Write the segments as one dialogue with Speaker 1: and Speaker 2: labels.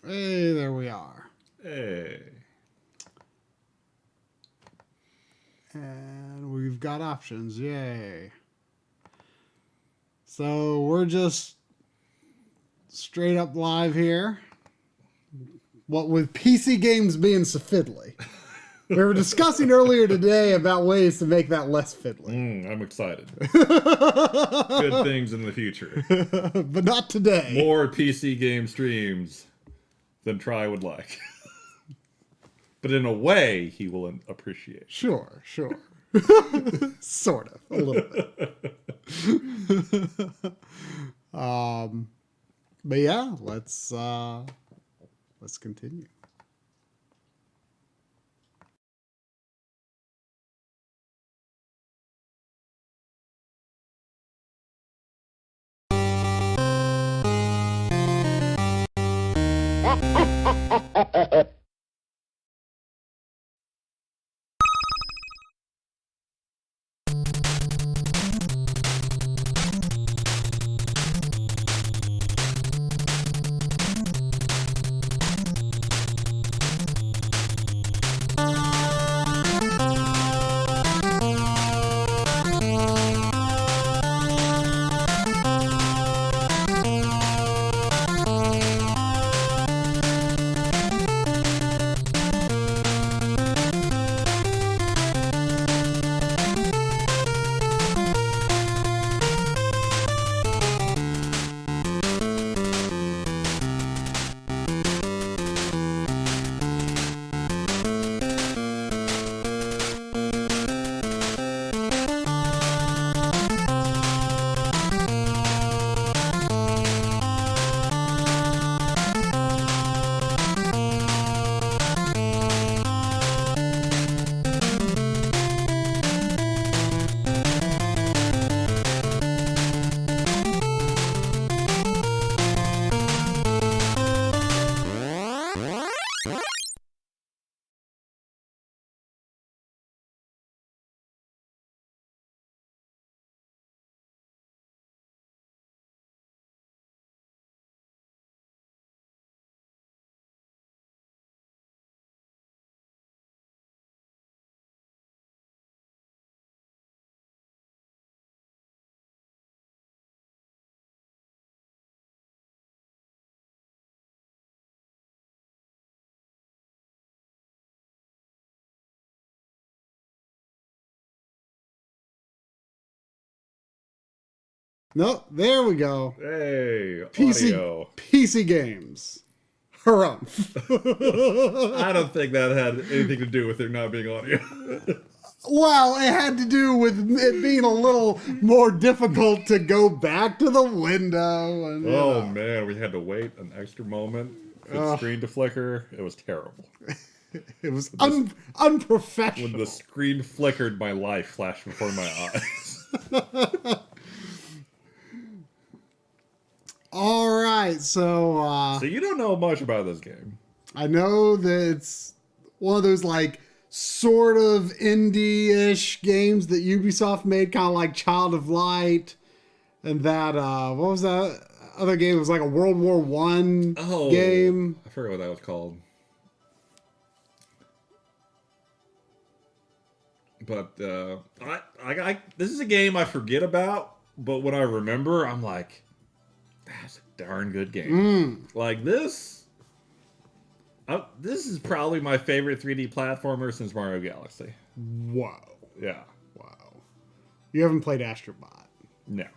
Speaker 1: Hey, there we are.
Speaker 2: Hey.
Speaker 1: And we've got options. Yay. So we're just straight up live here. What with PC games being so fiddly. We were discussing earlier today about ways to make that less fiddly.
Speaker 2: I'm excited. Good things in the future.
Speaker 1: But not today.
Speaker 2: More PC game streams than Try would like. But in a way, he will appreciate.
Speaker 1: Sure. Sort of. A little bit. But yeah, let's continue. No, there we go.
Speaker 2: Hey,
Speaker 1: PC
Speaker 2: audio.
Speaker 1: PC games. Harumph.
Speaker 2: I don't think that had anything to do with there not being audio.
Speaker 1: Well, it had to do with it being a little more difficult to go back to the window. And,
Speaker 2: Oh man, we had to wait an extra moment for the screen to flicker. It was terrible.
Speaker 1: It was unprofessional.
Speaker 2: When the screen flickered, my life flashed before my eyes.
Speaker 1: All right, so
Speaker 2: So you don't know much about this game.
Speaker 1: I know that it's one of those like sort of indie-ish games that Ubisoft made, kind of like Child of Light, and that what was that other game? It was like a World War One game.
Speaker 2: I forget what that was called. But I this is a game I forget about, but when I remember, I'm like, that's a darn good game. Like this is probably my favorite 3D platformer since Mario Galaxy.
Speaker 1: Whoa.
Speaker 2: Yeah.
Speaker 1: Wow. You haven't played Astrobot.
Speaker 2: No.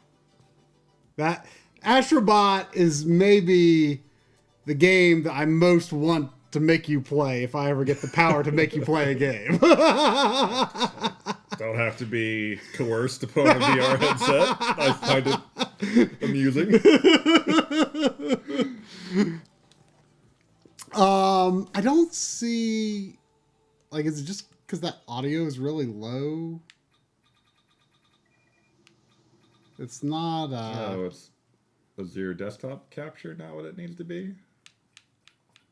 Speaker 1: That Astrobot is maybe the game that I most want to make you play if I ever get the power to make you play a game.
Speaker 2: Don't have to be coerced to put on a VR headset. I find it amusing.
Speaker 1: I don't see, like, is it just because that audio is really low? It's not,
Speaker 2: is your desktop capture not what it needs to be?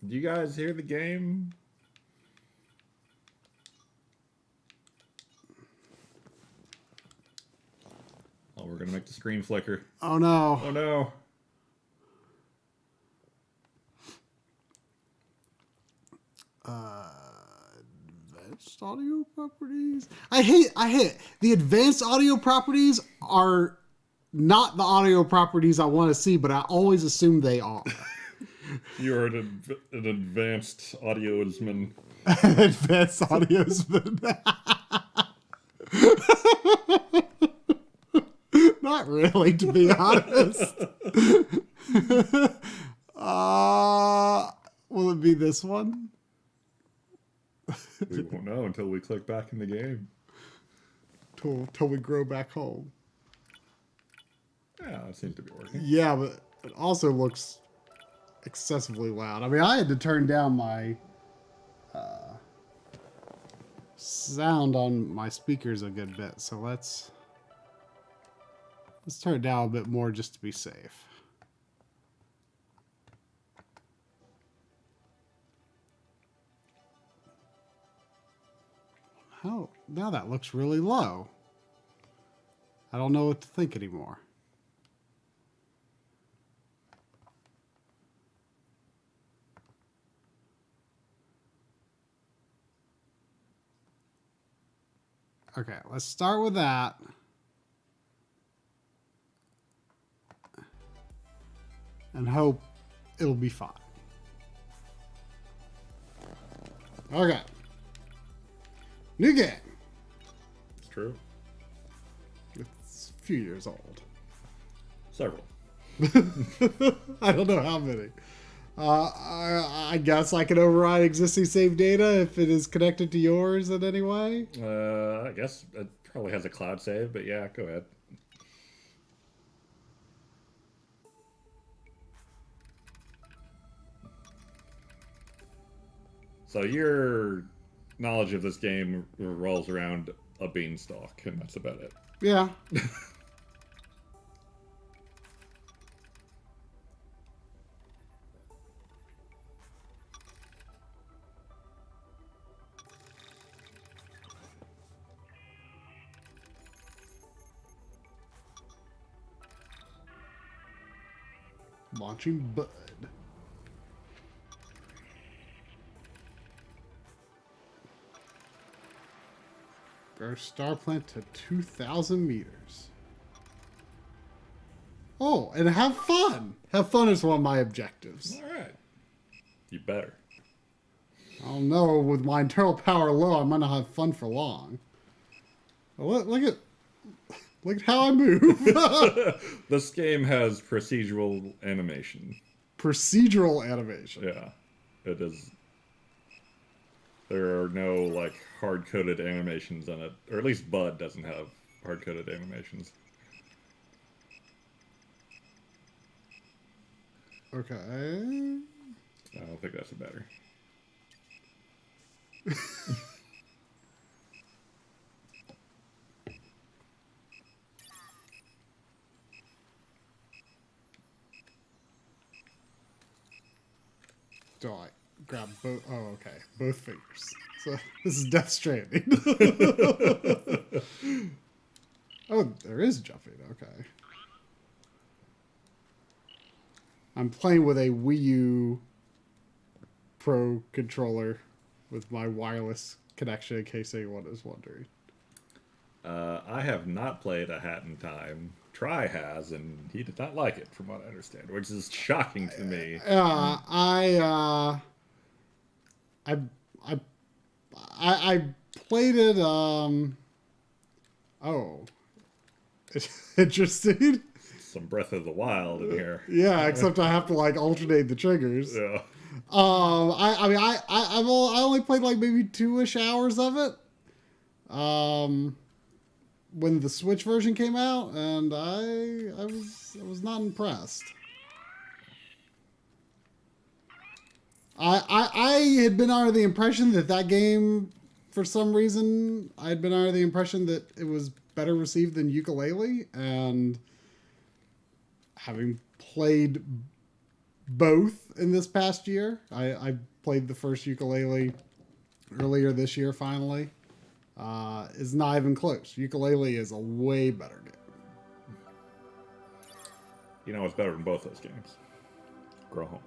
Speaker 2: Do you guys hear the game? Oh, we're gonna make the screen flicker.
Speaker 1: oh no.
Speaker 2: Oh no.
Speaker 1: Advanced audio properties. I hate the advanced audio properties are not the audio properties I want to see, but I always assume they are.
Speaker 2: You're an advanced audioisman.
Speaker 1: Advanced audiosman. Not really, to be honest. Will it be this one?
Speaker 2: We won't know until we click back in the game.
Speaker 1: Till we grow back home.
Speaker 2: Yeah, it seems to be working.
Speaker 1: Yeah, but it also looks excessively loud. I mean, I had to turn down my sound on my speakers a good bit, so let's turn it down a bit more just to be safe. Oh, now that looks really low. I don't know what to think anymore. Okay, let's start with that. And hope it'll be fine. Okay. New game.
Speaker 2: It's true.
Speaker 1: It's a few years old.
Speaker 2: Several.
Speaker 1: I don't know how many. I guess I can override existing save data if it is connected to yours in any way.
Speaker 2: I guess it probably has a cloud save, but yeah, go ahead. So your knowledge of this game revolves around a beanstalk, and that's about it.
Speaker 1: Yeah. Launching Bud. Grow star plant to 2,000 meters. Oh, and have fun. Have fun is one of my objectives.
Speaker 2: All right. You better.
Speaker 1: I don't know, with my internal power low, I might not have fun for long. Look at how I move.
Speaker 2: This game has procedural animation.
Speaker 1: Procedural animation.
Speaker 2: Yeah, it is. There are no like hard-coded animations in it, or at least Bud doesn't have hard-coded animations.
Speaker 1: Okay.
Speaker 2: I don't think that's a better.
Speaker 1: Do I grab both? Oh, okay. Both fingers. So this is Death Stranding. Oh, there is jumping. Okay. I'm playing with a Wii U Pro controller with my wireless connection, in case anyone is wondering.
Speaker 2: I have not played A Hat in Time. Try has, and he did not like it, from what I understand, which is shocking to me.
Speaker 1: I played it. Oh, interesting.
Speaker 2: Some Breath of the Wild in here.
Speaker 1: Yeah, except I have to like alternate the triggers.
Speaker 2: Yeah.
Speaker 1: I only played like maybe 2-ish hours of it. When the Switch version came out, and I was not impressed. I had been under the impression that game, for some reason, I had been under the impression that it was better received than Ukulele, and having played both in this past year, I played the first Ukulele earlier this year finally. Is not even close. Ukulele is a way better game.
Speaker 2: You know what's better than both those games? Grow Home.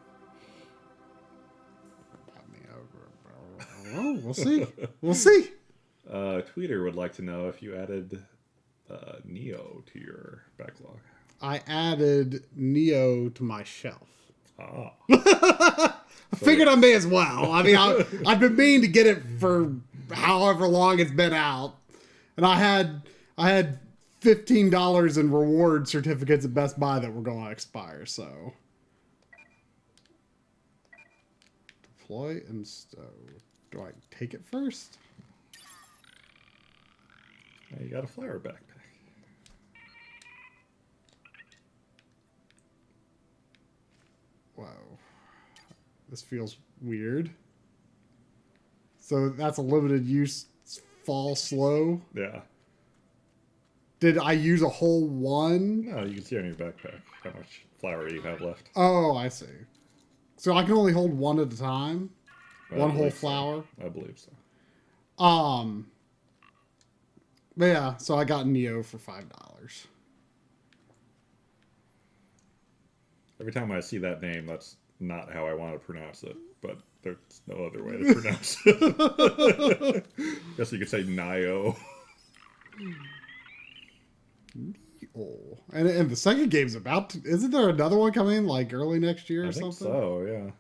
Speaker 1: Well, we'll see. We'll see.
Speaker 2: Tweeter would like to know if you added Neo to your backlog.
Speaker 1: I added Neo to my shelf.
Speaker 2: Ah.
Speaker 1: I figured I may as well. I mean, I've been meaning to get it for however long it's been out, and I had $15 in reward certificates at Best Buy that were going to expire. So deploy and stow. Do I take it first?
Speaker 2: You got a flower backpack.
Speaker 1: Wow. This feels weird. So that's a limited use fall slow.
Speaker 2: Yeah.
Speaker 1: Did I use a whole one?
Speaker 2: No, you can see on your backpack how much flour you have left.
Speaker 1: Oh, I see. So I can only hold one at a time? One whole flower?
Speaker 2: I believe so.
Speaker 1: But yeah, so I got Neo for $5.
Speaker 2: Every time I see that name, that's not how I want to pronounce it, but there's no other way to pronounce it. Guess you could say Nio.
Speaker 1: Oh, and the second game's about to... Isn't there another one coming like early next year or something?
Speaker 2: I think so, yeah.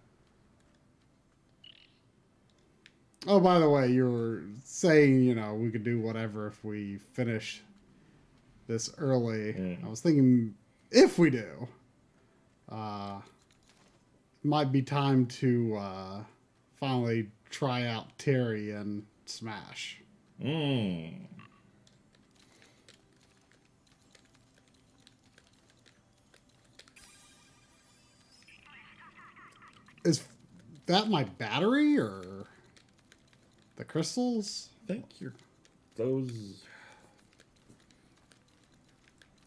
Speaker 1: Oh, by the way, you were saying, you know, we could do whatever if we finish this early.
Speaker 2: Mm.
Speaker 1: I was thinking, if we do, might be time to finally try out Terry and Smash.
Speaker 2: Mm.
Speaker 1: Is that my battery or the crystals?
Speaker 2: I think those...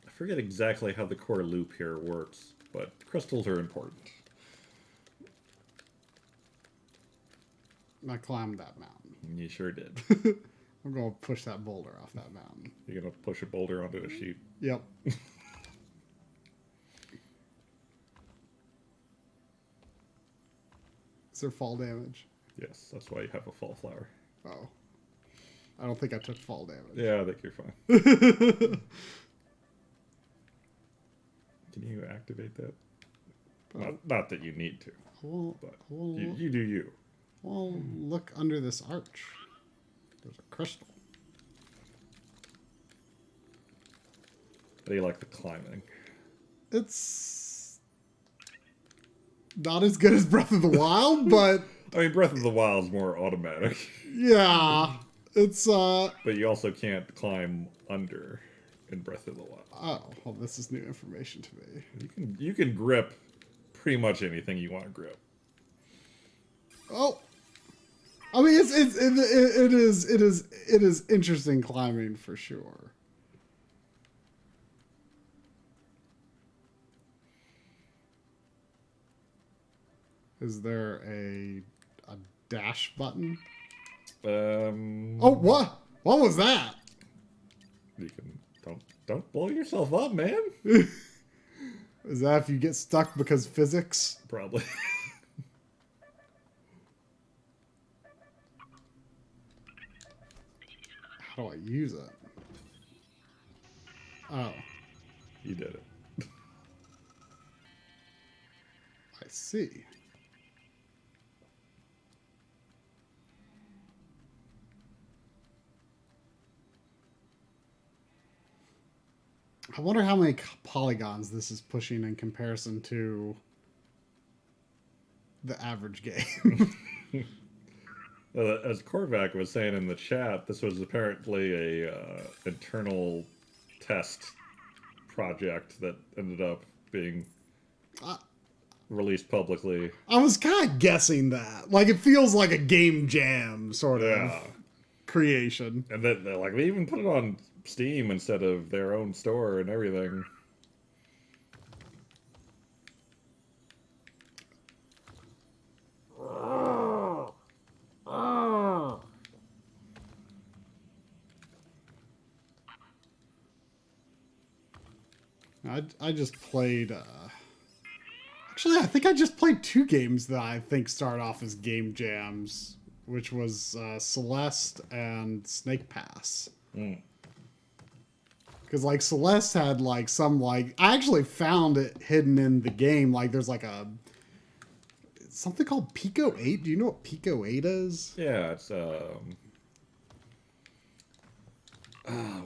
Speaker 2: I forget exactly how the core loop here works, but crystals are important.
Speaker 1: I climbed that mountain.
Speaker 2: You sure did.
Speaker 1: I'm going to push that boulder off that mountain.
Speaker 2: You're going to push a boulder onto a sheet.
Speaker 1: Yep. Is there fall damage?
Speaker 2: Yes, that's why you have a fall flower.
Speaker 1: Oh. I don't think I took fall damage.
Speaker 2: Yeah, I think you're fine. Can you activate that? Not that you need to, but you do you.
Speaker 1: Well, look under this arch. There's a crystal.
Speaker 2: How do you like the climbing?
Speaker 1: It's not as good as Breath of the Wild, but...
Speaker 2: I mean, Breath of the Wild's more automatic.
Speaker 1: Yeah. It's,
Speaker 2: But you also can't climb under in Breath of the Wild.
Speaker 1: Oh, well, this is new information to me.
Speaker 2: You can grip pretty much anything you want to grip.
Speaker 1: Oh, I mean, it is interesting climbing for sure. Is there a dash button? Oh, what? What was that?
Speaker 2: You can don't blow yourself up, man.
Speaker 1: Is that if you get stuck because physics?
Speaker 2: Probably.
Speaker 1: How do I use it? Oh,
Speaker 2: You did it.
Speaker 1: I see. I wonder how many polygons this is pushing in comparison to the average game.
Speaker 2: As Korvac was saying in the chat, this was apparently a internal test project that ended up being released publicly.
Speaker 1: I was kind of guessing that. Like, it feels like a game jam sort of creation.
Speaker 2: And then they even put it on Steam instead of their own store and everything.
Speaker 1: I just played... Actually, I think I just played two games that I think start off as game jams which was Celeste and Snake Pass. Because like Celeste had like some like I actually found it hidden in the game. Like there's like a something called Pico 8. Do you know what Pico 8 is?
Speaker 2: Yeah, it's I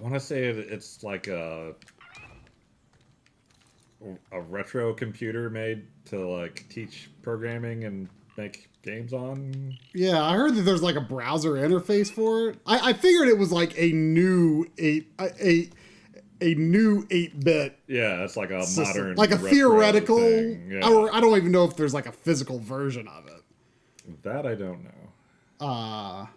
Speaker 2: want to say it's like a retro computer made to like teach programming and make games on.
Speaker 1: Yeah, I heard that there's like a browser interface for it. I figured it was like a new a new 8-bit.
Speaker 2: Yeah, it's like a
Speaker 1: system.
Speaker 2: modern,
Speaker 1: like a theoretical.
Speaker 2: Yeah.
Speaker 1: Or I don't even know if there's like a physical version of it.
Speaker 2: That I don't know.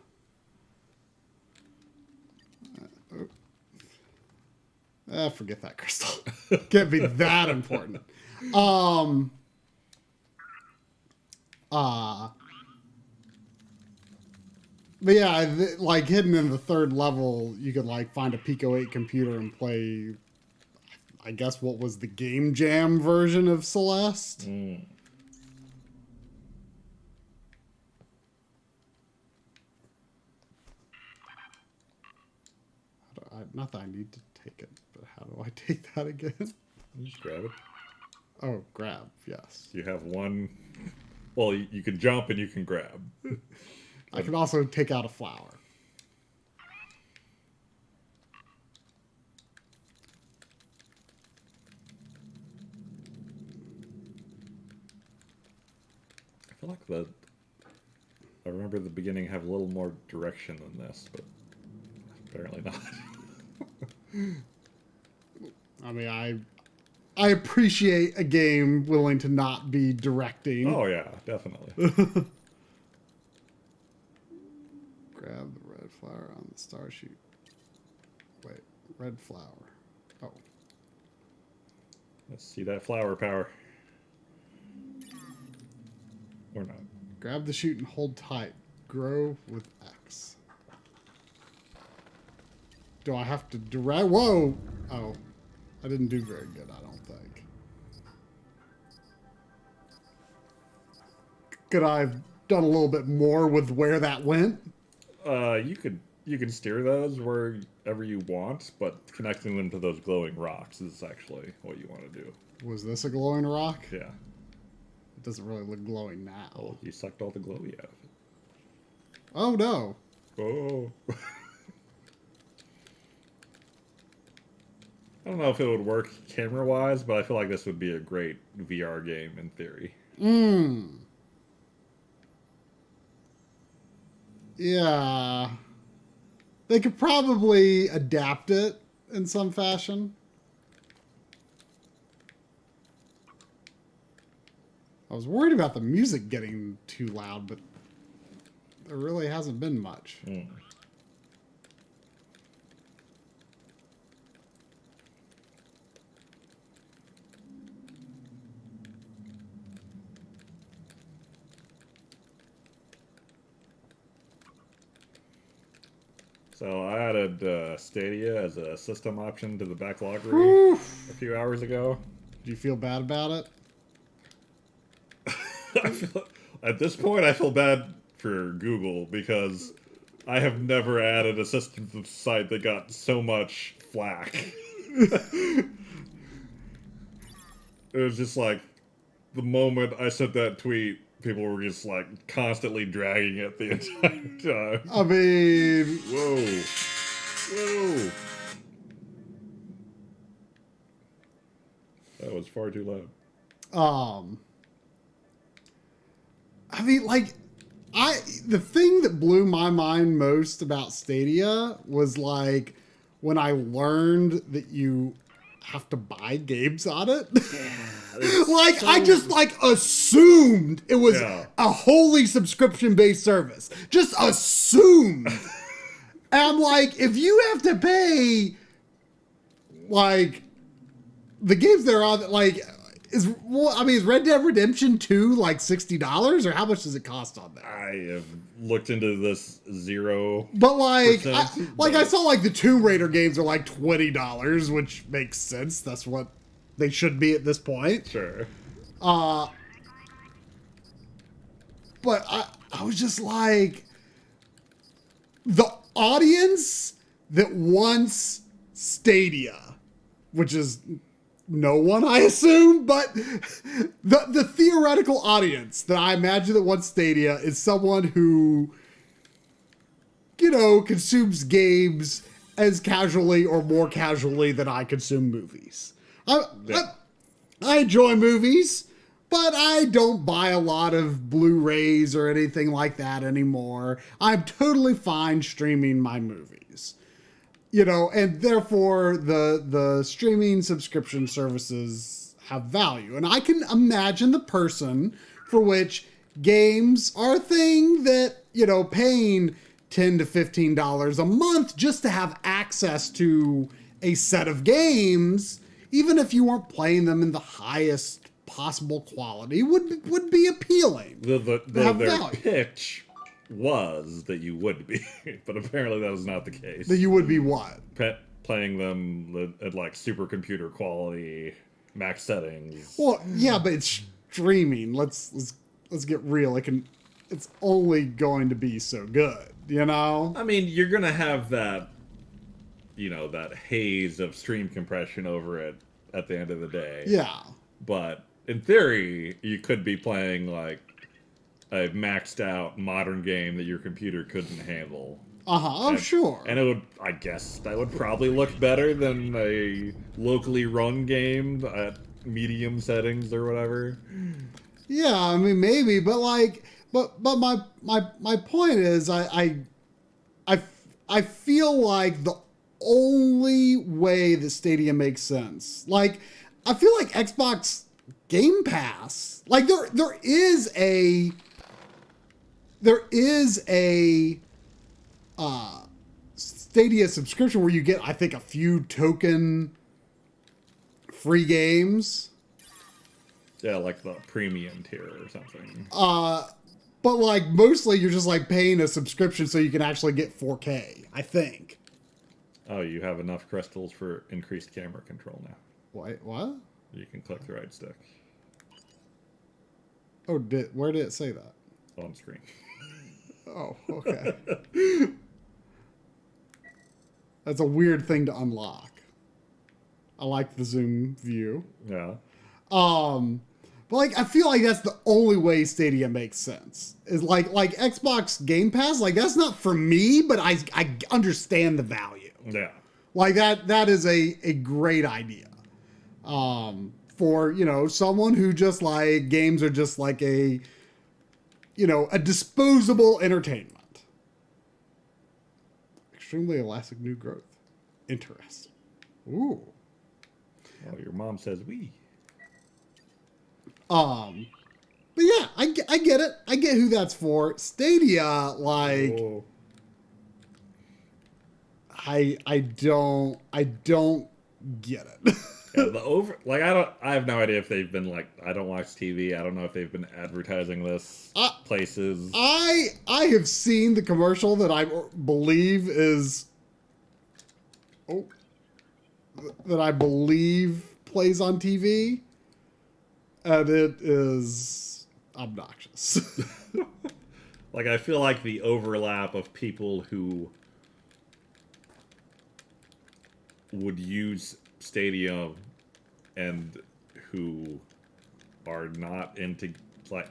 Speaker 1: Forget that, Crystal. Can't be that important. But yeah, like hidden in the third level, you could like find a Pico 8 computer and play, I guess, what was the Game Jam version of Celeste. Not that I need to take it, but how do I take that again?
Speaker 2: You just grab it.
Speaker 1: Oh, grab, yes.
Speaker 2: You have one. Well, you can jump and you can grab.
Speaker 1: I can also take out a flower.
Speaker 2: I feel like I remember the beginning have a little more direction than this, but apparently not.
Speaker 1: I mean, I appreciate a game willing to not be directing.
Speaker 2: Oh yeah, definitely.
Speaker 1: Grab the red flower on the star shoot. Wait, red flower. Oh.
Speaker 2: Let's see that flower power. Or not.
Speaker 1: Grab the shoot and hold tight. Grow with X. Do I have to direct? Whoa! Oh. I didn't do very good, I don't think. Could I have done a little bit more with where that went?
Speaker 2: You can steer those wherever you want, but connecting them to those glowing rocks is actually what you want to do.
Speaker 1: Was this a glowing rock?
Speaker 2: Yeah.
Speaker 1: It doesn't really look glowing now.
Speaker 2: Oh, you sucked all the glowy out of it.
Speaker 1: Oh no.
Speaker 2: Oh. I don't know if it would work camera-wise, but I feel like this would be a great VR game in theory.
Speaker 1: Yeah. They could probably adapt it in some fashion. I was worried about the music getting too loud, but there really hasn't been much.
Speaker 2: So I added Stadia as a system option to the Backloggery a few hours ago.
Speaker 1: Do you feel bad about it?
Speaker 2: At this point, I feel bad for Google because I have never added a system to the site that got so much flack. It was just like the moment I sent that tweet, people were just like constantly dragging it the entire time.
Speaker 1: I mean,
Speaker 2: Whoa. Whoa. That was far too loud.
Speaker 1: I mean, like, the thing that blew my mind most about Stadia was like when I learned that you have to buy games on it.
Speaker 2: Yeah,
Speaker 1: like, I just like assumed it was a wholly subscription-based service. Just assumed. And I'm like, if you have to pay, like, the games they're on, like, is Red Dead Redemption 2 like $60, or how much does it cost on that?
Speaker 2: I have looked into this 0%.
Speaker 1: But like, I saw like the Tomb Raider games are like $20, which makes sense. That's what they should be at this point.
Speaker 2: Sure.
Speaker 1: But I was just like, the audience that wants Stadia, which is no one, I assume, but the theoretical audience that I imagine that wants Stadia is someone who, consumes games as casually or more casually than I consume movies. I enjoy movies, but I don't buy a lot of Blu-rays or anything like that anymore. I'm totally fine streaming my movies. And therefore the streaming subscription services have value. And I can imagine the person for which games are a thing that, paying $10 to $15 a month just to have access to a set of games, even if you weren't playing them in the highest possible quality, would be appealing.
Speaker 2: Their pitch was that you would be, but apparently that was not the case.
Speaker 1: That you would be what?
Speaker 2: Playing them at like supercomputer quality, max settings.
Speaker 1: Well, yeah, but it's streaming. Let's get real. It's only going to be so good,
Speaker 2: I mean, you're gonna have that, that haze of stream compression over it at the end of the day.
Speaker 1: Yeah.
Speaker 2: But in theory, you could be playing like a maxed out modern game that your computer couldn't handle.
Speaker 1: Oh, sure.
Speaker 2: And I guess that would probably look better than a locally run game at medium settings or whatever.
Speaker 1: Yeah, I mean maybe, but my point is I feel like the only way that Stadia makes sense, like I feel like Xbox Game Pass, like there is a Stadia subscription where you get, I think, a few token free games.
Speaker 2: Yeah, like the premium tier or something.
Speaker 1: But like mostly you're just like paying a subscription so you can actually get 4K, I think.
Speaker 2: Oh, you have enough crystals for increased camera control now.
Speaker 1: Wait, what?
Speaker 2: You can click the right stick.
Speaker 1: Oh, where did it say that?
Speaker 2: On screen.
Speaker 1: Oh, okay. That's a weird thing to unlock. I like the zoom view.
Speaker 2: Yeah.
Speaker 1: But like I feel like that's the only way Stadia makes sense. Is like Xbox Game Pass, like that's not for me, but I understand the value.
Speaker 2: Yeah.
Speaker 1: Like that is a great idea. For, someone who just like games are just like a disposable entertainment. Extremely elastic new growth. Interesting. Ooh.
Speaker 2: Well, your mom says we.
Speaker 1: But yeah, I get it. I get who that's for. Stadia, like,
Speaker 2: Whoa.
Speaker 1: I don't get it.
Speaker 2: Yeah, I have no idea if they've been like, I don't watch TV. I don't know if they've been advertising this places.
Speaker 1: I have seen the commercial that I believe is, that I believe plays on TV, and it is obnoxious.
Speaker 2: Like, I feel like the overlap of people who would use Stadia and who are not into like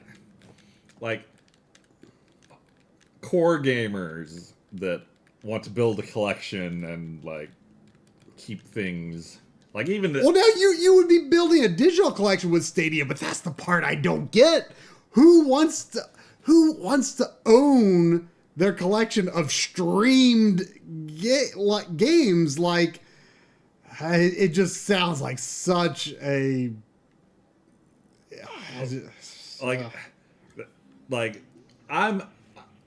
Speaker 2: core gamers that want to build a collection and like keep things like even
Speaker 1: Well, now you would be building a digital collection with Stadia, but that's the part I don't get. Who wants to own their collection of streamed games? Like, it just sounds like such a
Speaker 2: like I'm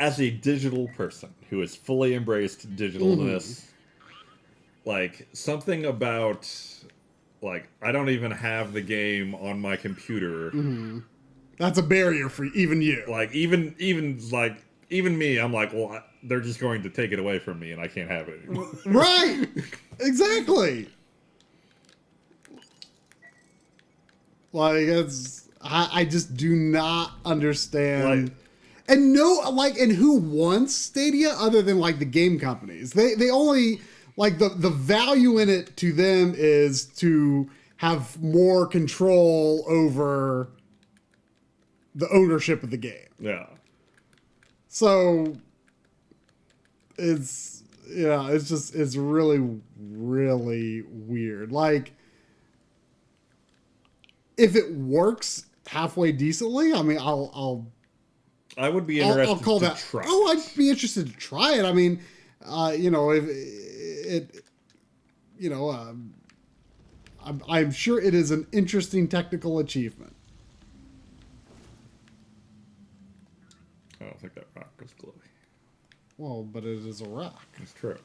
Speaker 2: as a digital person who has fully embraced digitalness. Like something about like I don't even have the game on my computer.
Speaker 1: That's a barrier for even you.
Speaker 2: Like even me, I'm like, well, they're just going to take it away from me, and I can't have it anymore.
Speaker 1: Right? Exactly. Like I just do not understand.
Speaker 2: Like,
Speaker 1: And no, like, and who wants Stadia other than like the game companies? They only like the value in it to them is to have more control over the ownership of the game.
Speaker 2: Yeah.
Speaker 1: So it's it's really weird. Like if it works halfway decently, I mean,
Speaker 2: I would be interested
Speaker 1: I'll call
Speaker 2: to
Speaker 1: that.
Speaker 2: try.
Speaker 1: Oh, I'd be interested to try it. I mean, if it, I'm sure it is an interesting technical achievement.
Speaker 2: I don't think that rock was glowy.
Speaker 1: Well, but it is a rock.
Speaker 2: It's true.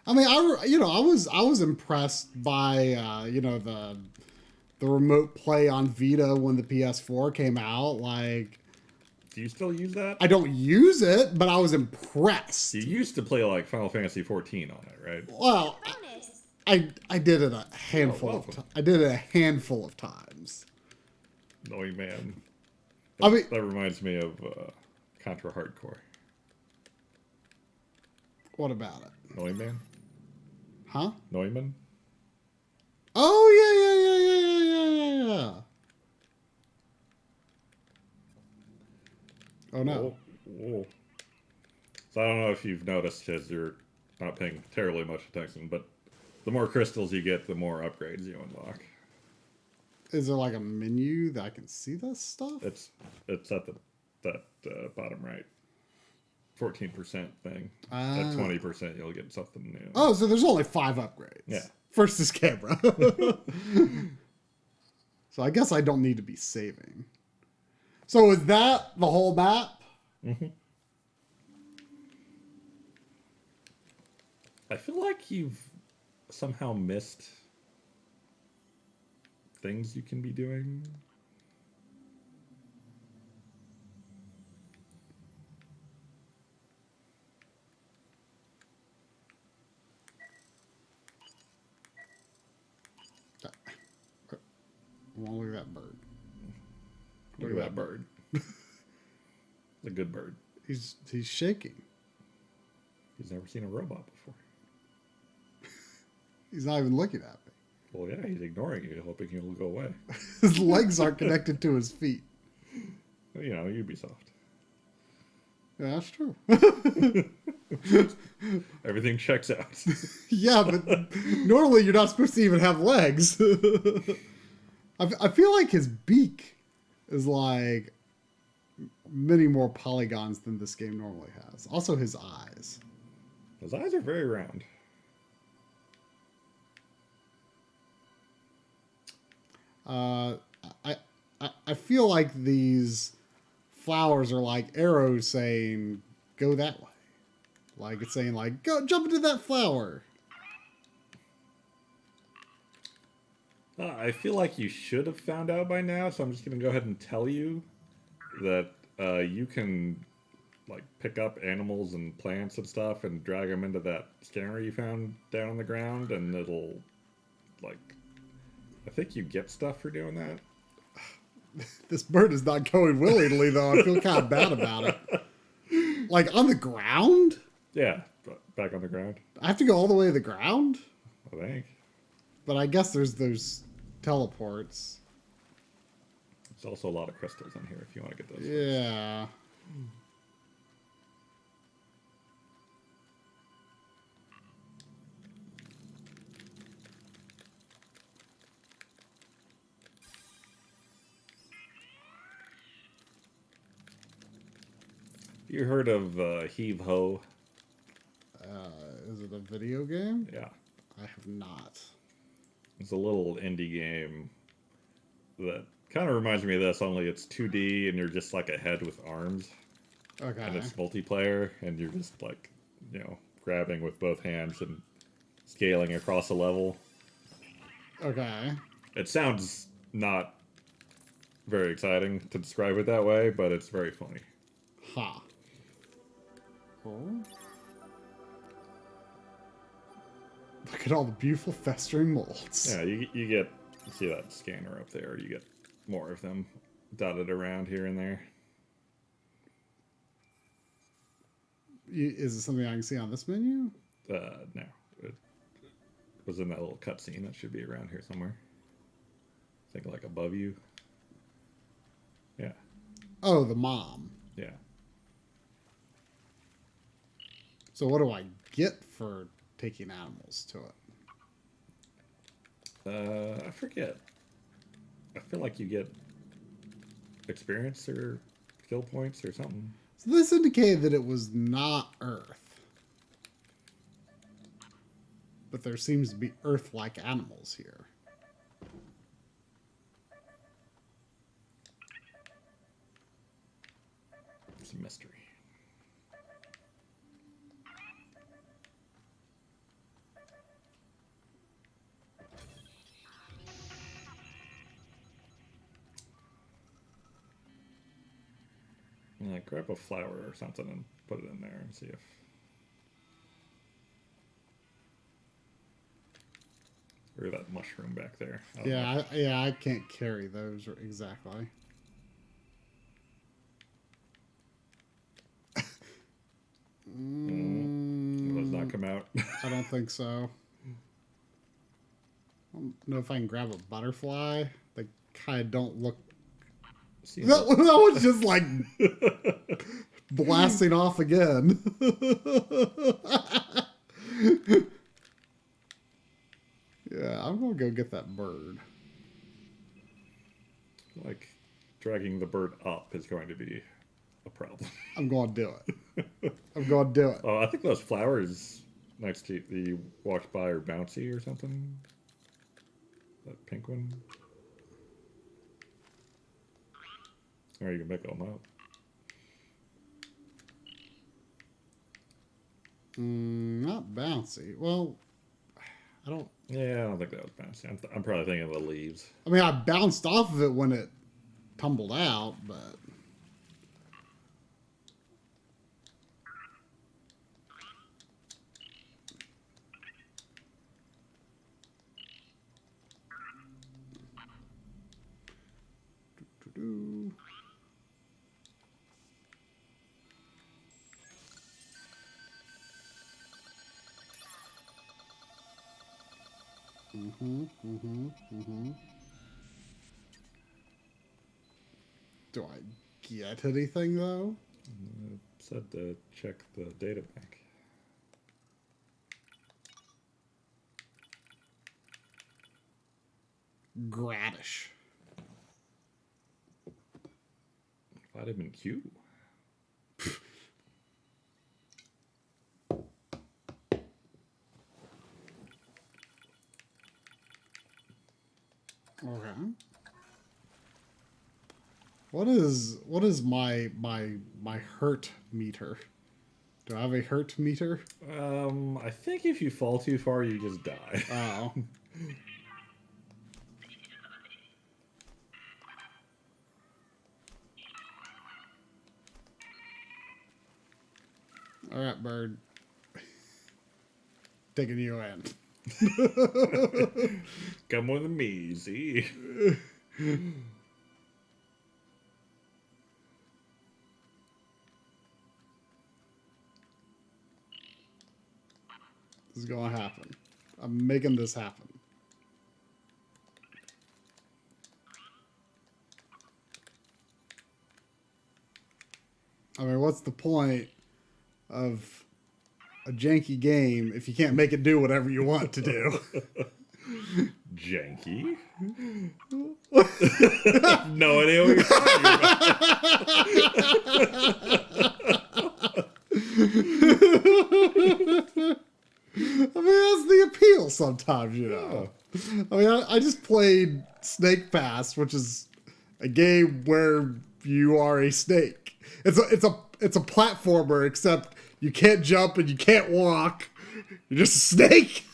Speaker 1: I mean, I was impressed by the remote play on Vita when the PS4 came out. Like,
Speaker 2: do you still use that?
Speaker 1: I don't use it, but I was impressed.
Speaker 2: You used to play like Final Fantasy 14 on it, right?
Speaker 1: Well, I did it a handful I did it a handful of times.
Speaker 2: Annoying man.
Speaker 1: That
Speaker 2: reminds me of Contra Hardcore.
Speaker 1: What about it?
Speaker 2: Neumann?
Speaker 1: Huh?
Speaker 2: Neumann?
Speaker 1: Oh, yeah. Oh, no.
Speaker 2: Whoa. So I don't know if you've noticed, because you're not paying terribly much attention, but the more crystals you get, the more upgrades you unlock.
Speaker 1: Is there like a menu that I can see this stuff?
Speaker 2: It's at that bottom right. 14% thing. At 20%, you'll get something new.
Speaker 1: Oh, so there's only 5 upgrades.
Speaker 2: Yeah.
Speaker 1: First is camera. So I guess I don't need to be saving. So is that the whole map?
Speaker 2: Mm-hmm. I feel like you've somehow missed things you can be doing.
Speaker 1: Well, look at that bird.
Speaker 2: Look at that bird. It's a good bird.
Speaker 1: He's shaking.
Speaker 2: He's never seen a robot before.
Speaker 1: He's not even looking at me.
Speaker 2: Well, yeah, he's ignoring you, hoping he'll go away.
Speaker 1: His legs aren't connected to his feet.
Speaker 2: You know, Ubisoft.
Speaker 1: Yeah, that's true.
Speaker 2: Everything checks out.
Speaker 1: Yeah, but normally you're not supposed to even have legs. I feel like his beak is like many more polygons than this game normally has. Also, his eyes.
Speaker 2: His eyes are very round.
Speaker 1: I feel like these flowers are like arrows saying, go that way. Like it's saying like, go jump into that flower.
Speaker 2: I feel like you should have found out by now, so I'm just going to go ahead and tell you that you can like pick up animals and plants and stuff and drag them into that scanner you found down on the ground, and it'll like, I think you get stuff for doing that.
Speaker 1: This bird is not going willingly, though. I feel kind of bad about it. Like, on the ground?
Speaker 2: Yeah, back on the ground.
Speaker 1: I have to go all the way to the ground?
Speaker 2: I think.
Speaker 1: But I guess there's those teleports.
Speaker 2: There's also a lot of crystals in here if you want to get those.
Speaker 1: Yeah.
Speaker 2: You heard of Heave Ho?
Speaker 1: Is it a video game?
Speaker 2: Yeah.
Speaker 1: I have not.
Speaker 2: It's a little indie game that kind of reminds me of this, only it's 2D and you're just like a head with arms.
Speaker 1: Okay.
Speaker 2: And it's multiplayer and you're just like, you know, grabbing with both hands and scaling across a level.
Speaker 1: Okay.
Speaker 2: It sounds not very exciting to describe it that way, but it's very funny.
Speaker 1: Ha. Oh. Look at all the beautiful festering molds.
Speaker 2: Yeah, you get, see that scanner up there, you get more of them dotted around here and there.
Speaker 1: Is it something I can see on this menu?
Speaker 2: No. It was in that little cutscene. That should be around here somewhere. I think like above you. Yeah.
Speaker 1: Oh, the mom.
Speaker 2: Yeah.
Speaker 1: So what do I get for taking animals to it?
Speaker 2: I forget. I feel like you get experience or skill points or something.
Speaker 1: So this indicated that it was not Earth. But there seems to be Earth-like animals here.
Speaker 2: It's a mystery. Yeah, grab a flower or something and put it in there and see if... Or that mushroom back there.
Speaker 1: I can't carry those exactly.
Speaker 2: Does not come out.
Speaker 1: I don't think so. I don't know if I can grab a butterfly. They kind of don't look... That was just like blasting off again. Yeah, I'm going to go get that bird.
Speaker 2: Like, dragging the bird up is going to be a problem.
Speaker 1: I'm going to do it. I'm going to do it.
Speaker 2: Oh, I think those flowers next to the walked by are bouncy or something. That pink one. Or you can pick them up.
Speaker 1: Not bouncy. Well, I don't...
Speaker 2: Yeah, I don't think that was bouncy. I'm probably thinking of the leaves.
Speaker 1: I mean, I bounced off of it when it tumbled out, but... Do-do-do. Do I get anything, though?
Speaker 2: It said to check the data bank.
Speaker 1: Gradish.
Speaker 2: Vitamin Q.
Speaker 1: Okay. What is my hurt meter? Do I have a hurt meter?
Speaker 2: I think if you fall too far, you just die.
Speaker 1: Oh. All right, bird. Taking you in.
Speaker 2: Come with me, see?
Speaker 1: This is gonna happen. I'm making this happen. I mean, what's the point of a janky game if you can't make it do whatever you want to do?
Speaker 2: Janky? I have no idea what you're talking about.
Speaker 1: I mean, that's the appeal sometimes, you know. I mean, I just played Snake Pass, which is a game where you are a snake. It's a platformer, except you can't jump and you can't walk. You're just a snake.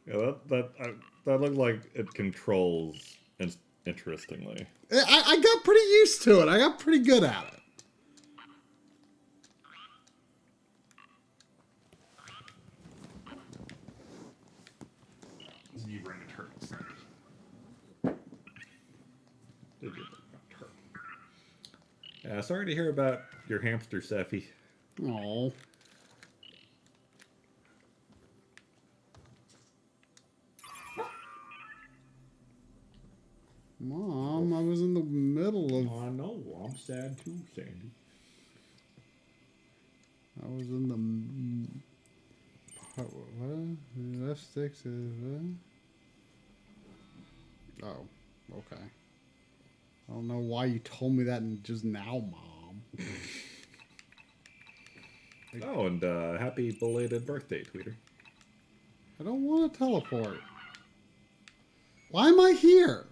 Speaker 2: Yeah, that looked like it controls interestingly.
Speaker 1: I got pretty used to it. I got pretty good at it.
Speaker 2: You bring a turtle. Yeah, sorry to hear about your hamster, Seffy.
Speaker 1: Oh. Mom, I was in the middle of...
Speaker 2: I know. I'm sad too, Sandy.
Speaker 1: I was in the... What? F6 is... Oh, okay. I don't know why you told me that just now, Mom.
Speaker 2: Oh, and happy belated birthday, Tweeter.
Speaker 1: I don't want to teleport. Why am I here?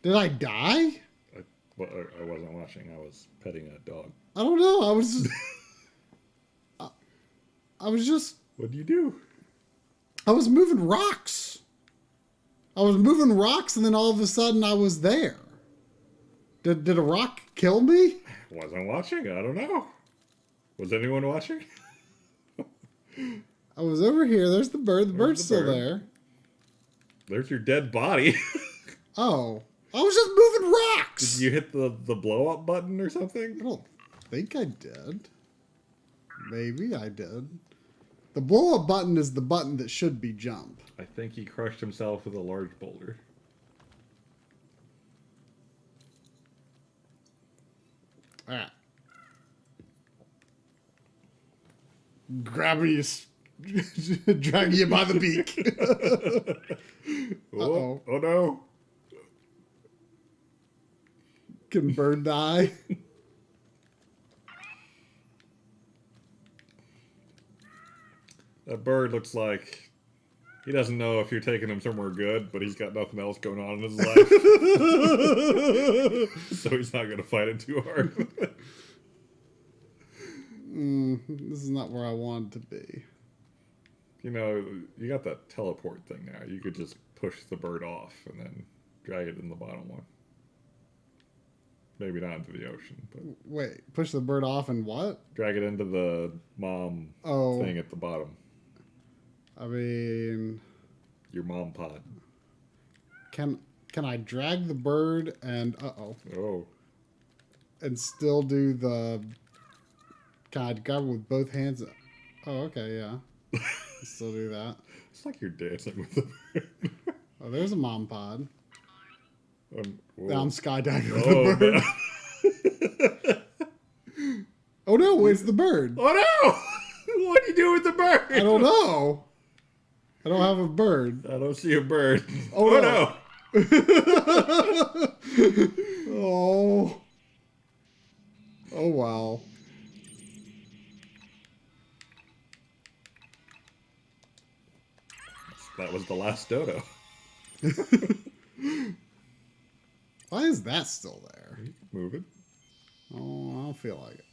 Speaker 1: Did I die?
Speaker 2: I wasn't watching. I was petting a dog.
Speaker 1: I don't know. I was just... I was just...
Speaker 2: What do you do?
Speaker 1: I was moving rocks. I was moving rocks and then all of a sudden I was there. Did a rock kill me?
Speaker 2: Wasn't watching. I don't know. Was anyone watching?
Speaker 1: I was over here. There's the bird. The bird's still
Speaker 2: bird.
Speaker 1: there.
Speaker 2: There's your dead body.
Speaker 1: Oh. I was just moving rocks.
Speaker 2: Did you hit the blow up button or something?
Speaker 1: I don't think I did. Maybe I did. The blow up button is the button that should be jump.
Speaker 2: I think he crushed himself with a large boulder.
Speaker 1: Alright. Grabbing you, dragging you by the beak.
Speaker 2: Uh-oh. Oh no.
Speaker 1: Can bird die?
Speaker 2: That bird looks like he doesn't know if you're taking him somewhere good, but he's got nothing else going on in his life. So he's not going to fight it too hard.
Speaker 1: This is not where I wanted to be.
Speaker 2: You know, you got that teleport thing now. You could just push the bird off and then drag it in the bottom one. Maybe not into the ocean, but...
Speaker 1: Wait, push the bird off and what?
Speaker 2: Drag it into the mom thing at the bottom.
Speaker 1: I mean...
Speaker 2: Your mom pod.
Speaker 1: Can I drag the bird and...
Speaker 2: Oh.
Speaker 1: And still do the... Can I grab it with both hands? Oh, okay, yeah. Still do that.
Speaker 2: It's like you're dancing with the bird.
Speaker 1: Oh, there's a mom pod.
Speaker 2: Now
Speaker 1: I'm skydiving with the bird. Oh no, it's the bird.
Speaker 2: Oh no! What do you do with the bird?
Speaker 1: I don't know. I don't have a bird.
Speaker 2: I don't see a bird.
Speaker 1: Oh
Speaker 2: no!
Speaker 1: Oh. Oh wow.
Speaker 2: That was the last dodo.
Speaker 1: Why is that still there?
Speaker 2: Move it.
Speaker 1: Oh, I don't feel like it.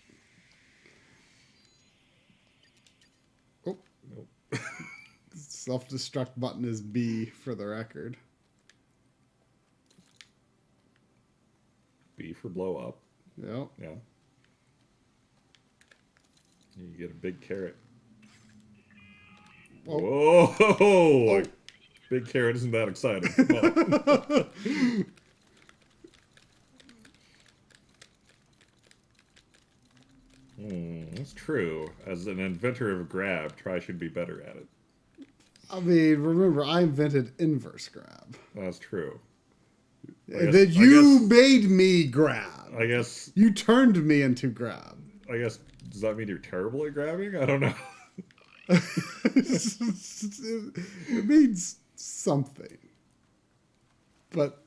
Speaker 1: Oh.
Speaker 2: Nope.
Speaker 1: Self-destruct button is B for the record.
Speaker 2: B for blow up.
Speaker 1: Yep.
Speaker 2: Yeah. You get a big carrot.
Speaker 1: Oh.
Speaker 2: Whoa! Oh. Big carrot isn't that exciting. Come on. That's true. As an inventor of grab, try should be better at it.
Speaker 1: I mean, remember, I invented inverse grab.
Speaker 2: That's true.
Speaker 1: That you made me grab.
Speaker 2: I guess.
Speaker 1: You turned me into grab.
Speaker 2: I guess, does that mean you're terrible at grabbing? I don't know.
Speaker 1: It means something. But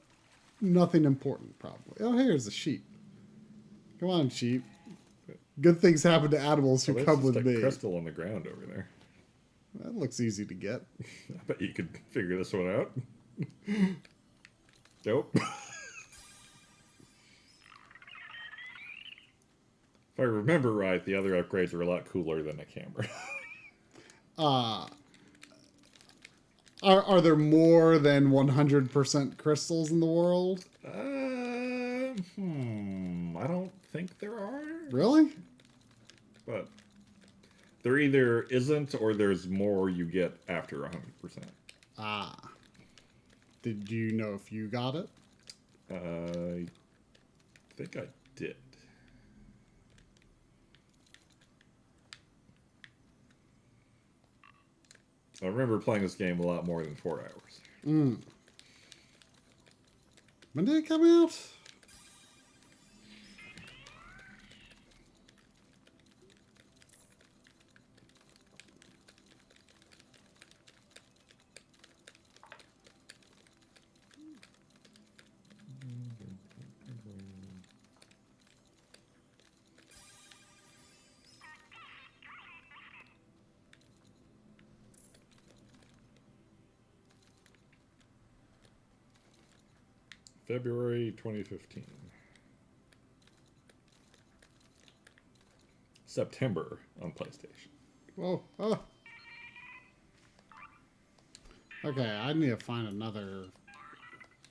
Speaker 1: nothing important, probably. Oh, here's a sheep. Come on, sheep. Good things happen to animals who come with me.
Speaker 2: Crystal on the ground over there.
Speaker 1: That looks easy to get.
Speaker 2: I bet you could figure this one out. Nope. If I remember right, the other upgrades are a lot cooler than a camera.
Speaker 1: Are there more than 100% crystals in the world?
Speaker 2: I don't think there are.
Speaker 1: Really?
Speaker 2: But there either isn't or there's more you get after 100%.
Speaker 1: Ah. Did you know if you got it?
Speaker 2: I think I did. I remember playing this game a lot more than 4 hours.
Speaker 1: Mm. When did it come out?
Speaker 2: February 2015. September on PlayStation.
Speaker 1: Whoa. Oh. Okay, I need to find another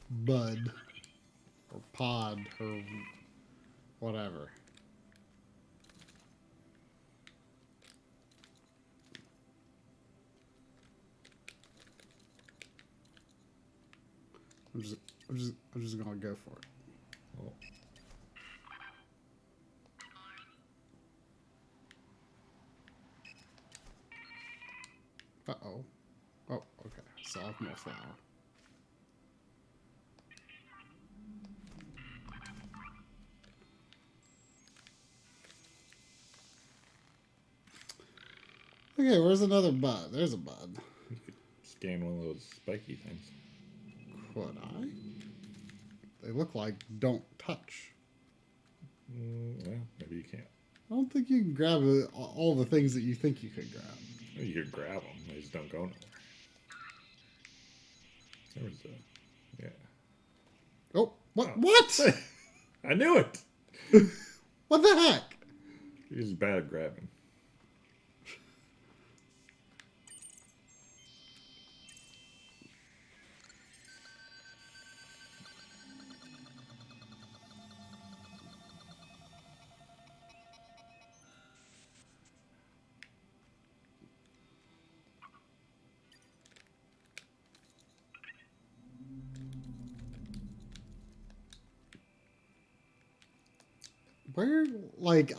Speaker 1: bud or pod or whatever. I'm just gonna go for it.
Speaker 2: Oh.
Speaker 1: Uh-oh. Oh, okay. Sophomore flower. Okay, where's another bud? There's a bud.
Speaker 2: You could scan one of those spiky things.
Speaker 1: Could I? They look like don't touch.
Speaker 2: Well, maybe you can't.
Speaker 1: I don't think you can grab all the things that you think you could grab.
Speaker 2: You could grab them. They just don't go nowhere. There was a... Yeah.
Speaker 1: Oh, what?
Speaker 2: Oh.
Speaker 1: What?
Speaker 2: I knew it!
Speaker 1: What the heck?
Speaker 2: He's bad at grabbing.
Speaker 1: Where, like,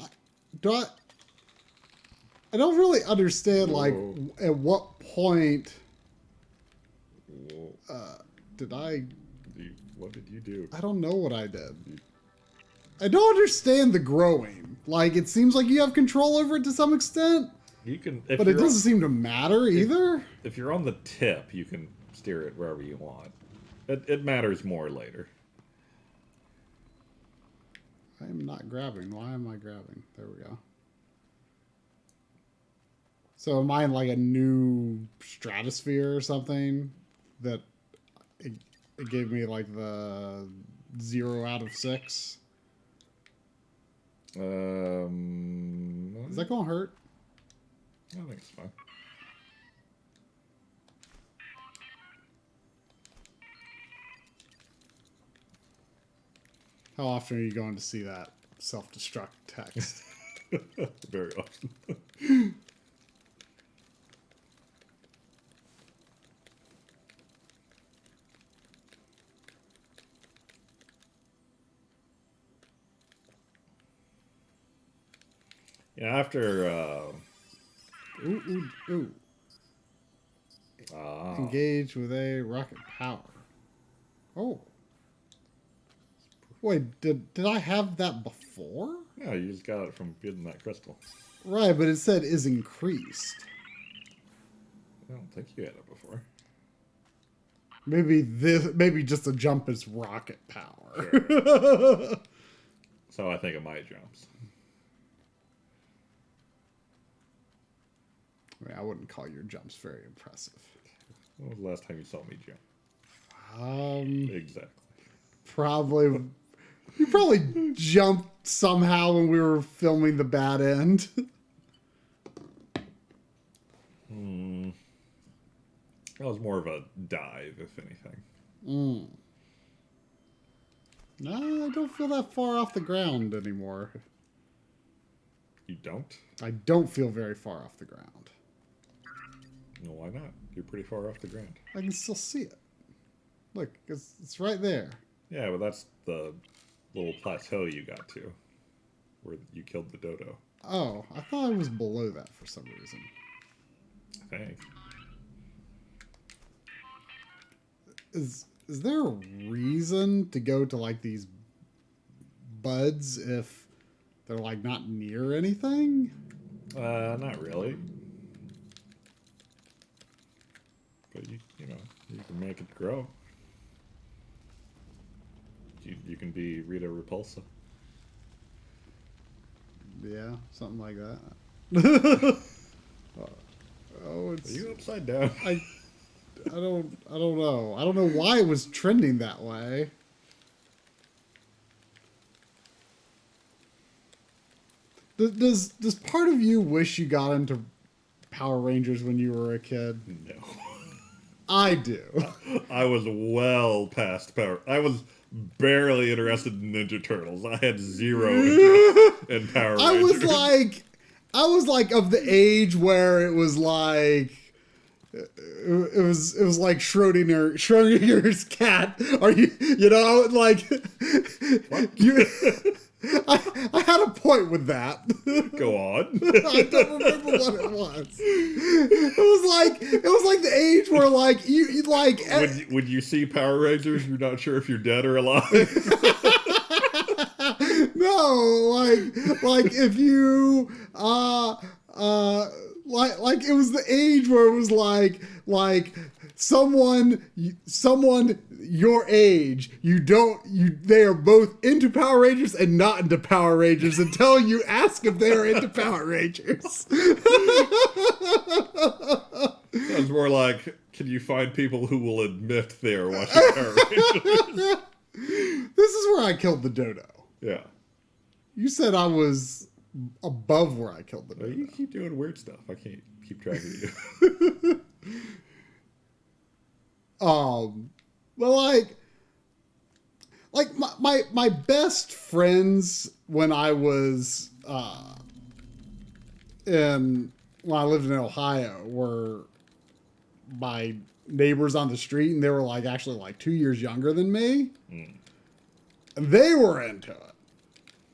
Speaker 1: do I don't really understand, like,
Speaker 2: Whoa.
Speaker 1: at what point
Speaker 2: Whoa.
Speaker 1: did I...
Speaker 2: What did you do?
Speaker 1: I don't know what I did. I don't understand the growing. Like, it seems like you have control over it to some extent,
Speaker 2: You can...
Speaker 1: but it doesn't seem to matter either.
Speaker 2: If you're on the tip, you can steer it wherever you want. It matters more later.
Speaker 1: I am not grabbing. Why am I grabbing? There we go. So am I in like a new stratosphere or something that it gave me like the 0 out of 6?
Speaker 2: Is
Speaker 1: Is that gonna hurt?
Speaker 2: I think it's fine.
Speaker 1: How often are you going to see that self-destruct text?
Speaker 2: Very often. Yeah, after
Speaker 1: Ooh, ooh, ooh. Engage with a rocket power. Oh. Wait, did I have that before?
Speaker 2: yeah, you just got it from getting that crystal.
Speaker 1: Right, but it said is increased.
Speaker 2: I don't think you had it before.
Speaker 1: Maybe just a jump is rocket power.
Speaker 2: Sure. So I think of my jumps.
Speaker 1: I mean, I wouldn't call your jumps very impressive.
Speaker 2: When was the last time you saw me jump?
Speaker 1: You
Speaker 2: Exactly.
Speaker 1: probably jumped somehow when we were filming the bad end.
Speaker 2: That was more of a dive, if anything.
Speaker 1: No, I don't feel that far off the ground anymore.
Speaker 2: You don't?
Speaker 1: I don't feel very far off the ground.
Speaker 2: Well, why not? You're pretty far off the ground.
Speaker 1: I can still see it. Look, it's right there.
Speaker 2: Yeah, but that's the little plateau you got to, where you killed the dodo.
Speaker 1: Oh, I thought I was below that for some reason.
Speaker 2: I think.
Speaker 1: Is there a reason to go to like these buds if they're like not near anything?
Speaker 2: Not really. But you know, you can make it grow. You can be Rita Repulsa.
Speaker 1: Yeah, something like that. Oh,
Speaker 2: Are
Speaker 1: it's
Speaker 2: you upside down?
Speaker 1: I don't know. I don't know why it was trending that way. Does part of you wish you got into Power Rangers when you were a kid?
Speaker 2: No.
Speaker 1: I do.
Speaker 2: I was well past Power. I was barely interested in Ninja Turtles. I had zero interest in Power
Speaker 1: I
Speaker 2: Rangers.
Speaker 1: I was like of the age where it was like it was like Schrodinger's cat. Are you know like
Speaker 2: What?
Speaker 1: you I had a point with that.
Speaker 2: Go on.
Speaker 1: I don't remember what it was. It was like the age where like you like
Speaker 2: When you see Power Rangers, you're not sure if you're dead or alive.
Speaker 1: no, like if you like it was the age where it was like someone your age, they are both into Power Rangers and not into Power Rangers until you ask if they are into Power Rangers.
Speaker 2: Sounds more like, can you find people who will admit they are watching Power Rangers?
Speaker 1: This is where I killed the dodo.
Speaker 2: Yeah.
Speaker 1: You said I was above where I killed the
Speaker 2: Well,
Speaker 1: dodo.
Speaker 2: you keep doing weird stuff. I can't keep track of you.
Speaker 1: Well, like my best friends when I was when I lived in Ohio were my neighbors on the street, and they were like actually like 2 years younger than me, and they were into it,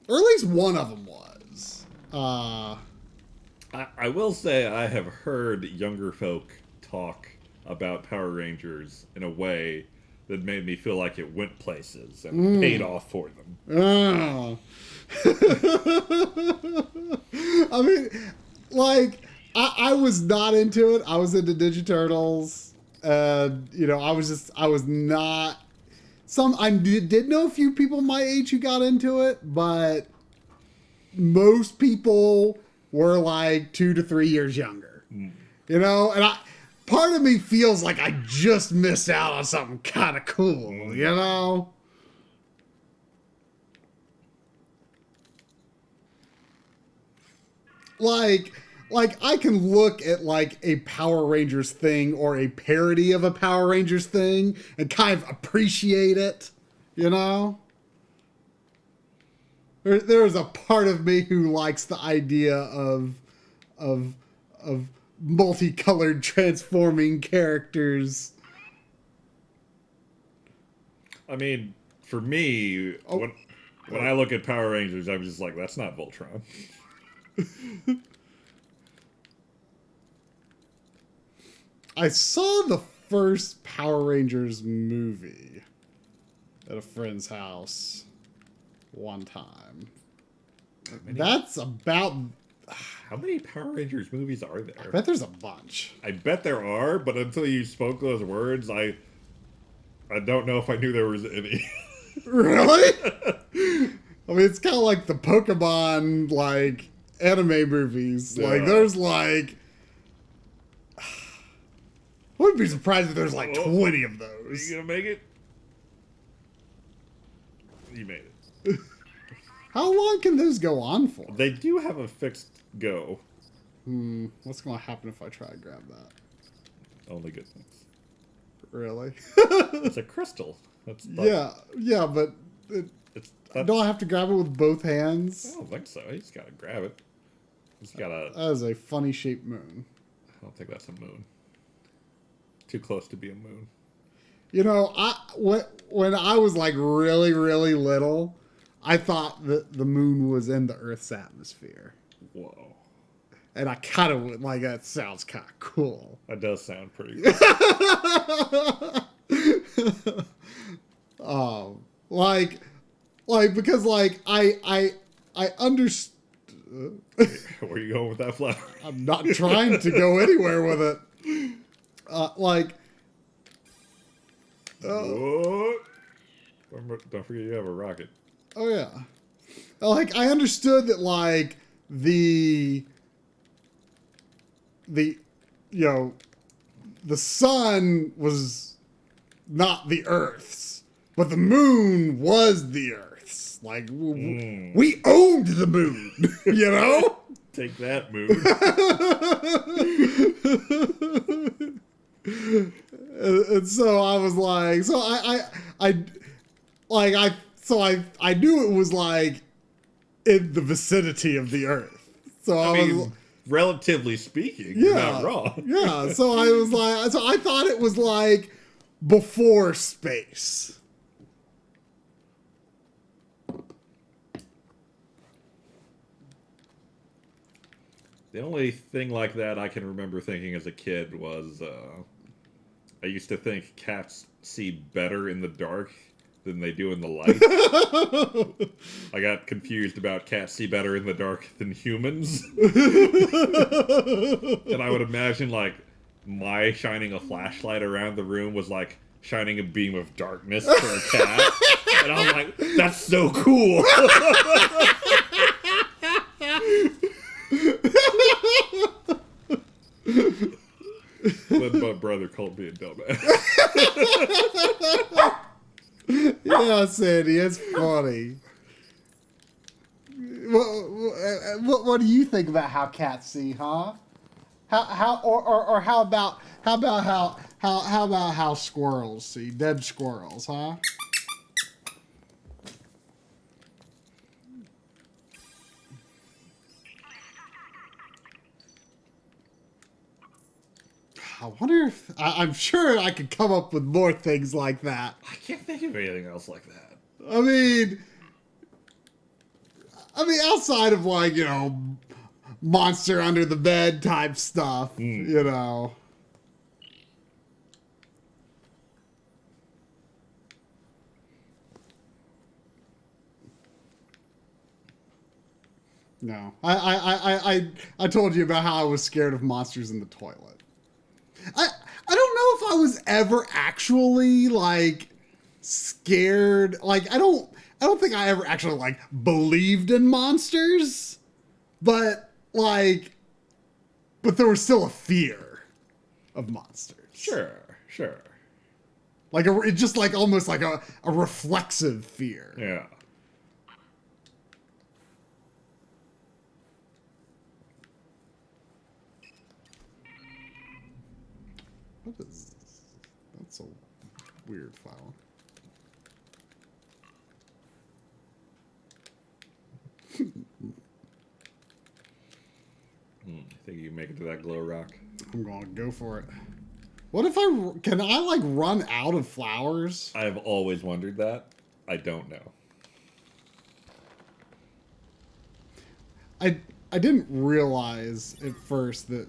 Speaker 1: or at least one of them was.
Speaker 2: I will say I have heard younger folk talk about Power Rangers in a way that made me feel like it went places and paid off for them.
Speaker 1: Oh. I mean, like, I was not into it. I was into Ninja Turtles. And, you know, I was not. I did know a few people my age who got into it, but most people were like 2 to 3 years younger. You know, and part of me feels like I just missed out on something kind of cool, you know? Like I can look at like a Power Rangers thing or a parody of a Power Rangers thing and kind of appreciate it, you know? There's a part of me who likes the idea of multicolored transforming characters.
Speaker 2: I mean, for me, when I look at Power Rangers, I'm just like, that's not Voltron.
Speaker 1: I saw the first Power Rangers movie at a friend's house one time. That's about...
Speaker 2: How many Power Rangers movies are there?
Speaker 1: I bet there's a bunch.
Speaker 2: I bet there are, but until you spoke those words, I don't know if I knew there was any.
Speaker 1: Really? I mean, it's kind of like the Pokemon, like, anime movies.
Speaker 2: Yeah.
Speaker 1: Like, there's, like... I wouldn't be surprised if there's, like, 20 of
Speaker 2: Are
Speaker 1: those.
Speaker 2: you gonna make it? You made it.
Speaker 1: How long can those go on for?
Speaker 2: They do have a fixed go.
Speaker 1: What's going to happen if I try to grab that?
Speaker 2: Only good things.
Speaker 1: Really?
Speaker 2: It's a crystal. That's like,
Speaker 1: yeah, but... don't I have to grab it with both hands?
Speaker 2: I don't think so. He's got to grab it. He's got to...
Speaker 1: That is a funny shaped moon.
Speaker 2: I don't think that's a moon. Too close to be a moon.
Speaker 1: You know, when I was like really, really little, I thought that the moon was in the Earth's atmosphere.
Speaker 2: Whoa.
Speaker 1: And I kind of would like that sounds kind of cool.
Speaker 2: That does sound pretty cool.
Speaker 1: Like because like I understand.
Speaker 2: Where are you going with that flower?
Speaker 1: I'm not trying to go anywhere with it. Like.
Speaker 2: What? Don't forget you have a rocket.
Speaker 1: Oh yeah. Like I understood that like the you know the sun was not the Earth's, but the moon was the Earth's. Like we owned the moon, you know?
Speaker 2: Take that, moon.
Speaker 1: And so I was like, so I knew it was like in the vicinity of the Earth. So I was,
Speaker 2: relatively speaking, you're not wrong.
Speaker 1: Yeah. So I was like, so I thought it was like before space.
Speaker 2: The only thing like that I can remember thinking as a kid was I used to think cats see better in the dark than they do in the light. I got confused about cats see better in the dark than humans. And I would imagine like my shining a flashlight around the room was like shining a beam of darkness for a cat. And I was like, that's so cool. Then my brother called me a dumbass.
Speaker 1: Yeah, Sandy, it's funny. What do you think about how cats see, huh? Or how about how squirrels see, dead squirrels, huh? I wonder if I'm sure I could come up with more things like that.
Speaker 2: I can't think of anything else like that.
Speaker 1: I mean, outside of like, you know, monster under the bed type stuff, you know. No, I told you about how I was scared of monsters in the toilet. I don't know if I was ever actually like scared. Like I don't think I ever actually like believed in monsters, but there was still a fear of monsters.
Speaker 2: Sure.
Speaker 1: Like it's just like almost like a reflexive fear.
Speaker 2: Yeah.
Speaker 1: What is this? That's a weird file.
Speaker 2: Think you can make it to that glow rock?
Speaker 1: I'm gonna go for it. What if can I like run out of flowers?
Speaker 2: I've always wondered that. I don't know.
Speaker 1: I didn't realize at first that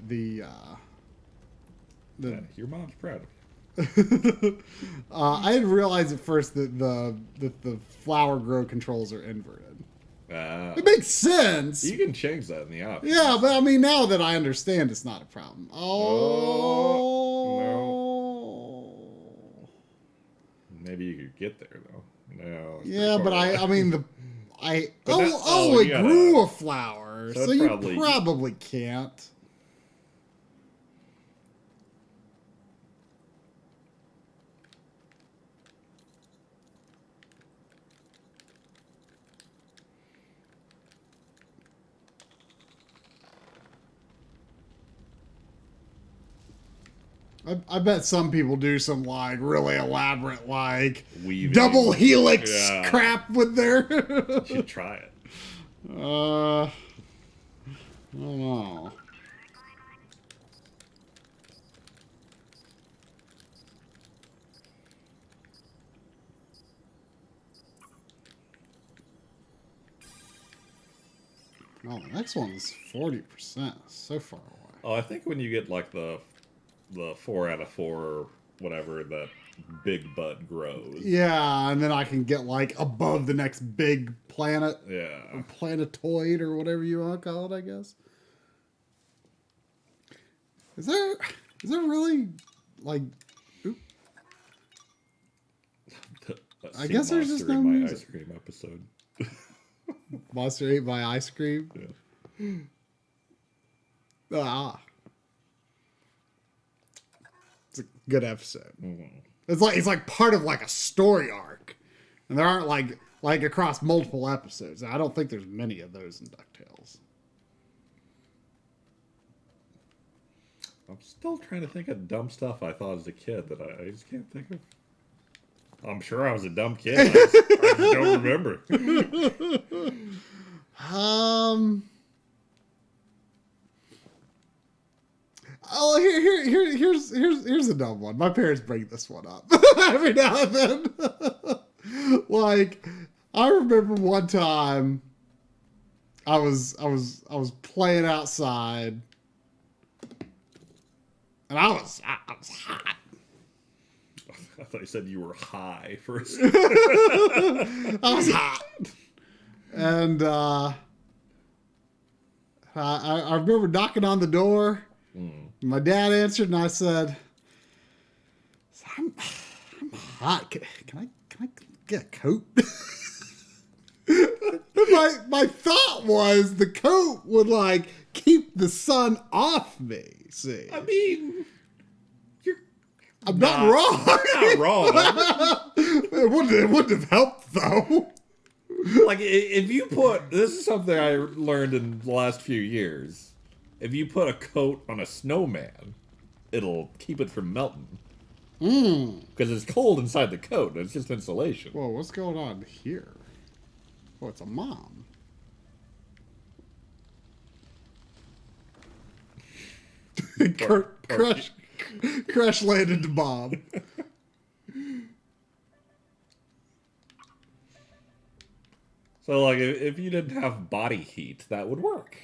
Speaker 2: Your mom's proud of you.
Speaker 1: I didn't realize at first that the flower grow controls are inverted. It makes sense.
Speaker 2: You can change that in the options.
Speaker 1: Yeah, but I mean, now that I understand, it's not a problem.
Speaker 2: No. Maybe you could get there though. No.
Speaker 1: Yeah, but I mean it
Speaker 2: gotta,
Speaker 1: grew a flower, so you
Speaker 2: probably
Speaker 1: can't. I bet some people do some like really elaborate like
Speaker 2: weaving.
Speaker 1: Double helix crap with their.
Speaker 2: You should try it.
Speaker 1: I don't know. Oh, the next one is 40%. So far away.
Speaker 2: Oh, I think when you get like the 4 out of 4, whatever, that big butt grows.
Speaker 1: Yeah, and then I can get like above the next big planet.
Speaker 2: Yeah.
Speaker 1: Or planetoid or whatever you want to call it, I guess. Is there really like? Oop. I guess there's just no
Speaker 2: my
Speaker 1: music.
Speaker 2: ice cream episode.
Speaker 1: Monster ate my ice cream.
Speaker 2: Yeah.
Speaker 1: Ah, it's a good episode.
Speaker 2: Mm-hmm.
Speaker 1: It's like part of like a story arc, and there aren't like across multiple episodes. I don't think there's many of those in DuckTales.
Speaker 2: I'm still trying to think of dumb stuff I thought as a kid that I just can't think of. I'm sure I was a dumb kid. I just don't remember.
Speaker 1: Oh, here's a dumb one. My parents bring this one up every now and then. Like, I remember one time I was playing outside, and I was hot.
Speaker 2: I thought you said you were high for a
Speaker 1: second. I was hot. And I remember knocking on the door. My dad answered, and I said, I'm hot. Can I get a coat? my thought was the coat would like keep the sun off me. See,
Speaker 2: I mean,
Speaker 1: I'm not wrong.
Speaker 2: Not wrong.
Speaker 1: It wouldn't have helped though.
Speaker 2: Like if you put, this is something I learned in the last few years. If you put a coat on a snowman, it'll keep it from melting. Because it's cold inside the coat. It's just insulation.
Speaker 1: Whoa, what's going on here? Oh, it's a mom. Crash landed to Bob.
Speaker 2: So, like, if you didn't have body heat, that would work,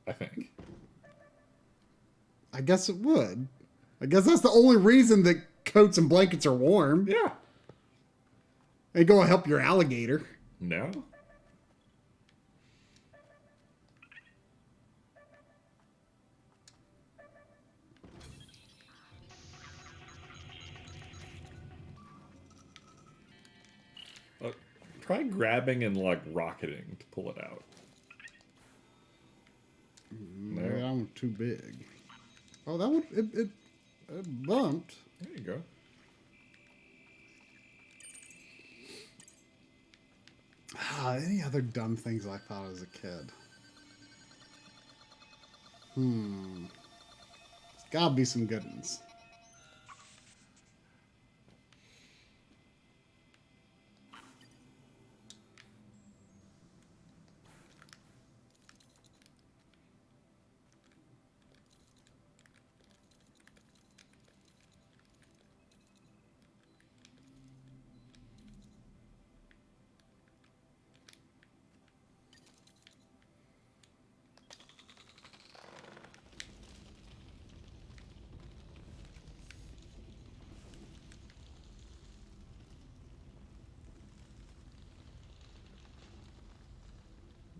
Speaker 2: I think.
Speaker 1: I guess it would. I guess that's the only reason that coats and blankets are warm.
Speaker 2: Yeah.
Speaker 1: Ain't gonna help your alligator.
Speaker 2: No. Try grabbing and, like, rocketing to pull it out.
Speaker 1: No, I'm too big. Oh, that one, it bumped.
Speaker 2: There you go.
Speaker 1: Any other dumb things I thought as a kid? There's gotta be some good ones.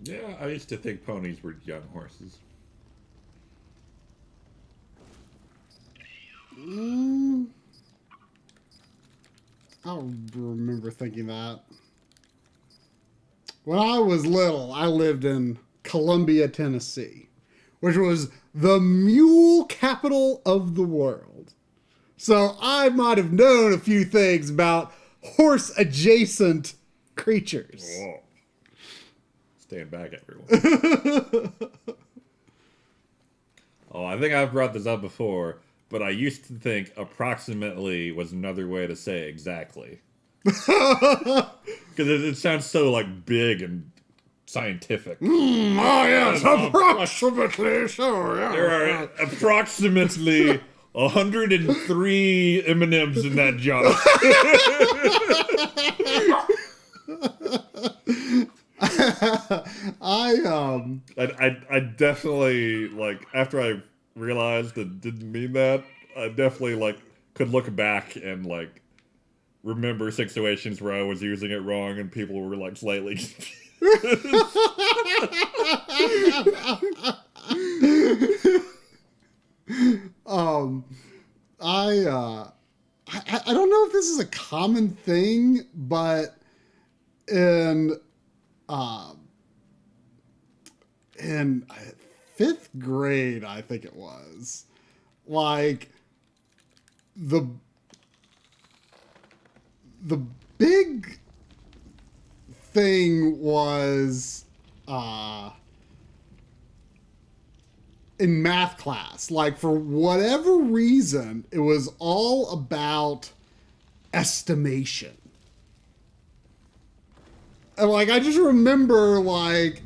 Speaker 2: Yeah, I used to think ponies were young horses.
Speaker 1: I don't remember thinking that. When I was little, I lived in Columbia, Tennessee, which was the mule capital of the world. So I might have known a few things about horse-adjacent creatures.
Speaker 2: Whoa. Stand back, everyone. Oh, I think I've brought this up before, but I used to think approximately was another way to say exactly. Because it sounds so, like, big and scientific.
Speaker 1: Oh, yes, approximately, sure, yeah.
Speaker 2: There are approximately 103 M&Ms in that jar. I definitely, like, after I realized it didn't mean that, I definitely, like, could look back and, like, remember situations where I was using it wrong and people were, like, slightly
Speaker 1: um, I don't know if this is a common thing, but in uh, in fifth grade, I think it was, like the the big thing was in math class. Like, for whatever reason, it was all about estimation. And, like, I just remember, like,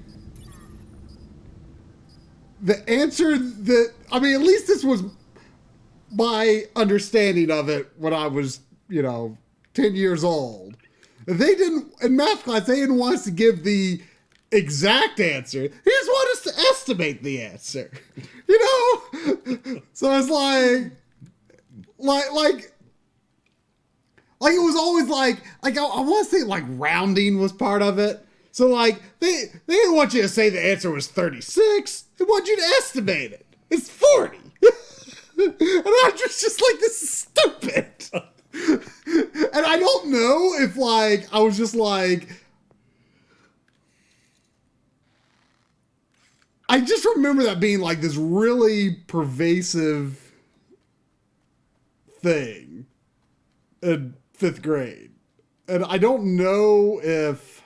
Speaker 1: the answer that, I mean, at least this was my understanding of it when I was, 10 years old. They didn't, in math class, they didn't want us to give the exact answer. They just want us to estimate the answer. So it's like it was always like I want to say, like, rounding was part of it. So, like, they didn't want you to say the answer was 36. They want you to estimate it. It's 40. And I'm just like, this is stupid. And I don't know if, like, I was just like, I just remember that being, like, this really pervasive thing in fifth grade. And I don't know if,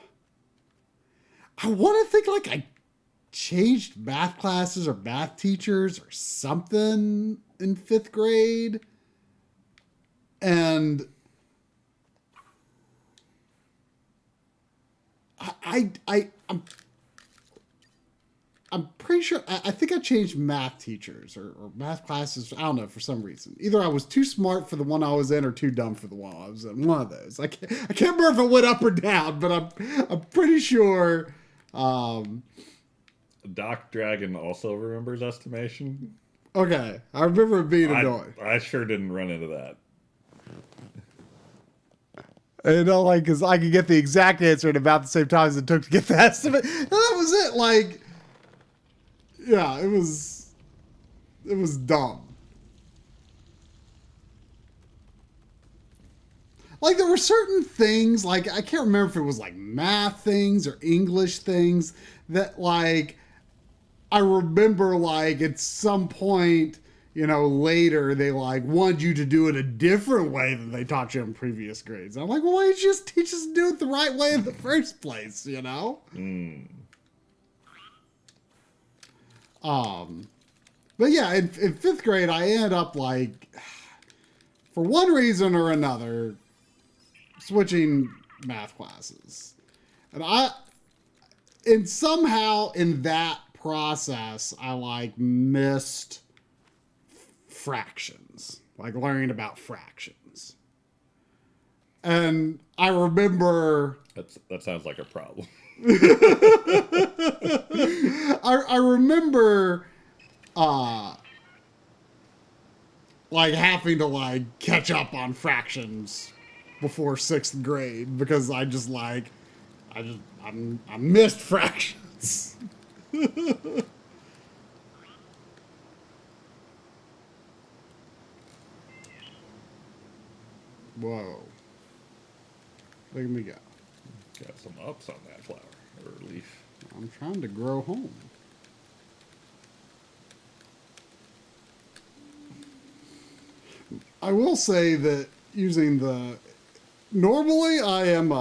Speaker 1: I want to think, like, I changed math classes or math teachers or something in fifth grade. And I'm pretty sure, I think I changed math teachers or math classes. I don't know, for some reason. Either I was too smart for the one I was in or too dumb for the one I was in. One of those. I can't remember if it went up or down, but I'm pretty sure.
Speaker 2: Doc Dragon also remembers estimation.
Speaker 1: Okay, I remember it being annoying.
Speaker 2: I sure didn't run into that.
Speaker 1: Like, because I could get the exact answer at about the same time as it took to get the estimate. And that was it. Like, yeah, it was dumb. Like, there were certain things, like, I can't remember if it was, like, math things or English things that, like, I remember, like, at some point, later, they, like, wanted you to do it a different way than they taught you in previous grades. And I'm like, well, why didn't you just teach us to do it the right way in the first place, But yeah, in fifth grade, I ended up, like, for one reason or another, switching math classes. And somehow in that process, I, like, missed fractions, like learning about fractions. And I remember,
Speaker 2: that sounds like a problem.
Speaker 1: I remember like having to, like, catch up on fractions before sixth grade because I missed fractions. Whoa. Look at me go.
Speaker 2: Got some ups on that flower or leaf.
Speaker 1: I'm trying to grow home. I will say that using the... Normally I am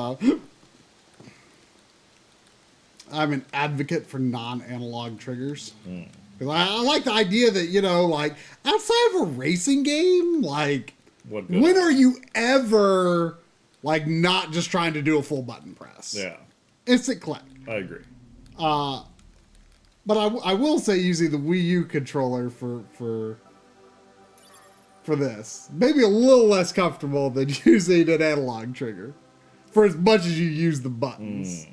Speaker 1: I'm an advocate for non-analog triggers. Because I like the idea that, like, outside of a racing game, like, when are you ever, like, not just trying to do a full button press?
Speaker 2: Yeah.
Speaker 1: Instant click.
Speaker 2: I agree.
Speaker 1: But I will say using the Wii U controller for this, maybe a little less comfortable than using an analog trigger, for as much as you use the buttons.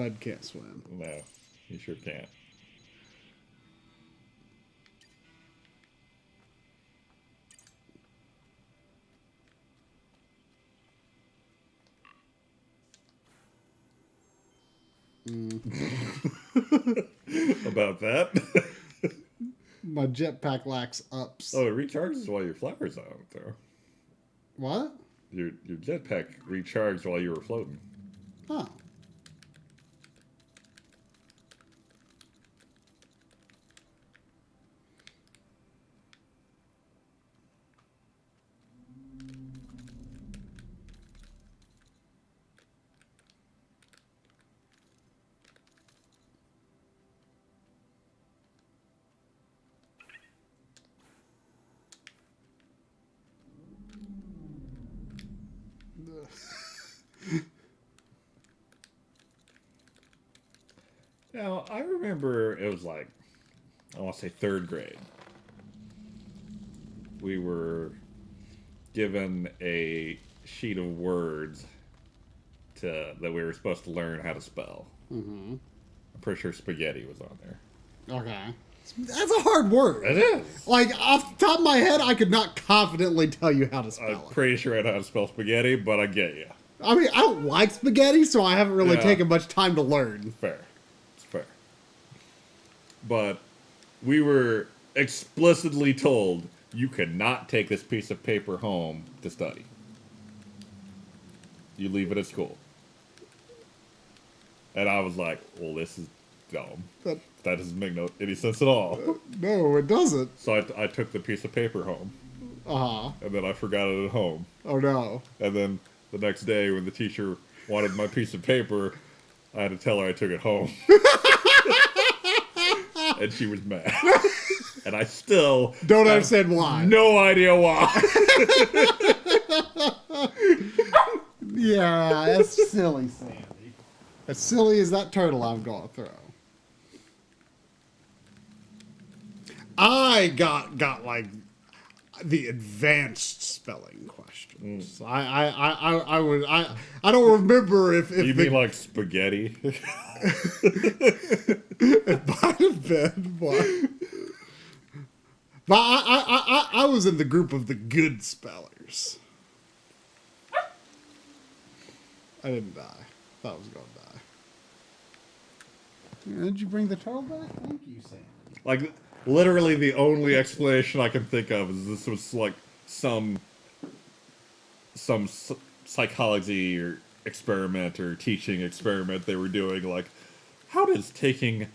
Speaker 1: Bud can't swim.
Speaker 2: No, you sure can't. About that?
Speaker 1: My jetpack lacks ups.
Speaker 2: Oh, it recharges while your flower's out, though.
Speaker 1: What?
Speaker 2: Your jetpack recharged while you were floating.
Speaker 1: Oh.
Speaker 2: Now, I remember it was like, I want to say 3rd grade. We were given a sheet of words that we were supposed to learn how to spell.
Speaker 1: Mm-hmm.
Speaker 2: I'm pretty sure spaghetti was on there.
Speaker 1: Okay. That's a hard word.
Speaker 2: It is.
Speaker 1: Like, off the top of my head, I could not confidently tell you how to
Speaker 2: I'm
Speaker 1: spell it.
Speaker 2: pretty sure I know how to spell spaghetti, but I get you.
Speaker 1: I mean, I don't like spaghetti, so I haven't really
Speaker 2: Yeah.
Speaker 1: taken much time to learn.
Speaker 2: Fair. It's fair. But we were explicitly told you cannot take this piece of paper home to study. You leave it at school. And I was like, well, this is dumb. That doesn't make any sense at all.
Speaker 1: No, it doesn't.
Speaker 2: So I took the piece of paper home.
Speaker 1: Uh-huh.
Speaker 2: And then I forgot it at home.
Speaker 1: Oh, no.
Speaker 2: And then the next day when the teacher wanted my piece of paper, I had to tell her I took it home. And she was mad. And I still
Speaker 1: Don't understand why.
Speaker 2: No idea why.
Speaker 1: Yeah, that's silly, Sandy. As silly as that turtle I'm going to throw. I got like the advanced spelling questions. I don't remember if
Speaker 2: You mean like spaghetti?
Speaker 1: it might have been, but I was in the group of the good spellers. I didn't die. Thought I was going to die. Did you bring the turtle back? Thank you, Sam.
Speaker 2: Like, literally the only explanation I can think of is this was like some psychology or experiment or teaching experiment they were doing. Like, how does taking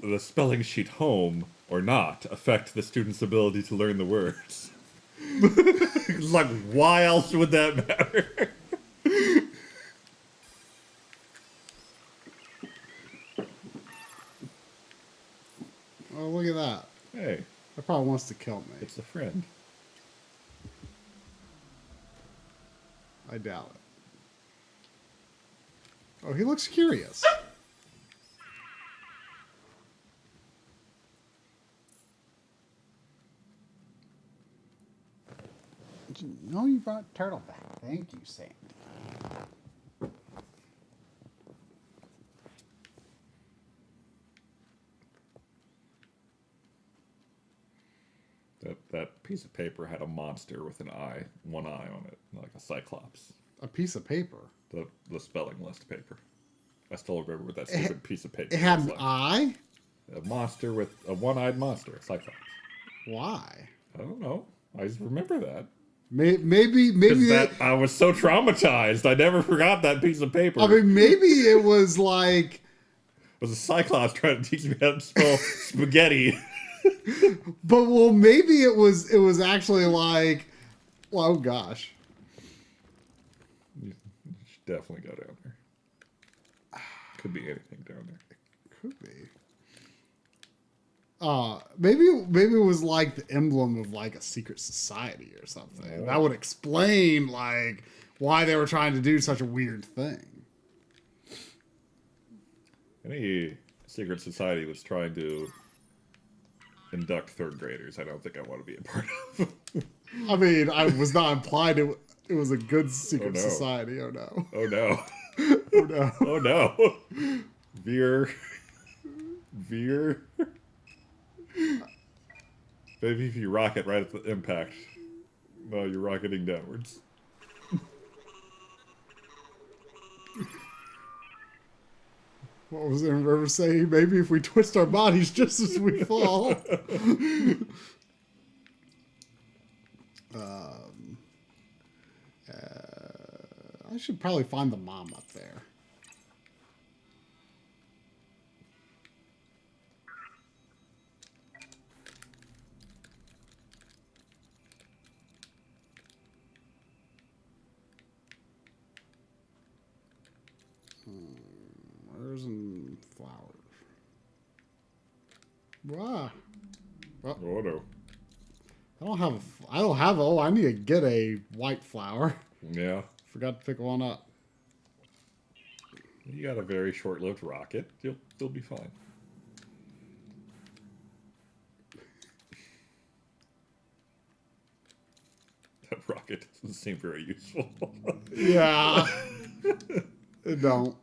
Speaker 2: the spelling sheet home or not affect the student's ability to learn the words? It's like, why else would that matter?
Speaker 1: Oh, look at that.
Speaker 2: Hey,
Speaker 1: That probably wants to kill me.
Speaker 2: it's a friend.
Speaker 1: I doubt it. Oh, he looks curious. Did you know you brought turtle back? Thank you, Sandy.
Speaker 2: That piece of paper had a monster with one eye on it, like a cyclops.
Speaker 1: A piece of paper.
Speaker 2: The spelling list paper. I still remember what that stupid piece of paper
Speaker 1: It had
Speaker 2: was
Speaker 1: an
Speaker 2: like.
Speaker 1: eye?
Speaker 2: A monster with a one-eyed monster, a cyclops.
Speaker 1: Why?
Speaker 2: I don't know. I just remember that.
Speaker 1: Maybe
Speaker 2: I was so traumatized. I never forgot that piece of paper.
Speaker 1: I mean, maybe it was like,
Speaker 2: it was a cyclops trying to teach me how to spell spaghetti.
Speaker 1: but well, maybe it was actually like, well, oh gosh.
Speaker 2: You should definitely go down there. Could be anything down there.
Speaker 1: Could be. Maybe it was like the emblem of like a secret society or something.
Speaker 2: Oh.
Speaker 1: That would explain like why they were trying to do such a weird thing.
Speaker 2: Any secret society was trying to induct third graders. I don't think I want to be a part of.
Speaker 1: I mean, I was not implied it was a good secret
Speaker 2: no.
Speaker 1: society. Oh no.
Speaker 2: Oh no.
Speaker 1: Oh no.
Speaker 2: Oh no. Veer. Veer. Maybe if you rocket right at the impact. No, you're rocketing downwards.
Speaker 1: What was there ever saying? Maybe if we twist our bodies just as we fall. I should probably find the mom up there. Where's some flowers? Wow. Well,
Speaker 2: Oh no.
Speaker 1: I don't have, oh, I need to get a white flower.
Speaker 2: Yeah.
Speaker 1: Forgot to pick one up.
Speaker 2: You got a very short-lived rocket. You'll be fine. That rocket doesn't seem very useful.
Speaker 1: Yeah. It don't.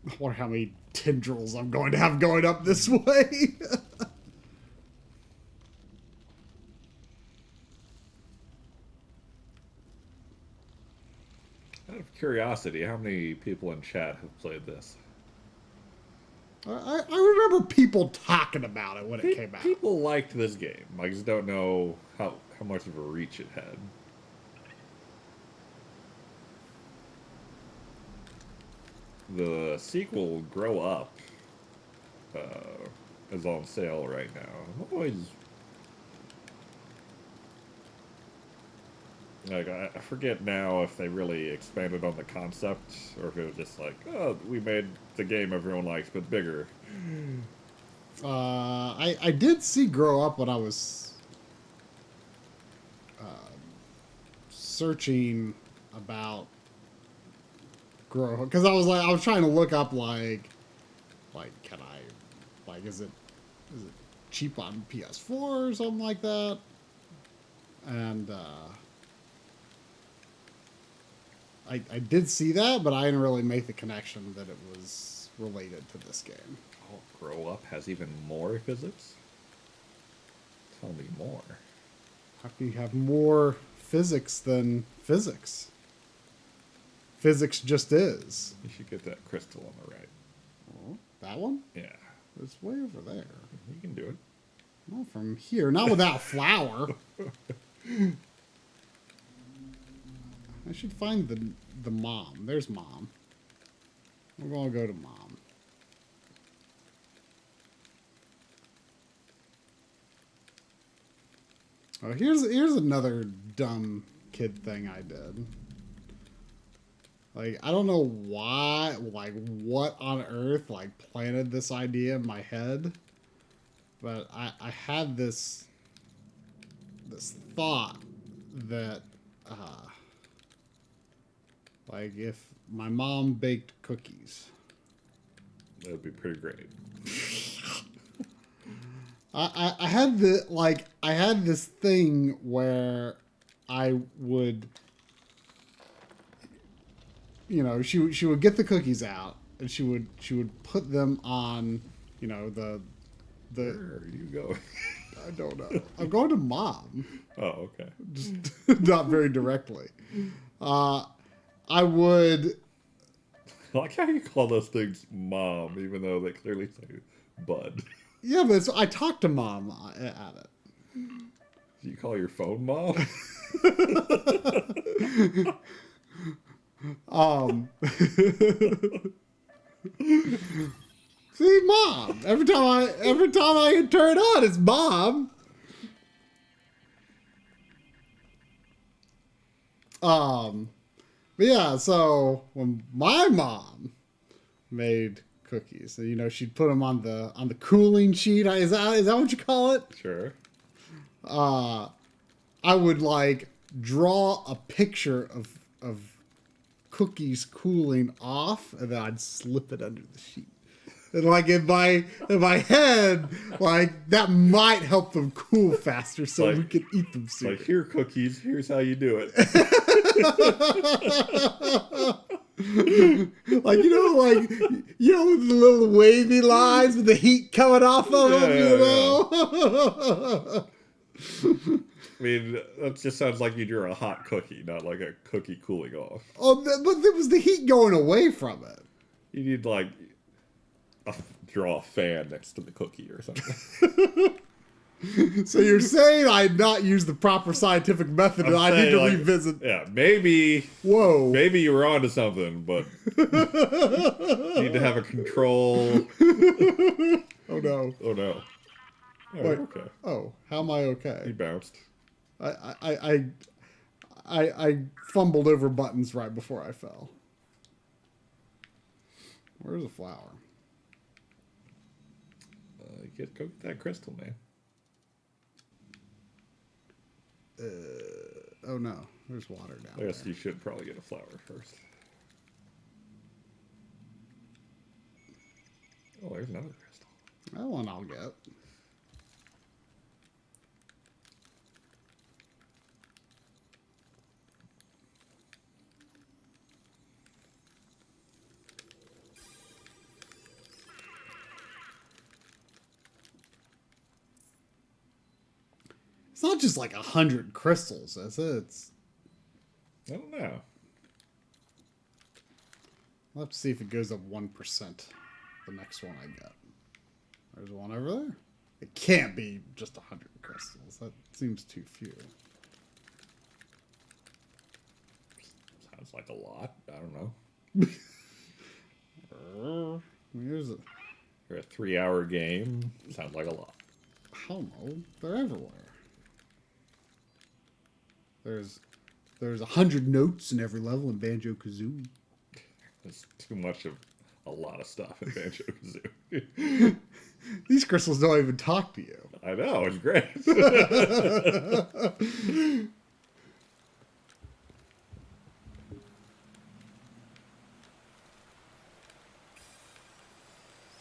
Speaker 1: I wonder how many tendrils I'm going to have going up this way.
Speaker 2: Out of curiosity, how many people in chat have played this?
Speaker 1: I remember people talking about it when it came out.
Speaker 2: People liked this game. I just don't know how much of a reach it had. The sequel, Grow Up, is on sale right now. I'm always like, I forget now if they really expanded on the concept or if it was just like, oh, we made the game everyone likes but bigger.
Speaker 1: I did see Grow Up when I was searching about Grow, because I was trying to look up like can I, like, is it cheap on PS4 or something like that, and I did see that, but I didn't really make the connection that it was related to this game.
Speaker 2: Oh, Grow Up has even more physics? Tell me more.
Speaker 1: How can you have more physics than physics? Physics just is.
Speaker 2: You should get that crystal on the right.
Speaker 1: Oh, that one?
Speaker 2: Yeah.
Speaker 1: It's way over there.
Speaker 2: You can do it.
Speaker 1: Not from here. Not without flour. I should find the mom. There's mom. We're gonna go to mom. Oh, here's another dumb kid thing I did. Like, I don't know why, like, what on earth, like, planted this idea in my head, but I had this thought that, like, if my mom baked cookies,
Speaker 2: That would be pretty great.
Speaker 1: I had I had this thing where I would, you know, she would get the cookies out and she would put them on, you know, the
Speaker 2: Where are you going?
Speaker 1: I don't know. I'm going to mom.
Speaker 2: Oh, okay.
Speaker 1: Just not very directly. I would.
Speaker 2: I like how you call those things mom, even though they clearly say bud.
Speaker 1: Yeah, but I talked to mom at it.
Speaker 2: Do you call your phone mom?
Speaker 1: See, mom. Every time I turn on, it's mom. But yeah, so when my mom made cookies, so, you know, she'd put them on the cooling sheet. Is that what you call it?
Speaker 2: Sure.
Speaker 1: I would like draw a picture of cookies cooling off, and then I'd slip it under the sheet. And like in my head, like that might help them cool faster, so
Speaker 2: Like-
Speaker 1: we can eat them sooner.
Speaker 2: Like, here, cookies. Here's how you do it.
Speaker 1: Like like with the little wavy lines with the heat coming off of them,
Speaker 2: I mean, that just sounds like you drew a hot cookie, not like a cookie cooling off.
Speaker 1: Oh, but there was the heat going away from it.
Speaker 2: You need like draw a fan next to the cookie or something.
Speaker 1: So you're saying I not use the proper scientific method, and I need to revisit?
Speaker 2: Yeah, maybe.
Speaker 1: Whoa.
Speaker 2: Maybe you were onto something, but you need to have a control.
Speaker 1: Oh no.
Speaker 2: Oh no. Oh,
Speaker 1: Wait.
Speaker 2: okay.
Speaker 1: Oh, how am I
Speaker 2: He
Speaker 1: okay?
Speaker 2: bounced.
Speaker 1: I fumbled over buttons right before I fell. Where's the flower?
Speaker 2: Go get that crystal, man.
Speaker 1: Oh no, there's water down
Speaker 2: I guess
Speaker 1: there.
Speaker 2: you should probably get a flower first. Oh, there's another crystal.
Speaker 1: That one I'll get. It's not just like 100 crystals, is it?
Speaker 2: I don't know.
Speaker 1: I'll have to see if it goes up 1%. The next one I get. There's one over there. It can't be just 100 crystals. That seems too few.
Speaker 2: Sounds like a lot. I don't know.
Speaker 1: Here's a.
Speaker 2: For a 3-hour game, sounds like a lot.
Speaker 1: I don't know. They're everywhere. There's 100 notes in every level in Banjo-Kazooie.
Speaker 2: There's too much of a lot of stuff in Banjo-Kazooie.
Speaker 1: These crystals don't even talk to you.
Speaker 2: I know, it's great.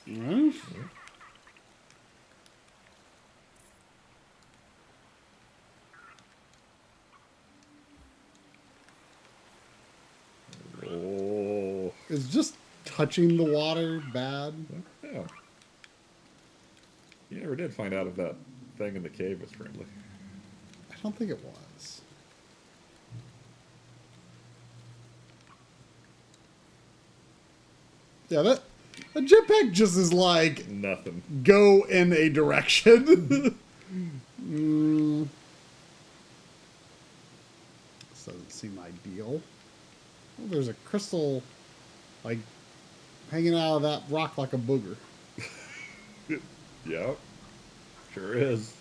Speaker 1: Right?
Speaker 2: Oh.
Speaker 1: Is just touching the water bad?
Speaker 2: Yeah. You never did find out if that thing in the cave was friendly.
Speaker 1: I don't think it was. Yeah, that jetpack just is like
Speaker 2: Nothing.
Speaker 1: go in a direction. This doesn't seem ideal. Oh, there's a crystal like hanging out of that rock like a booger.
Speaker 2: Yep. Sure is.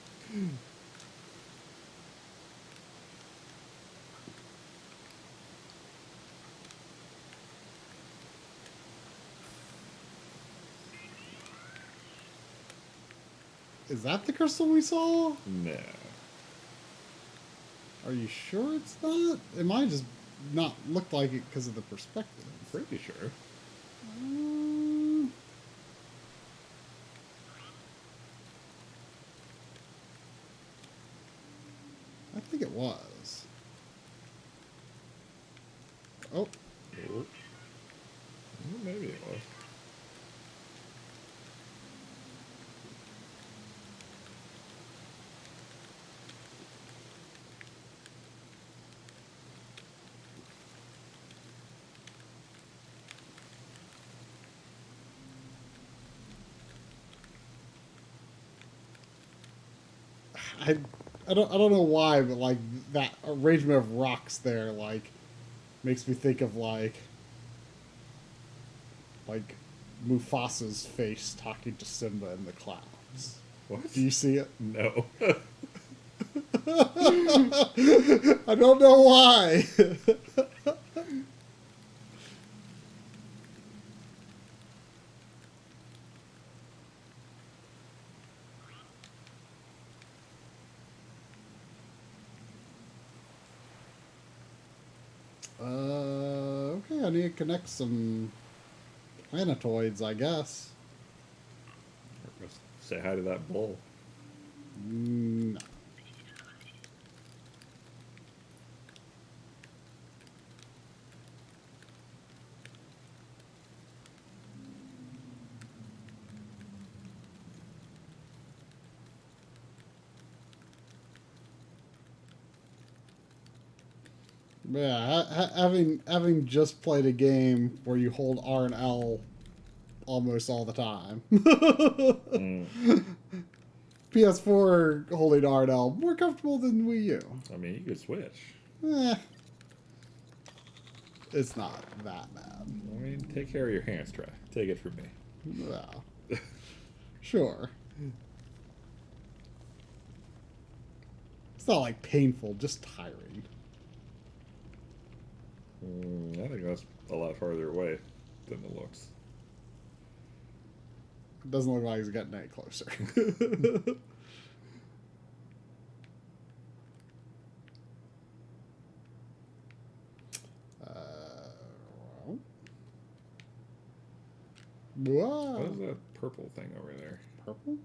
Speaker 1: Is that the crystal we saw?
Speaker 2: No.
Speaker 1: Are you sure it's not? It might just not look like it because of the perspective.
Speaker 2: Pretty sure.
Speaker 1: I think it was. Oh,
Speaker 2: Oh. Maybe it was.
Speaker 1: I don't know why, but like that arrangement of rocks there like makes me think of like Mufasa's face talking to Simba in the clouds.
Speaker 2: What?
Speaker 1: Do you see it?
Speaker 2: No.
Speaker 1: I don't know why. Okay, I need to connect some planetoids, I guess.
Speaker 2: Say hi to that bull.
Speaker 1: No. Yeah, having just played a game where you hold R and L almost all the time. PS4 holding R and L more comfortable than Wii U.
Speaker 2: I mean, you could switch.
Speaker 1: It's not that bad.
Speaker 2: I mean, take care of your hamstring. Take it from me.
Speaker 1: Yeah. Sure. It's not like painful, just tiring.
Speaker 2: I think that's a lot farther away than it looks.
Speaker 1: It doesn't look like he's getting any closer. Whoa.
Speaker 2: What is that purple thing over there?
Speaker 1: Purple?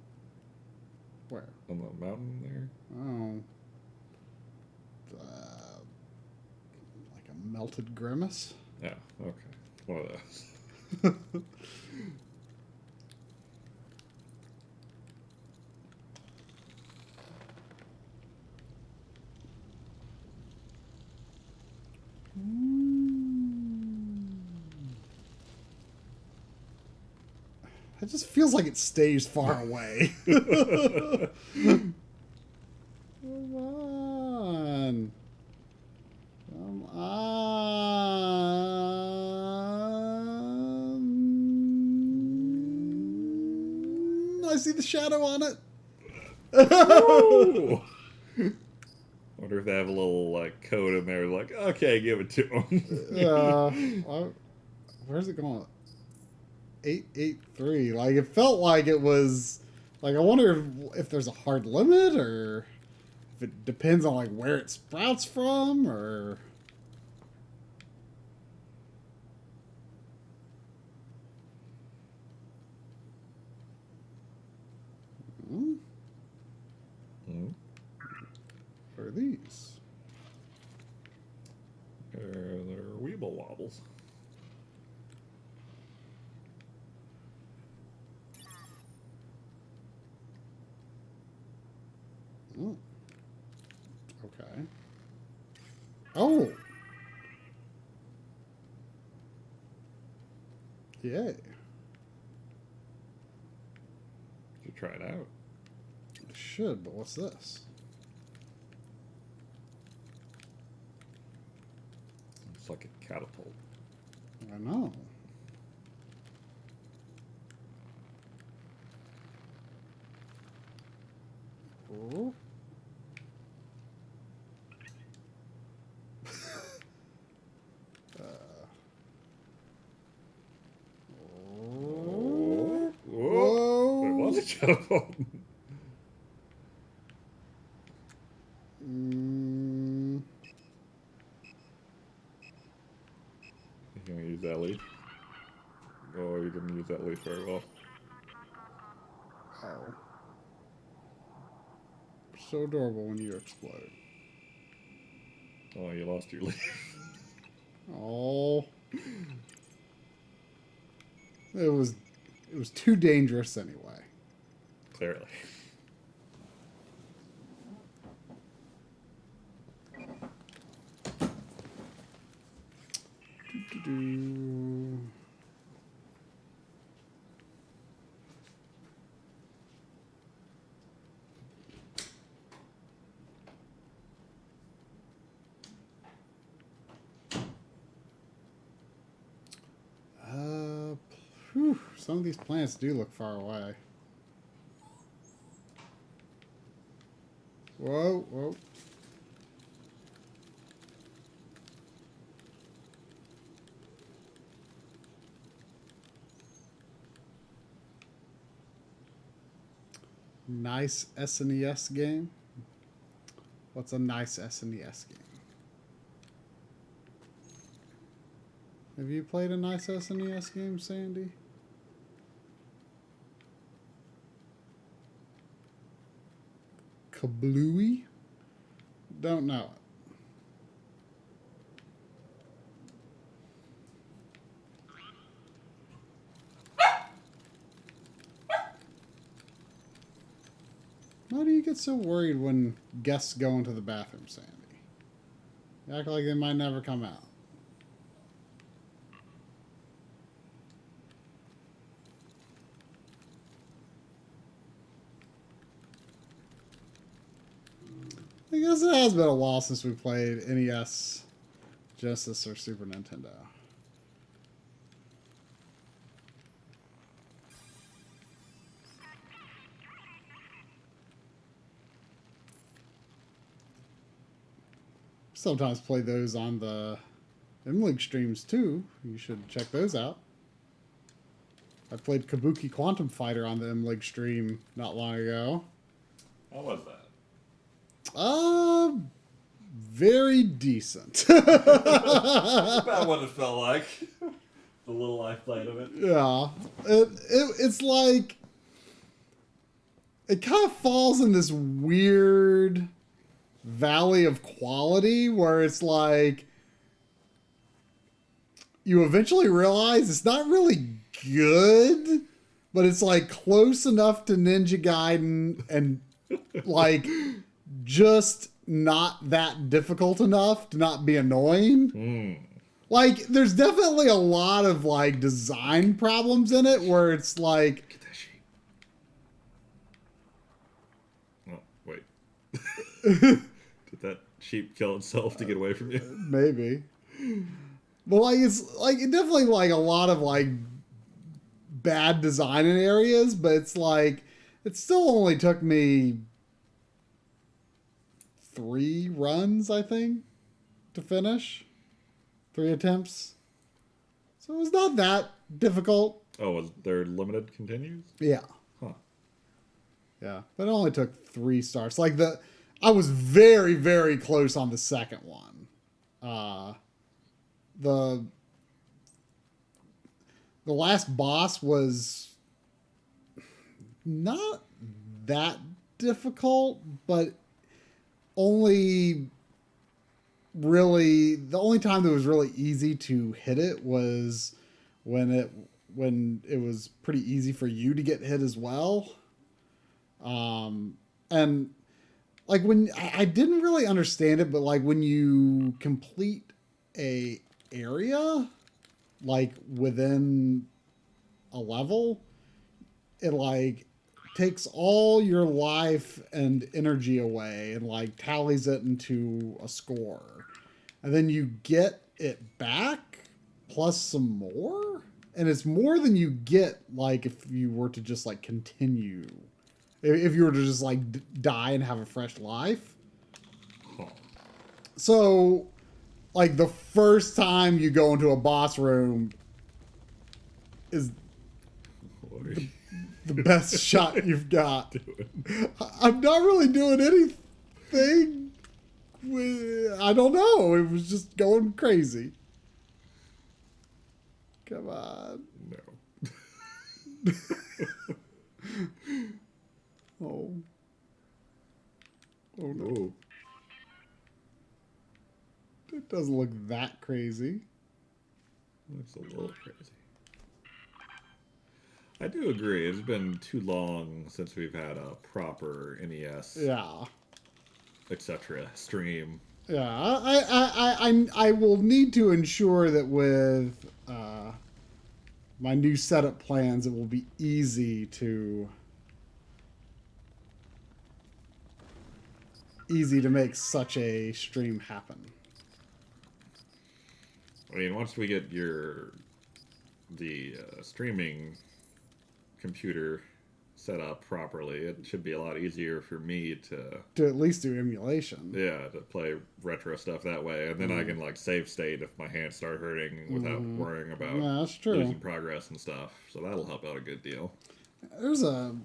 Speaker 1: Where?
Speaker 2: On the mountain there?
Speaker 1: Oh. Like a melted grimace?
Speaker 2: Yeah, okay. One of those.
Speaker 1: It just feels like it stays far away. Come on. Come on. I see the shadow on it.
Speaker 2: Wonder if they have a little like code in there, like, okay, give it to them.
Speaker 1: Where's it going? 883. Like, it felt like it was like, I wonder if there's a hard limit, or if it depends on like where it sprouts from, or what are these?
Speaker 2: They're Weeble Wobbles.
Speaker 1: Okay. Oh. Yay.
Speaker 2: You try it out.
Speaker 1: I should, but what's this?
Speaker 2: It's like a catapult.
Speaker 1: I know. Oh.
Speaker 2: Whoa! It was a catapult. You gonna use that leaf? Oh, you didn't use that leaf very well.
Speaker 1: Oh. So adorable when you explode.
Speaker 2: Oh, you lost your leaf.
Speaker 1: Oh. It was too dangerous anyway.
Speaker 2: Clearly.
Speaker 1: Some of these plants do look far away. Whoa, whoa. Nice SNES game? What's a nice SNES game? Have you played a nice SNES game, Sandy? Kablooey? Don't know it. Why do you get so worried when guests go into the bathroom, Sandy? You act like they might never come out. I guess it has been a while since we played NES, Genesis, or Super Nintendo. Sometimes play those on the M-Link streams too. You should check those out. I played Kabuki Quantum Fighter on the M-Link stream not long ago.
Speaker 2: How was that?
Speaker 1: Very decent.
Speaker 2: About what it felt like. The little I played of it.
Speaker 1: Yeah. It's like... It kind of falls in this weird valley of quality where it's like... You eventually realize it's not really good, but it's like close enough to Ninja Gaiden and like just not that difficult enough to not be annoying. Like there's definitely a lot of like design problems in it where it's like,
Speaker 2: get that sheep. Oh, wait. Did that sheep kill itself to get away from you?
Speaker 1: Maybe. But like it's like it definitely like a lot of like bad design in areas, but it's like it still only took me 3 runs, I think, to finish. 3 attempts. So it was not that difficult.
Speaker 2: Oh, was there limited continues?
Speaker 1: Yeah.
Speaker 2: Huh.
Speaker 1: Yeah. But it only took 3 starts. Like I was very, very close on the second one. The last boss was not that difficult, but only really the only time that was really easy to hit it was when it was pretty easy for you to get hit as well. And like when I didn't really understand it, but like when you complete a area like within a level, it like takes all your life and energy away and like tallies it into a score, and then you get it back plus some more, and it's more than you get like if you were to just like continue, if you were to just like die and have a fresh life. So like the first time you go into a boss room is the best shot you've got. I'm not really doing anything. I don't know. It was just going crazy. Come on.
Speaker 2: No.
Speaker 1: Oh. Oh no.
Speaker 2: Ooh.
Speaker 1: It doesn't look that crazy.
Speaker 2: Looks a little crazy. I do agree. It's been too long since we've had a proper NES,
Speaker 1: Yeah.
Speaker 2: etc. stream.
Speaker 1: Yeah. I will need to ensure that with my new setup plans, it will be easy to make such a stream happen.
Speaker 2: I mean, once we get the streaming computer set up properly, it should be a lot easier for me to
Speaker 1: at least do emulation.
Speaker 2: Yeah, to play retro stuff that way, and then I can like save state if my hands start hurting without worrying about
Speaker 1: that's true.
Speaker 2: losing progress and stuff. So that'll help out a good deal.
Speaker 1: There's a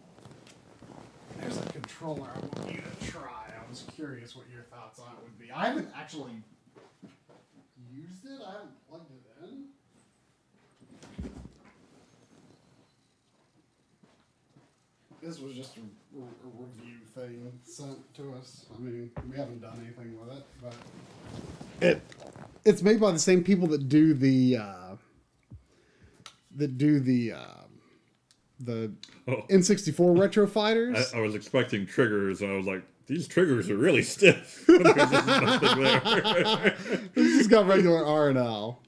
Speaker 1: controller I want you to try. I was curious what your thoughts on it would be. I haven't actually used it. I haven't plugged it in. This was just a review thing sent to us. I mean, we haven't done anything with it, but it's made by the same people that do the N64 retro fighters.
Speaker 2: I was expecting triggers, and I was like, these triggers are really stiff. Because there's nothing there.
Speaker 1: This just got regular R and L.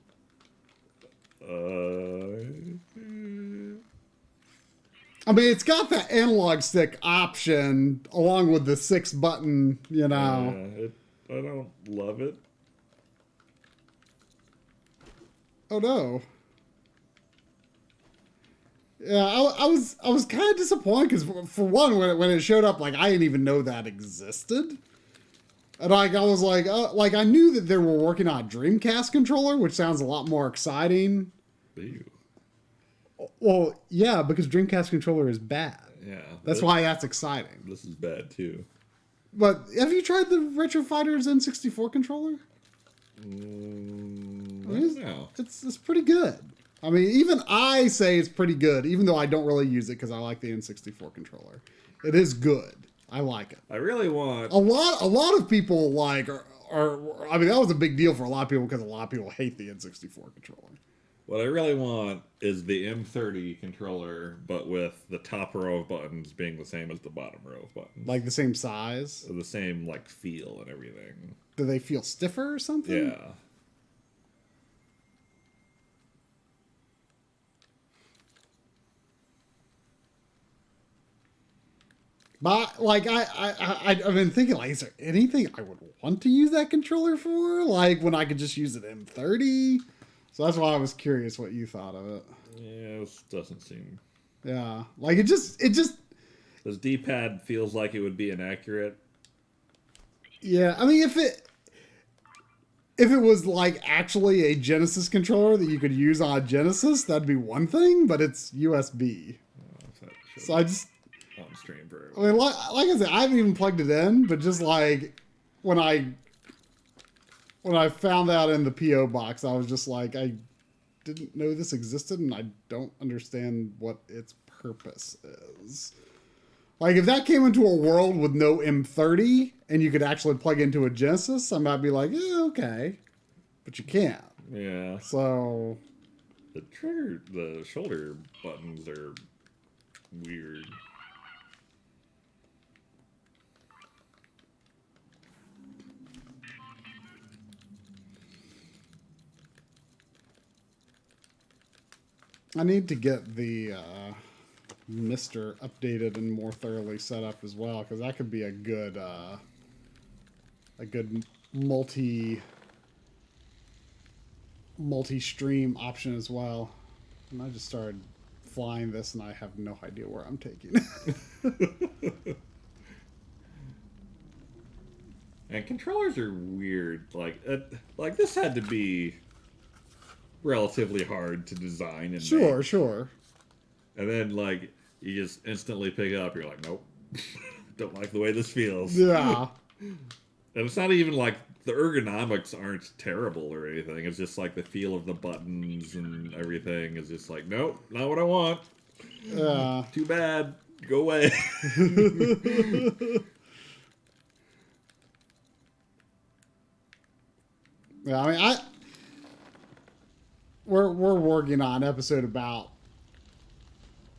Speaker 1: I mean, it's got that analog stick option along with the 6-button, you know.
Speaker 2: I don't love it.
Speaker 1: Oh no. Yeah, I was kind of disappointed because for one, when it showed up, like I didn't even know that existed, and like I was like I knew that they were working on a Dreamcast controller, which sounds a lot more exciting.
Speaker 2: Ew.
Speaker 1: Well, yeah, because Dreamcast controller is bad.
Speaker 2: Yeah,
Speaker 1: that's why that's exciting.
Speaker 2: This is bad too.
Speaker 1: But have you tried the Retro Fighters N64 controller?
Speaker 2: No.
Speaker 1: It's pretty good. I mean, even I say it's pretty good, even though I don't really use it because I like the N64 controller. It is good. I like it.
Speaker 2: I really want
Speaker 1: a lot of people like are I mean, that was a big deal for a lot of people because a lot of people hate the N64 controller.
Speaker 2: What I really want is the M30 controller, but with the top row of buttons being the same as the bottom row of buttons.
Speaker 1: Like the same size?
Speaker 2: Or the same, like, feel and everything.
Speaker 1: Do they feel stiffer or something?
Speaker 2: Yeah.
Speaker 1: But, like, I've been thinking, like, is there anything I would want to use that controller for? Like, when I could just use an M30? So that's why I was curious what you thought of it.
Speaker 2: Yeah, it doesn't seem...
Speaker 1: Yeah. Like, it just...
Speaker 2: This D-pad feels like it would be inaccurate.
Speaker 1: Yeah, I mean, if it was, like, actually a Genesis controller that you could use on a Genesis, that'd be one thing, but it's USB. So I just...
Speaker 2: On stream for...
Speaker 1: I mean, like I said, I haven't even plugged it in, but just, like, when I found out in the P.O. box, I was just like, I didn't know this existed, and I don't understand what its purpose is. Like, if that came into a world with no M30, and you could actually plug into a Genesis, I might be like, yeah, okay. But you can't.
Speaker 2: Yeah.
Speaker 1: So...
Speaker 2: The shoulder buttons are weird.
Speaker 1: I need to get the Mister updated and more thoroughly set up as well, because that could be a good multi-stream option as well. And I just started flying this, and I have no idea where I'm taking it.
Speaker 2: And controllers are weird. Like this had to be relatively hard to design and make.
Speaker 1: Sure.
Speaker 2: And then, like, you just instantly pick it up. You're like, nope. Don't like the way this feels.
Speaker 1: Yeah.
Speaker 2: And it's not even like the ergonomics aren't terrible or anything. It's just like the feel of the buttons and everything is just like, nope, not what I want.
Speaker 1: Yeah.
Speaker 2: Too bad. Go away.
Speaker 1: Yeah, I mean, we're working on an episode about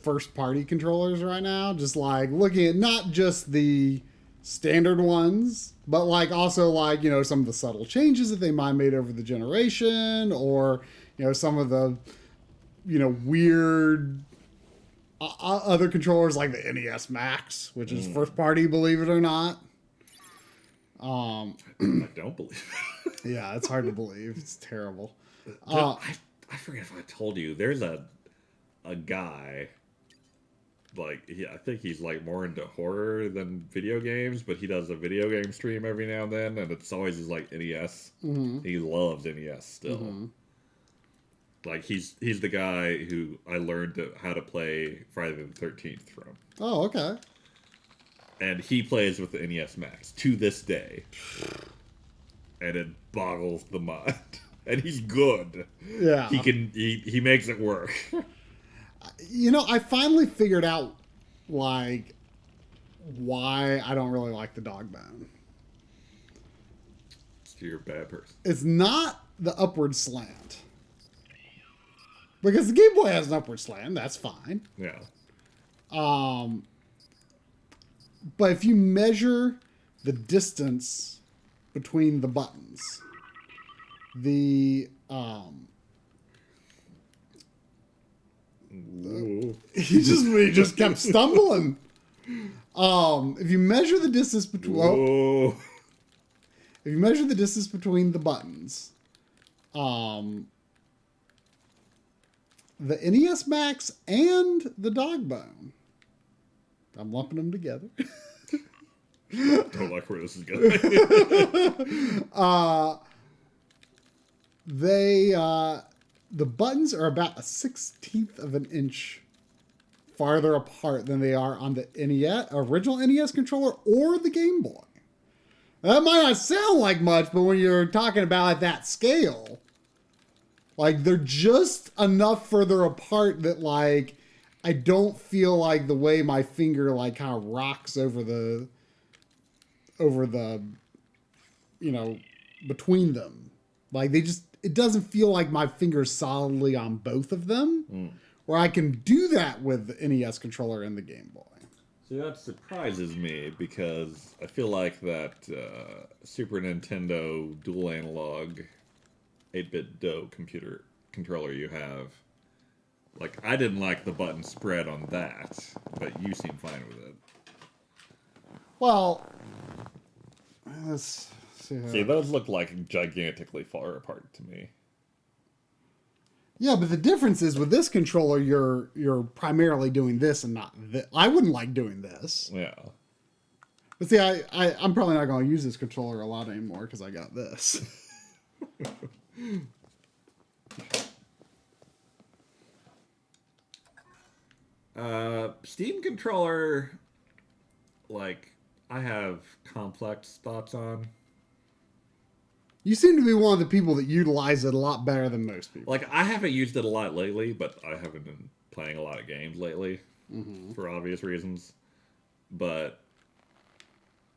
Speaker 1: first party controllers right now, just like looking at not just the standard ones, but like also like, you know, some of the subtle changes that they might have made over the generation, or, you know, some of the, you know, weird other controllers like the NES Max, which is first party, believe it or not.
Speaker 2: I don't believe it.
Speaker 1: Yeah, it's hard to believe. It's terrible.
Speaker 2: I forget if I told you. There's a guy, like, I think he's like more into horror than video games, but he does a video game stream every now and then, and it's always his like NES. Mm-hmm. He loves NES still. Mm-hmm. Like he's the guy who I learned how to play Friday the 13th from.
Speaker 1: Oh, okay. And
Speaker 2: he plays with the NES Max to this day. And it boggles the mind. And he's good.
Speaker 1: Yeah.
Speaker 2: He makes it work.
Speaker 1: You know, I finally figured out like why I don't really like the dog bone.
Speaker 2: You're a bad person.
Speaker 1: It's not the upward slant. Because the Game Boy has an upward slant, that's fine.
Speaker 2: Yeah.
Speaker 1: But if you measure the distance between the buttons, the he just kept stumbling. If you measure the distance between if you measure the distance between the buttons, the NES Max and the dog bone, I'm lumping them together.
Speaker 2: Don't like where this is going.
Speaker 1: The buttons are about a 1/16 of an inch farther apart than they are on the NES, original NES controller or the Game Boy. That might not sound like much, but when you're talking about at that scale, like they're just enough further apart that like I don't feel like the way my finger like kind of rocks over the between them. Like it doesn't feel like my finger's solidly on both of them, where I can do that with the NES controller and the Game Boy.
Speaker 2: See, that surprises me because I feel like that Super Nintendo dual analog 8-bit DOE controller you have, like, I didn't like the button spread on that, but you seem fine with it.
Speaker 1: Well, let's see.
Speaker 2: See, those look like gigantically far apart to me.
Speaker 1: Yeah, but the difference is with this controller, you're primarily doing this and not this. I wouldn't like doing this.
Speaker 2: Yeah.
Speaker 1: But see, I'm probably not going to use this controller a lot anymore because I got this.
Speaker 2: Steam controller, like, I have complex thoughts on.
Speaker 1: You seem to be one of the people that utilize it a lot better than most people.
Speaker 2: Like, I haven't used it a lot lately, but I haven't been playing a lot of games lately for obvious reasons. But,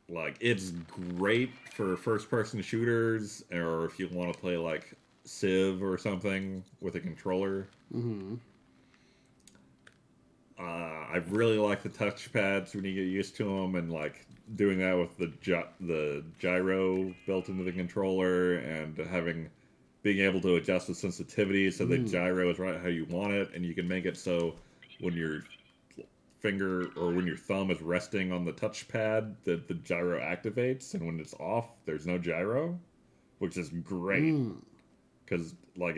Speaker 2: like, it's great for first-person shooters, or if you want to play, like, Civ or something with a controller. I really like the touchpads when you get used to them, and, like, doing that with the gyro built into the controller and being able to adjust the sensitivity so the gyro is right how you want it, and you can make it so when your finger or when your thumb is resting on the touchpad that the gyro activates, and when it's off there's no gyro, which is great because like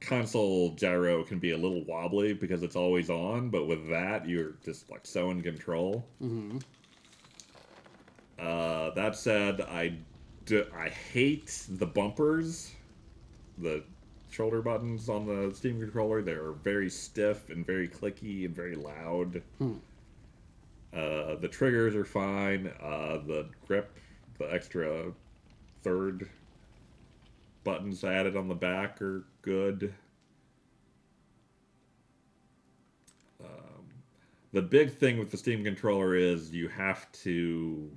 Speaker 2: console gyro can be a little wobbly because it's always on, but with that you're just like so in control. That said, I hate the bumpers, the shoulder buttons on the Steam controller. They're very stiff and very clicky and very loud. The triggers are fine. The grip, the extra third buttons added on the back are good. The big thing with the Steam controller is you have to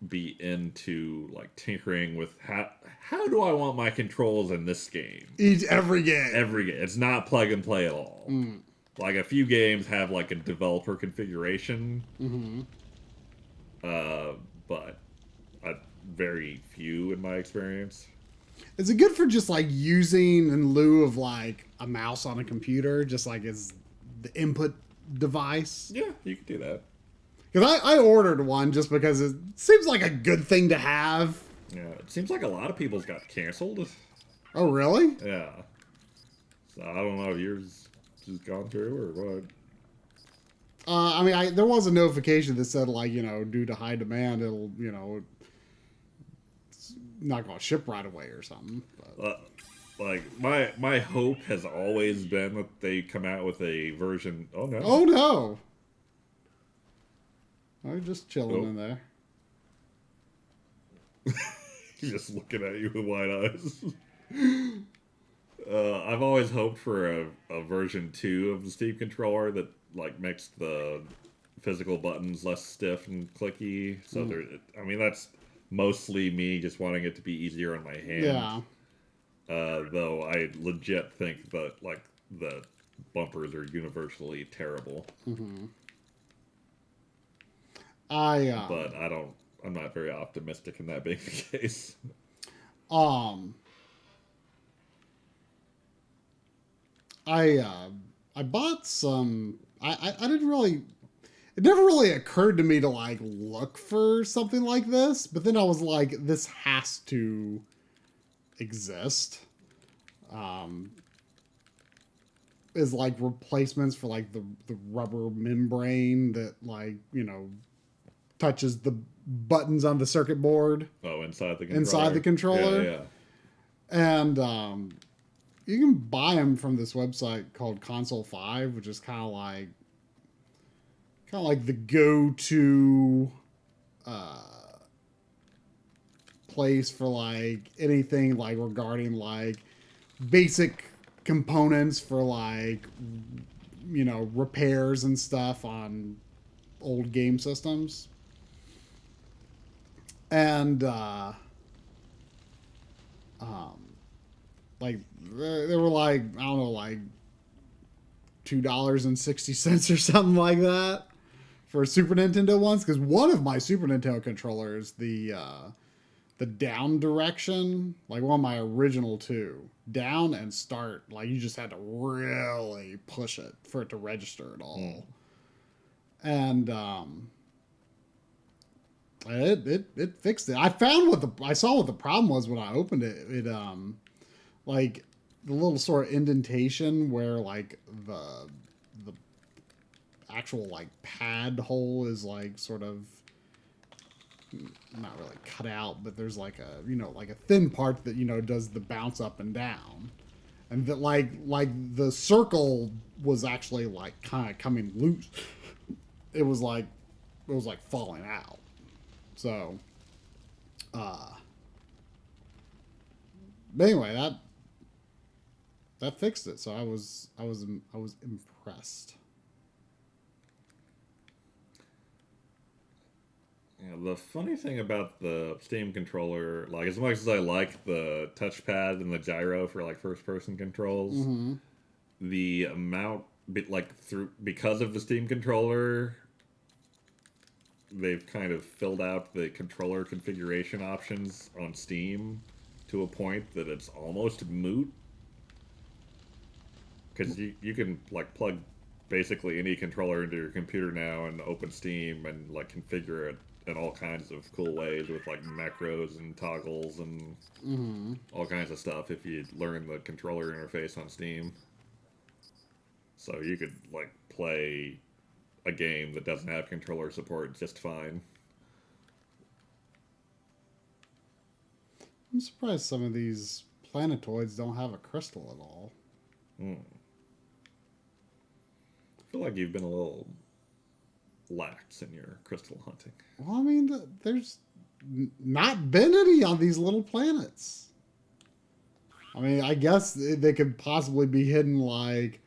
Speaker 2: be into like tinkering with how do I want my controls in this game?
Speaker 1: Every game.
Speaker 2: It's not plug and play at all. Like a few games have like a developer configuration, but very few in my experience.
Speaker 1: Is it good for just like using in lieu of like a mouse on a computer, just like as the input device?
Speaker 2: Yeah, you could do that.
Speaker 1: Because I ordered one just because it seems like a good thing to have.
Speaker 2: Yeah, it seems like a lot of people's got canceled.
Speaker 1: Oh, really?
Speaker 2: Yeah. So I don't know if yours just gone through or what.
Speaker 1: I mean, there was a notification that said, like, due to high demand, it'll, it's not going to ship right away or something. But.
Speaker 2: Like, my hope has always been that they come out with a version... Oh, no.
Speaker 1: Oh, no. I'm just chilling in there.
Speaker 2: Just looking at you with wide eyes. I've always hoped for a version 2 of the Steam controller that like makes the physical buttons less stiff and clicky. So I mean, that's mostly me just wanting it to be easier on my hand.
Speaker 1: Yeah.
Speaker 2: Though I legit think that like the bumpers are universally terrible.
Speaker 1: Mm-hmm.
Speaker 2: But I'm not very optimistic in that being the case.
Speaker 1: I bought some. I didn't really. It never really occurred to me to like look for something like this, but then I was like, this has to exist. Is like replacements for like the rubber membrane that like, you know, touches the buttons on the circuit board.
Speaker 2: Oh, inside the controller.
Speaker 1: Inside the controller.
Speaker 2: Yeah.
Speaker 1: And you can buy them from this website called Console 5, which is kind of like the go-to place for like anything like regarding like basic components for like, you know, repairs and stuff on old game systems. And like they were like, I don't know, like $2.60 or something like that for Super Nintendo ones, because one of my Super Nintendo controllers, the down direction, like one of my original two, down and start, like you just had to really push it for it to register at all. And it fixed it. I saw what the problem was when I opened it. It like the little sort of indentation where like the actual like pad hole is like sort of not really cut out, but there's like a, you know, like a thin part that, you know, does the bounce up and down, and that like the circle was actually like kind of coming loose. It was like falling out. So but anyway, that fixed it. So I was impressed.
Speaker 2: Yeah, the funny thing about the Steam controller, like as much as I like the touchpad and the gyro for like first-person controls, the amount, because of the Steam controller, they've kind of filled out the controller configuration options on Steam to a point that it's almost moot. Because you can like plug basically any controller into your computer now and open Steam and like configure it in all kinds of cool ways with like macros and toggles and all kinds of stuff if you learn the controller interface on Steam. So you could like play a game that doesn't have controller support just fine.
Speaker 1: I'm surprised some of these planetoids don't have a crystal at all.
Speaker 2: I feel like you've been a little lax in your crystal hunting.
Speaker 1: Well, I mean, there's not been any on these little planets. I mean, I guess they could possibly be hidden like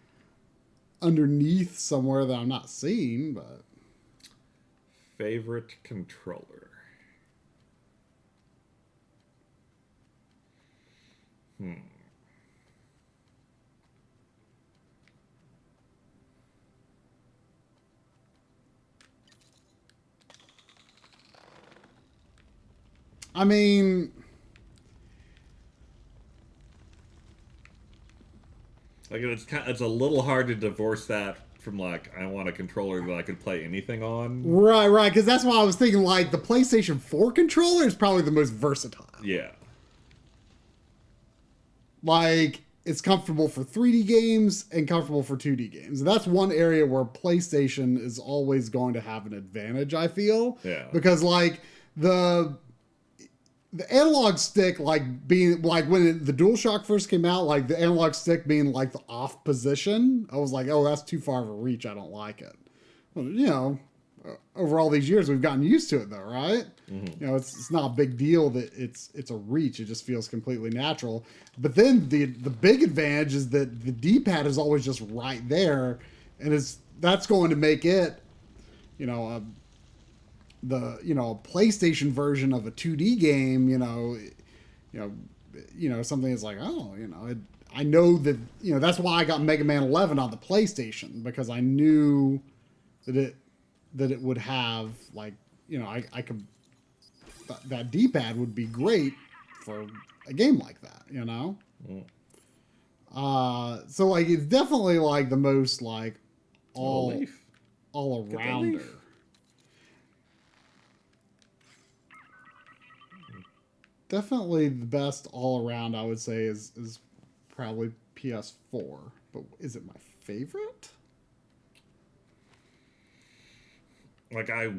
Speaker 1: underneath somewhere that I'm not seeing, but...
Speaker 2: Favorite controller?
Speaker 1: I mean...
Speaker 2: Like it's a little hard to divorce that from like I want a controller that I could play anything on.
Speaker 1: Right, because that's why I was thinking like the PlayStation 4 controller is probably the most versatile.
Speaker 2: Yeah.
Speaker 1: Like, it's comfortable for 3D games and comfortable for 2D games. And that's one area where PlayStation is always going to have an advantage, I feel.
Speaker 2: Yeah.
Speaker 1: Because like the analog stick, like being like when the DualShock first came out, like the analog stick being like the off position, I was like, oh, that's too far of a reach. I don't like it. Well, you know, over all these years, we've gotten used to it though, right? You know, it's not a big deal that it's a reach. It just feels completely natural. But then the big advantage is that the D-pad is always just right there, and that's going to make it, a PlayStation version of a 2D game, something that's like, I know that, that's why I got Mega Man 11 on the PlayStation, because I knew that it would have, like, I could, that D-pad would be great for a game like that, Mm. So, like, it's definitely, like, the most, like, all-arounder. Definitely the best all-around, I would say, is probably PS4. But is it my favorite?
Speaker 2: Like, I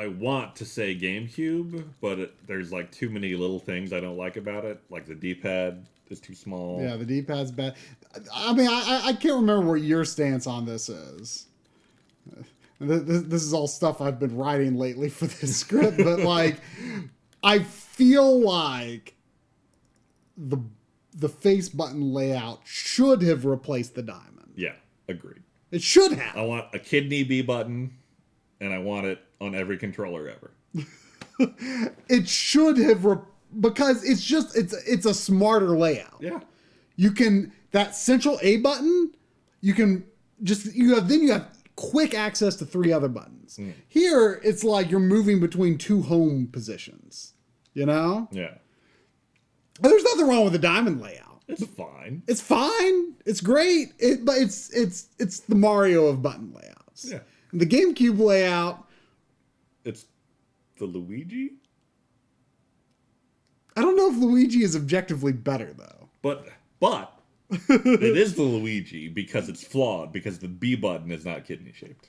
Speaker 2: want to say GameCube, but there's, like, too many little things I don't like about it. Like, the D-pad is too small.
Speaker 1: Yeah, the D-pad's bad. I mean, I can't remember what your stance on this is. This is all stuff I've been writing lately for this script, but, like, I feel like the face button layout should have replaced the diamond.
Speaker 2: Yeah, agreed.
Speaker 1: It should have.
Speaker 2: I want a kidney B button, and I want it on every controller ever.
Speaker 1: It should have, because it's a smarter layout.
Speaker 2: Yeah.
Speaker 1: You can, that central A button, you have quick access to 3 other buttons. Mm. Here, it's like you're moving between 2 home positions.
Speaker 2: Yeah.
Speaker 1: There's nothing wrong with the diamond layout.
Speaker 2: It's fine.
Speaker 1: It's fine. It's great. But it's the Mario of button layouts.
Speaker 2: Yeah.
Speaker 1: And the GameCube layout.
Speaker 2: It's the Luigi?
Speaker 1: I don't know if Luigi is objectively better, though.
Speaker 2: But it is the Luigi because it's flawed, because the B button is not kidney shaped.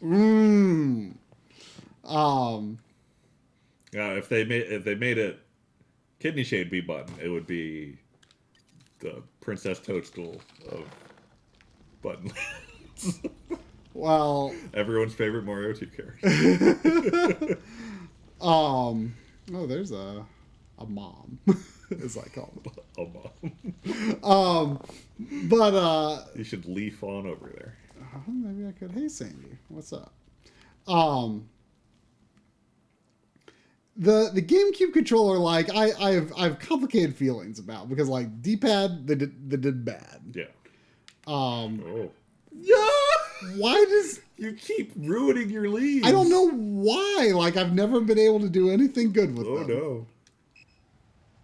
Speaker 2: If they made it kidney shaped B button, it would be the Princess Toadstool of button.
Speaker 1: Well,
Speaker 2: everyone's favorite Mario 2 character.
Speaker 1: There's a mom, as I call it.
Speaker 2: A mom.
Speaker 1: But
Speaker 2: you should leaf on over there.
Speaker 1: Maybe I could. Hey, Sandy, what's up? The GameCube controller, like, I have complicated feelings about, because, like, D-pad they did bad.
Speaker 2: Yeah.
Speaker 1: Yeah. Why does
Speaker 2: you keep ruining your leaves?
Speaker 1: I don't know why. Like, I've never been able to do anything good with them.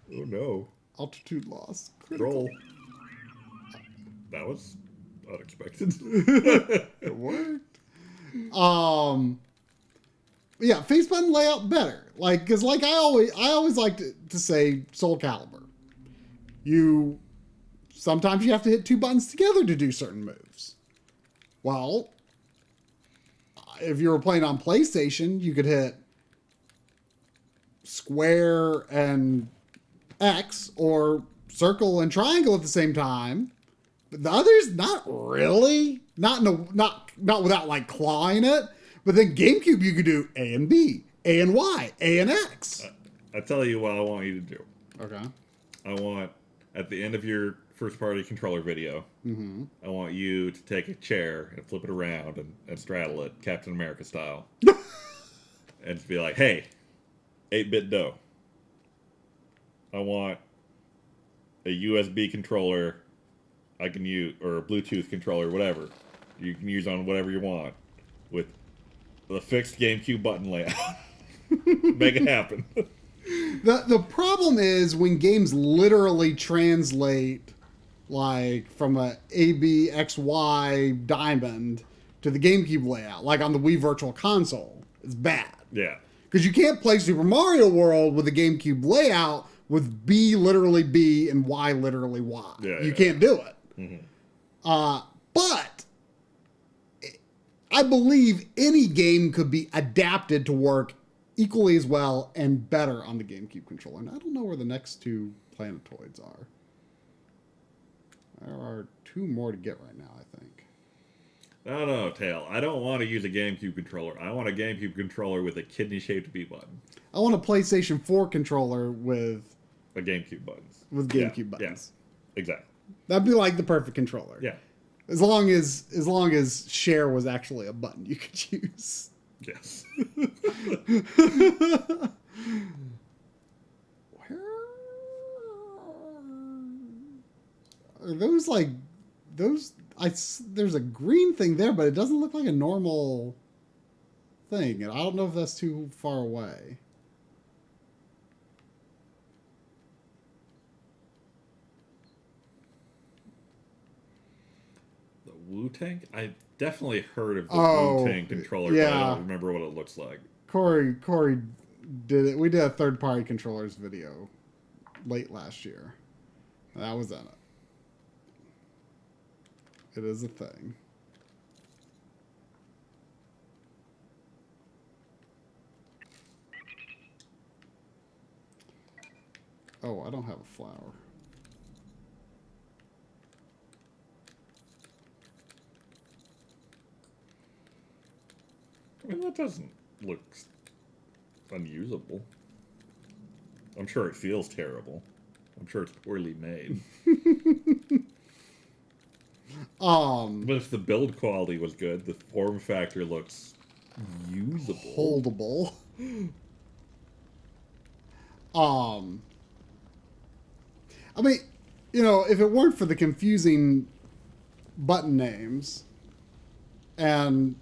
Speaker 2: Oh no.
Speaker 1: Altitude loss.
Speaker 2: Roll. That was unexpected.
Speaker 1: It worked. Yeah, face button layout better. Like, because, like, I always like to say Soul Calibur. Sometimes you have to hit 2 buttons together to do certain moves. Well, if you were playing on PlayStation, you could hit square and X, or circle and triangle at the same time. But the others, not really. Not without, like, clawing it. But then GameCube, you could do A and B, A and Y, A and X.
Speaker 2: I tell you what I want you to do.
Speaker 1: Okay.
Speaker 2: I want, at the end of your first-party controller video, I want you to take a chair and flip it around and straddle it, Captain America style. And be like, hey, 8-bit dough. I want a USB controller I can use, or a Bluetooth controller, whatever. You can use on whatever you want, with the fixed GameCube button layout. Make it happen.
Speaker 1: The problem is when games literally translate, like, from a ABXY diamond to the GameCube layout, like on the Wii Virtual Console. It's bad.
Speaker 2: Yeah.
Speaker 1: Because you can't play Super Mario World with a GameCube layout with B literally B and Y literally Y.
Speaker 2: Yeah,
Speaker 1: you can't do it. But I believe any game could be adapted to work equally as well and better on the GameCube controller. And I don't know where the next 2 planetoids are. There are 2 more to get right now, I think.
Speaker 2: No, Tail. I don't want to use a GameCube controller. I want a GameCube controller with a kidney-shaped B button.
Speaker 1: I want a PlayStation 4 controller with
Speaker 2: a GameCube buttons.
Speaker 1: With GameCube buttons.
Speaker 2: Yeah, exactly.
Speaker 1: That'd be like the perfect controller.
Speaker 2: Yeah.
Speaker 1: As long as share was actually a button you could use.
Speaker 2: Yes.
Speaker 1: Where are those like those? There's a green thing there, but it doesn't look like a normal thing, and I don't know if that's too far away.
Speaker 2: The Wu-Tang? I definitely heard of the
Speaker 1: Oh,
Speaker 2: Wu-Tang controller, but I
Speaker 1: yeah.
Speaker 2: don't remember what it looks like.
Speaker 1: Corey did it. We did a third-party controllers video late last year. That was in it. It is a thing. Oh, I don't have a flower.
Speaker 2: I mean, that doesn't look unusable. I'm sure it feels terrible. I'm sure it's poorly made. But if the build quality was good, the form factor looks usable.
Speaker 1: Holdable. I mean, you know, if it weren't for the confusing button names, and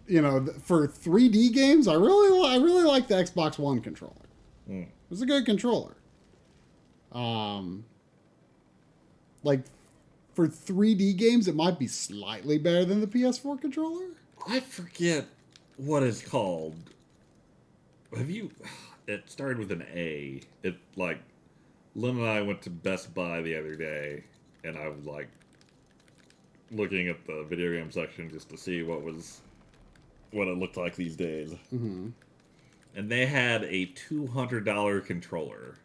Speaker 1: you know, for 3D games, I really like the Xbox One controller.
Speaker 2: Mm.
Speaker 1: It's a good controller. Like for 3D games, it might be slightly better than the PS4 controller.
Speaker 2: I forget what it's called. Have you? It started with an A. It like Lynn and I went to Best Buy the other day, and I was like looking at the video game section just to see what it looked like these days.
Speaker 1: Mm-hmm.
Speaker 2: And they had a $200 controller.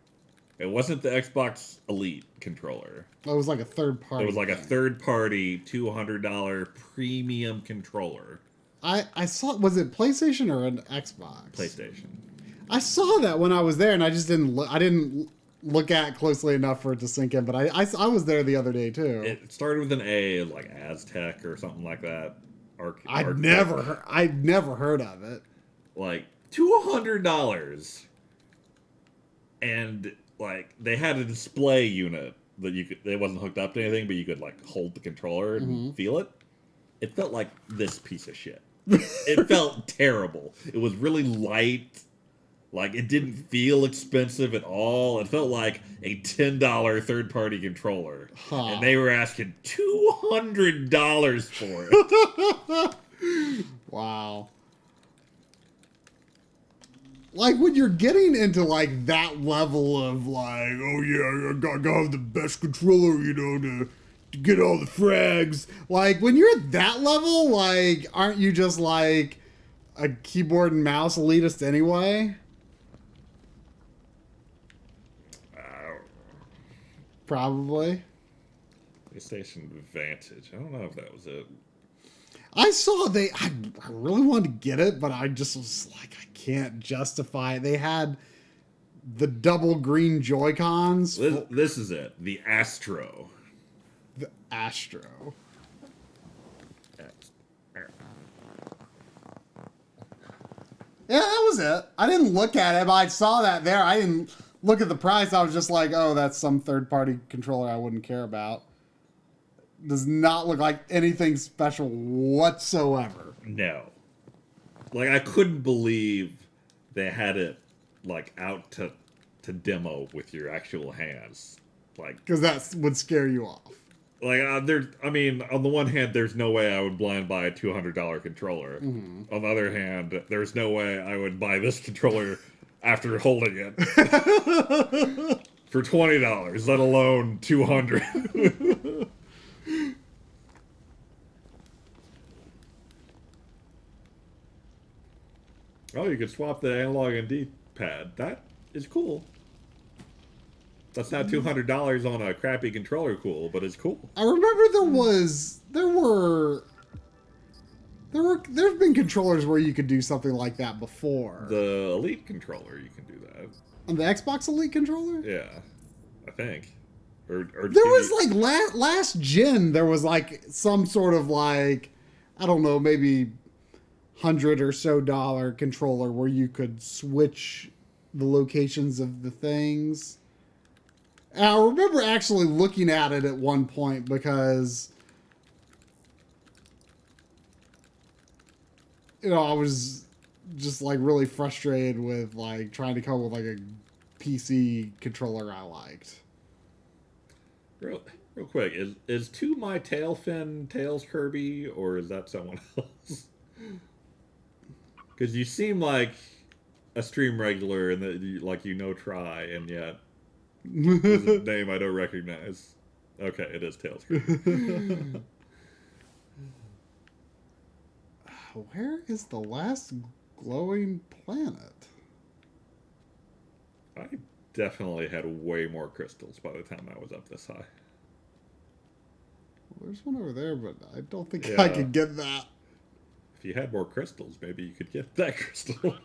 Speaker 2: It wasn't the Xbox Elite controller.
Speaker 1: It was like a third party.
Speaker 2: It was like a third party $200 premium controller.
Speaker 1: I saw. Was it PlayStation or an Xbox?
Speaker 2: PlayStation.
Speaker 1: I saw that when I was there, and I just didn't. I didn't look at closely enough for it to sink in. But I was there the other day too.
Speaker 2: It started with an A, like Aztec or something like that.
Speaker 1: I'd never heard of it.
Speaker 2: Like $200, and like they had a display unit that you could. It wasn't hooked up to anything, but you could like hold the controller and feel it. It felt like this piece of shit. It felt terrible. It was really light. Like, it didn't feel expensive at all. It felt like a $10 third-party controller.
Speaker 1: Huh.
Speaker 2: And they were asking $200 for it.
Speaker 1: Wow. Like, when you're getting into, like, that level of, like, oh, yeah, I gotta have the best controller, you know, to get all the frags. Like, when you're at that level, like, aren't you just, like, a keyboard and mouse elitist anyway? Probably.
Speaker 2: PlayStation Vantage. I don't know if that was it.
Speaker 1: I saw I really wanted to get it, but I just was like, I can't justify it. They had the double green Joy-Cons.
Speaker 2: This is it. The Astro.
Speaker 1: The Astro. Yeah, that was it. I didn't look at it, but I saw that there. I didn't look at the price. I was just like, oh, that's some third-party controller I wouldn't care about. Does not look like anything special whatsoever.
Speaker 2: No. Like, I couldn't believe they had it, like, out to demo with your actual hands. Like,
Speaker 1: because that would scare you off.
Speaker 2: Like, on the one hand, there's no way I would blind buy a $200 controller. Mm-hmm. On the other hand, there's no way I would buy this controller after holding it for $20, let alone $200. Oh, you could swap the analog and D-pad. That is cool. That's not $200 on a crappy controller cool, but it's cool.
Speaker 1: I remember there've been controllers where you could do something like that before.
Speaker 2: The Elite controller, you can do that.
Speaker 1: On the Xbox Elite controller?
Speaker 2: Yeah, I think. Or
Speaker 1: There was like last gen. There was like some sort of like, I don't know, maybe $100 or so controller where you could switch the locations of the things. And I remember actually looking at it at one point because, I was just like really frustrated with like trying to come up with like a PC controller I liked.
Speaker 2: real quick, is To My Tailfin Tails Kirby, or is that someone else? Because you seem like a stream regular and that try, and yet there's a name I don't recognize. Okay, it is Tails Kirby.
Speaker 1: Where is the last glowing planet?
Speaker 2: I definitely had way more crystals by the time I was up this high.
Speaker 1: Well, there's one over there, but I don't think
Speaker 2: Yeah.
Speaker 1: I could get that.
Speaker 2: If you had more crystals, maybe you could get that crystal.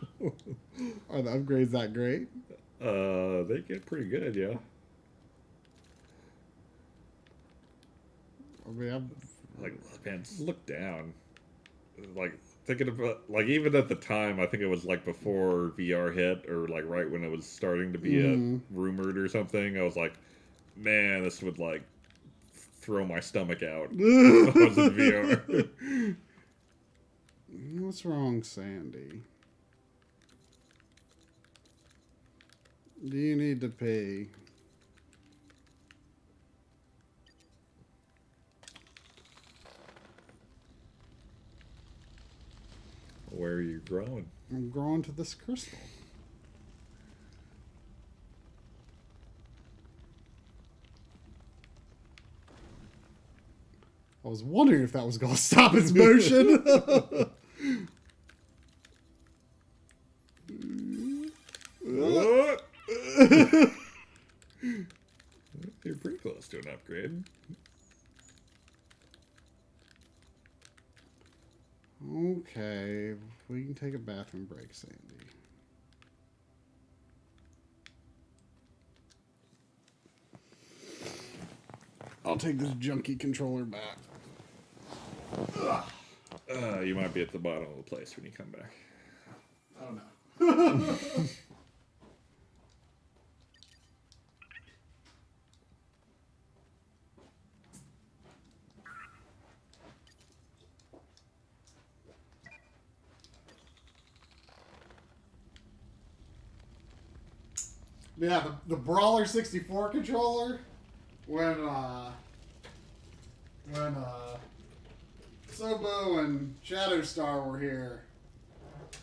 Speaker 1: Are the upgrades that great?
Speaker 2: They get pretty good, yeah.
Speaker 1: I mean, I'm
Speaker 2: Like, man, just look down. Like, thinking about, like, even at the time, I think it was like before VR hit, or like right when it was starting to be rumored or something. I was like, man, this would like throw my stomach out if I was in VR.
Speaker 1: What's wrong, Sandy? Do you need to pee?
Speaker 2: Where are you growing?
Speaker 1: I'm growing to this crystal. I was wondering if that was going to stop its motion.
Speaker 2: What? You're pretty close to an upgrade.
Speaker 1: Okay, we can take a bathroom break, Sandy. I'll take this junky controller back.
Speaker 2: You might be at the bottom of the place when you come back.
Speaker 1: Oh no. Yeah, the Brawler 64 controller, when Sobo and Shadowstar were here,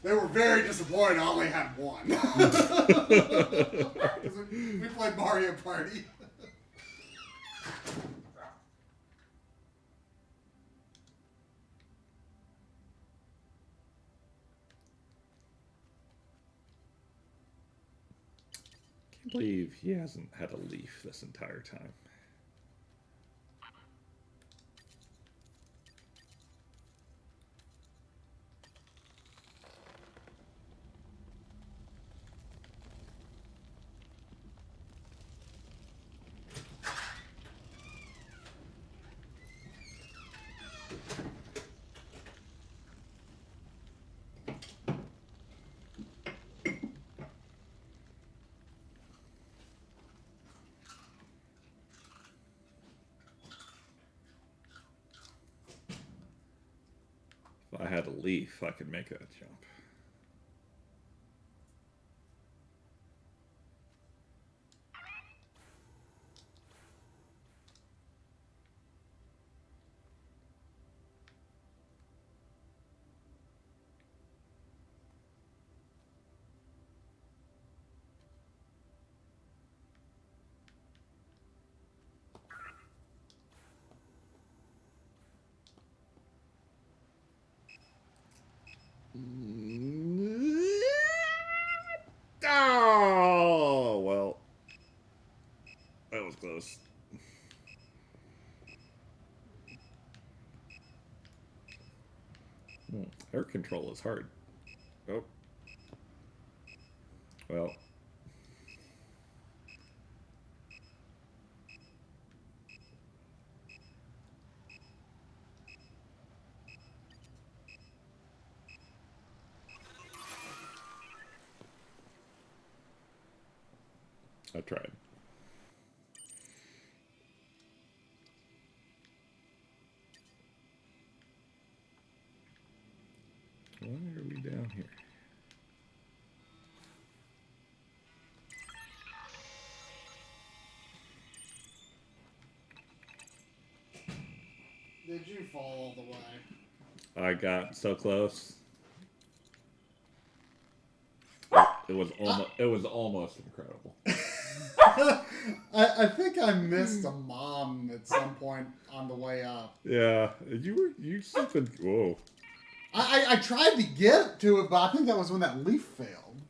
Speaker 1: they were very disappointed I only had one. 'Cause we played Mario Party.
Speaker 2: Can't believe he hasn't had a leaf this entire time. If I had a leaf, I could make a jump. Oh, well. That was close. Air control is hard. Oh. Well. I tried. Why are we down here?
Speaker 1: Did you fall all the way?
Speaker 2: I got so close. It was almost incredible.
Speaker 1: I think I missed a mom at some point on the way up.
Speaker 2: Yeah, you something. Whoa.
Speaker 1: I tried to get to it, but I think that was when that leaf failed.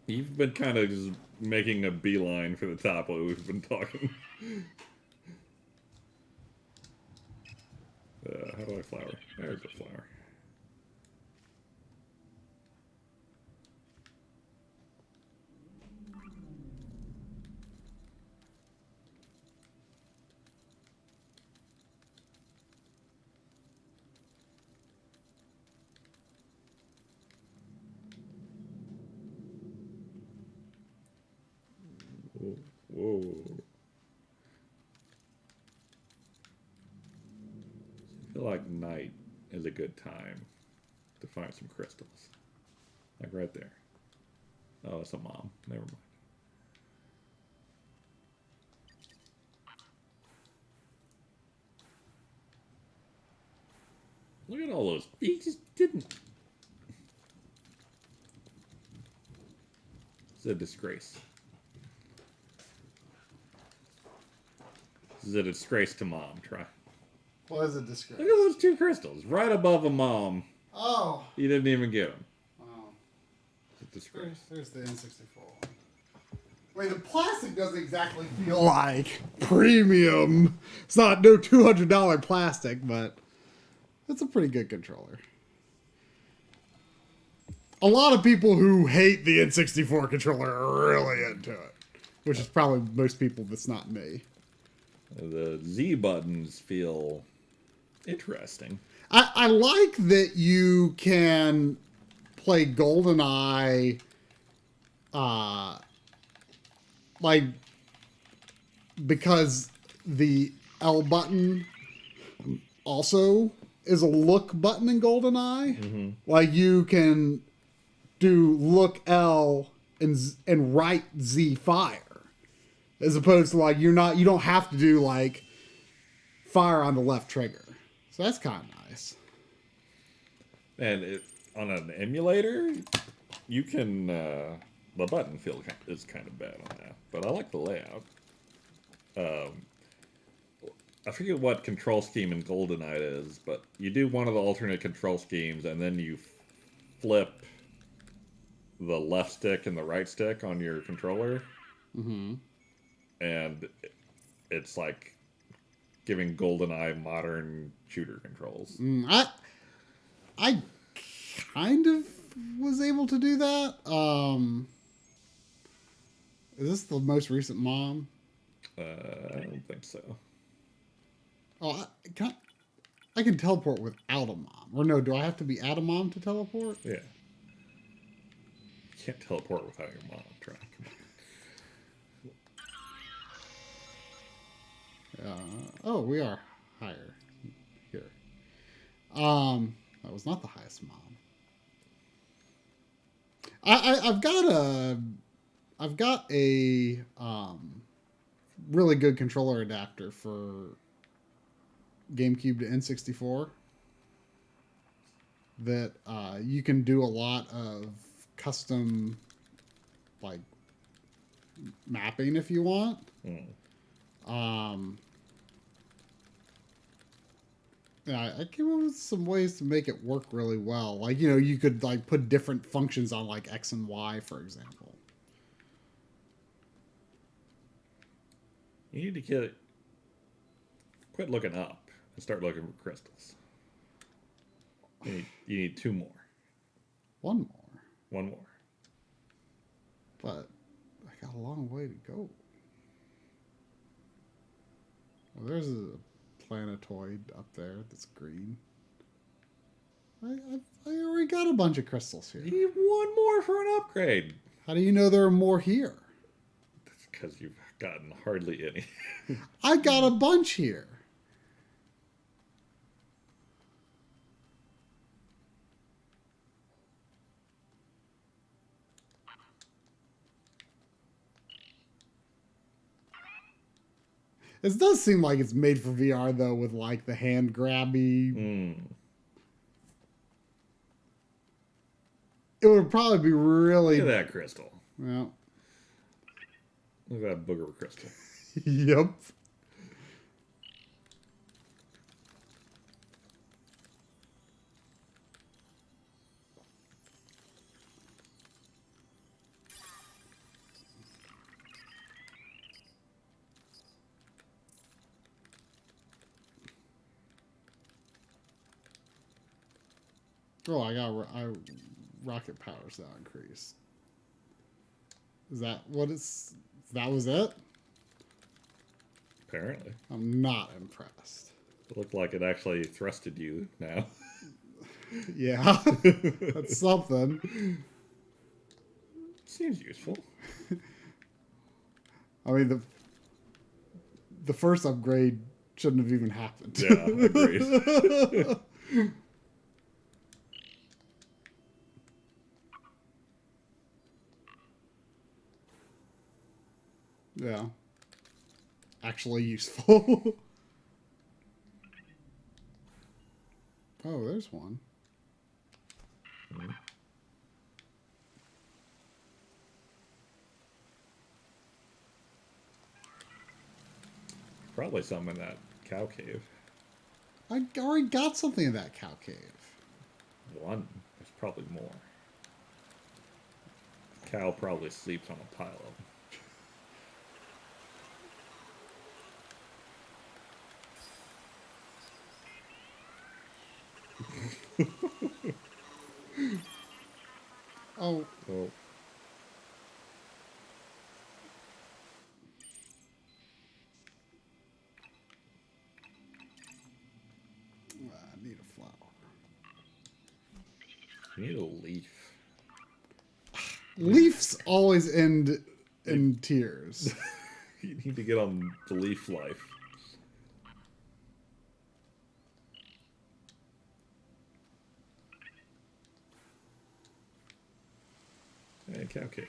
Speaker 2: You've been kind of just making a beeline for the top while we've been talking. How do I flower? There's a flower. Whoa. I feel like night is a good time to find some crystals. Like right there. Oh, it's a mom. Never mind. Look at all those. He just didn't. It's a disgrace. This is a disgrace to mom. Try.
Speaker 1: What is a disgrace?
Speaker 2: Look at those two crystals right above a mom.
Speaker 1: Oh.
Speaker 2: You didn't even get them.
Speaker 1: Oh.
Speaker 2: It's a disgrace.
Speaker 1: There's the N64. Wait, the plastic doesn't exactly feel like premium. It's not no $200 plastic, but it's a pretty good controller. A lot of people who hate the N64 controller are really into it, which is probably most people that's not me.
Speaker 2: The Z buttons feel interesting.
Speaker 1: I like that you can play GoldenEye, like, because the L button also is a look button in GoldenEye.
Speaker 2: Mm-hmm.
Speaker 1: Like, you can do look L and right Z fire. As opposed to, like, you don't have to do, like, fire on the left trigger. So that's kind of nice.
Speaker 2: And on an emulator, you can... the button feel is kind of bad on that. But I like the layout. I forget what control scheme in GoldenEye is, but you do one of the alternate control schemes, and then you flip the left stick and the right stick on your controller.
Speaker 1: Mm-hmm.
Speaker 2: And it's like giving GoldenEye modern shooter controls.
Speaker 1: I kind of was able to do that. Is this the most recent mom?
Speaker 2: I don't think so.
Speaker 1: Oh, I can teleport without a mom. Or no, do I have to be at a mom to teleport?
Speaker 2: Yeah. You can't teleport without your mom. Try. Come on.
Speaker 1: Oh, we are higher here. That was not the highest mom. I've got a really good controller adapter for GameCube to N64 that you can do a lot of custom like mapping if you want. Yeah, I came up with some ways to make it work really well. Like, you could like put different functions on like X and Y, for example.
Speaker 2: You need to quit looking up and start looking for crystals. You need two more.
Speaker 1: One more.
Speaker 2: One more.
Speaker 1: But I got a long way to go. Well, there's a planetoid up there that's green. I already got a bunch of crystals here.
Speaker 2: You need one more for an upgrade.
Speaker 1: How do you know there are more here?
Speaker 2: because you've gotten hardly any.
Speaker 1: I got a bunch here. It does seem like it's made for VR, though, with, like, the hand grabby. It would probably be really...
Speaker 2: Look at that crystal.
Speaker 1: Well.
Speaker 2: Look at that booger crystal.
Speaker 1: Yep. Oh, rocket powers now increased. Is that what it's... That was it?
Speaker 2: Apparently.
Speaker 1: I'm not impressed.
Speaker 2: It looked like it actually thrusted you now.
Speaker 1: Yeah. That's something.
Speaker 2: Seems useful.
Speaker 1: I mean, the first upgrade shouldn't have even happened.
Speaker 2: Yeah, agreed.
Speaker 1: Yeah. Actually useful. Oh, there's one.
Speaker 2: Probably some in that cow cave.
Speaker 1: I already got something in that cow cave.
Speaker 2: One. There's probably more. The cow probably sleeps on a pile of them.
Speaker 1: Oh.
Speaker 2: Oh.
Speaker 1: I need a flower.
Speaker 2: You need a leaf.
Speaker 1: Leafs always end in tears.
Speaker 2: You need to get on the leaf life. Hey, cow cave.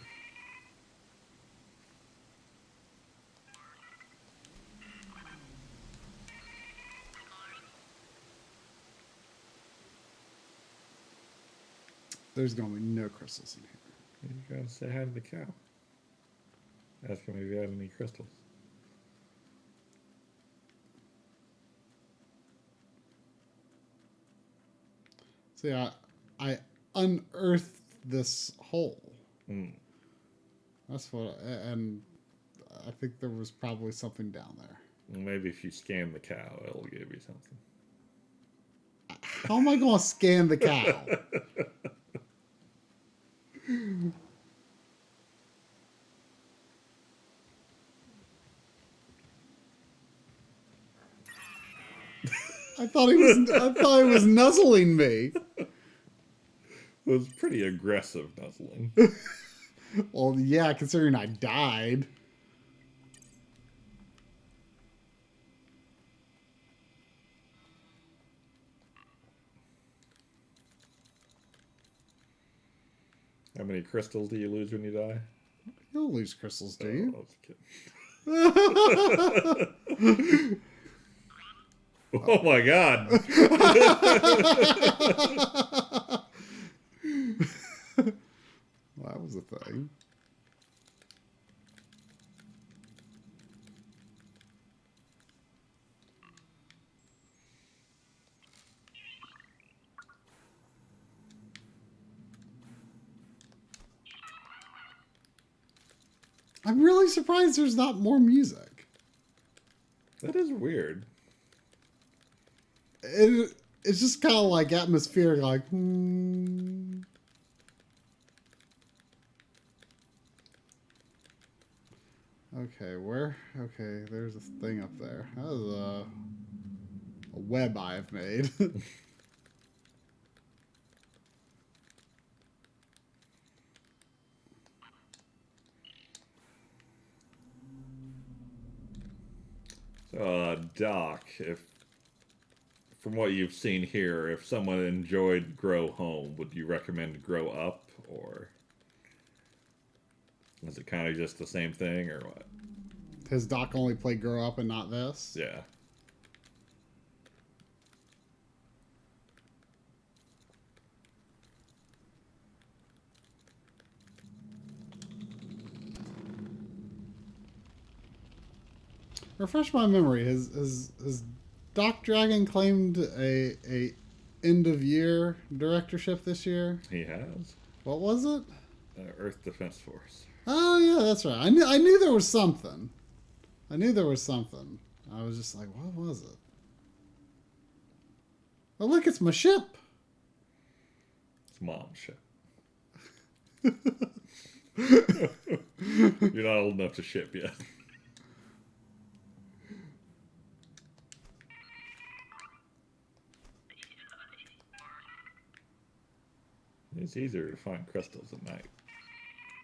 Speaker 1: There's going to be no crystals in here.
Speaker 2: You gotta say hi to the cow. Ask him if he had any crystals.
Speaker 1: See, I unearthed this hole. That's what, and I think there was probably something down there.
Speaker 2: Well, maybe if you scan the cow, it'll give you something.
Speaker 1: How am I going to scan the cow? I thought he was nuzzling me.
Speaker 2: It was pretty aggressive nuzzling.
Speaker 1: Well, yeah, considering I died.
Speaker 2: How many crystals do you lose when you die?
Speaker 1: You don't lose crystals, do you?
Speaker 2: I was kidding. Oh my god.
Speaker 1: Well, that was a thing. I'm really surprised there's not more music.
Speaker 2: That is weird.
Speaker 1: It's just kind of like atmospheric, like, Okay, where? Okay, there's a thing up there. That was a web I've made.
Speaker 2: Doc, if from what you've seen here, if someone enjoyed Grow Home, would you recommend Grow Up, or is it kind of just the same thing, or what?
Speaker 1: Has Doc only played Grow Up and not this?
Speaker 2: Yeah.
Speaker 1: Refresh my memory. Has Doc Dragon claimed a end of year directorship this year?
Speaker 2: He has.
Speaker 1: What was it?
Speaker 2: Earth Defense Force.
Speaker 1: Oh yeah, that's right. I knew there was something. I knew there was something. I was just like, what was it? Oh look, it's my ship.
Speaker 2: It's Mom's ship. You're not old enough to ship yet. It's easier to find crystals at night.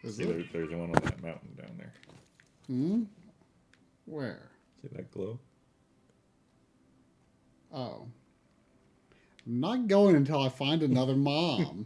Speaker 1: Is
Speaker 2: See,
Speaker 1: it?
Speaker 2: there's one on that mountain down there.
Speaker 1: Hmm? Where?
Speaker 2: See that glow?
Speaker 1: Oh. I'm not going until I find another mom.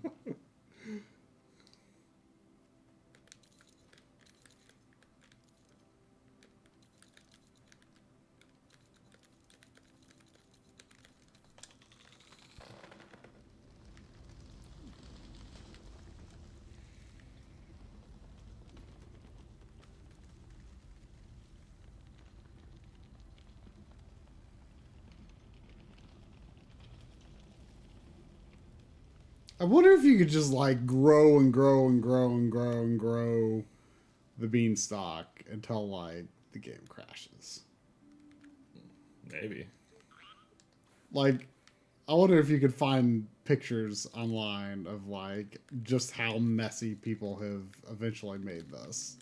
Speaker 1: I wonder if you could just like grow and grow and grow and grow and grow the beanstalk until like the game crashes.
Speaker 2: Maybe.
Speaker 1: Like, I wonder if you could find pictures online of like just how messy people have eventually made this.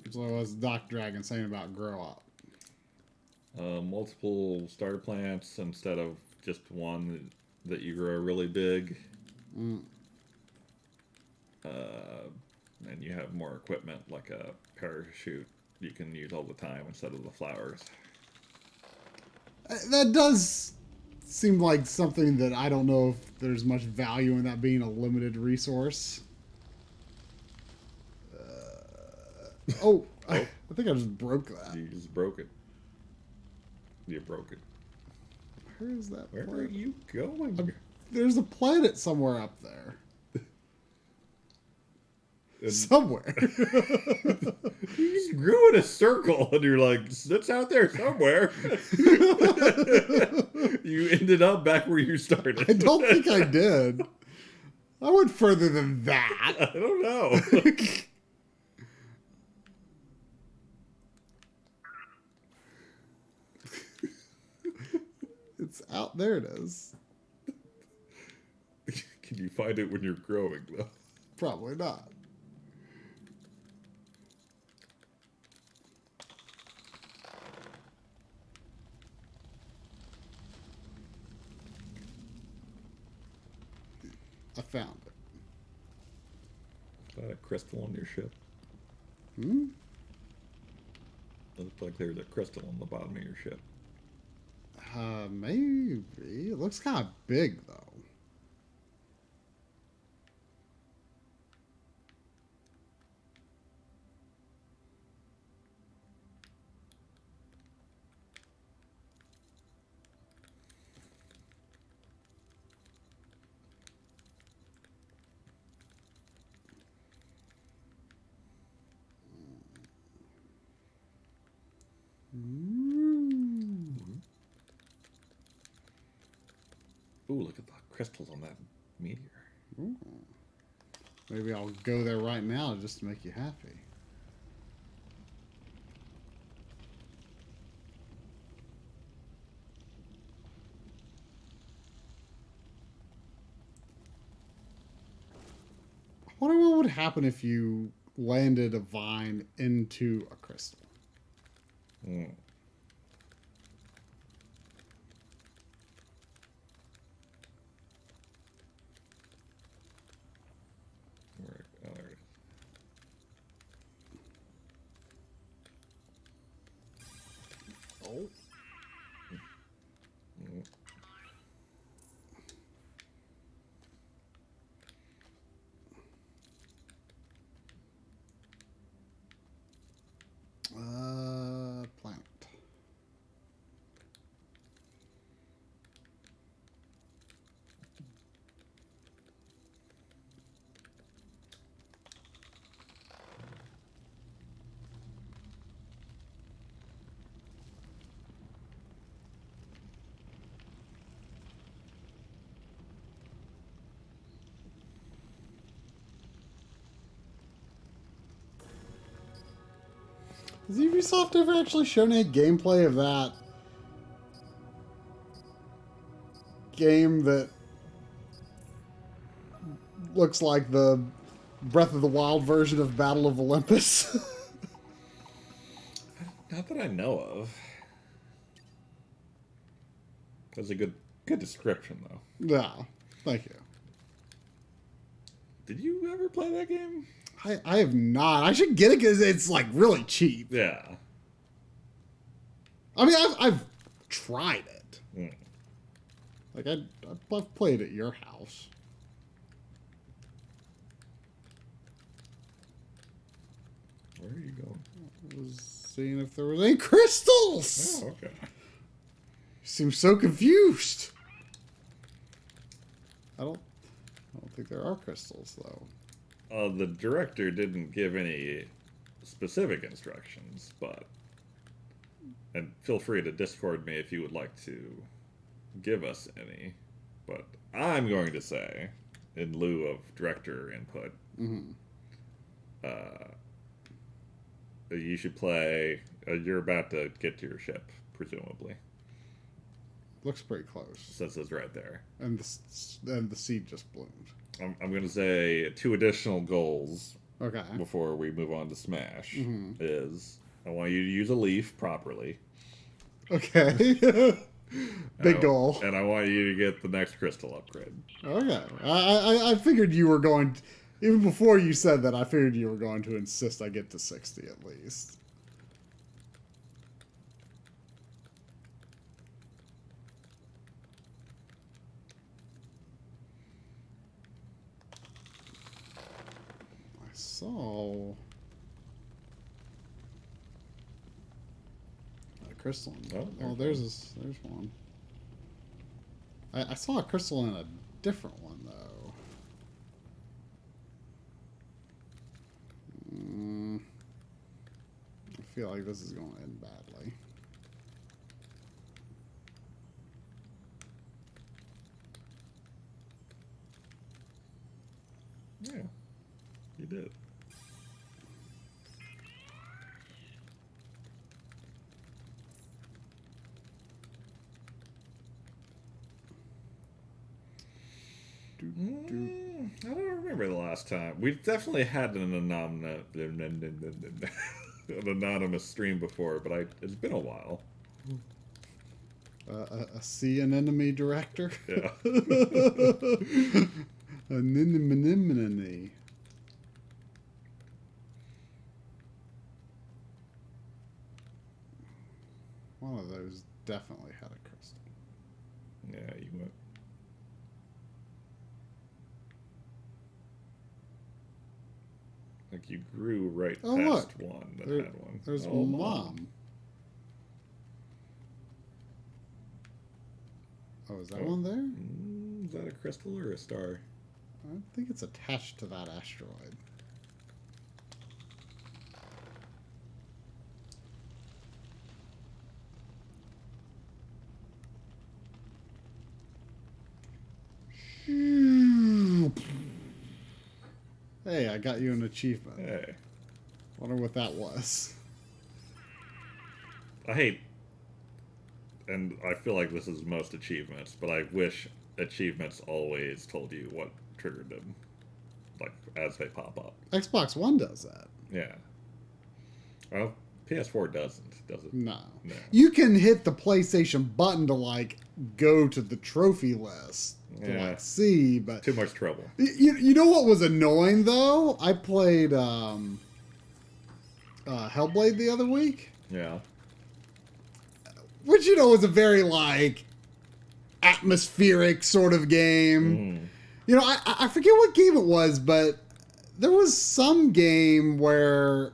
Speaker 1: So what's Doc Dragon saying about grow up?
Speaker 2: Multiple starter plants instead of just one that you grow really big.
Speaker 1: Mm.
Speaker 2: And you have more equipment like a parachute you can use all the time instead of the flowers.
Speaker 1: That does seem like something that I don't know if there's much value in that being a limited resource. Oh, I think I just broke that.
Speaker 2: You just broke it. You broke it.
Speaker 1: Where is that
Speaker 2: Where are
Speaker 1: planet?
Speaker 2: you going?
Speaker 1: There's a planet somewhere up there.
Speaker 2: And
Speaker 1: Somewhere.
Speaker 2: you just grew in a circle, and you're like, "That's out there somewhere." You ended up back where you started.
Speaker 1: I don't think I did. I went further than that.
Speaker 2: I don't know.
Speaker 1: It's out there. It is.
Speaker 2: Can you find it when you're growing, though?
Speaker 1: Probably not. I found it.
Speaker 2: Is that a crystal on your ship?
Speaker 1: Hmm?
Speaker 2: It looks like there's a crystal on the bottom of your ship.
Speaker 1: Maybe. It looks kind of big, though.
Speaker 2: Ooh, look at the crystals on that meteor.
Speaker 1: Ooh. Maybe I'll go there right now just to make you happy. I wonder what would happen if you landed a vine into a crystal.
Speaker 2: Hmm. Oh, there it is.
Speaker 1: Oh.
Speaker 2: Mm.
Speaker 1: Planet. Has Ubisoft ever actually shown any gameplay of that game that looks like the Breath of the Wild version of Battle of Olympus?
Speaker 2: Not that I know of. That's a good description, though.
Speaker 1: No, thank you.
Speaker 2: Did you ever play that game?
Speaker 1: I have not. I should get it because it's like really cheap.
Speaker 2: Yeah.
Speaker 1: I mean, I've tried it.
Speaker 2: Mm.
Speaker 1: Like I've played at your house.
Speaker 2: Where are you going?
Speaker 1: I was seeing if there was any crystals.
Speaker 2: Oh, okay.
Speaker 1: You seem so confused. I don't think there are crystals though.
Speaker 2: The director didn't give any specific instructions, but... And feel free to Discord me if you would like to give us any. But I'm going to say, in lieu of director input, you should play... you're about to get to your ship, presumably.
Speaker 1: Looks pretty close.
Speaker 2: Since it's right there.
Speaker 1: And the seed just bloomed.
Speaker 2: I'm going to say 2 additional goals
Speaker 1: Okay.
Speaker 2: before we move on to Smash is I want you to use a leaf properly.
Speaker 1: Okay. Big goal.
Speaker 2: And I want you to get the next crystal upgrade.
Speaker 1: Okay. I figured you were going to, even before you said that, I figured you were going to insist I get to 60 at least. I saw a crystal. Oh, there's one. I saw a crystal in a different one though. I feel like this is going to end badly.
Speaker 2: Yeah, you did. I don't remember the last time. We've definitely had an anonymous stream before, but it's been a while.
Speaker 1: A sea anemone director?
Speaker 2: Yeah.
Speaker 1: Anemone. One of those definitely had a crystal.
Speaker 2: Yeah, you went. Like you grew right
Speaker 1: Oh,
Speaker 2: past
Speaker 1: look.
Speaker 2: one that had one.
Speaker 1: There's
Speaker 2: Oh,
Speaker 1: Mom. Oh, is that one there?
Speaker 2: Is that a crystal or a star?
Speaker 1: I think it's attached to that asteroid. Hey, I got you an achievement.
Speaker 2: Hey.
Speaker 1: Wonder what that was.
Speaker 2: I hate, and I feel like this is most achievements, but I wish achievements always told you what triggered them, like as they pop up.
Speaker 1: Xbox One does that.
Speaker 2: Yeah. Well, PS4 doesn't, does it?
Speaker 1: No.
Speaker 2: No.
Speaker 1: You can hit the PlayStation button to like go to the trophy list to
Speaker 2: Yeah.
Speaker 1: like see, but
Speaker 2: Too much trouble.
Speaker 1: you know what was annoying though? I played Hellblade the other week,
Speaker 2: Yeah.
Speaker 1: which you know was a very like atmospheric sort of game.
Speaker 2: Mm.
Speaker 1: You know, I forget what game it was, but there was some game where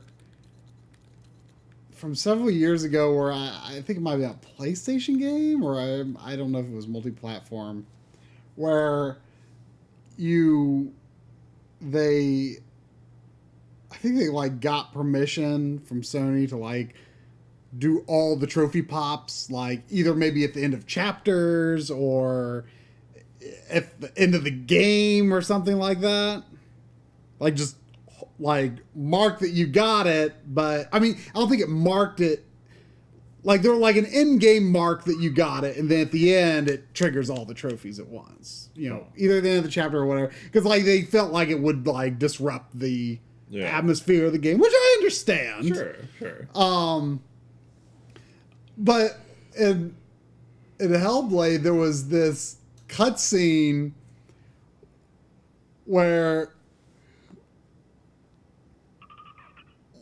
Speaker 1: from several years ago where I think it might be a PlayStation game, or I don't know if it was multi-platform, where I think they like got permission from Sony to like do all the trophy pops, like either maybe at the end of chapters or at the end of the game or something like that. Like just like mark that you got it, but I mean, I don't think it marked it. Like there were like an in-game mark that you got it, and then at the end it triggers all the trophies at once. You know, either at the end of the chapter or whatever, because like they felt like it would like disrupt the atmosphere of the game, which I understand.
Speaker 2: Sure.
Speaker 1: But in Hellblade, there was this cutscene where,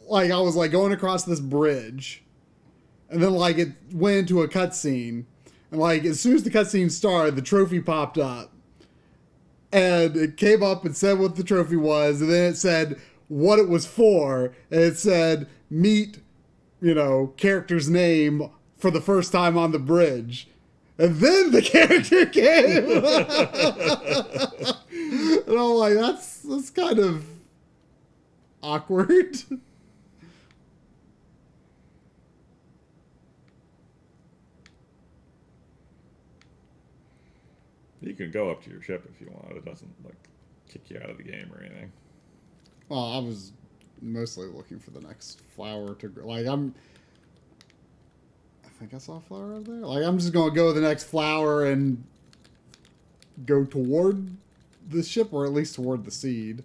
Speaker 1: like, I was like going across this bridge, and then like it went into a cutscene, and like as soon as the cutscene started, the trophy popped up, and it came up and said what the trophy was, and then it said what it was for, and it said meet, you know, character's name for the first time on the bridge. And then the character came. And I'm like, that's kind of awkward.
Speaker 2: You can go up to your ship if you want. It doesn't like kick you out of the game or anything.
Speaker 1: Well, I was mostly looking for the next flower to like I think I saw a flower over there. Like I'm just gonna go to the next flower and go toward the ship, or at least toward the seed.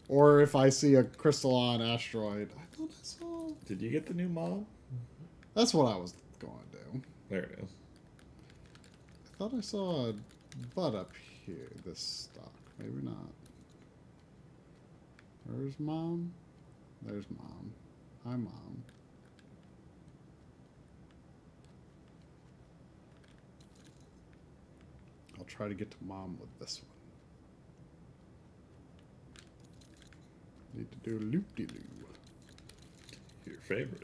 Speaker 1: Or if I see a crystalline asteroid. I thought I saw.
Speaker 2: Did you get the new model?
Speaker 1: That's what I was going to do.
Speaker 2: There it is.
Speaker 1: I thought I saw a butt up here. This stock. Maybe not. Where's Mom? There's Mom. Hi, Mom. I'll try to get to Mom with this one. Need to do a loop-de-loo.
Speaker 2: Your favorite.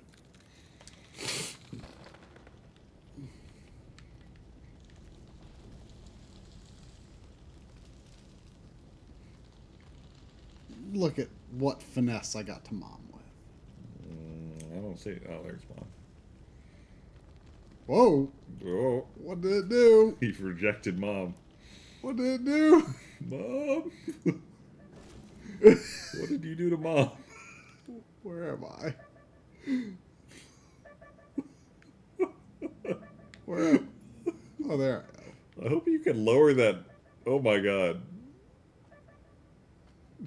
Speaker 1: Look at what finesse I got to Mom with.
Speaker 2: I don't see it. Oh, there's Mom.
Speaker 1: Whoa.
Speaker 2: Oh,
Speaker 1: What did it do?
Speaker 2: you've rejected Mom.
Speaker 1: What did it do?
Speaker 2: Mom? What did you do to Mom?
Speaker 1: Where am I? Where? Oh, there I am.
Speaker 2: I hope you can lower that. Oh my god.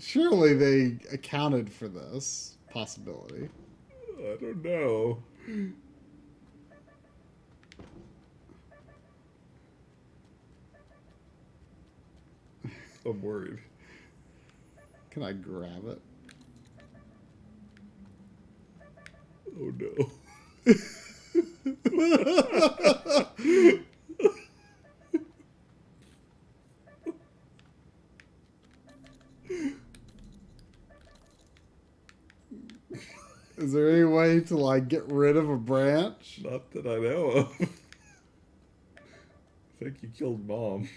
Speaker 1: Surely they accounted for this possibility.
Speaker 2: I don't know. I'm worried.
Speaker 1: Can I grab it?
Speaker 2: Oh no.
Speaker 1: Is there any way to like get rid of a branch?
Speaker 2: Not that I know of. I think you killed Mom.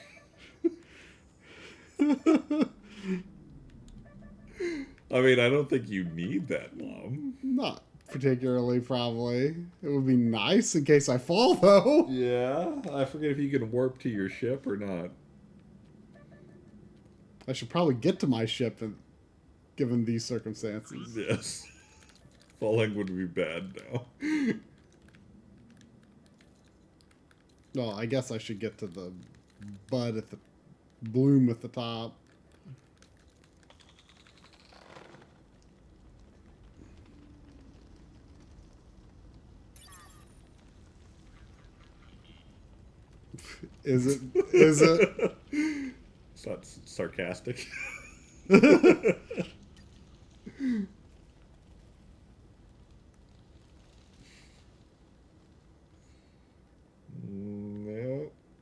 Speaker 2: I mean, I don't think you need that, Mom.
Speaker 1: Not particularly, probably. It would be nice in case I fall, though.
Speaker 2: Yeah, I forget if you can warp to your ship or not.
Speaker 1: I should probably get to my ship, given these circumstances.
Speaker 2: Yes. Falling would be bad now.
Speaker 1: Well, I guess I should get to the bud at the bloom at the top. Is it? Is it?
Speaker 2: It's not sarcastic. No.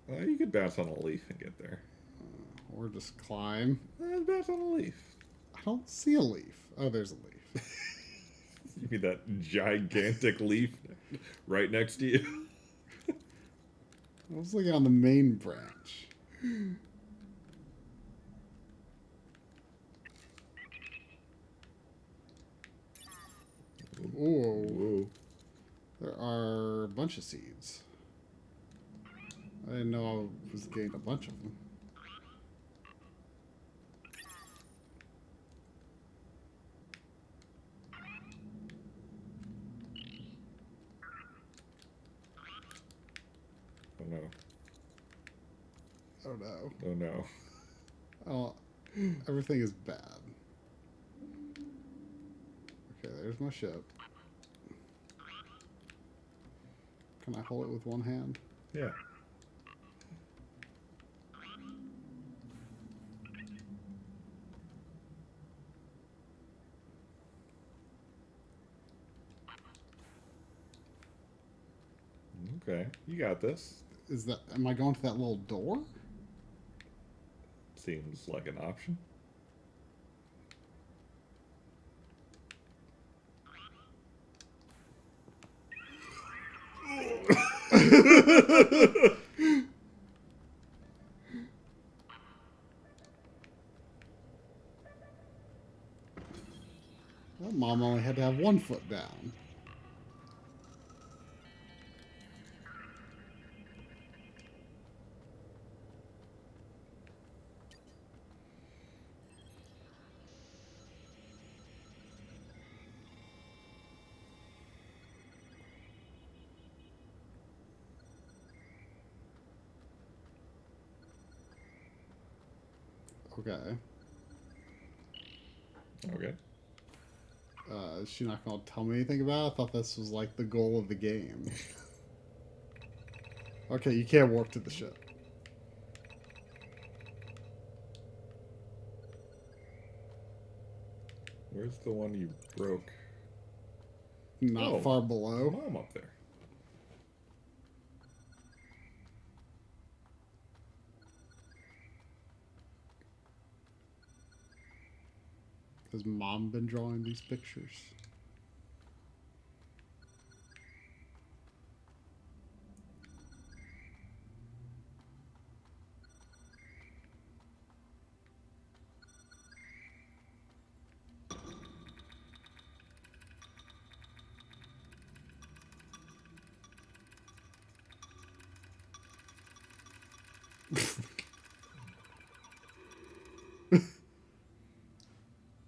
Speaker 2: You could bounce on a leaf and get there.
Speaker 1: Or just climb.
Speaker 2: Bounce on a leaf.
Speaker 1: I don't see a leaf. Oh, there's a leaf.
Speaker 2: You mean that gigantic leaf right next to you?
Speaker 1: I was looking on the main branch. Ooh.
Speaker 2: Whoa.
Speaker 1: There are a bunch of seeds. I didn't know I was getting a bunch of them.
Speaker 2: Oh no.
Speaker 1: Oh no.
Speaker 2: Oh no.
Speaker 1: Oh, everything is bad. Okay, there's my ship. Can I hold it with one hand?
Speaker 2: Yeah. Okay, you got this.
Speaker 1: Is that? Am I going to that little door?
Speaker 2: Seems like an option.
Speaker 1: Well, Mom only had to have 1 foot down. Okay.
Speaker 2: Okay.
Speaker 1: Is she not going to tell me anything about it? I thought this was like the goal of the game. Okay, you can't warp to the ship.
Speaker 2: Where's the one you broke?
Speaker 1: Not far below.
Speaker 2: Mom up there.
Speaker 1: Has Mom been drawing these pictures?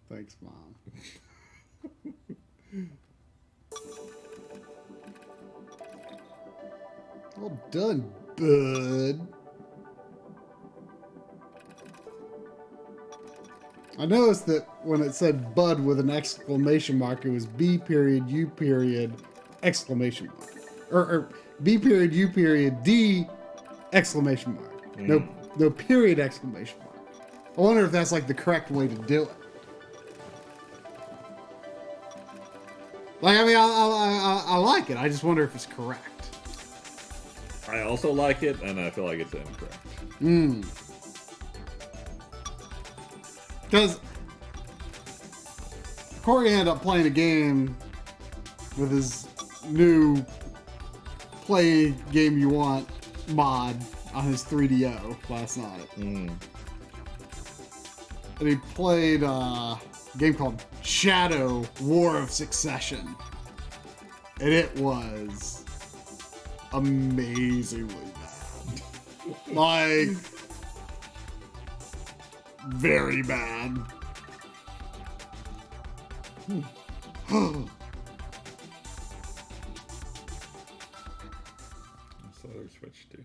Speaker 1: Thanks, Mom. Well done, bud. I noticed that when it said bud with an exclamation mark, it was B period, U period, exclamation mark. Or B period, U period, D, exclamation mark. No period, exclamation mark. I wonder if that's like the correct way to do it. Like, I mean, I like it. I just wonder if it's correct.
Speaker 2: I also like it, and I feel like it's incorrect.
Speaker 1: Because Corey ended up playing a game with his new Play Game You Want mod on his 3DO last night. And he played a game called Shadow War of Succession. And it was amazingly bad. Like, very bad.
Speaker 2: So they switched to.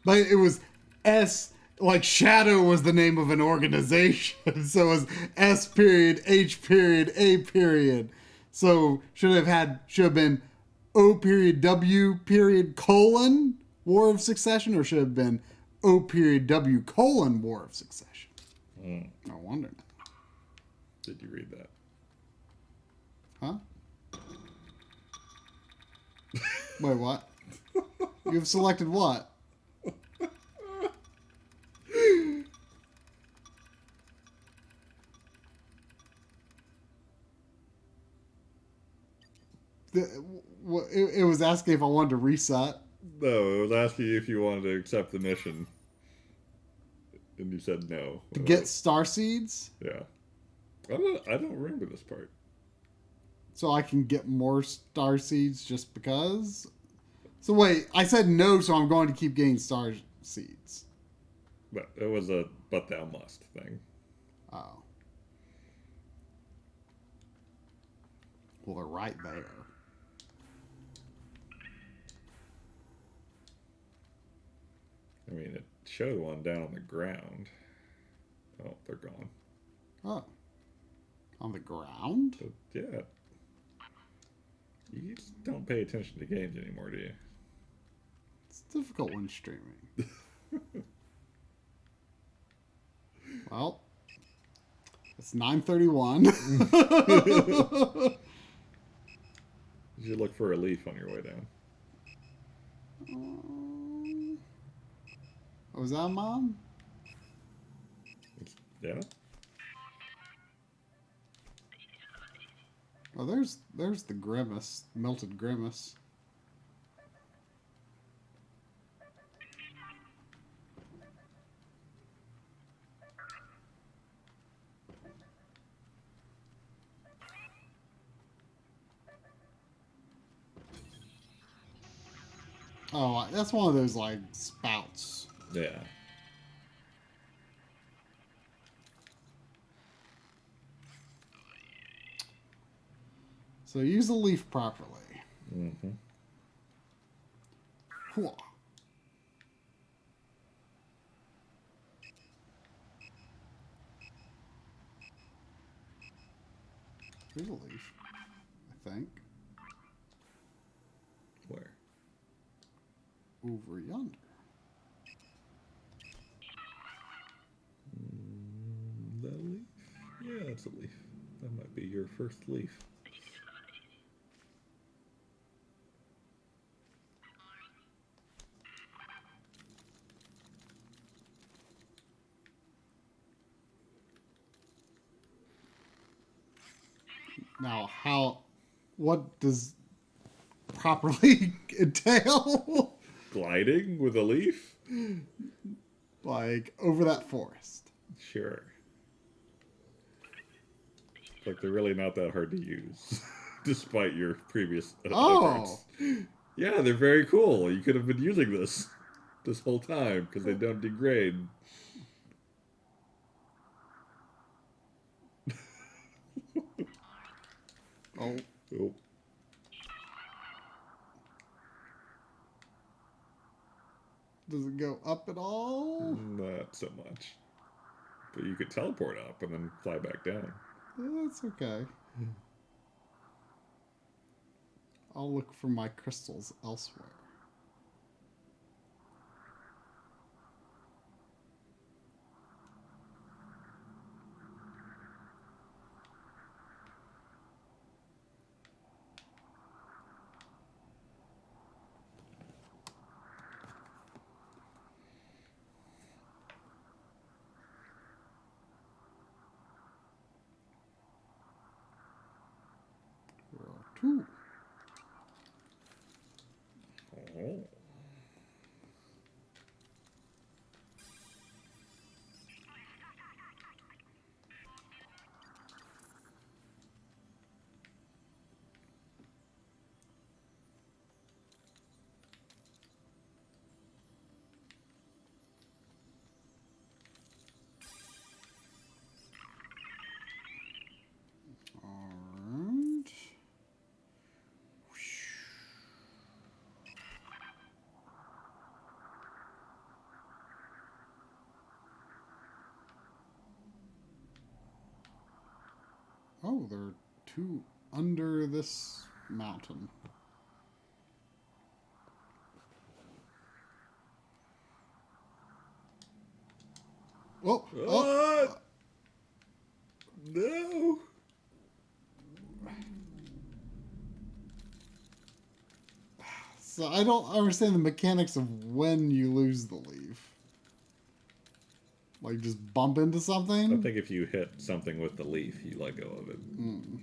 Speaker 1: But it was S, like Shadow was the name of an organization. So it was S period, H period, A period. So should have been O period, W period, colon, War of Succession, or should have been O period, W colon, War of Succession? No wonder now.
Speaker 2: Did you read that?
Speaker 1: Huh? Wait, what? You've selected what? It was asking if I wanted to reset.
Speaker 2: No, it was asking you if you wanted to accept the mission. And you said no.
Speaker 1: To get star seeds?
Speaker 2: Yeah. I don't remember this part.
Speaker 1: So I can get more star seeds just because? So wait, I said no, so I'm going to keep getting star seeds.
Speaker 2: But it was a but thou must thing.
Speaker 1: Oh. Well, they're right there.
Speaker 2: I mean, it showed one down on the ground. Oh, they're gone.
Speaker 1: Oh. On the ground?
Speaker 2: But yeah. You just don't pay attention to games anymore, do you?
Speaker 1: It's difficult when streaming. Well, it's 9:31.
Speaker 2: You should look for a leaf on your way down.
Speaker 1: Was that Mom?
Speaker 2: Yeah?
Speaker 1: Oh, there's the grimace, melted grimace. Oh, that's one of those like spouts.
Speaker 2: Yeah.
Speaker 1: So use the leaf properly.
Speaker 2: Mm-hmm.
Speaker 1: Hooah. There's a leaf, I think.
Speaker 2: Where?
Speaker 1: Over yonder.
Speaker 2: That a leaf? Yeah, it's a leaf. That might be your first leaf.
Speaker 1: Now, what does properly entail?
Speaker 2: Gliding with a leaf?
Speaker 1: Like, over that forest.
Speaker 2: Sure. Like, they're really not that hard to use, despite your previous efforts. Yeah, they're very cool. You could have been using this whole time, because they don't degrade.
Speaker 1: Oh.
Speaker 2: Oh.
Speaker 1: Does it go up at all?
Speaker 2: Not so much. But you could teleport up and then fly back down.
Speaker 1: That's okay. I'll look for my crystals elsewhere. There are two.
Speaker 2: Oh.
Speaker 1: Oh, there are two under this mountain. Oh, oh.
Speaker 2: What? No.
Speaker 1: So I don't understand the mechanics of when you lose the leaf. Like just bump into something?
Speaker 2: I think if you hit something with the leaf, you let go of it.
Speaker 1: Mm.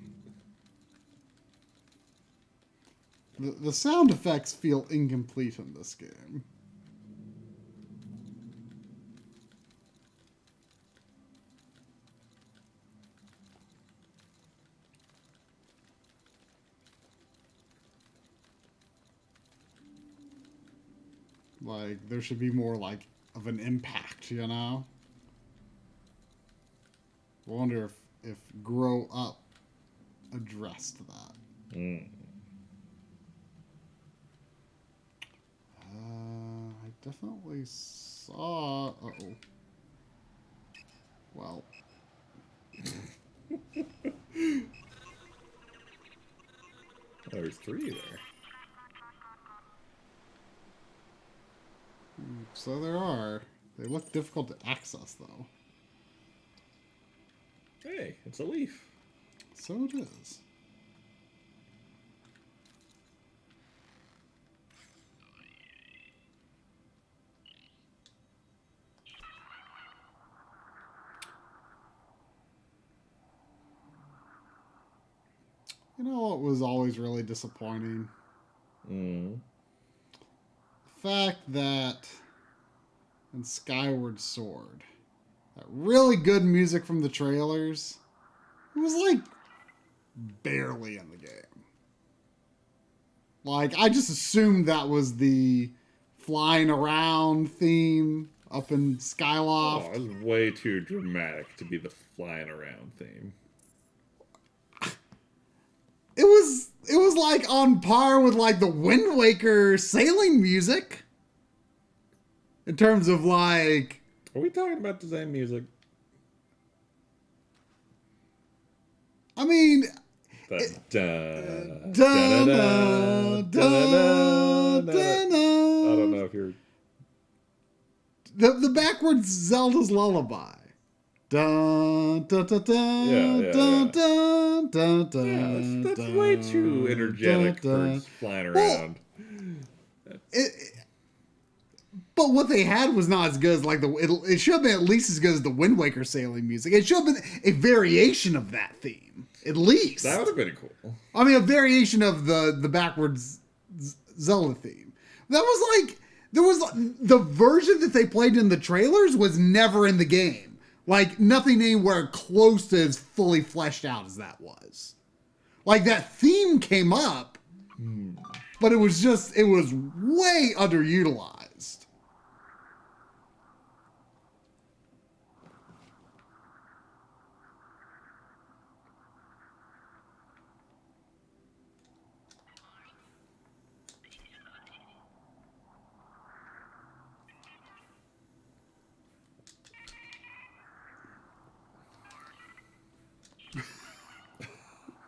Speaker 1: The sound effects feel incomplete in this game. Like, there should be more, like, of an impact, you know? I wonder if Grow Up addressed that.
Speaker 2: Mm.
Speaker 1: I definitely saw... Uh-oh. Well.
Speaker 2: There's 3 there.
Speaker 1: So there are. They look difficult to access, though.
Speaker 2: Hey, it's a leaf.
Speaker 1: So it is. You know what was always really disappointing?
Speaker 2: Mm.
Speaker 1: The fact that in Skyward Sword, that really good music from the trailers, it was like barely in the game. Like, I just assumed that was the flying around theme up in Skyloft.
Speaker 2: Oh, it was way too dramatic to be the flying around theme.
Speaker 1: It was like on par with like the Wind Waker sailing music. In terms of like...
Speaker 2: Are we talking about the same music?
Speaker 1: I mean...
Speaker 2: That I don't know if you're...
Speaker 1: The backwards Zelda's lullaby. Dun, dun, dun, dun,
Speaker 2: Yeah.
Speaker 1: dun, dun, dun, dun,
Speaker 2: That's
Speaker 1: dun,
Speaker 2: way too energetic
Speaker 1: dun,
Speaker 2: for flying
Speaker 1: Well,
Speaker 2: around.
Speaker 1: But what they had was not as good as like it should have been at least as good as the Wind Waker sailing music. It should have been a variation of that theme, at least.
Speaker 2: That would have been cool.
Speaker 1: I mean, a variation of the backwards Zelda theme. That was like the version that they played in the trailers was never in the game. Like nothing anywhere close to as fully fleshed out as that was. Like that theme came up, but it was way underutilized.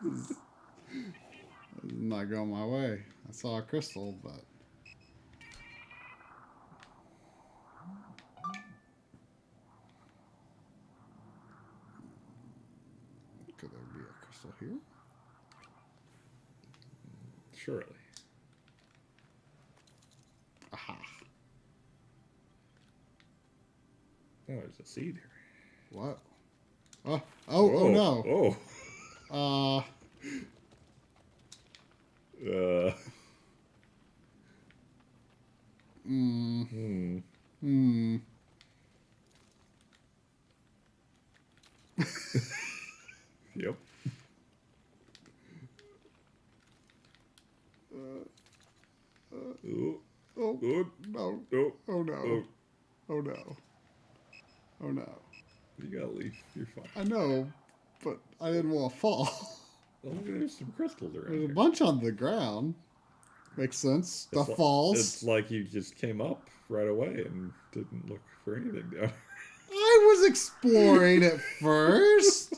Speaker 1: This is not going my way. I saw a crystal, but could there be a crystal here?
Speaker 2: Surely.
Speaker 1: Aha.
Speaker 2: Oh, there's a seed here.
Speaker 1: What? Oh no.
Speaker 2: Oh.
Speaker 1: Uh,
Speaker 2: Yep.
Speaker 1: oh
Speaker 2: Oh.
Speaker 1: no.
Speaker 2: Oh.
Speaker 1: Oh no.
Speaker 2: Oh.
Speaker 1: Oh no. Oh no.
Speaker 2: You gotta leave. You're fine.
Speaker 1: I know, but I didn't want to fall.
Speaker 2: Oh, there's some crystals around
Speaker 1: There's a
Speaker 2: here.
Speaker 1: bunch on the ground. Makes sense. Stuff
Speaker 2: It's
Speaker 1: falls.
Speaker 2: It's like you just came up right away and didn't look for anything down.
Speaker 1: I was exploring at first.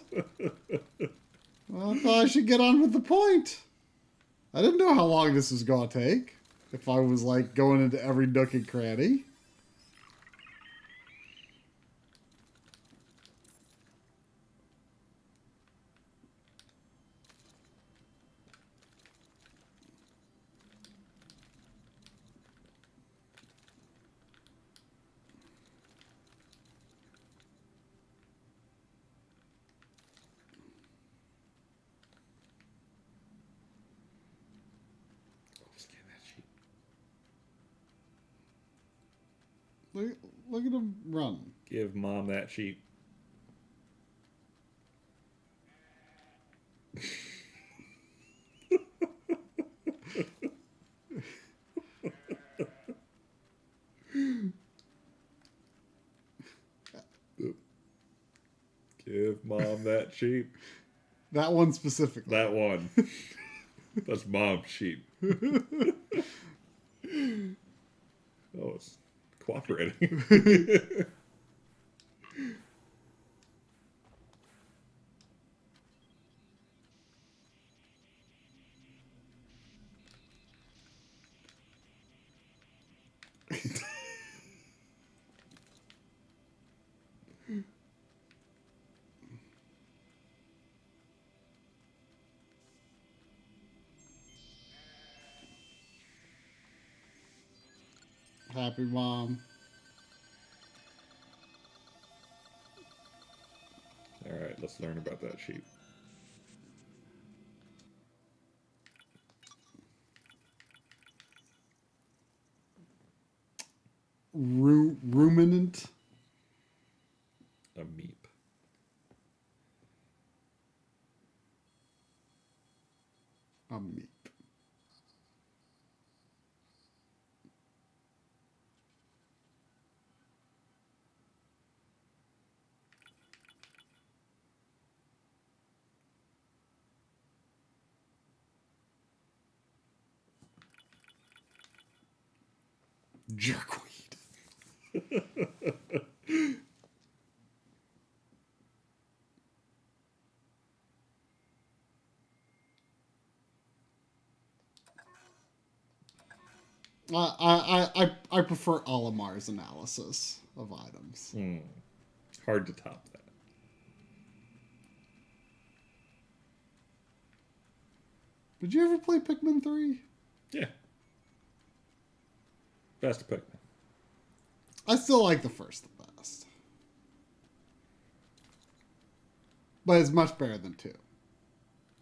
Speaker 1: I thought I should get on with the point. I didn't know how long this was going to take. If I was, like, going into every nook and cranny.
Speaker 2: Scan that sheep.
Speaker 1: Look at him run.
Speaker 2: Give Mom that sheep. Give Mom that sheep.
Speaker 1: That one specifically.
Speaker 2: That one. That's Mom's sheep. Oh, it's cooperating.
Speaker 1: Happy Mom.
Speaker 2: All right, let's learn about that sheep.
Speaker 1: Ruminant.
Speaker 2: A meep.
Speaker 1: A meep. Jerkweed. I prefer Olimar's analysis of items.
Speaker 2: Hard to top that.
Speaker 1: Did you ever play Pikmin 3?
Speaker 2: Yeah. Best Pikmin.
Speaker 1: I still like the first the best. But it's much better than 2.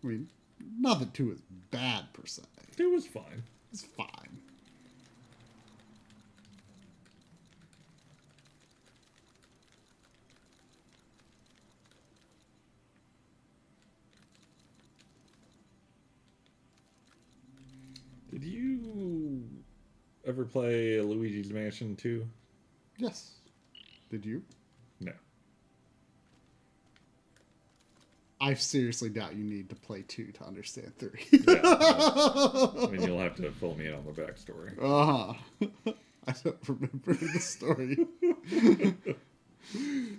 Speaker 1: I mean, not that 2 is bad per se.
Speaker 2: 2 was fine.
Speaker 1: It's fine.
Speaker 2: Did you ever play Luigi's Mansion 2?
Speaker 1: Yes. Did you?
Speaker 2: No.
Speaker 1: I seriously doubt you need to play 2 to understand 3.
Speaker 2: Yeah, I mean, you'll have to fill me in on the backstory.
Speaker 1: I don't remember the story.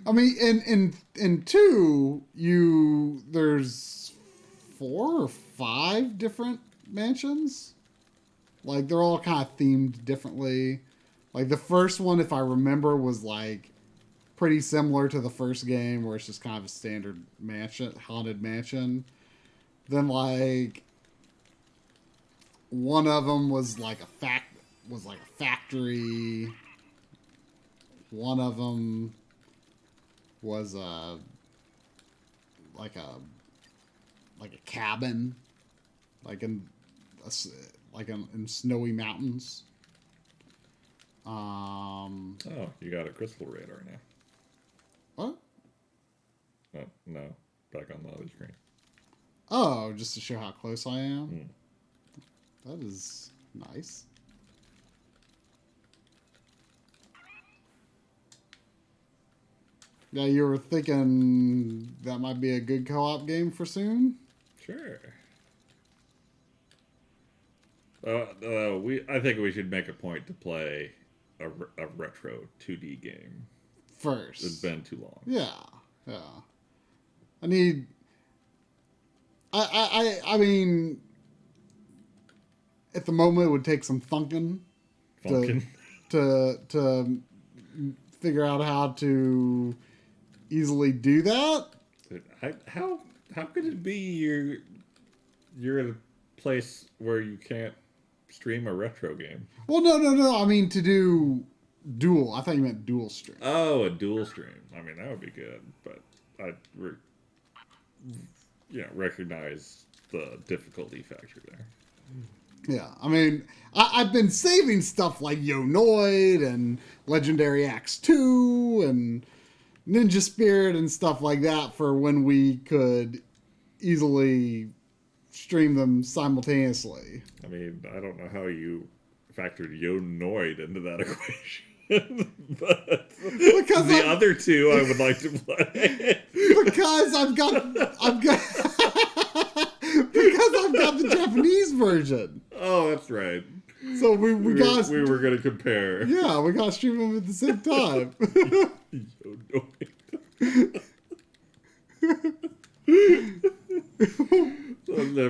Speaker 1: I mean, in 2, there's 4 or 5 different mansions. Like, they're all kind of themed differently. Like, the first one, if I remember, was, like, pretty similar to the first game, where it's just kind of a standard mansion, haunted mansion. Then, like, one of them was, like, a factory. One of them was, like a cabin. In snowy mountains.
Speaker 2: Oh, you got a crystal radar now.
Speaker 1: What?
Speaker 2: Oh, no. Back on the other screen.
Speaker 1: Oh, just to show how close I am? That is nice. Yeah, you were thinking that might be a good co-op game for soon?
Speaker 2: Sure. I think we should make a point to play a retro 2D game.
Speaker 1: First.
Speaker 2: It's been too long.
Speaker 1: Yeah. I mean, at the moment, it would take some thunking to figure out how to easily do that.
Speaker 2: How could it be you're at a place where you can't stream a retro game?
Speaker 1: Well, no. I mean, to do dual. I thought you meant dual stream.
Speaker 2: Oh, a dual stream. I mean, that would be good, but recognize the difficulty factor there.
Speaker 1: Yeah, I mean, I've been saving stuff like Yonoid and Legendary Axe 2 and Ninja Spirit and stuff like that for when we could easily stream them simultaneously.
Speaker 2: I mean, I don't know how you factored Yonoid into that equation, but
Speaker 1: because
Speaker 2: the other two I would like to play.
Speaker 1: Because I've got because I've got the Japanese version.
Speaker 2: Oh, that's right.
Speaker 1: So we were
Speaker 2: going to compare.
Speaker 1: Yeah, we got to stream them at the same time.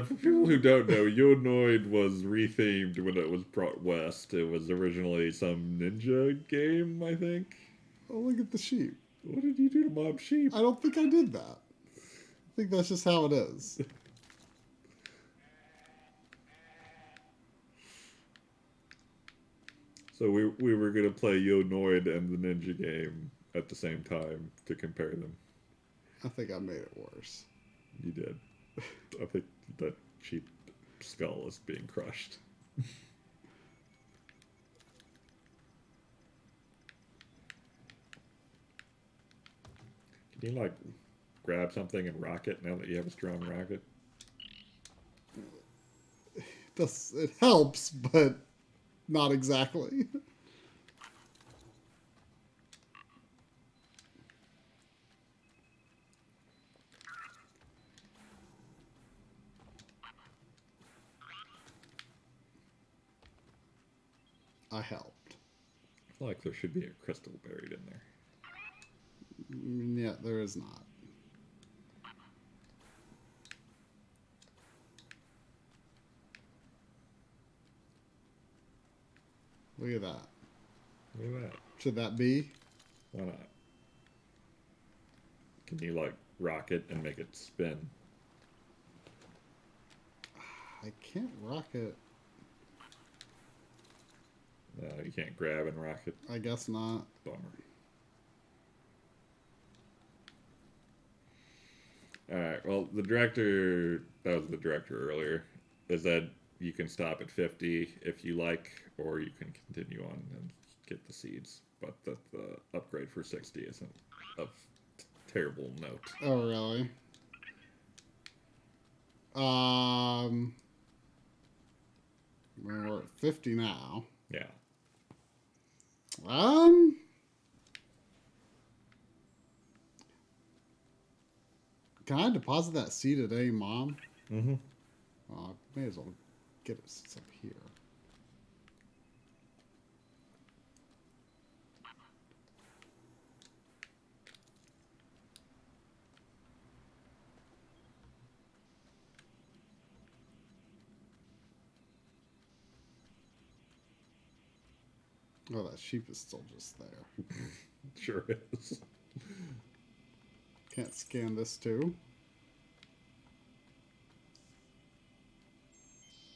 Speaker 2: For people who don't know, Yonoid was rethemed when it was brought west. It was originally some ninja game, I think.
Speaker 1: Oh, look at the sheep.
Speaker 2: What did you do to Mob Sheep?
Speaker 1: I don't think I did that. I think that's just how it is.
Speaker 2: So we were going to play Yonoid and the ninja game at the same time to compare them.
Speaker 1: I think I made it worse.
Speaker 2: You did. I think that cheap skull is being crushed. Can you, like, grab something and rock it now that you have a strong rocket?
Speaker 1: It helps, but not exactly. I helped.
Speaker 2: I feel like there should be a crystal buried in there.
Speaker 1: Yeah, there is not. Look at that.
Speaker 2: Look at that.
Speaker 1: Should that be?
Speaker 2: Why not? Can you, like, rock it and make it spin?
Speaker 1: I can't rock it.
Speaker 2: No, you can't grab and rock it.
Speaker 1: I guess not.
Speaker 2: Bummer. Alright, well, that was the director earlier, is that you can stop at 50 if you like, or you can continue on and get the seeds. But the upgrade for 60 isn't of terrible note.
Speaker 1: Oh, really? We're at 50 now.
Speaker 2: Yeah.
Speaker 1: Can I deposit that seed today, Mom?
Speaker 2: Mm-hmm.
Speaker 1: I may as well get it since I'm here. Oh, that sheep is still just there.
Speaker 2: Sure is.
Speaker 1: Can't scan this too.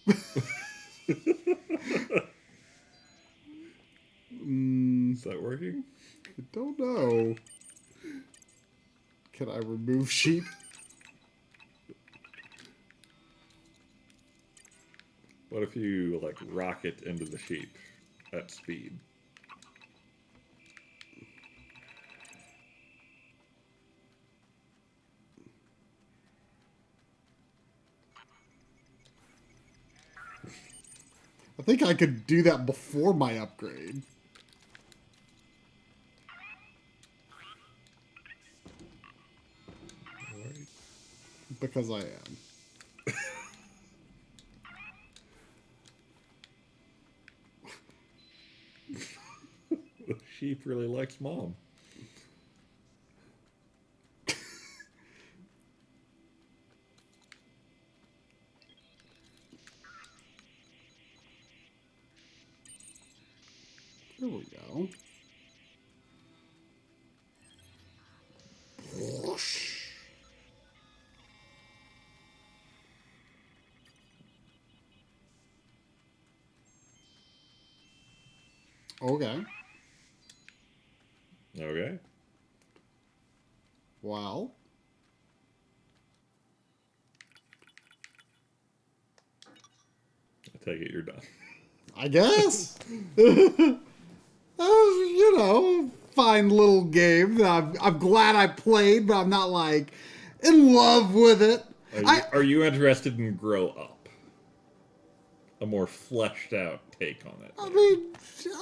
Speaker 2: Is that working?
Speaker 1: I don't know. Can I remove sheep?
Speaker 2: What if you, like, rocket into the sheep at speed?
Speaker 1: I think I could do that before my upgrade.
Speaker 2: Right.
Speaker 1: Because I am.
Speaker 2: The sheep really likes Mom.
Speaker 1: There we go. Whoosh. Okay.
Speaker 2: Okay.
Speaker 1: Well.
Speaker 2: I take it you're done.
Speaker 1: I guess. You know, fine little game that I'm glad I played, but I'm not like in love with it.
Speaker 2: Are you interested in Grow Up? A more fleshed out take on it.
Speaker 1: I mean,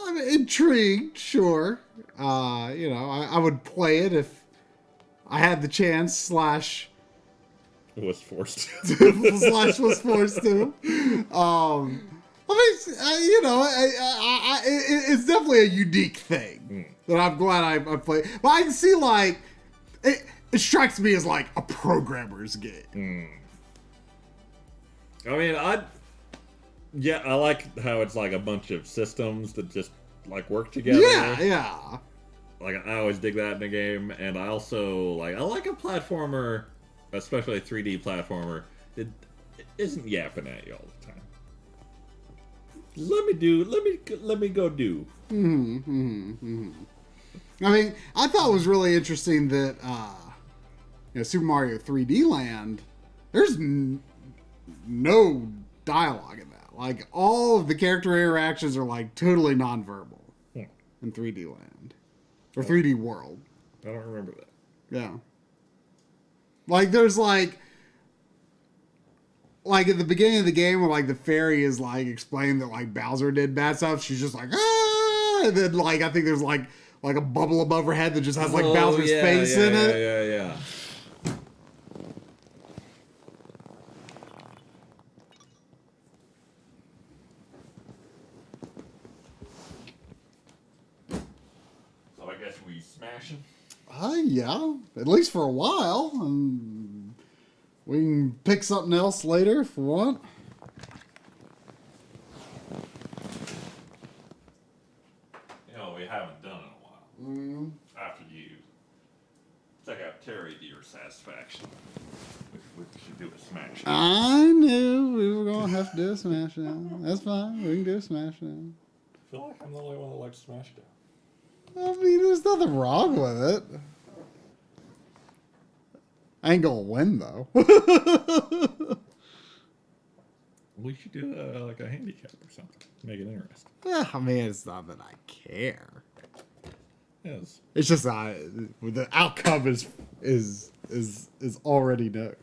Speaker 1: I'm intrigued, sure. You know, I would play it if I had the chance, slash
Speaker 2: Was forced.
Speaker 1: slash was forced to. I mean, you know, it's definitely a unique thing that I'm glad I played. But I can see, like, it strikes me as, like, a programmer's game.
Speaker 2: I mean, I like how it's like a bunch of systems that just, like, work together.
Speaker 1: Yeah.
Speaker 2: Like, I always dig that in a game. And I also, I like a platformer, especially a 3D platformer, that isn't yapping at you all the time. Let me go do.
Speaker 1: I mean, I thought it was really interesting that, you know, Super Mario 3D Land, there's no dialogue in that. Like, all of the character interactions are, like, totally nonverbal in 3D Land. Or 3D World.
Speaker 2: I don't remember that.
Speaker 1: Yeah. Like, there's, like at the beginning of the game where, like, the fairy is, like, explaining that, like, Bowser did bad stuff, she's just like, ah! And then, like, I think there's, like a bubble above her head that just has, like, Bowser's face in it.
Speaker 2: Yeah. So I guess we smashing?
Speaker 1: Yeah. At least for a while. And we can pick something else later if we want.
Speaker 2: You know, we haven't done it in a while. After you check out Terry to your satisfaction, we should do a smash.
Speaker 1: I knew we were going to have to do a smash down. That's fine. We can do a smash down.
Speaker 2: I feel like I'm the only one that likes smash down.
Speaker 1: I mean, there's nothing wrong with it. I ain't gonna win, though.
Speaker 2: We should do like a handicap or something. Make it interesting.
Speaker 1: Yeah, I mean, it's not that I care.
Speaker 2: Yes.
Speaker 1: It's just the outcome is already known.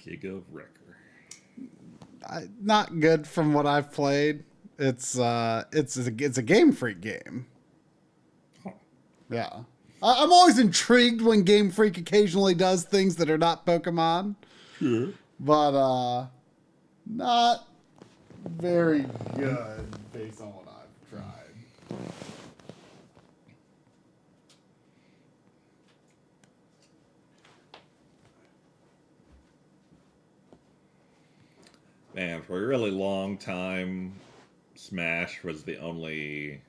Speaker 2: Gig of Wrecker.
Speaker 1: Not good from what I've played. It's a Game Freak game.
Speaker 2: Huh.
Speaker 1: Yeah. I'm always intrigued when Game Freak occasionally does things that are not Pokemon.
Speaker 2: Sure.
Speaker 1: But not very good based on what I've tried.
Speaker 2: Man, for a really long time, Smash was the only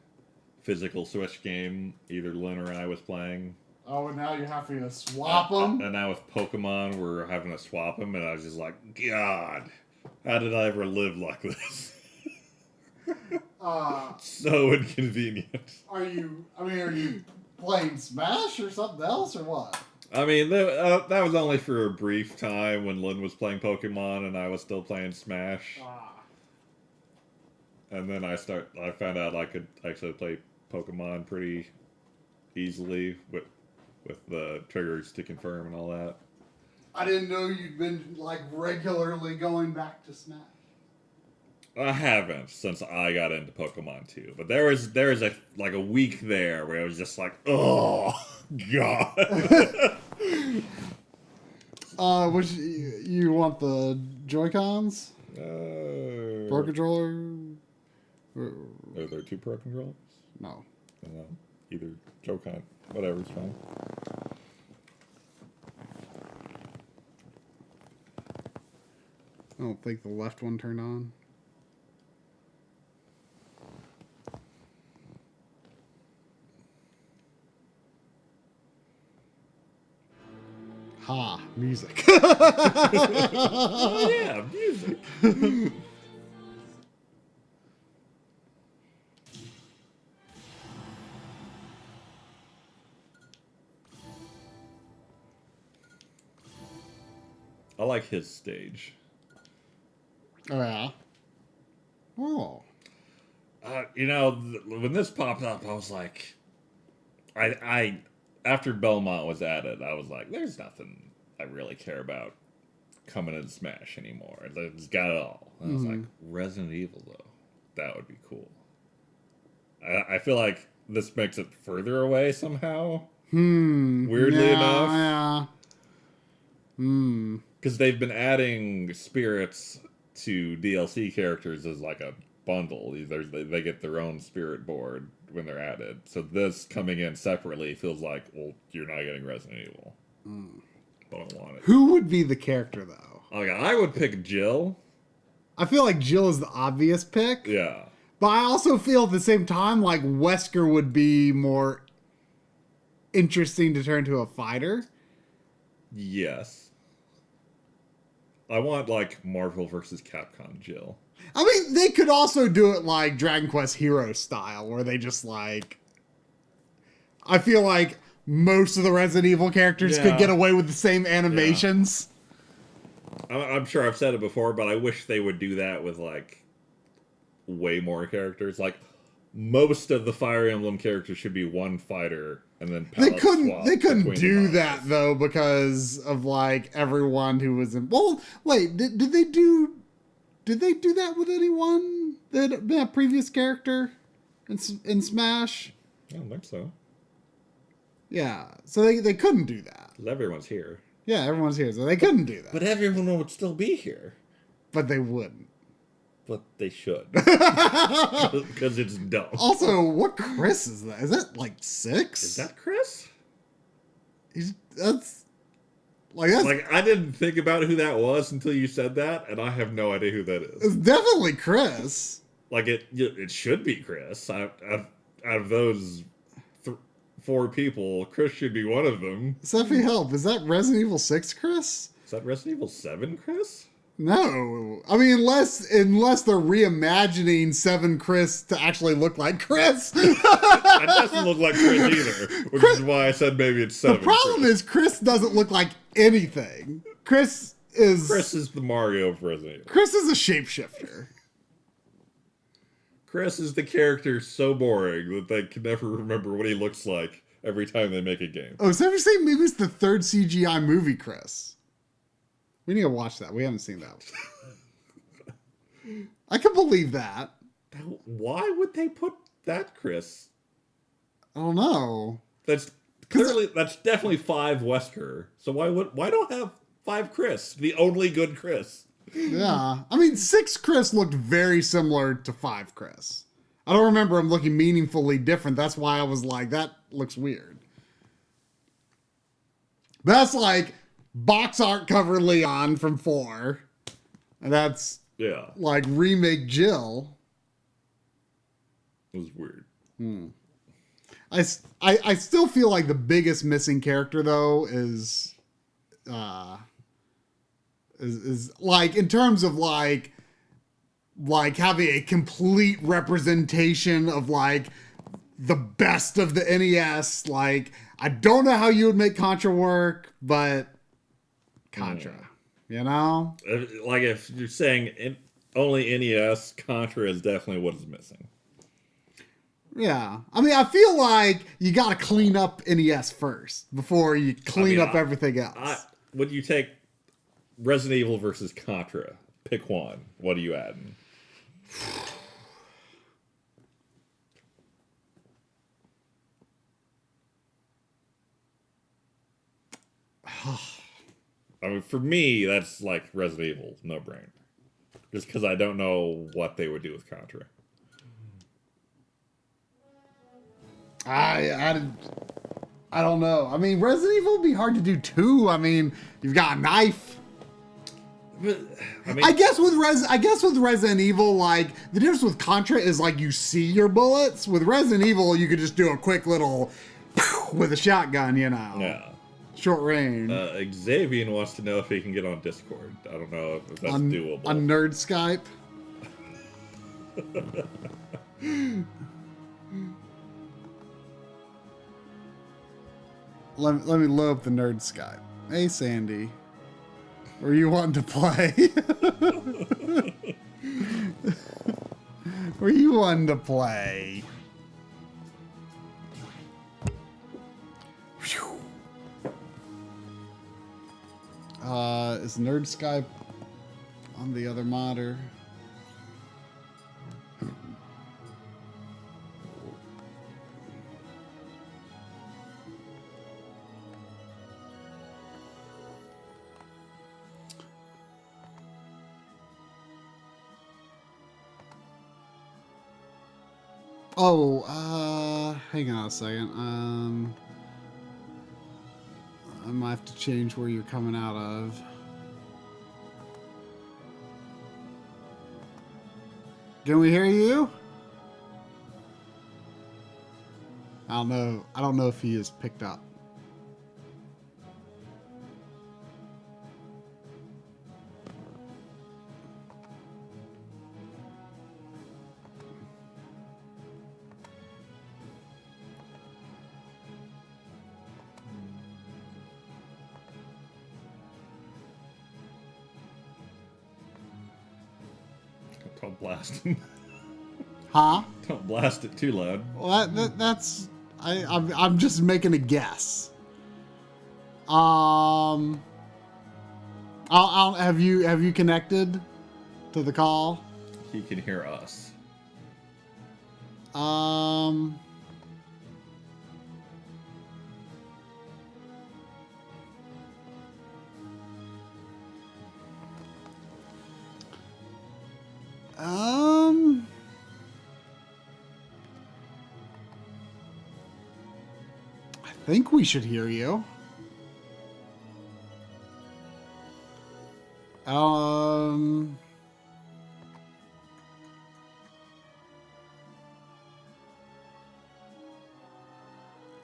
Speaker 2: physical Switch game either Lynn or I was playing.
Speaker 1: Oh, and now you're having to swap them?
Speaker 2: And now with Pokemon, we're having to swap them, and I was just like, God, how did I ever live like this? So inconvenient.
Speaker 1: Are you playing Smash or something else or what?
Speaker 2: I mean, that was only for a brief time when Lynn was playing Pokemon and I was still playing Smash. And then I found out I could actually play Pokemon pretty easily with the triggers to confirm and all that.
Speaker 1: I didn't know you'd been like regularly going back to Smash.
Speaker 2: I haven't since I got into Pokemon 2, but there was a week there where I was just like, oh God.
Speaker 1: Which you want the Joy-Cons? Pro controller?
Speaker 2: Are there 2 Pro controllers?
Speaker 1: No.
Speaker 2: No. Either Joy-Con, whatever's fine.
Speaker 1: I don't think the left one turned on. Ha, music.
Speaker 2: Oh yeah, music. I like his stage.
Speaker 1: Oh, yeah. Oh.
Speaker 2: When this popped up, I was like, I after Belmont was added, I was like, there's nothing I really care about coming in Smash anymore. It's got it all. And I was like, Resident Evil though, that would be cool. I feel like this makes it further away somehow. Weirdly enough.
Speaker 1: Yeah.
Speaker 2: Because they've been adding spirits to DLC characters as like a bundle. They get their own spirit board when they're added. So this coming in separately feels like, well, you're not getting Resident Evil. But I want it.
Speaker 1: Who would be the character, though?
Speaker 2: I would pick Jill.
Speaker 1: I feel like Jill is the obvious pick.
Speaker 2: Yeah.
Speaker 1: But I also feel at the same time like Wesker would be more interesting to turn to a fighter.
Speaker 2: Yes. I want, like, Marvel versus Capcom Jill.
Speaker 1: I mean, they could also do it like Dragon Quest Hero style, where they just like... I feel like most of the Resident Evil characters could get away with the same animations.
Speaker 2: Yeah. I'm sure I've said it before, but I wish they would do that with, like, way more characters. Like, most of the Fire Emblem characters should be one fighter, and then
Speaker 1: they couldn't do that though because of like everyone who was in. Well, wait, did they do that with anyone that previous character in Smash?
Speaker 2: I don't think so.
Speaker 1: Yeah, so they couldn't do that.
Speaker 2: Everyone's here.
Speaker 1: Yeah, everyone's here, so they couldn't do that.
Speaker 2: But everyone would still be here.
Speaker 1: But they wouldn't.
Speaker 2: But they should. Because it's dumb.
Speaker 1: Also, what Chris is that? Is that like 6?
Speaker 2: Is that Chris?
Speaker 1: That's...
Speaker 2: Like, I didn't think about who that was until you said that, and I have no idea who that is.
Speaker 1: It's definitely Chris.
Speaker 2: Like, it should be Chris. Out of those 4 people, Chris should be one of them.
Speaker 1: Steffi, help. Is that Resident Evil 6 Chris?
Speaker 2: Is that Resident Evil 7 Chris?
Speaker 1: No. I mean, unless they're reimagining 7 Chris to actually look like Chris.
Speaker 2: That doesn't look like Chris either, which is why I said maybe it's 7
Speaker 1: The problem is Chris doesn't look like anything. Chris is
Speaker 2: the Mario of Resident Evil.
Speaker 1: Chris is a shapeshifter.
Speaker 2: Chris is the character so boring that they can never remember what he looks like every time they make a game.
Speaker 1: Oh, so have you seen maybe it's the 3rd CGI movie, Chris? We need to watch that. We haven't seen that. I can believe that.
Speaker 2: Why would they put that Chris?
Speaker 1: I don't know.
Speaker 2: That's definitely 5 Wesker. So why don't have 5 Chris? The only good Chris.
Speaker 1: Yeah. I mean, 6 Chris looked very similar to 5 Chris. I don't remember him looking meaningfully different. That's why I was like, that looks weird. But that's like box art cover Leon from 4. And that's like remake Jill.
Speaker 2: It was weird.
Speaker 1: I still feel like the biggest missing character though is like in terms of like having a complete representation of like the best of the NES. Like I don't know how you would make Contra work, but Contra, you know?
Speaker 2: Like if you're saying only NES, Contra is definitely what is missing.
Speaker 1: Yeah. I mean, I feel like you got to clean up NES first before you clean up everything else.
Speaker 2: Would you take Resident Evil versus Contra? Pick one. What are you adding? I mean, for me, that's like Resident Evil, no brainer. Just because I don't know what they would do with Contra.
Speaker 1: I don't know. I mean, Resident Evil would be hard to do too. I mean, you've got a knife.
Speaker 2: But, I mean,
Speaker 1: I guess with Resident Evil, like the difference with Contra is like you see your bullets. With Resident Evil, you could just do a quick little with a shotgun, you know.
Speaker 2: yeah.
Speaker 1: Short range.
Speaker 2: Xavier wants to know if he can get on Discord. I don't know if that's doable.
Speaker 1: On Nerd Skype. Let me load up the Nerd Skype. Hey, Sandy. Were you wanting to play? Were you wanting to play? Phew. Is Nerd Skype on the other monitor? Oh, hang on a second. I might have to change where you're coming out of. Can we hear you? I don't know. I don't know if he is picked up.
Speaker 2: Don't blast him.
Speaker 1: Huh?
Speaker 2: Don't blast it too loud.
Speaker 1: Well, that's I'm just making a guess. I'll have you connected to the call?
Speaker 2: He can hear us.
Speaker 1: I think we should hear you.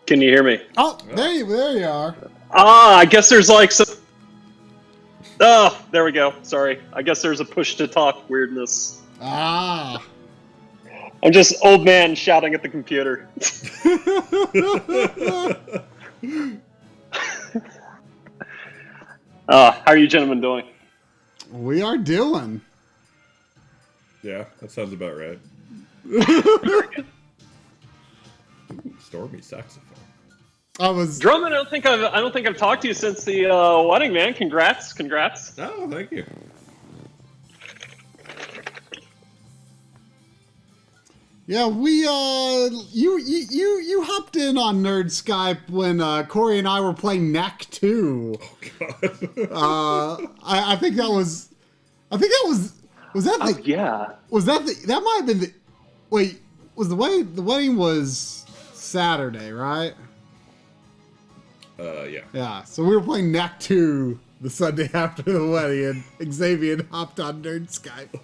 Speaker 3: Can you hear me?
Speaker 1: Oh, there you are.
Speaker 3: I guess there's like some... Oh, there we go. Sorry. I guess there's a push to talk weirdness.
Speaker 1: Ah.
Speaker 3: I'm just old man shouting at the computer. How are you gentlemen doing?
Speaker 1: We are doing.
Speaker 2: Yeah, that sounds about right. Stormy saxophone.
Speaker 3: Drummond. I don't think I've talked to you since the wedding, man. Congrats.
Speaker 2: Oh, thank you.
Speaker 1: Yeah, we you hopped in on Nerd Skype when Corey and I were playing Knack 2.
Speaker 2: Oh God.
Speaker 1: I think that was that the
Speaker 3: yeah.
Speaker 1: Was that might have been the wait, was the wedding was Saturday, right?
Speaker 2: Yeah.
Speaker 1: Yeah, so we were playing Knack 2 the Sunday after the wedding, and Xavier hopped on Nerd Skype.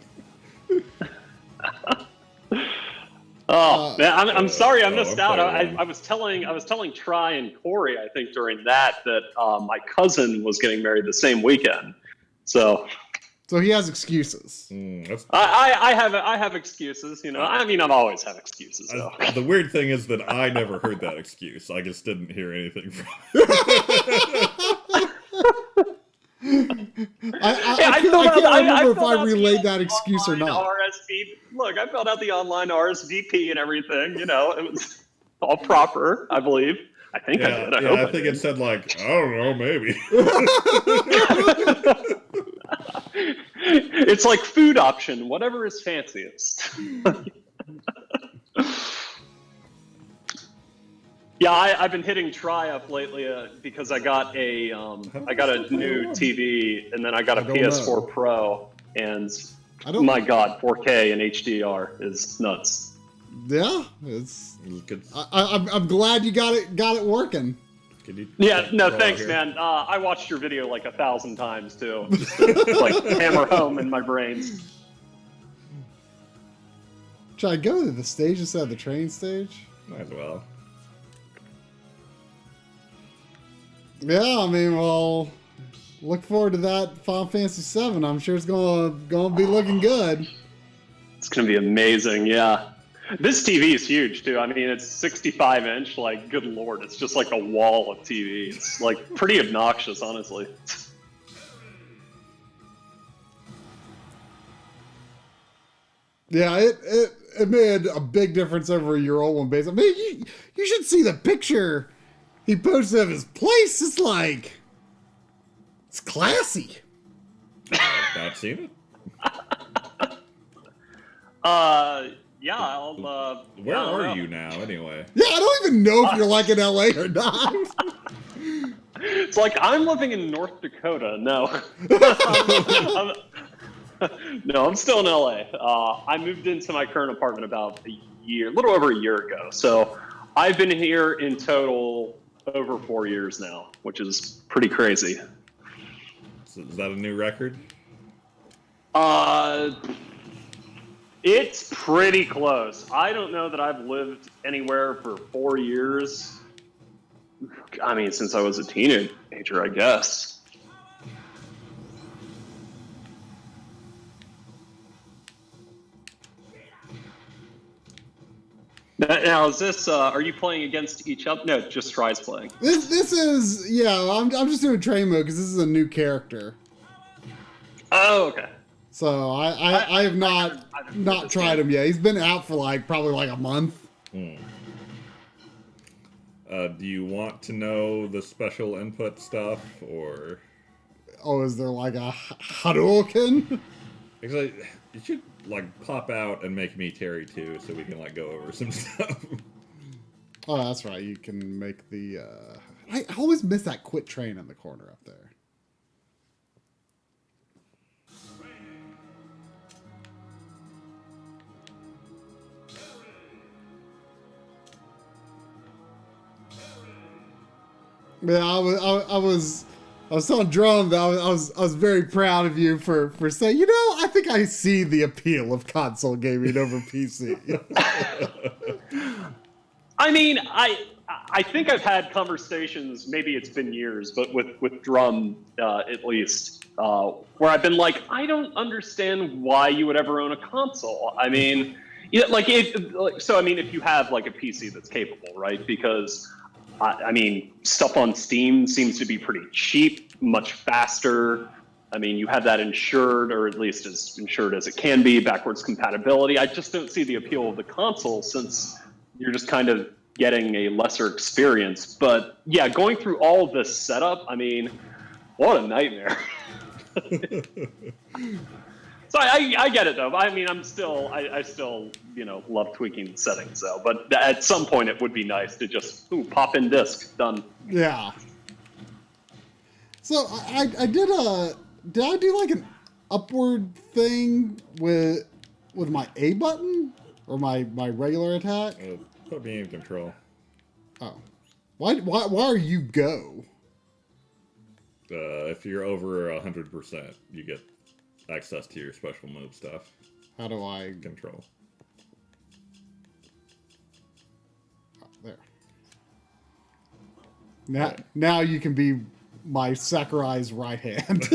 Speaker 3: Oh man, I'm sorry I missed out. I was telling Try and Corey, I think during that my cousin was getting married the same weekend. So
Speaker 1: he has excuses.
Speaker 3: I have excuses, you know. I mean, I've always had excuses. So.
Speaker 2: The weird thing is that I never heard that excuse. I just didn't hear anything from it.
Speaker 1: I can't remember if I relayed that excuse or not.
Speaker 3: Look, I filled out the online RSVP and everything. You know, it was all proper, I believe. I think I did. I think
Speaker 2: it said like, I don't know, maybe.
Speaker 3: It's like food option, whatever is fanciest. Yeah, I've been hitting try up lately because I got a new TV, and then I got a PS4
Speaker 1: know.
Speaker 3: Pro, and
Speaker 1: I don't.
Speaker 3: my God, 4K and HDR is nuts.
Speaker 1: Yeah, it's.
Speaker 2: Could,
Speaker 1: I'm glad you got it working.
Speaker 2: could you
Speaker 3: Yeah, no,
Speaker 2: go out
Speaker 3: thanks,
Speaker 2: here?
Speaker 3: man. I watched your video like 1,000 times too, just to like hammer home in my brains.
Speaker 1: Should I go to the stage instead of the train stage?
Speaker 2: Might as well.
Speaker 1: Yeah, I mean, well, look forward to that Final Fantasy VII. I'm sure it's gonna be looking good.
Speaker 3: It's gonna be amazing, yeah. This TV is huge too. I mean, it's 65 inch. Like, good lord, it's just like a wall of TV. It's like pretty obnoxious, honestly.
Speaker 1: Yeah, it made a big difference over your old one. Based, I mean, you should see the picture he posted of his place. It's like it's classy.
Speaker 2: I've not seen it.
Speaker 3: Yeah, I'll.
Speaker 2: Where are you now, anyway?
Speaker 1: Yeah, I don't even know if you're like in LA or not.
Speaker 3: It's like I'm living in North Dakota. No. No, I'm still in LA. I moved into my current apartment about a little over a year ago. So I've been here in total over 4 years now, which is pretty crazy.
Speaker 2: So is that a new record?
Speaker 3: It's pretty close. I don't know that I've lived anywhere for 4 years. I mean, since I was a teenager, I guess. Now, is this? Are you playing against each other? No, just Try's playing.
Speaker 1: This is I'm just doing train mode because this is a new character.
Speaker 3: Oh, okay.
Speaker 1: So I have not tried him yet. He's been out for probably like a month.
Speaker 2: Hmm. Do you want to know the special input stuff, or?
Speaker 1: Oh, is there like a Hadouken?
Speaker 2: Actually, you should pop out and make me Terry too, so we can go over some stuff.
Speaker 1: Oh, that's right. You can make the. I always miss that quit train in the corner up there. Yeah, I was telling Drum that I was very proud of you for saying, I think I see the appeal of console gaming over PC.
Speaker 3: I mean, I think I've had conversations, maybe it's been years, but with Drum at least, where I've been like, I don't understand why you would ever own a console. I mean, so I mean, if you have a PC that's capable, right? Because I mean, stuff on Steam seems to be pretty cheap, much faster. I mean, you have that insured, or at least as insured as it can be, backwards compatibility. I just don't see the appeal of the console since you're just kind of getting a lesser experience. But yeah, going through all of this setup, I mean, what a nightmare. So I get it though. I mean, I still love tweaking the settings though. But at some point, it would be nice to just pop in disc, done.
Speaker 1: Yeah. So I did I do an upward thing with my A button or my regular attack?
Speaker 2: Put me in control.
Speaker 1: Oh, why are you go?
Speaker 2: If you're over 100%, you get access to your special move stuff.
Speaker 1: How do I
Speaker 2: control?
Speaker 1: Oh, there. Now you can be my Sakurai's right hand.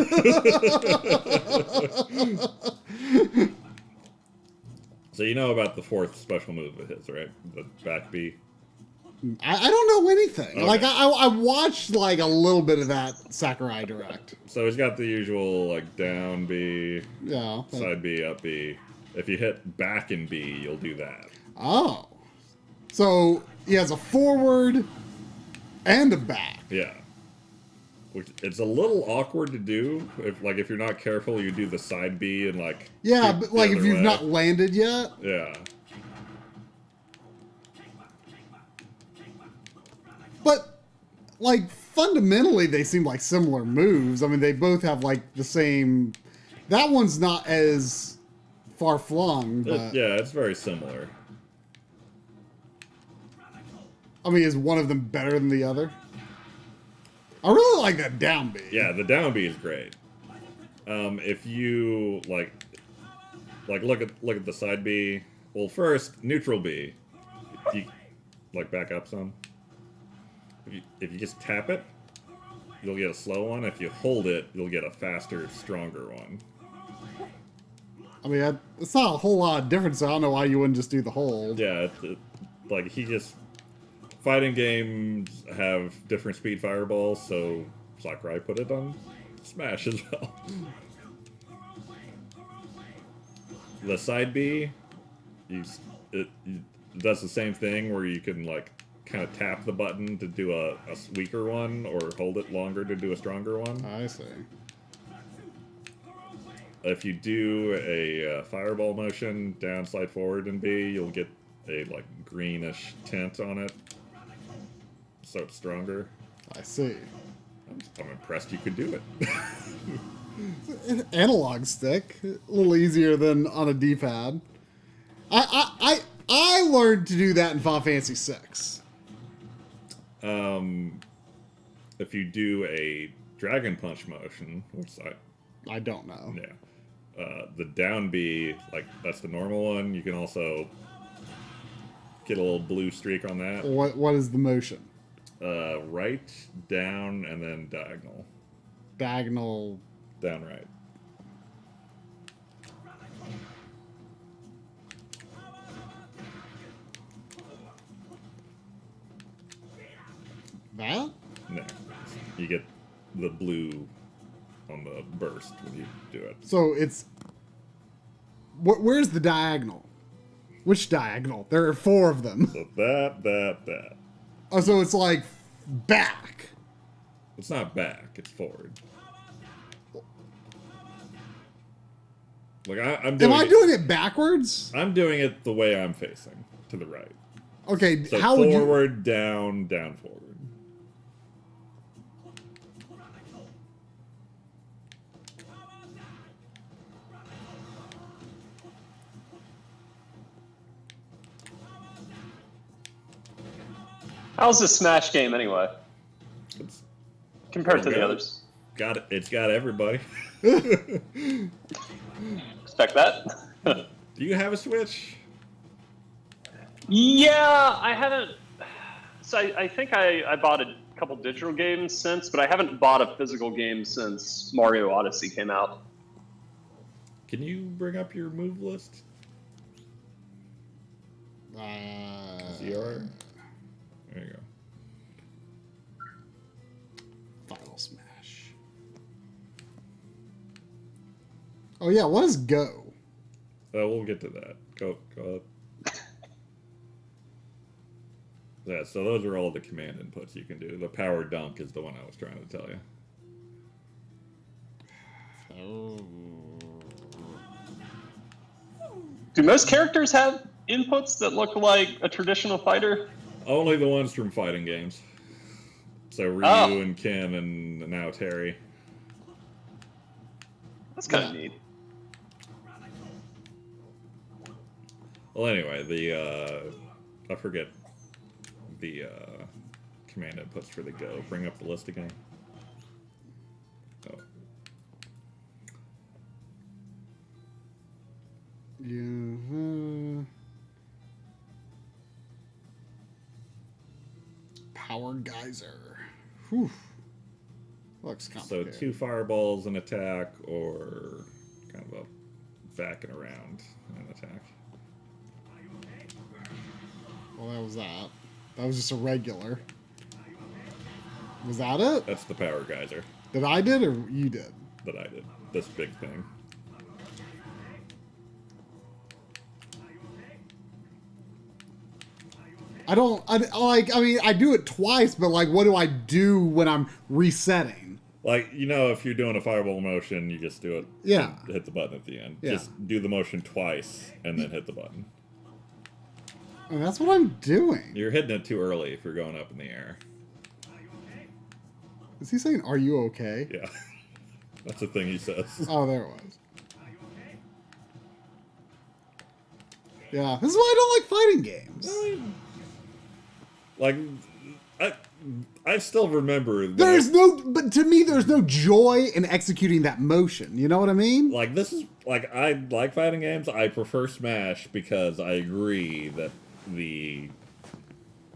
Speaker 2: So you know about the fourth special move of his, right? The back B.
Speaker 1: I don't know anything.
Speaker 2: Okay.
Speaker 1: I watched a little bit of that Sakurai Direct.
Speaker 2: So he's got the usual down B,
Speaker 1: yeah,
Speaker 2: side B, up B. If you hit back in B, you'll do that.
Speaker 1: Oh, so he has a forward and a back.
Speaker 2: Yeah, which it's a little awkward to do. If you're not careful, you do the side B and
Speaker 1: yeah, but if you've not landed yet.
Speaker 2: Yeah.
Speaker 1: But, like, fundamentally, they seem like similar moves. I mean, they both have, like, the same... That one's not as far-flung, but...
Speaker 2: Yeah, it's very similar.
Speaker 1: I mean, is one of them better than the other? I really like that down B.
Speaker 2: Yeah, the down B is great. If you, like look at the side B. Well, first, neutral B. You, like, back up some. If you just tap it, you'll get a slow one. If you hold it, you'll get a faster, stronger one.
Speaker 1: I mean, it's not a whole lot of difference, so I don't know why you wouldn't just do the hold.
Speaker 2: Yeah, like, fighting games have different speed fireballs, so Sakurai put it on Smash as well. The side B, it does the same thing where you can, like, kind of tap the button to do a weaker one, or hold it longer to do a stronger one.
Speaker 1: I see.
Speaker 2: If you do a fireball motion, down, slide forward, and B, you'll get a, like, greenish tint on it, so it's stronger.
Speaker 1: I see.
Speaker 2: I'm impressed you could do it.
Speaker 1: An analog stick, a little easier than on a D-pad. I learned to do that in Final Fantasy VI.
Speaker 2: If you do a dragon punch motion, which
Speaker 1: I don't know.
Speaker 2: yeah, the down B, like, that's the normal one. You can also get a little blue streak on that.
Speaker 1: What is the motion?
Speaker 2: Right, down, and then diagonal.
Speaker 1: Diagonal.
Speaker 2: Down, right.
Speaker 1: That?
Speaker 2: No. You get the blue on the burst when you do it.
Speaker 1: So it's... Where's the diagonal? Which diagonal? There are 4 of them.
Speaker 2: So that.
Speaker 1: Oh, so it's like back.
Speaker 2: It's not back, it's forward. Like, I'm doing
Speaker 1: Am I doing it backwards?
Speaker 2: I'm doing it the way I'm facing, to the right.
Speaker 1: Okay,
Speaker 2: So
Speaker 1: how would you...
Speaker 2: forward, down, down, forward.
Speaker 3: How's this Smash game anyway?
Speaker 2: It's
Speaker 3: Compared to the
Speaker 2: good.
Speaker 3: others?
Speaker 2: got it. It's got everybody.
Speaker 3: Expect that.
Speaker 2: Do you have a Switch?
Speaker 3: Yeah, I haven't. So I think I bought a couple digital games since, but I haven't bought a physical game since Mario Odyssey came out.
Speaker 2: Can you bring up your move list? ZR? There you go.
Speaker 1: Final Smash. Oh yeah, what is Go?
Speaker 2: We'll get to that. Go up. Yeah, so those are all the command inputs you can do. The power dunk is the one I was trying to tell you.
Speaker 3: Do most characters have inputs that look like a traditional fighter?
Speaker 2: Only the ones from fighting games. So Ryu and Ken and now Terry.
Speaker 3: That's kind of neat.
Speaker 2: Well, anyway, I forget the command inputs for the Go. Bring up the list again. Oh.
Speaker 1: Yeah. Power Geyser. Whew. Looks
Speaker 2: So
Speaker 1: complicated.
Speaker 2: 2 fireballs an attack, or kind of a back and around an attack.
Speaker 1: Well, that was that. That was just a regular. Was that it?
Speaker 2: That's the power geyser
Speaker 1: That I did or you did?
Speaker 2: that I did. This big thing.
Speaker 1: I mean, I do it twice, but like, what do I do when I'm resetting?
Speaker 2: Like, you know, if you're doing a fireball motion, you just do it.
Speaker 1: Yeah.
Speaker 2: And hit the button at the end.
Speaker 1: Yeah.
Speaker 2: Just do the motion twice and then hit the button.
Speaker 1: And that's what I'm doing.
Speaker 2: You're hitting it too early if you're going up in the air.
Speaker 1: Is he saying, "Are you okay?"
Speaker 2: Yeah. That's the thing he says.
Speaker 1: Oh, there it was. Yeah, this is why I don't like fighting games.
Speaker 2: Like, I still remember that.
Speaker 1: But to me, there's no joy in executing that motion. You know what I mean?
Speaker 2: Like, this is, like, I like fighting games. I prefer Smash because I agree that the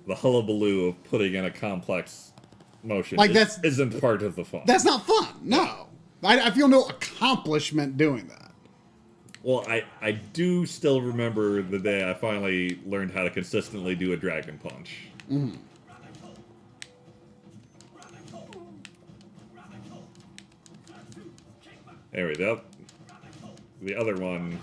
Speaker 2: hullabaloo of putting in a complex motion isn't part of the fun.
Speaker 1: That's not fun. No. I feel no accomplishment doing that.
Speaker 2: Well, I do still remember the day I finally learned how to consistently do a Dragon Punch.
Speaker 1: Mm-hmm.
Speaker 2: Anyway, the other one...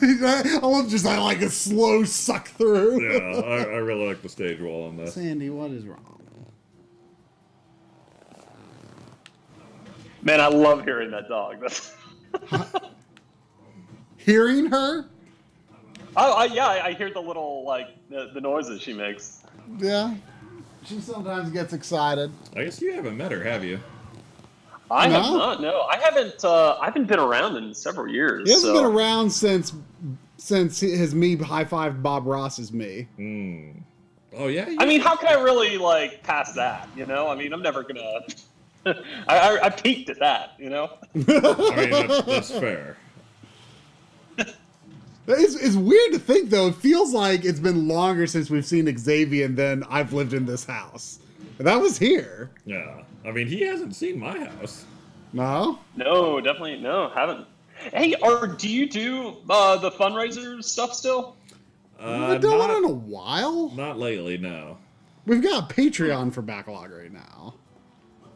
Speaker 1: I love just like a slow suck through.
Speaker 2: Yeah, I really like the stage wall on this.
Speaker 1: Sandy, what is wrong?
Speaker 3: Man, I love hearing that dog.
Speaker 1: Hearing her?
Speaker 3: Yeah, I hear the little, like, the noises she makes.
Speaker 1: Yeah. She sometimes gets excited.
Speaker 2: I guess you haven't met her, have you?
Speaker 3: I have not, no. I haven't been around in several years.
Speaker 1: He hasn't been around since his me high-fived Bob Ross's me.
Speaker 2: Mm. Oh, yeah?
Speaker 3: I mean, how can I really, like, pass that, you know? I mean, I'm never gonna... I peaked at that, you know?
Speaker 2: I mean, that's fair.
Speaker 1: It's weird to think, though. It feels like it's been longer since we've seen Xavier than I've lived in this house. And that was here.
Speaker 2: Yeah. I mean, he hasn't seen my house.
Speaker 1: No?
Speaker 3: No, definitely, no, haven't. Hey, do you do the fundraiser stuff still?
Speaker 1: We haven't done one in a while.
Speaker 2: Not lately, no.
Speaker 1: We've got Patreon for Backloggery now,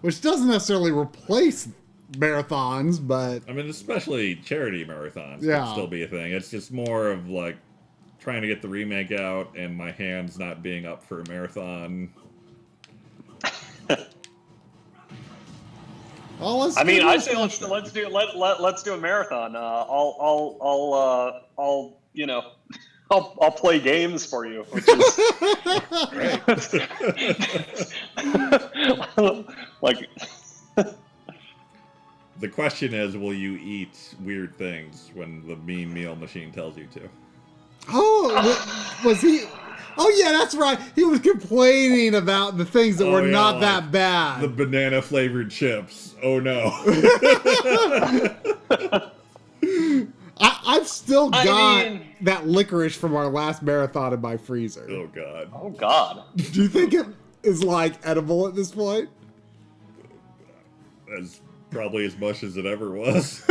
Speaker 1: which doesn't necessarily replace marathons, but...
Speaker 2: I mean, especially charity marathons can still be a thing. It's just more of, like, trying to get the remake out and my hands not being up for a marathon.
Speaker 1: Well,
Speaker 3: I say let's do a marathon. I'll you know, I'll play games for you, which is like.
Speaker 2: The question is, will you eat weird things when the mean meal machine tells you to?
Speaker 1: Oh, was he? Oh yeah, that's right. He was complaining about the things that were not that bad.
Speaker 2: The banana flavored chips. Oh no.
Speaker 1: I've still got that licorice from our last marathon in my freezer.
Speaker 2: Oh god.
Speaker 3: Oh god.
Speaker 1: Do you think it is like edible at this point?
Speaker 2: As probably as much as it ever was.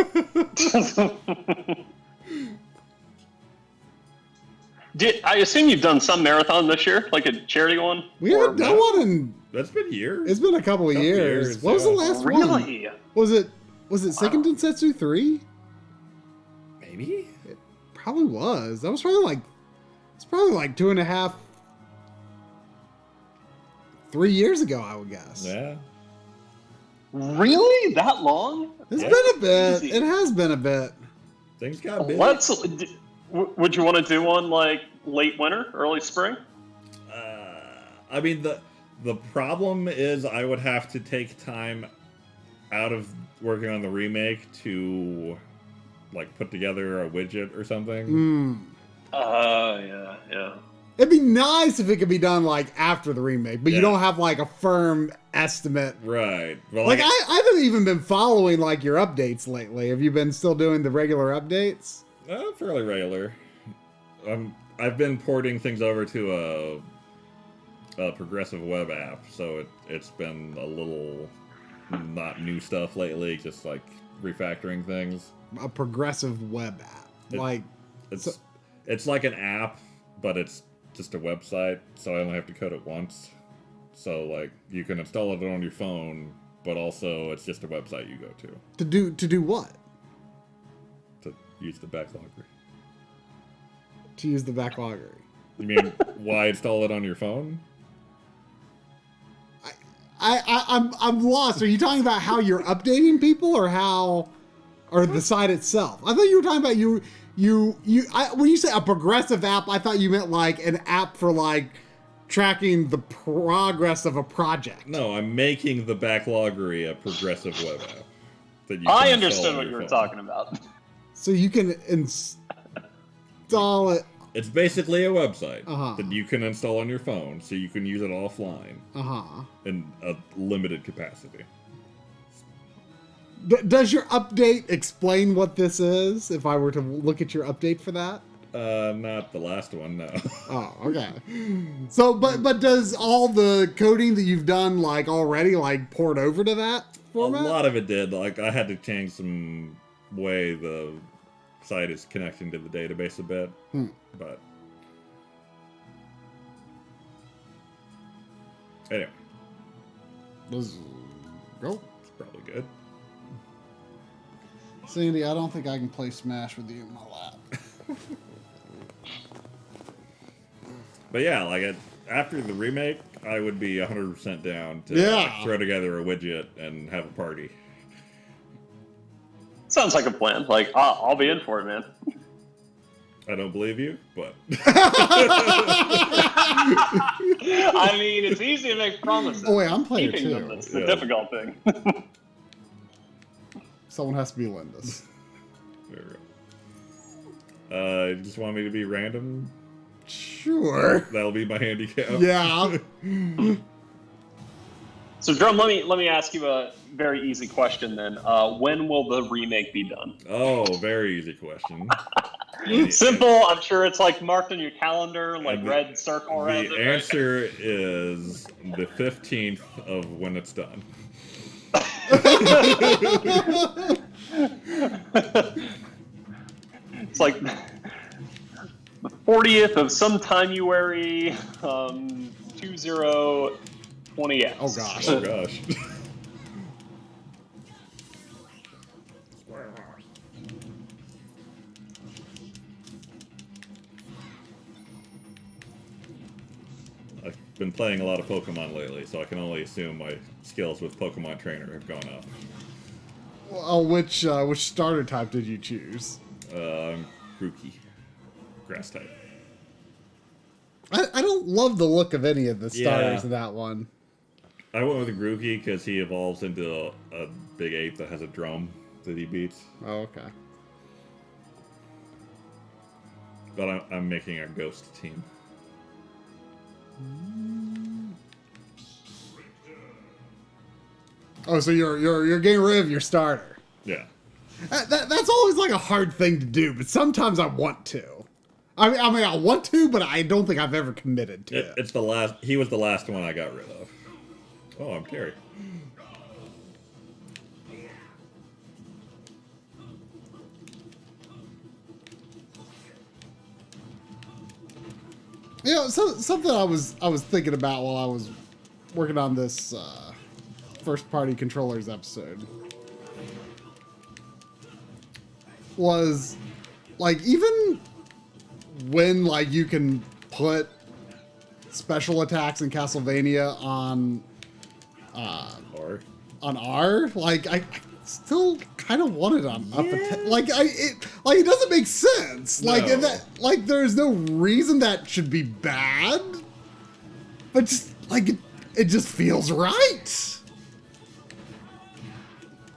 Speaker 3: I assume you've done some marathon this year, like a charity one?
Speaker 1: We haven't done one in...
Speaker 2: That's been years.
Speaker 1: It's been a couple of years. What was the last one?
Speaker 3: Really?
Speaker 1: Was it Seiken Densetsu 3?
Speaker 2: Maybe?
Speaker 1: It probably was. That was probably like... It's probably like 2.5... 3 years ago, I would guess.
Speaker 2: Yeah.
Speaker 3: Really? That long?
Speaker 1: It's been a bit. It has been a bit.
Speaker 2: Things got big.
Speaker 3: Would you want to do one like late winter, early spring?
Speaker 2: I mean, the problem is I would have to take time out of working on the remake to like put together a widget or something.
Speaker 3: Yeah.
Speaker 1: It'd be nice if it could be done like after the remake, but you don't have like a firm estimate.
Speaker 2: Right. Well,
Speaker 1: like I haven't even been following like your updates lately. Have you been still doing the regular updates?
Speaker 2: Fairly regular. I've been porting things over to a progressive web app, so it's been a little not new stuff lately, just like refactoring things.
Speaker 1: A progressive web app,
Speaker 2: it's like an app, but it's just a website, so I only have to code it once. So like you can install it on your phone, but also it's just a website you go to.
Speaker 1: To do what?
Speaker 2: To use the Backloggery.
Speaker 1: To use the Backloggery.
Speaker 2: You mean why install it on your phone?
Speaker 1: I'm lost. Are you talking about how you're updating people, or the site itself? I thought you were talking about when you say a progressive app, I thought you meant like an app for like tracking the progress of a project.
Speaker 2: No, I'm making the Backloggery a progressive web app. That you
Speaker 3: I
Speaker 2: can
Speaker 3: understood
Speaker 2: install on
Speaker 3: what
Speaker 2: your
Speaker 3: you were
Speaker 2: phone.
Speaker 3: talking about.
Speaker 1: So you can install it.
Speaker 2: It's basically a website
Speaker 1: Uh-huh.
Speaker 2: that you can install on your phone, so you can use it offline in a limited capacity.
Speaker 1: Does your update explain what this is? If I were to look at your update for that?
Speaker 2: Not the last one, no.
Speaker 1: Oh, okay. So, but does all the coding that you've done like already like port over to that format?
Speaker 2: A lot of it did. Like, I had to change some way the site is connecting to the database a bit, but anyway,
Speaker 1: Let's go.
Speaker 2: it's probably good.
Speaker 1: Sandy, I don't think I can play Smash with you in my lap.
Speaker 2: But yeah, like after the remake, I would be 100% down to
Speaker 1: Yeah.
Speaker 2: throw together a widget and have a party.
Speaker 3: Sounds like a plan. Like, I'll be in for it, man.
Speaker 2: I don't believe you, but
Speaker 3: I mean, it's easy to make promises.
Speaker 1: Oh wait, I'm playing
Speaker 3: Keeping
Speaker 1: too.
Speaker 3: them, that's the
Speaker 2: Yeah.
Speaker 3: difficult thing.
Speaker 1: Someone has to be Linda's.
Speaker 2: there we go. You just want me to be random?
Speaker 1: Sure.
Speaker 2: That'll be my handicap.
Speaker 1: Yeah.
Speaker 3: So, Drum, let me ask you a very easy question then. When will the remake be done?
Speaker 2: Oh, very easy question.
Speaker 3: Simple. I'm sure it's like marked on your calendar, like
Speaker 2: the-
Speaker 3: red circle around it.
Speaker 2: The
Speaker 3: right?
Speaker 2: answer is the 15th of when it's done.
Speaker 3: It's like the 40th of some Timuary 2020X.
Speaker 1: Oh gosh.
Speaker 2: Oh gosh. I've been playing a lot of Pokemon lately, so I can only assume my skills with Pokemon Trainer have gone up.
Speaker 1: Well, which starter type did you choose?
Speaker 2: Grookey. Grass type.
Speaker 1: I don't love the look of any of the starters
Speaker 2: Yeah.
Speaker 1: in that one.
Speaker 2: I went with Grookey because he evolves into a big ape that has a drum that he beats.
Speaker 1: Oh, okay.
Speaker 2: But I'm making a ghost team.
Speaker 1: Oh, so you're getting rid of your starter.
Speaker 2: Yeah.
Speaker 1: That's always like a hard thing to do, but sometimes I want to. I mean, I want to, but I don't think I've ever committed to it.
Speaker 2: It's the last. He was the last one I got rid of. Oh, I'm Terry.
Speaker 1: You know, so something I was thinking about while I was working on this first party controllers episode was like, even when like you can put special attacks in Castlevania on
Speaker 2: Or
Speaker 1: R, like I still kind of want it on up attack. Like it doesn't make sense. Like
Speaker 2: No.
Speaker 1: that, like there's no reason that should be bad, but just like it just feels right.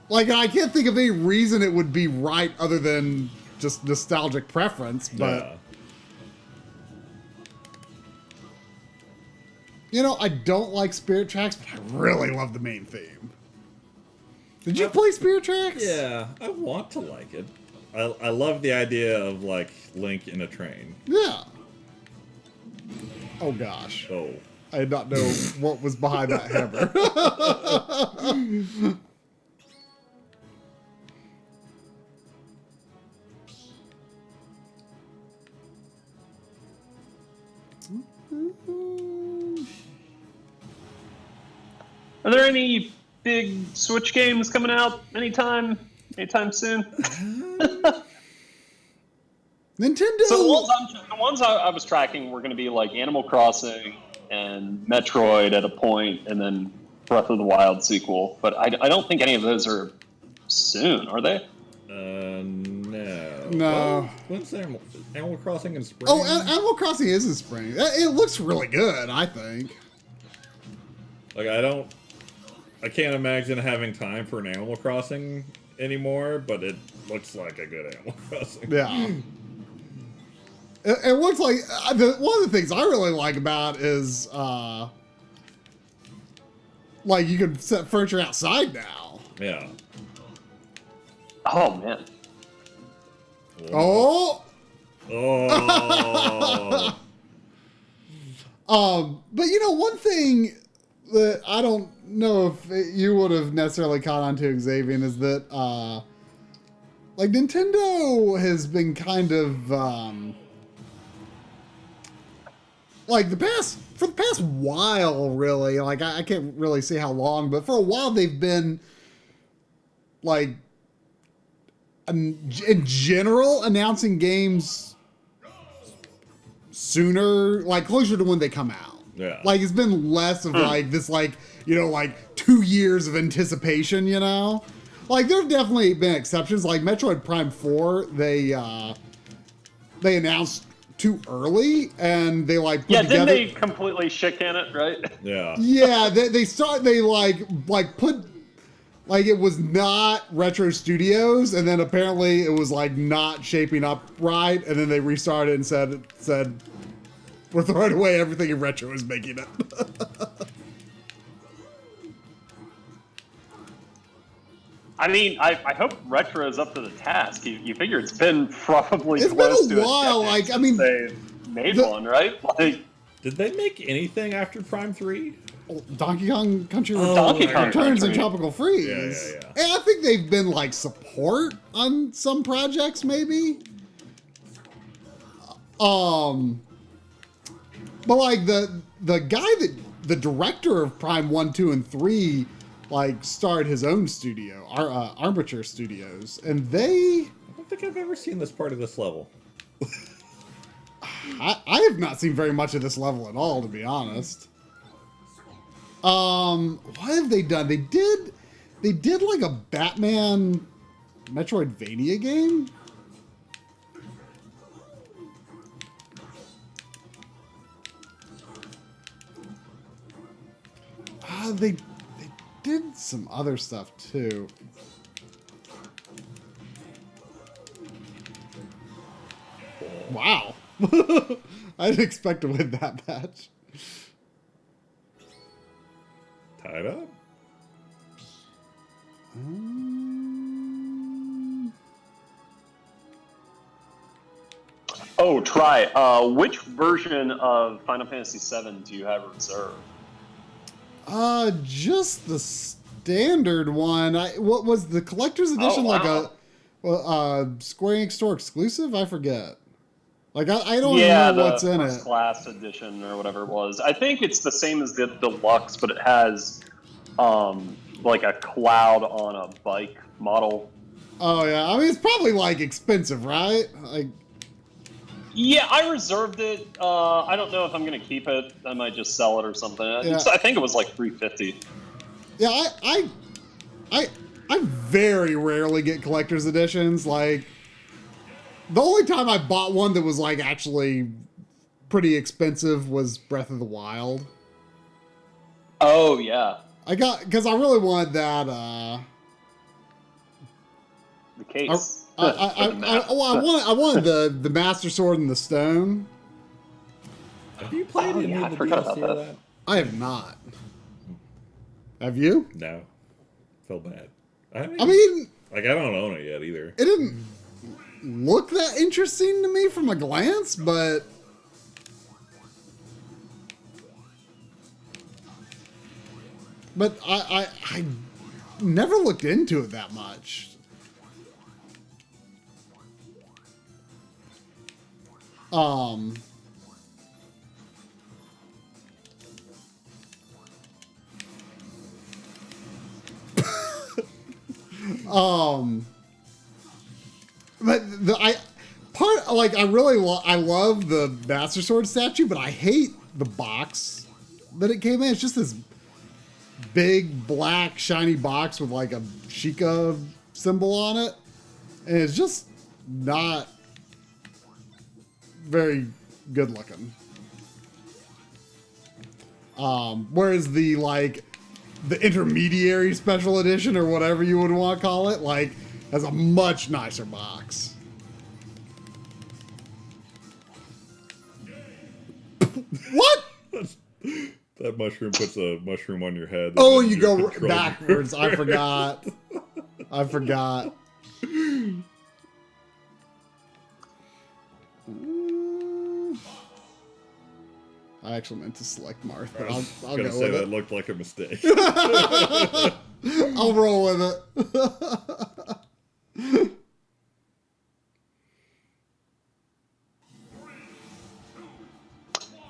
Speaker 1: Like I can't think of any reason it would be right other than just nostalgic preference, but.
Speaker 2: yeah.
Speaker 1: You know, I don't like Spirit Tracks, but I really love the main theme. Did you play Spirit Tracks?
Speaker 2: Yeah, I want to like it. I love the idea of like Link in a train.
Speaker 1: Yeah. Oh gosh.
Speaker 2: Oh.
Speaker 1: I did not know what was behind that hammer.
Speaker 3: Are there any big Switch games coming out anytime soon?
Speaker 1: Nintendo.
Speaker 3: So the ones I was tracking were going to be like Animal Crossing and Metroid at a point, and then Breath of the Wild sequel. But I don't think any of those are soon, are they?
Speaker 2: No. No.
Speaker 1: No.
Speaker 2: When's Animal Crossing in spring?
Speaker 1: Oh, Animal Crossing is in spring. It looks really good, I think.
Speaker 2: Like, I can't imagine having time for an Animal Crossing anymore, but it looks like a good Animal Crossing.
Speaker 1: Yeah. It looks like one of the things I really like about is like you can set furniture outside now.
Speaker 2: Yeah.
Speaker 3: Oh man.
Speaker 1: Oh.
Speaker 2: Oh.
Speaker 1: But you know, one thing that I don't know if you would have necessarily caught on to, Xavier, is that like Nintendo has been kind of like for the past while, really. Like I can't really say how long, but for a while they've been like in general announcing games sooner, like closer to when they come out.
Speaker 2: Yeah.
Speaker 1: Like it's been less of like this, like, you know, like 2 years of anticipation, you know? Like there have definitely been exceptions. Like Metroid Prime 4, they announced too early and they like put together.
Speaker 3: Didn't they completely shit can it, right?
Speaker 2: Yeah.
Speaker 1: Yeah, they like put like it was not Retro Studios, and then apparently it was like not shaping up right, and then they restarted and said we're throwing away everything in Retro is making it.
Speaker 3: I mean, I hope Retro is up to the task. You figure it's been probably
Speaker 1: It's
Speaker 3: close
Speaker 1: been a
Speaker 3: to
Speaker 1: while.
Speaker 3: decade
Speaker 1: Like I mean,
Speaker 3: they made one, right? Like
Speaker 2: Did they make anything after Prime 3?
Speaker 1: Donkey Kong Country
Speaker 3: Donkey Kong
Speaker 1: Returns and
Speaker 3: Country.
Speaker 1: Tropical Freeze.
Speaker 2: Yeah.
Speaker 1: And I think they've been like support on some projects, maybe. But like the guy the director of Prime 1, 2, and 3 like started his own studio, Armature Studios, and I
Speaker 2: don't think I've ever seen this part of this level.
Speaker 1: I have not seen very much of this level at all, to be honest. What have they done? They did like a Batman Metroidvania game. They did some other stuff too. Wow. I didn't expect to win that match.
Speaker 2: Tied up?
Speaker 3: Oh, try. Which version of Final Fantasy VII do you have reserved?
Speaker 1: Just the standard one. What was the collector's edition?
Speaker 3: Wow.
Speaker 1: Like a Square Enix store exclusive? I forget. Like I don't
Speaker 3: Yeah,
Speaker 1: even know what's in
Speaker 3: first
Speaker 1: it.
Speaker 3: class edition or whatever it was. I think it's the same as the deluxe, but it has like a cloud on a bike model.
Speaker 1: Oh yeah, I mean it's probably like expensive, right? Like
Speaker 3: Yeah, I reserved it. I don't know if I'm gonna keep it. I might just sell it or something.
Speaker 1: Yeah.
Speaker 3: I think it was like $350.
Speaker 1: yeah, I very rarely get collector's editions. Like the only time I bought one that was like actually pretty expensive was Breath of the Wild.
Speaker 3: Oh yeah,
Speaker 1: Because I really wanted that.
Speaker 3: the case.
Speaker 1: I wanted the Master Sword and the Stone.
Speaker 2: Have you played any
Speaker 3: I
Speaker 2: of the
Speaker 3: forgot
Speaker 2: DLC
Speaker 3: about
Speaker 2: of
Speaker 3: that.
Speaker 2: that?
Speaker 1: I have not. Have you?
Speaker 2: No. Felt bad.
Speaker 1: I mean,
Speaker 2: like, I don't own it yet either.
Speaker 1: it didn't look that interesting to me from a glance, but I never looked into it that much. But I love the Master Sword statue, but I hate the box that it came in. It's just this big black shiny box with like a Sheikah symbol on it, and it's just not very good looking. Whereas the intermediary special edition or whatever you would want to call it, like, has a much nicer box. What?
Speaker 2: That mushroom puts a mushroom on your head.
Speaker 1: Oh, you go backwards. I forgot. I forgot. I actually meant to select Marth, but I'll go with it.
Speaker 2: That looked like a mistake.
Speaker 1: I'll roll with it.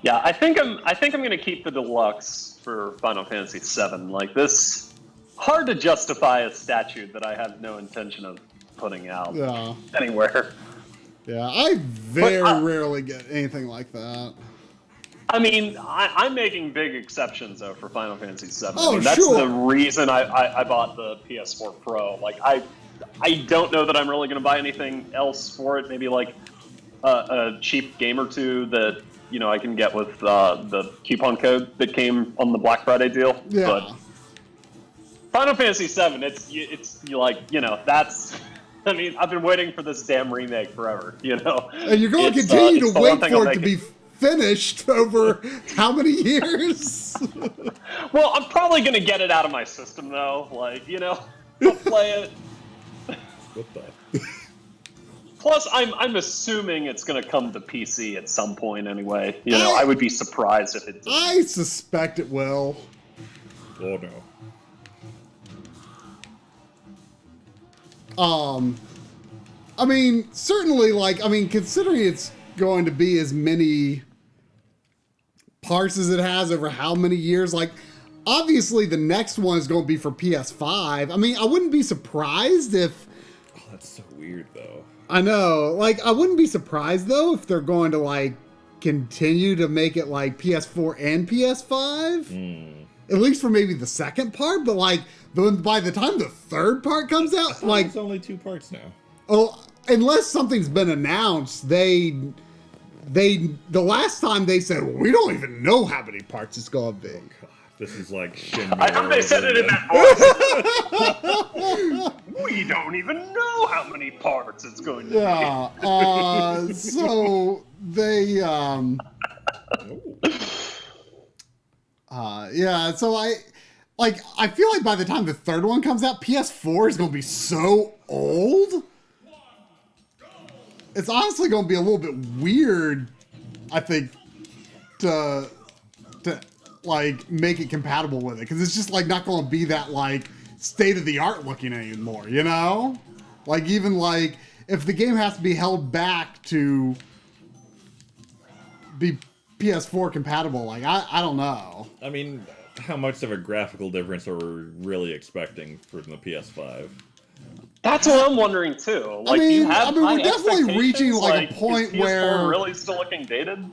Speaker 3: Yeah, I think I'm gonna keep the deluxe for Final Fantasy VII. Like this, hard to justify a statue that I have no intention of putting out anywhere.
Speaker 1: Yeah, I very rarely get anything like that.
Speaker 3: I mean, I'm making big exceptions though for Final Fantasy VII.
Speaker 1: Oh,
Speaker 3: I mean, that's
Speaker 1: sure.
Speaker 3: the reason I bought the PS4 Pro. Like I don't know that I'm really gonna buy anything else for it. Maybe like a cheap game or two that I can get with the coupon code that came on the Black Friday deal.
Speaker 1: Yeah.
Speaker 3: But Final Fantasy VII, it's that's. I mean, I've been waiting for this damn remake forever.
Speaker 1: And you're going to continue to wait for it to be finished over how many years?
Speaker 3: Well, I'm probably gonna get it out of my system though. Like, I'll play it.
Speaker 2: What the?
Speaker 3: Plus, I'm assuming it's gonna come to PC at some point anyway. I would be surprised if it didn't.
Speaker 1: I suspect it will.
Speaker 2: Oh no.
Speaker 1: I mean, certainly, considering it's going to be as many parts as it has over how many years, obviously the next one is going to be for PS5. I mean, I wouldn't be surprised if...
Speaker 2: Oh, that's so weird, though.
Speaker 1: I know. I wouldn't be surprised, though, if they're going to, continue to make it, PS4 and PS5. At least for maybe the second part, but, by the time the third part comes out,
Speaker 2: it's only 2 parts now.
Speaker 1: Oh, unless something's been announced, the last time they said, well, we don't even know how many parts it's gonna be.
Speaker 2: Oh, God. This is like Shinmue.
Speaker 3: I thought they said it in that voice. We don't even know how many parts it's going to be.
Speaker 1: So they so I feel like by the time the third one comes out, PS4 is going to be so old. It's honestly going to be a little bit weird, I think, to make it compatible with it, because it's just not going to be that state of the art looking anymore, even if the game has to be held back to be PS4 compatible, I don't know.
Speaker 2: I mean, how much of a graphical difference are we really expecting from the PS5?
Speaker 3: That's what I'm wondering too.
Speaker 1: I mean,
Speaker 3: we're
Speaker 1: definitely reaching a point
Speaker 3: is
Speaker 1: where
Speaker 3: PS4 really still looking dated.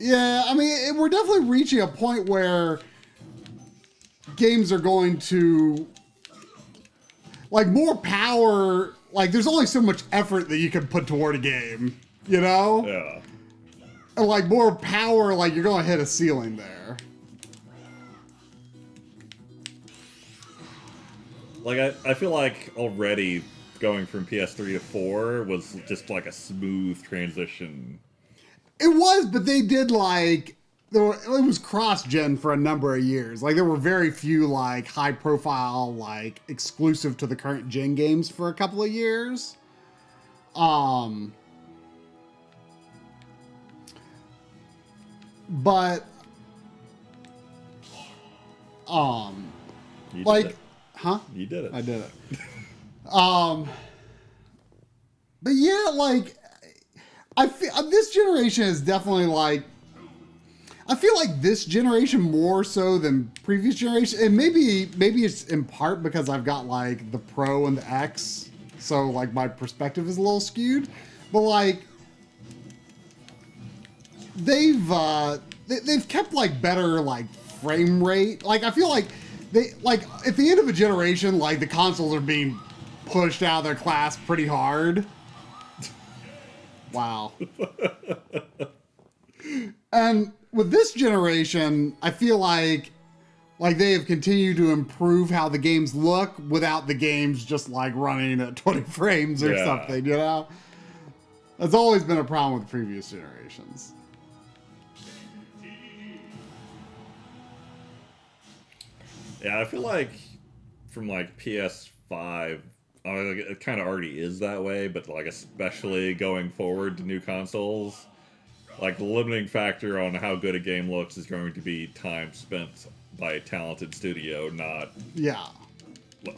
Speaker 1: Yeah, I mean, we're definitely reaching a point where games are going to more power. There's only so much effort that you can put toward a game,
Speaker 2: Yeah.
Speaker 1: And more power, you're going to hit a ceiling there.
Speaker 2: I feel like already going from PS3 to 4 was just a smooth transition.
Speaker 1: It was, but they did it was cross-gen for a number of years. There were very few high-profile exclusive to the current gen games for a couple of years. But
Speaker 2: You did it.
Speaker 1: huh?
Speaker 2: You did it.
Speaker 1: I did it. But yeah, I feel this generation is definitely I feel like this generation more so than previous generation, and maybe it's in part because I've got the Pro and the X, so my perspective is a little skewed. But they've kept better frame rate. I feel like they at the end of a generation, the consoles are being pushed out of their class pretty hard. Wow. And with this generation, I feel like they have continued to improve how the games look without the games just like running at 20 frames or something, you know? That's always been a problem with previous generations.
Speaker 2: Yeah, I feel like from like PS5, it kind of already is that way, but like especially going forward to new consoles, like the limiting factor on how good a game looks is going to be time spent by a talented studio, not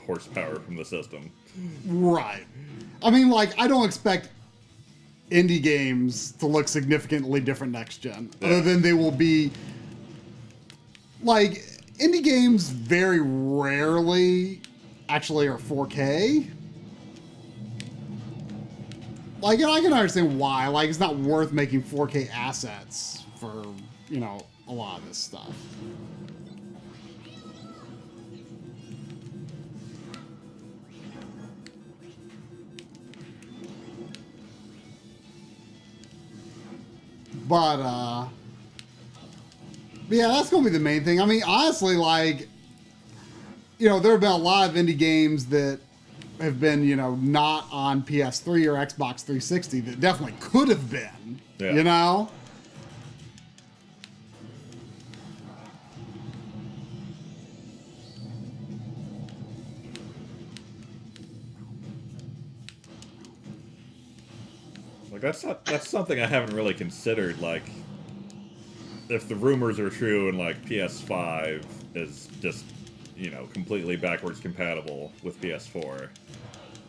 Speaker 2: horsepower from the system.
Speaker 1: Right. I mean, like, I don't expect indie games to look significantly different next gen, other than they will be like indie games very rarely actually are 4K. Like, and I can understand why. Like, it's not worth making 4K assets for, you know, a lot of this stuff. But yeah, that's going to be the main thing. I mean, honestly, like, you know, there have been a lot of indie games that have been, you know, not on PS3 or Xbox 360 that definitely could have been, you know?
Speaker 2: Like that's something I haven't really considered. Like, if the rumors are true and like PS5 is just, you know, completely backwards compatible with PS4,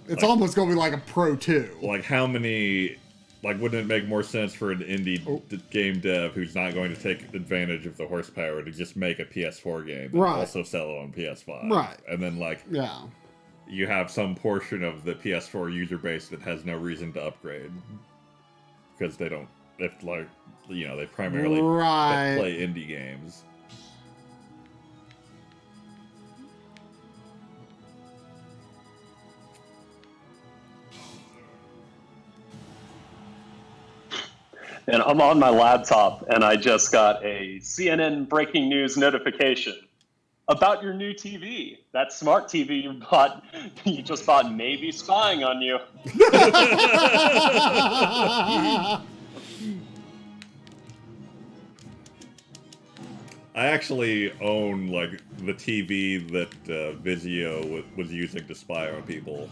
Speaker 1: it's
Speaker 2: like,
Speaker 1: almost going to be like a Pro 2.
Speaker 2: Like, how many? Like, wouldn't it make more sense for an indie game dev who's not going to take advantage of the horsepower to just make a PS4 game and also sell it on PS5?
Speaker 1: Right.
Speaker 2: And then, like, you have some portion of the PS4 user base that has no reason to upgrade because they don't, if, like, you know, they primarily play indie games.
Speaker 3: And I'm on my laptop, and I just got a CNN breaking news notification about your new TV. That smart TV you just bought may be spying on you.
Speaker 2: I actually own, like, the TV that Vizio was using to spy on people.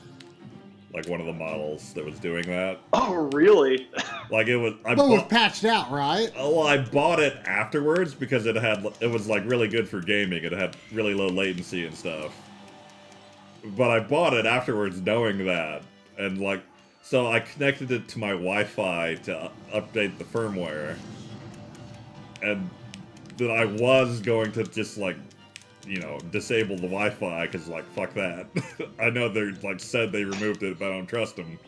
Speaker 2: Like, one of the models that was doing that.
Speaker 3: Oh, really?
Speaker 2: Like, it was...
Speaker 1: But it was patched out, right?
Speaker 2: Oh, well, I bought it afterwards because it was, like, really good for gaming. It had really low latency and stuff. But I bought it afterwards knowing that. And, like, so I connected it to my Wi-Fi to update the firmware. And then I was going to just, like, you know, disable the Wi-Fi, because, like, fuck that. I know they, like, said they removed it, but I don't trust them.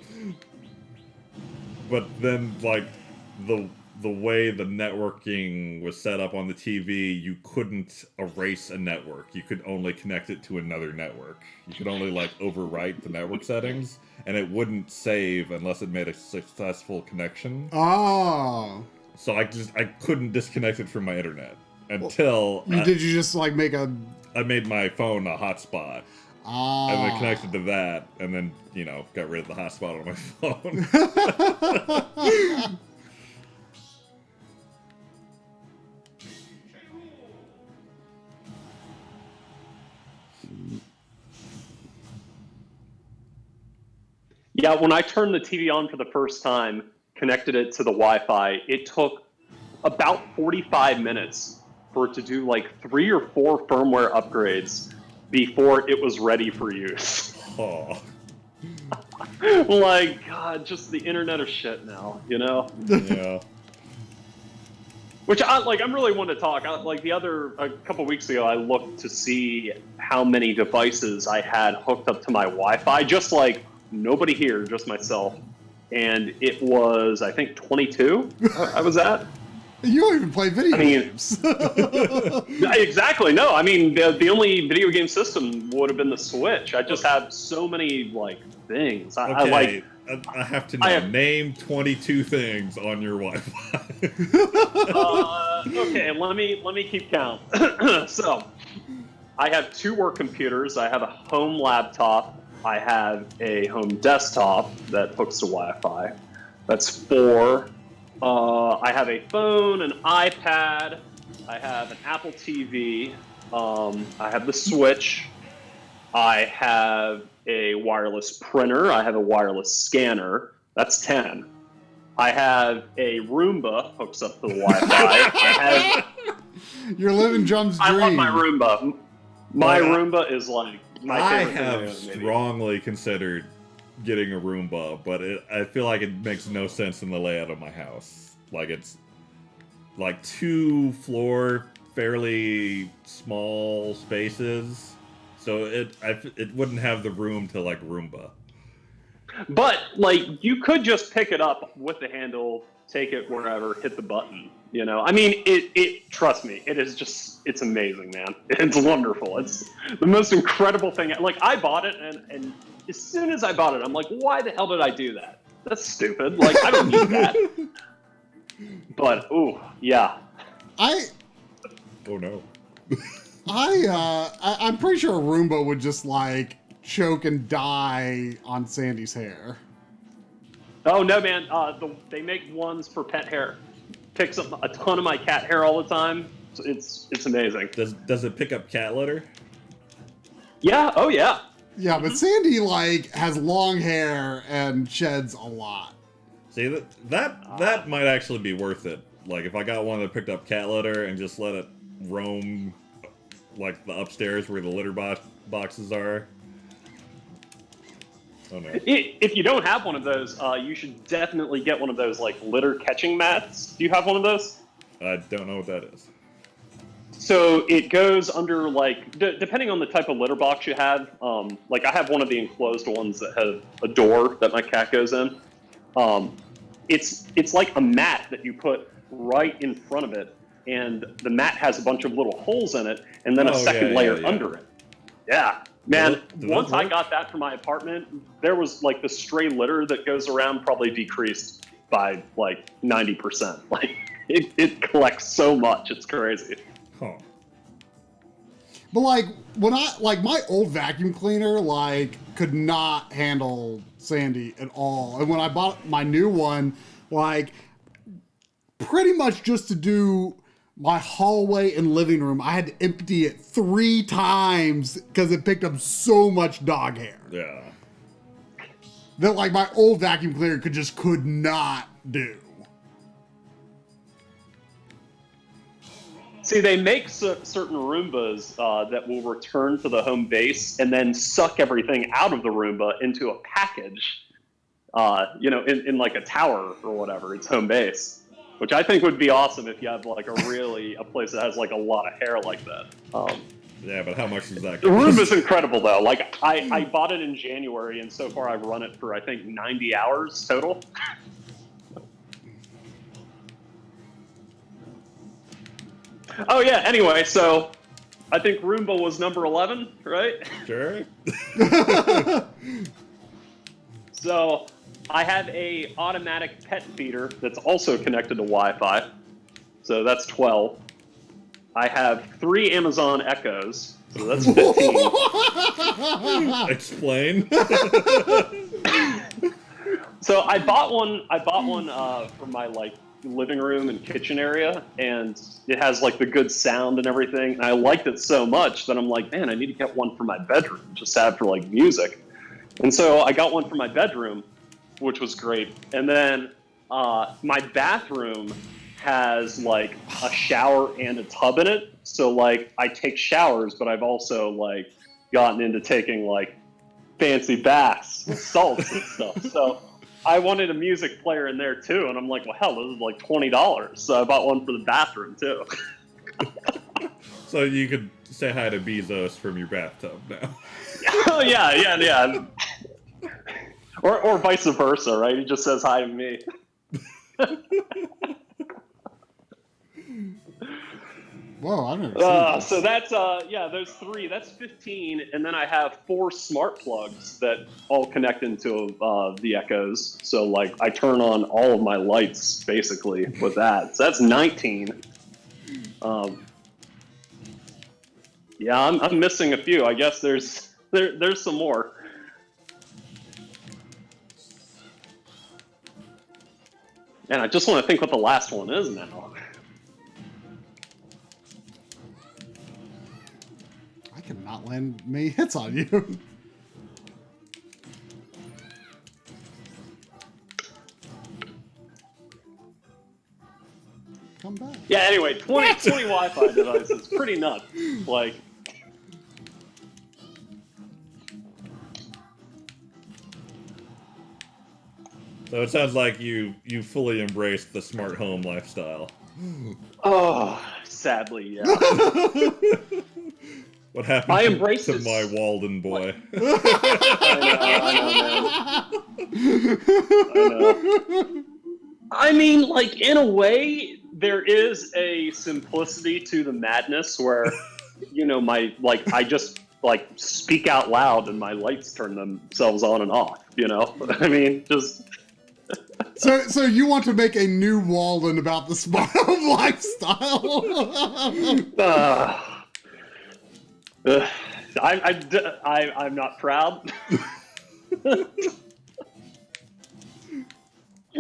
Speaker 2: But then, like, the way the networking was set up on the TV, you couldn't erase a network. You could only connect it to another network. You could only, like, overwrite the network settings, and it wouldn't save unless it made a successful connection.
Speaker 1: Oh.
Speaker 2: So I couldn't disconnect it from my internet. Until...
Speaker 1: Did you just, like, make a...
Speaker 2: I made my phone a hotspot.
Speaker 1: Ah.
Speaker 2: And then connected to that, and then, you know, got rid of the hotspot on my phone.
Speaker 3: Yeah, when I turned the TV on for the first time, connected it to the Wi-Fi, it took about 45 minutes for it to do like 3 or 4 firmware upgrades before it was ready for use.
Speaker 2: Oh.
Speaker 3: Like, God, just the internet of shit now, you know?
Speaker 2: Yeah.
Speaker 3: Which I'm really one to talk. A couple weeks ago, I looked to see how many devices I had hooked up to my Wi-Fi, just like nobody here, just myself. And it was, I think, 22 I was at.
Speaker 1: You don't even play video
Speaker 3: mean,
Speaker 1: games.
Speaker 3: Exactly. No, I mean the only video game system would have been the Switch. I just have so many like things.
Speaker 2: Okay, I have to know. Name 22 things on your Wi-Fi.
Speaker 3: Okay, let me keep count. So, I have 2 work computers. I have a home laptop. I have a home desktop that hooks to Wi-Fi. That's 4. I have a phone, an iPad. I have an Apple TV. I have the Switch. I have a wireless printer. I have a wireless scanner. That's 10. I have a Roomba hooks up to the Wi-Fi.
Speaker 1: You're living Drum's dream.
Speaker 3: I love my Roomba. My Roomba is like my favorite
Speaker 2: thing. I have
Speaker 3: thing
Speaker 2: strongly considered getting a Roomba, but I feel like it makes no sense in the layout of my house. Like it's like 2 floor, fairly small spaces, so it wouldn't have the room to like Roomba.
Speaker 3: But like you could just pick it up with the handle, take it wherever, hit the button. You know, I mean, it trust me, it's amazing, man. It's wonderful. It's the most incredible thing. Like I bought it and as soon as I bought it, I'm like, why the hell did I do that? That's stupid. Like I don't need that. But ooh, yeah.
Speaker 2: Oh no.
Speaker 1: I'm pretty sure a Roomba would just like choke and die on Sandy's hair.
Speaker 3: Oh no, man! They make ones for pet hair. Picks up a ton of my cat hair all the time. It's amazing.
Speaker 2: Does it pick up cat litter?
Speaker 3: Yeah. Oh yeah.
Speaker 1: Yeah, but Sandy like has long hair and sheds a lot.
Speaker 2: See that might actually be worth it. Like if I got one that picked up cat litter and just let it roam, like the upstairs where the litter boxes are. Oh, no.
Speaker 3: If you don't have one of those, you should definitely get one of those like litter catching mats. Do you have one of those?
Speaker 2: I don't know what that is.
Speaker 3: So it goes under like depending on the type of litter box you have. Like I have one of the enclosed ones that has a door that my cat goes in. It's like a mat that you put right in front of it, and the mat has a bunch of little holes in it, and then a second layer under it. Yeah. Man, once I got that for my apartment, there was like the stray litter that goes around probably decreased by like 90%. Like it collects so much, it's crazy.
Speaker 2: Huh.
Speaker 1: But like when my old vacuum cleaner like could not handle Sandy at all, and when I bought my new one, like pretty much just to do my hallway and living room, I had to empty it 3 times because it picked up so much dog hair.
Speaker 2: Yeah.
Speaker 1: That like my old vacuum cleaner could not do.
Speaker 3: See, they make certain Roombas that will return to the home base and then suck everything out of the Roomba into a package, in like a tower or whatever. It's home base. Which I think would be awesome if you have like a place that has like a lot of hair like that.
Speaker 2: Yeah, but how much does that cost?
Speaker 3: The Roomba's incredible though. Like I bought it in January and so far I've run it for I think 90 hours total. Oh yeah, anyway, so I think Roomba was number 11, right?
Speaker 2: Sure.
Speaker 3: So I have a automatic pet feeder that's also connected to Wi-Fi. So that's 12. I have 3 Amazon Echoes. So that's 15.
Speaker 2: Explain.
Speaker 3: So I bought one for my like living room and kitchen area, and it has like the good sound and everything. And I liked it so much that I'm like, man, I need to get one for my bedroom, just to have for like music. And so I got one for my bedroom, which was great. And then my bathroom has like a shower and a tub in it. So like I take showers, but I've also like gotten into taking like fancy baths with salts and stuff. So I wanted a music player in there too. And I'm like, well, hell, this is like $20. So I bought one for the bathroom too.
Speaker 2: So you could say hi to Bezos from your bathtub now.
Speaker 3: Oh yeah. Or vice versa, right? He just says hi to me.
Speaker 1: Whoa, I've never seen this.
Speaker 3: So that's yeah, those 3. That's 15, and then I have 4 smart plugs that all connect into the Echoes. So like I turn on all of my lights basically with that. So that's 19. Yeah, I'm missing a few. I guess there's some more. And I just want to think what the last one is now.
Speaker 1: I cannot land many hits on you. Come back.
Speaker 3: Yeah, anyway, 20 Wi-Fi devices. Pretty nuts. Like,
Speaker 2: So it sounds like you fully embraced the smart home lifestyle.
Speaker 3: oh, sadly, yeah.
Speaker 2: What happened
Speaker 3: I embraced
Speaker 2: to
Speaker 3: it.
Speaker 2: my Walden boy?
Speaker 3: I know. I mean, like, in a way, there is a simplicity to the madness where, you know, I just, like, speak out loud and my lights turn themselves on and off, you know? I mean, just...
Speaker 1: So you want to make a new Walden about the smart home lifestyle?
Speaker 3: I'm not proud.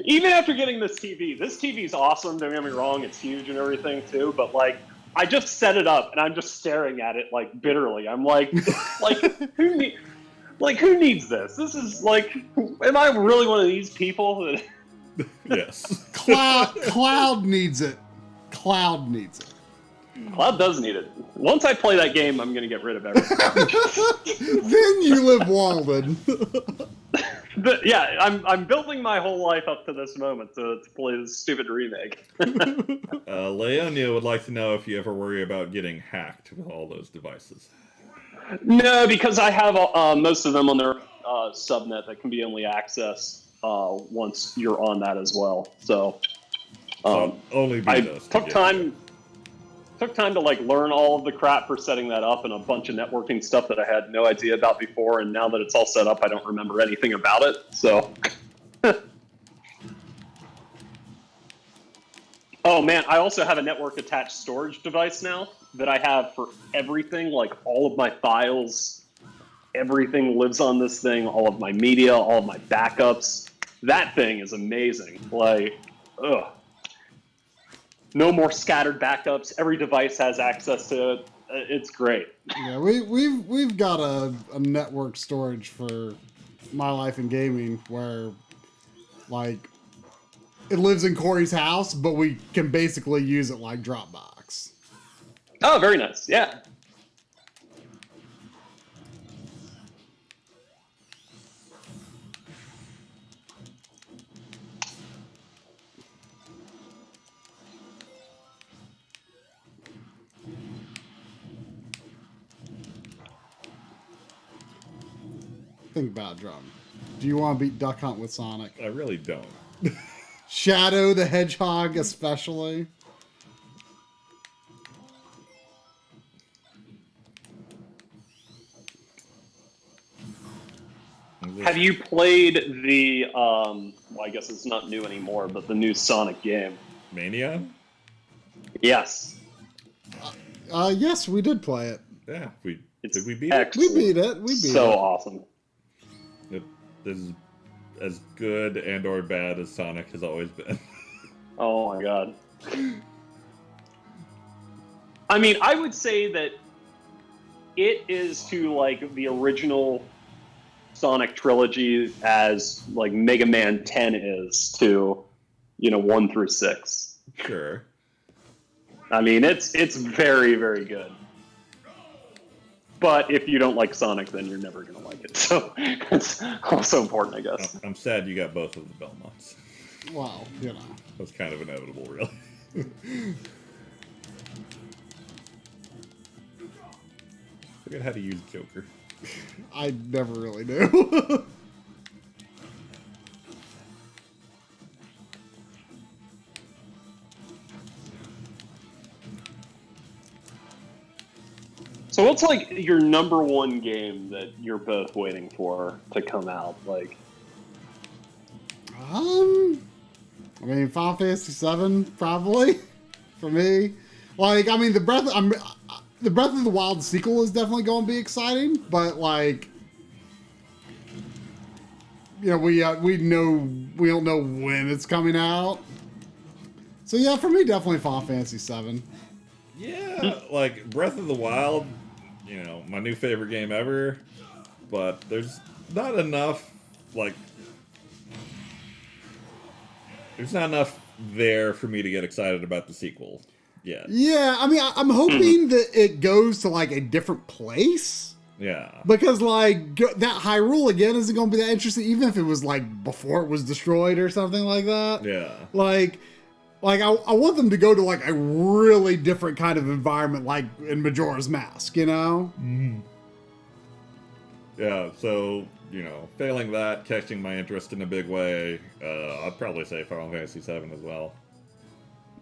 Speaker 3: Even after getting this TV's awesome, don't get me wrong, it's huge and everything too, but like, I just set it up and I'm just staring at it like bitterly. I'm like who needs this? This is like, am I really one of these people that...
Speaker 2: Yes.
Speaker 1: Cloud needs it. Cloud needs it.
Speaker 3: Cloud does need it. Once I play that game, I'm gonna get rid of everything.
Speaker 1: Then you live Walden.
Speaker 3: But yeah, I'm building my whole life up to this moment to play this stupid remake.
Speaker 2: Leonia would like to know if you ever worry about getting hacked with all those devices.
Speaker 3: No, because I have most of them on their subnet that can be only accessed once you're on that as well. So
Speaker 2: only be
Speaker 3: I
Speaker 2: those
Speaker 3: took time to like learn all of the crap for setting that up and a bunch of networking stuff that I had no idea about before, and now that it's all set up, I don't remember anything about it. So oh man, I also have a network attached storage device now that I have for everything, like all of my files, everything lives on this thing, all of my media, all of my backups. That thing is amazing. Like, ugh. No more scattered backups. Every device has access to it. It's great.
Speaker 1: Yeah, we've got a network storage for My Life in Gaming where, like, it lives in Corey's house, but we can basically use it like Dropbox.
Speaker 3: Oh, very nice. Yeah.
Speaker 1: Think about it, Drum. Do you want to beat Duck Hunt with Sonic?
Speaker 2: I really don't.
Speaker 1: Shadow the Hedgehog especially?
Speaker 3: Have you played the, well, I guess it's not new anymore, but the new Sonic game?
Speaker 2: Mania?
Speaker 3: Yes.
Speaker 1: Yes, we did play it.
Speaker 2: Yeah,
Speaker 3: It's
Speaker 2: did we beat
Speaker 3: excellent.
Speaker 1: We beat it. We beat
Speaker 3: So
Speaker 1: it.
Speaker 3: awesome.
Speaker 2: This is as good and or bad as Sonic has always been.
Speaker 3: Oh my god. I mean, I would say that it is to like the original Sonic trilogy as like Mega Man 10 is to, 1 through 6.
Speaker 2: Sure.
Speaker 3: I mean, it's very, very good. But if you don't like Sonic, then you're never going to like it. So it's also important, I guess.
Speaker 2: I'm sad you got both of the Belmonts.
Speaker 1: Well,
Speaker 2: That's kind of inevitable, really. Forget how to use Joker.
Speaker 1: I never really knew.
Speaker 3: So what's like your number one game that you're both waiting for to come out? Like,
Speaker 1: I mean, Final Fantasy VII probably for me. Like, I mean, the Breath of the Wild sequel is definitely going to be exciting, but like, you know, we don't know when it's coming out. So yeah, for me, definitely Final Fantasy VII.
Speaker 2: Yeah, like Breath of the Wild, you know, my new favorite game ever, but there's not enough, like, there's not enough there for me to get excited about the sequel yet.
Speaker 1: Yeah, I mean, I'm hoping that it goes to like a different place.
Speaker 2: Yeah.
Speaker 1: Because like that Hyrule again isn't going to be that interesting, even if it was like before it was destroyed or something like that.
Speaker 2: Yeah.
Speaker 1: Like I want them to go to like a really different kind of environment, like in Majora's Mask, you know?
Speaker 2: Mm-hmm. Yeah, so, you know, failing that, catching my interest in a big way, I'd probably say Final Fantasy VII as well.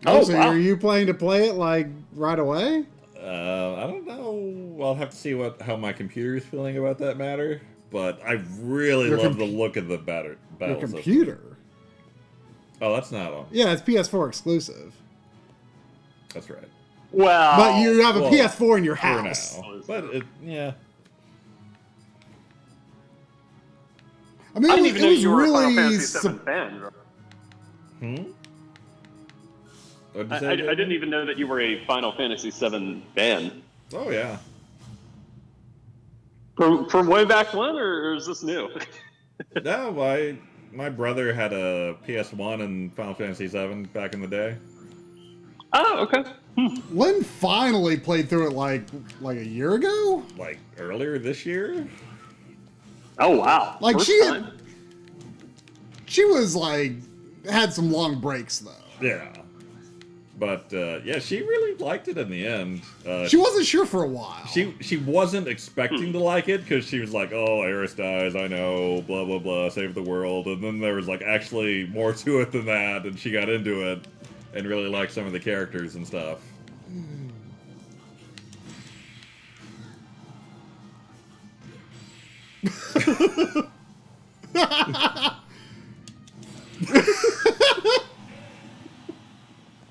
Speaker 1: Oh, so wow. Are you planning to play it like right away?
Speaker 2: I don't know. I'll have to see how my computer is feeling about that matter. But I really love the look of the battle
Speaker 1: Your computer?
Speaker 2: System. Oh, that's not on.
Speaker 1: Yeah, it's PS4 exclusive.
Speaker 2: That's right.
Speaker 3: Well,
Speaker 1: but you have a PS4 in your house.
Speaker 2: Now. But yeah.
Speaker 1: I mean,
Speaker 3: I didn't even know you were
Speaker 1: really
Speaker 3: a Final Fantasy VII fan. I didn't even know that you were a Final Fantasy VII fan.
Speaker 2: Oh yeah.
Speaker 3: From way back when, or is this new?
Speaker 2: No, my brother had a PS1 and Final Fantasy VII back in the day.
Speaker 3: Oh, okay.
Speaker 1: Lynn finally played through it like a year ago?
Speaker 2: Like earlier this year?
Speaker 3: Oh wow.
Speaker 1: Like she was like had some long breaks though.
Speaker 2: Yeah. But yeah, she really liked it in the end.
Speaker 1: She wasn't sure for a while.
Speaker 2: She wasn't expecting to like it because she was like, "Oh, Aeris dies, I know, blah blah blah, save the world." And then there was like actually more to it than that, and she got into it and really liked some of the characters and stuff.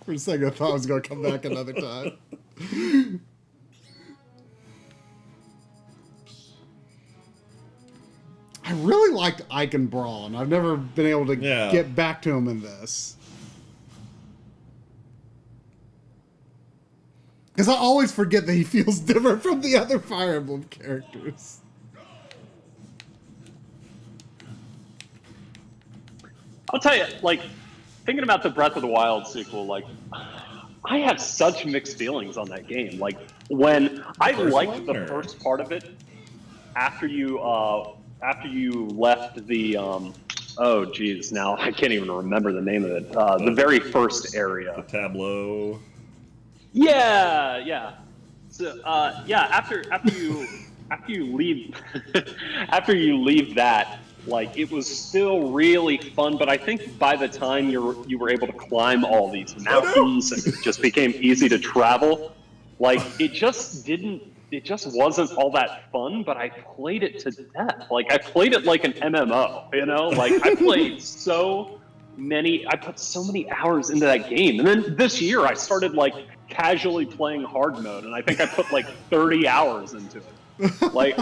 Speaker 1: For a second, I thought I was going to come back another time. I really liked Ike and Braun. I've never been able to get back to him in this. Because I always forget that he feels different from the other Fire Emblem characters.
Speaker 3: I'll tell you, like, thinking about the Breath of the Wild sequel, like, I have such mixed feelings on that game. Like, when I liked the first part of it, after you left the, oh geez, now I can't even remember the name of it. The very first area.
Speaker 2: The tableau.
Speaker 3: Yeah. So, yeah, after you leave, after you leave that, like, it was still really fun, but I think by the time you were able to climb all these mountains and it just became easy to travel, like, it just wasn't all that fun, but I played it to death. Like, I played it like an MMO, you know? Like, I put so many hours into that game. And then this year I started, like, casually playing hard mode, and I think I put, like, 30 hours into it. Like,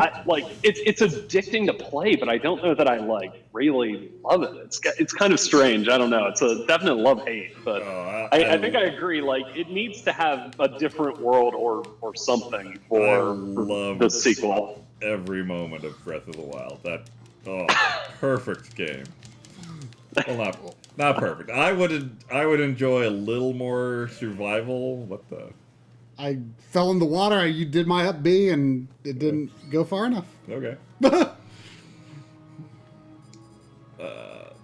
Speaker 3: it's addicting to play, but I don't know that I like really love it. It's kind of strange. I don't know. It's a definite love-hate, but I think I agree. Like, it needs to have a different world or something for the sequel.
Speaker 2: Every moment of Breath of the Wild. Perfect game. Well, not perfect. I would enjoy a little more survival. What the?
Speaker 1: I fell in the water. You did my up B, and it didn't go far enough.
Speaker 2: Okay.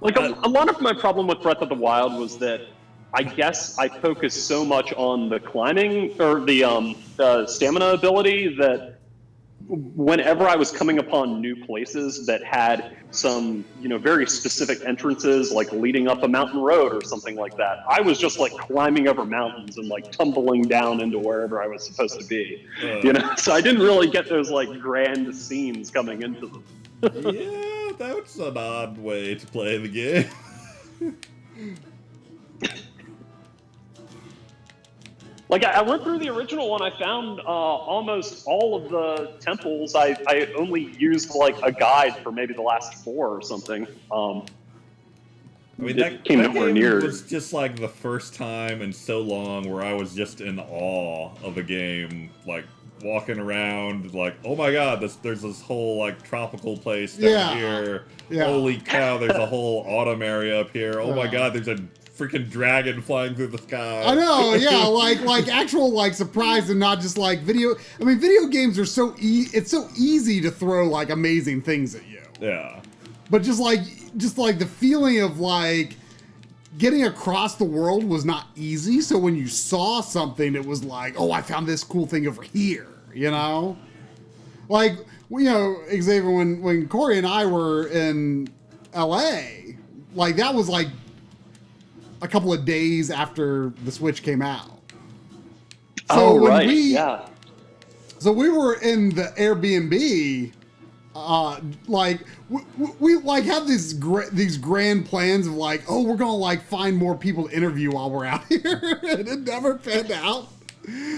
Speaker 3: Like, a lot of my problem with Breath of the Wild was that I guess I focused so much on the climbing or the stamina ability that whenever I was coming upon new places that had some, very specific entrances, like leading up a mountain road or something like that, I was just like climbing over mountains and like tumbling down into wherever I was supposed to be. So I didn't really get those like grand scenes coming into them.
Speaker 2: Yeah, that's an odd way to play the game.
Speaker 3: Like, I went through the original one. I found almost all of the temples. I only used like a guide for maybe the last 4 or something.
Speaker 2: I mean,
Speaker 3: that came nowhere
Speaker 2: game
Speaker 3: near.
Speaker 2: was just like the first time in so long where I was just in awe of a game, like walking around, like, oh my god, there's this whole like tropical place down here.
Speaker 1: Yeah.
Speaker 2: Holy cow, there's a whole autumn area up here. Oh my god, there's a freaking dragon flying through the sky.
Speaker 1: I know, yeah, like actual like surprise and not just like video. I mean, video games are it's so easy to throw like amazing things at you.
Speaker 2: Yeah.
Speaker 1: But just like the feeling of like getting across the world was not easy. So when you saw something, it was like, oh, I found this cool thing over here, Like, Xavier, when Corey and I were in LA, like that was like a couple of days after the Switch came out. So
Speaker 3: yeah.
Speaker 1: So we were in the Airbnb, like we like have these grand plans of like, oh, we're gonna like find more people to interview while we're out here, and it never panned out.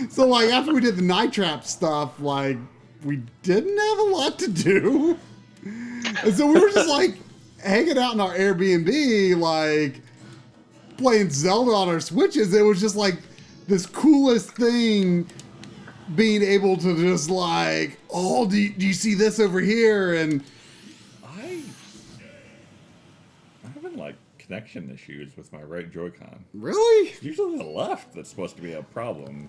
Speaker 1: So like after we did the Night Trap stuff, like we didn't have a lot to do, and so we were just like hanging out in our Airbnb, like playing Zelda on our Switches. It was just like this coolest thing, being able to just like, oh, do you see this over here? And
Speaker 2: I'm having like connection issues with my right Joy-Con.
Speaker 1: really?
Speaker 2: It's usually the left that's supposed to be a problem.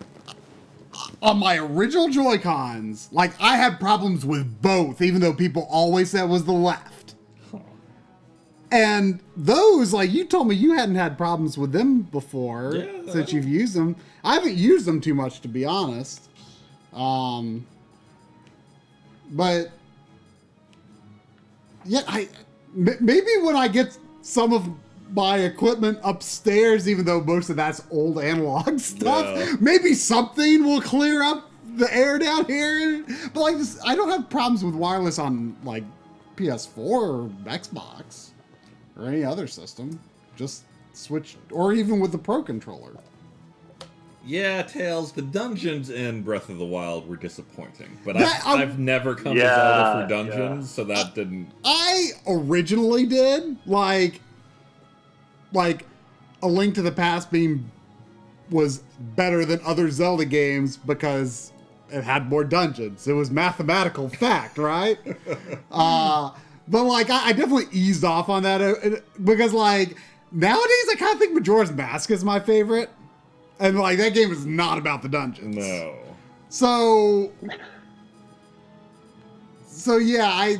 Speaker 1: On my original Joy-Cons, like I had problems with both, even though people always said it was the left.
Speaker 2: Huh.
Speaker 1: And those, like you told me you hadn't had problems with them before, since you've used them. I haven't used them too much, to be honest. But yeah, maybe when I get some of my equipment upstairs, even though most of that's old analog stuff, maybe something will clear up the air down here. But like this, I don't have problems with wireless on like PS4 or Xbox or any other system. Just Switch, or even with the Pro controller.
Speaker 2: Yeah, Tails, the dungeons in Breath of the Wild were disappointing, but I've never come to Zelda for dungeons, so that didn't...
Speaker 1: I originally did, like A Link to the Past was better than other Zelda games because it had more dungeons. It was mathematical fact, right? But like, I definitely eased off on that because like, nowadays I kind of think Majora's Mask is my favorite. And like that game is not about the dungeons.
Speaker 2: No.
Speaker 1: So yeah, I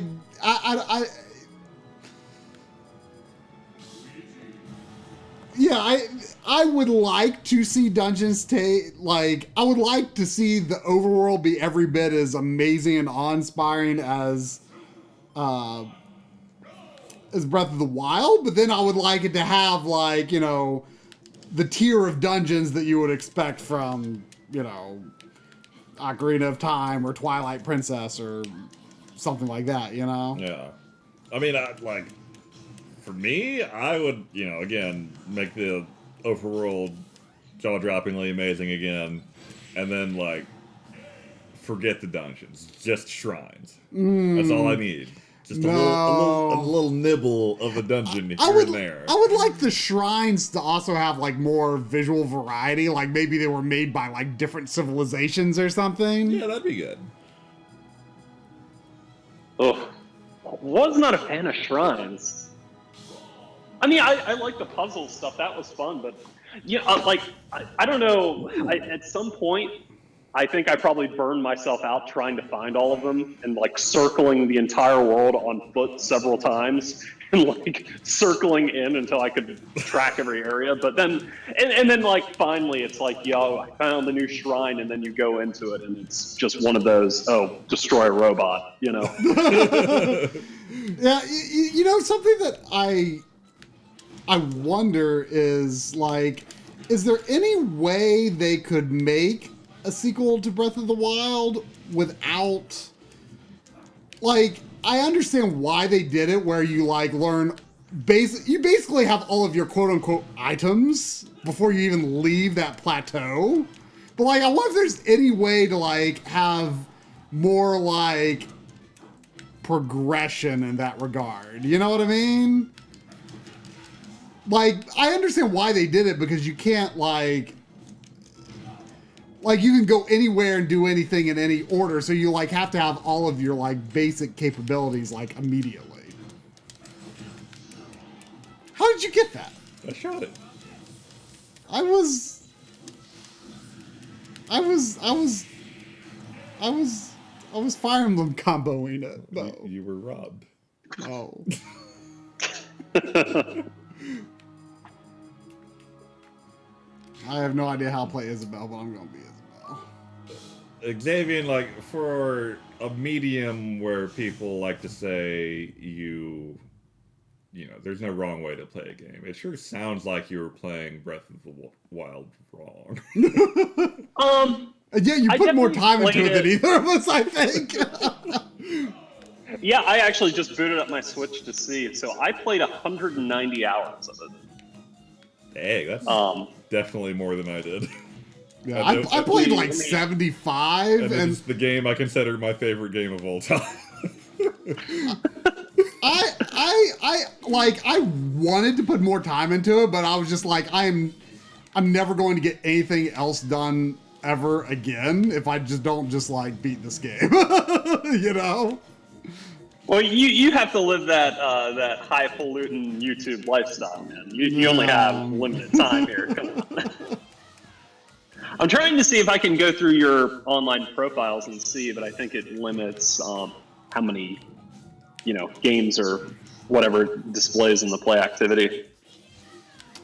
Speaker 1: would like to see dungeons I would like to see the overworld be every bit as amazing and awe-inspiring as Breath of the Wild, but then I would like it to have like, the tier of dungeons that you would expect from, Ocarina of Time or Twilight Princess or something like that,
Speaker 2: Yeah. I mean, for me, I would, again, make the overworld jaw-droppingly amazing again, and then, like, forget the dungeons. Just shrines. That's all I need. Just a little nibble of a dungeon here and there.
Speaker 1: I would like the shrines to also have like more visual variety, like maybe they were made by like different civilizations or something.
Speaker 2: Yeah, that'd be good.
Speaker 3: Oh, was not a fan of shrines. I mean, I like the puzzle stuff. That was fun, but I don't know. At some point, I think I probably burned myself out trying to find all of them and like circling the entire world on foot several times. and like circling in until I could track every area. But then, and then like finally, it's like, yo, I found the new shrine, and then you go into it, and it's just one of those, oh, destroy a robot, you know?
Speaker 1: Yeah, you know, something that I wonder is like, is there any way they could make a sequel to Breath of the Wild without, like, I understand why they did it, where you like learn you basically have all of your quote unquote items before you even leave that plateau. But like, I wonder if there's any way to like have more like progression in that regard. You know what I mean? Like, I understand why they did it, because you can't like you can go anywhere and do anything in any order, so you like have to have all of your like basic capabilities like immediately. How did you get that?
Speaker 2: I shot it.
Speaker 1: I was Fire Emblem comboing it. No.
Speaker 2: You were robbed.
Speaker 1: Oh. I have no idea how to play Isabelle, but I'm going to be Isabelle.
Speaker 2: Xavier, like, for a medium where people like to say you know, there's no wrong way to play a game. It sure sounds like you were playing Breath of the Wild wrong.
Speaker 1: Yeah, you put more time into it than either of us, I think.
Speaker 3: Yeah, I actually just booted up my Switch to see. So I played 190 hours of it.
Speaker 2: Dang, that's definitely more than I did.
Speaker 1: Yeah, I played like 75,
Speaker 2: and it's the game I consider my favorite game of all time.
Speaker 1: I wanted to put more time into it, but I was just like, I'm never going to get anything else done ever again if I just don't just like beat this game. You know?
Speaker 3: Well, you have to live that highfalutin YouTube lifestyle, man. You only have limited time here. Come on. I'm trying to see if I can go through your online profiles and see, but I think it limits how many, you know, games or whatever displays in the play activity.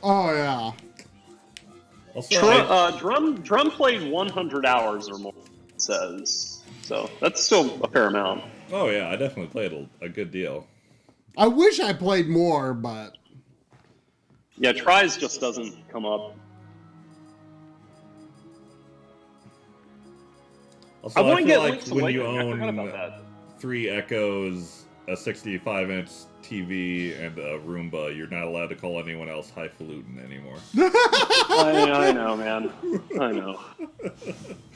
Speaker 1: Oh yeah.
Speaker 2: Also,
Speaker 3: Drum played 100 hours or more, it says. So that's still a fair amount.
Speaker 2: Oh yeah, I definitely played a good deal.
Speaker 1: I wish I played more, but
Speaker 3: yeah, tries just doesn't come up.
Speaker 2: Also,
Speaker 3: I want to
Speaker 2: feel
Speaker 3: get
Speaker 2: like
Speaker 3: Link's
Speaker 2: when you
Speaker 3: Awakening. I forgot about
Speaker 2: own
Speaker 3: that.
Speaker 2: 3 Echoes, a 65-inch TV, and a Roomba, you're not allowed to call anyone else highfalutin anymore.
Speaker 3: I know, man. I know.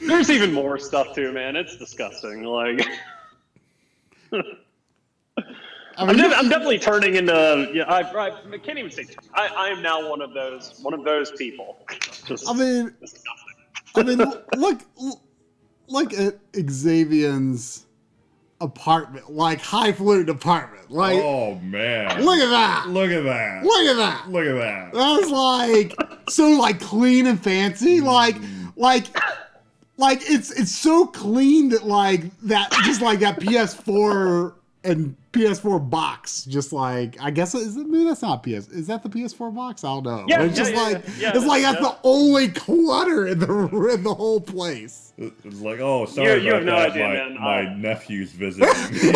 Speaker 3: There's even more stuff too, man. It's disgusting. Like, I'm definitely turning into. Yeah, I can't even say. I am now one of those people. Just
Speaker 1: disgusting. Look at Xavier's apartment, like highfalutin apartment. Like,
Speaker 2: oh man,
Speaker 1: look at that!
Speaker 2: Look at that!
Speaker 1: Look at that!
Speaker 2: Look at that!
Speaker 1: That's like so like clean and fancy. Like it's so clean that like that just like that PS4 and PS4 box, just like I guess maybe that's not PS. Is that the PS4 box? I don't know.
Speaker 3: Yeah,
Speaker 1: it's just
Speaker 3: it's
Speaker 1: like that's the only clutter in the whole place.
Speaker 2: It's like, oh, sorry
Speaker 3: you
Speaker 2: about
Speaker 3: have no
Speaker 2: that.
Speaker 3: idea, man.
Speaker 2: My nephew's visiting me.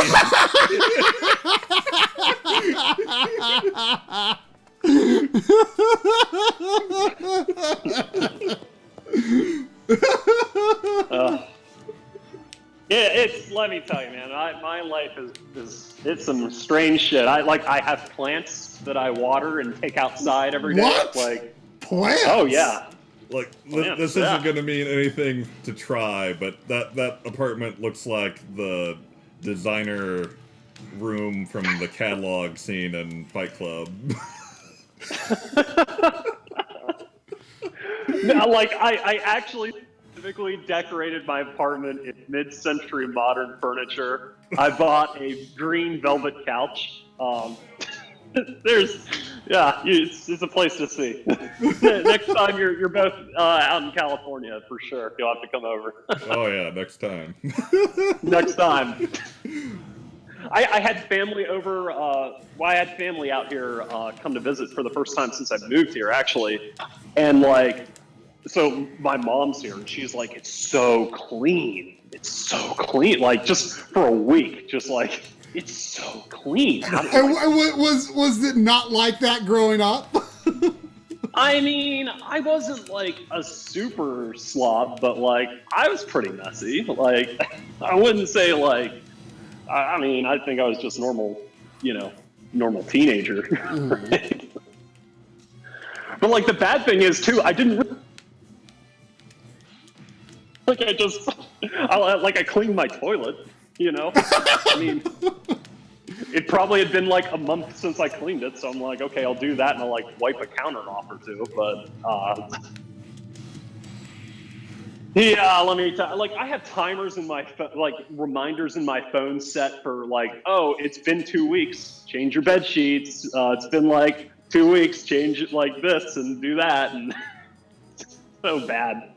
Speaker 3: Let me tell you, man. My life is it's some strange shit. I have plants that I water and take outside every day.
Speaker 1: What?
Speaker 3: Like
Speaker 1: plants?
Speaker 3: Oh yeah.
Speaker 2: Like,
Speaker 3: Plants,
Speaker 2: this isn't going to mean anything to try, but that apartment looks like the designer room from the catalog scene in Fight Club.
Speaker 3: No, like I actually specifically decorated my apartment in mid-century modern furniture. I bought a green velvet couch. It's a place to see. Next time you're both out in California, for sure, you'll have to come over.
Speaker 2: Oh yeah, next time.
Speaker 3: Next time. I had family over. I had family out here come to visit for the first time since I've moved here, actually. And like, so my mom's here, and she's like, "It's so clean. It's so clean. Like, just for a week, just like it's so clean."
Speaker 1: And was it not like that growing up?
Speaker 3: I mean, I wasn't like a super slob, but like I was pretty messy. Like, I wouldn't say like. I mean, I think I was just normal, normal teenager. Right? But like the bad thing is too, I didn't like I cleaned my toilet. I mean, it probably had been like a month since I cleaned it, so I'm like, okay, I'll do that and I'll like wipe a counter off or two. But yeah, let me tell. Like, I have timers in my reminders in my phone set for like, oh, it's been 2 weeks. Change your bed sheets. It's been like 2 weeks. Change it like this and do that, and it's so bad.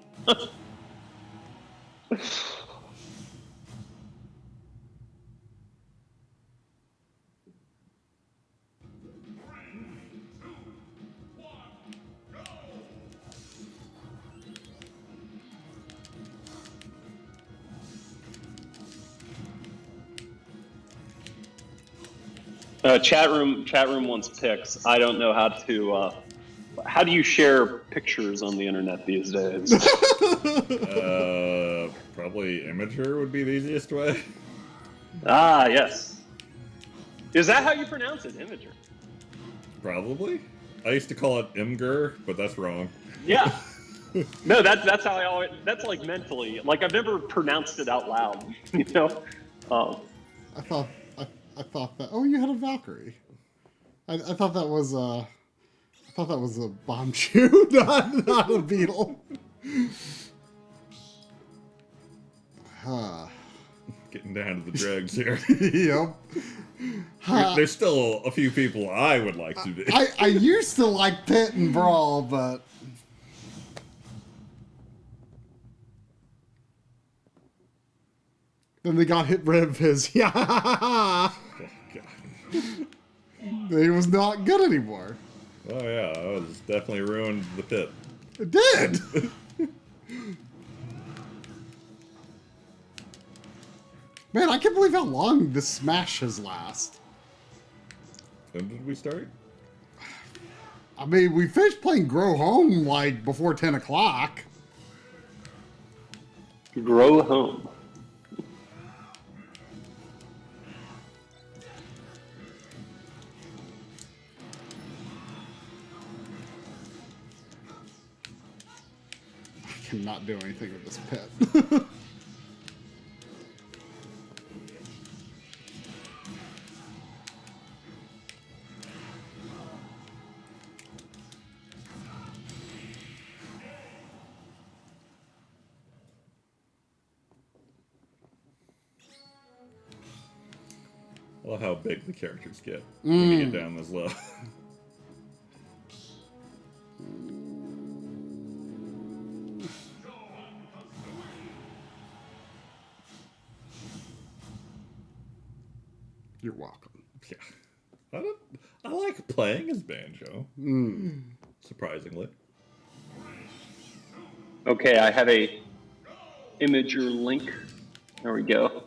Speaker 3: Chat room wants pics. I don't know how to. How do you share pictures on the internet these days?
Speaker 2: Probably Imager would be the easiest way.
Speaker 3: Ah, yes. Is that how you pronounce it, Imager?
Speaker 2: Probably. I used to call it Imgur, but that's wrong.
Speaker 3: Yeah. No, that's how I always. That's like mentally. Like I've never pronounced it out loud.
Speaker 1: I thought that. Oh, you had a Valkyrie. I thought that was a bomb shoe, not a beetle.
Speaker 2: Getting down to the dregs here.
Speaker 1: Yep.
Speaker 2: There's still a few people I would like to be.
Speaker 1: I used to like Pit and Brawl, but then they got rid of his. Yeah.
Speaker 2: Oh, God.
Speaker 1: He was not good anymore.
Speaker 2: Oh yeah, that was definitely ruined the Pit.
Speaker 1: It did. Man, I can't believe how long this Smash has lasted.
Speaker 2: When did we start?
Speaker 1: I mean, we finished playing Grow Home like before 10 o'clock.
Speaker 3: Grow home.
Speaker 1: I cannot do anything with this Pit.
Speaker 2: I love how big the characters get when you get down this low.
Speaker 1: You're welcome.
Speaker 2: Yeah. I like playing as Banjo. Surprisingly.
Speaker 3: Okay, I have a Imager link. There we go.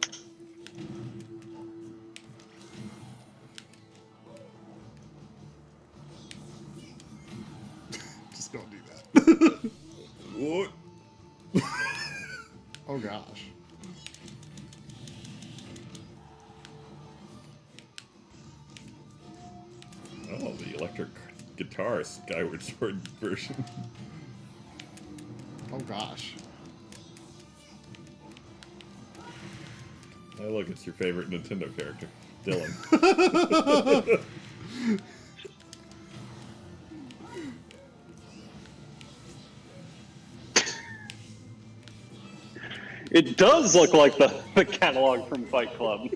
Speaker 1: Just don't do that.
Speaker 2: What?
Speaker 1: Oh gosh.
Speaker 2: Oh, the electric guitar Skyward Sword version.
Speaker 1: Oh gosh.
Speaker 2: Oh, look, it's your favorite Nintendo character, Dylan.
Speaker 3: It does look like the catalog from Fight Club.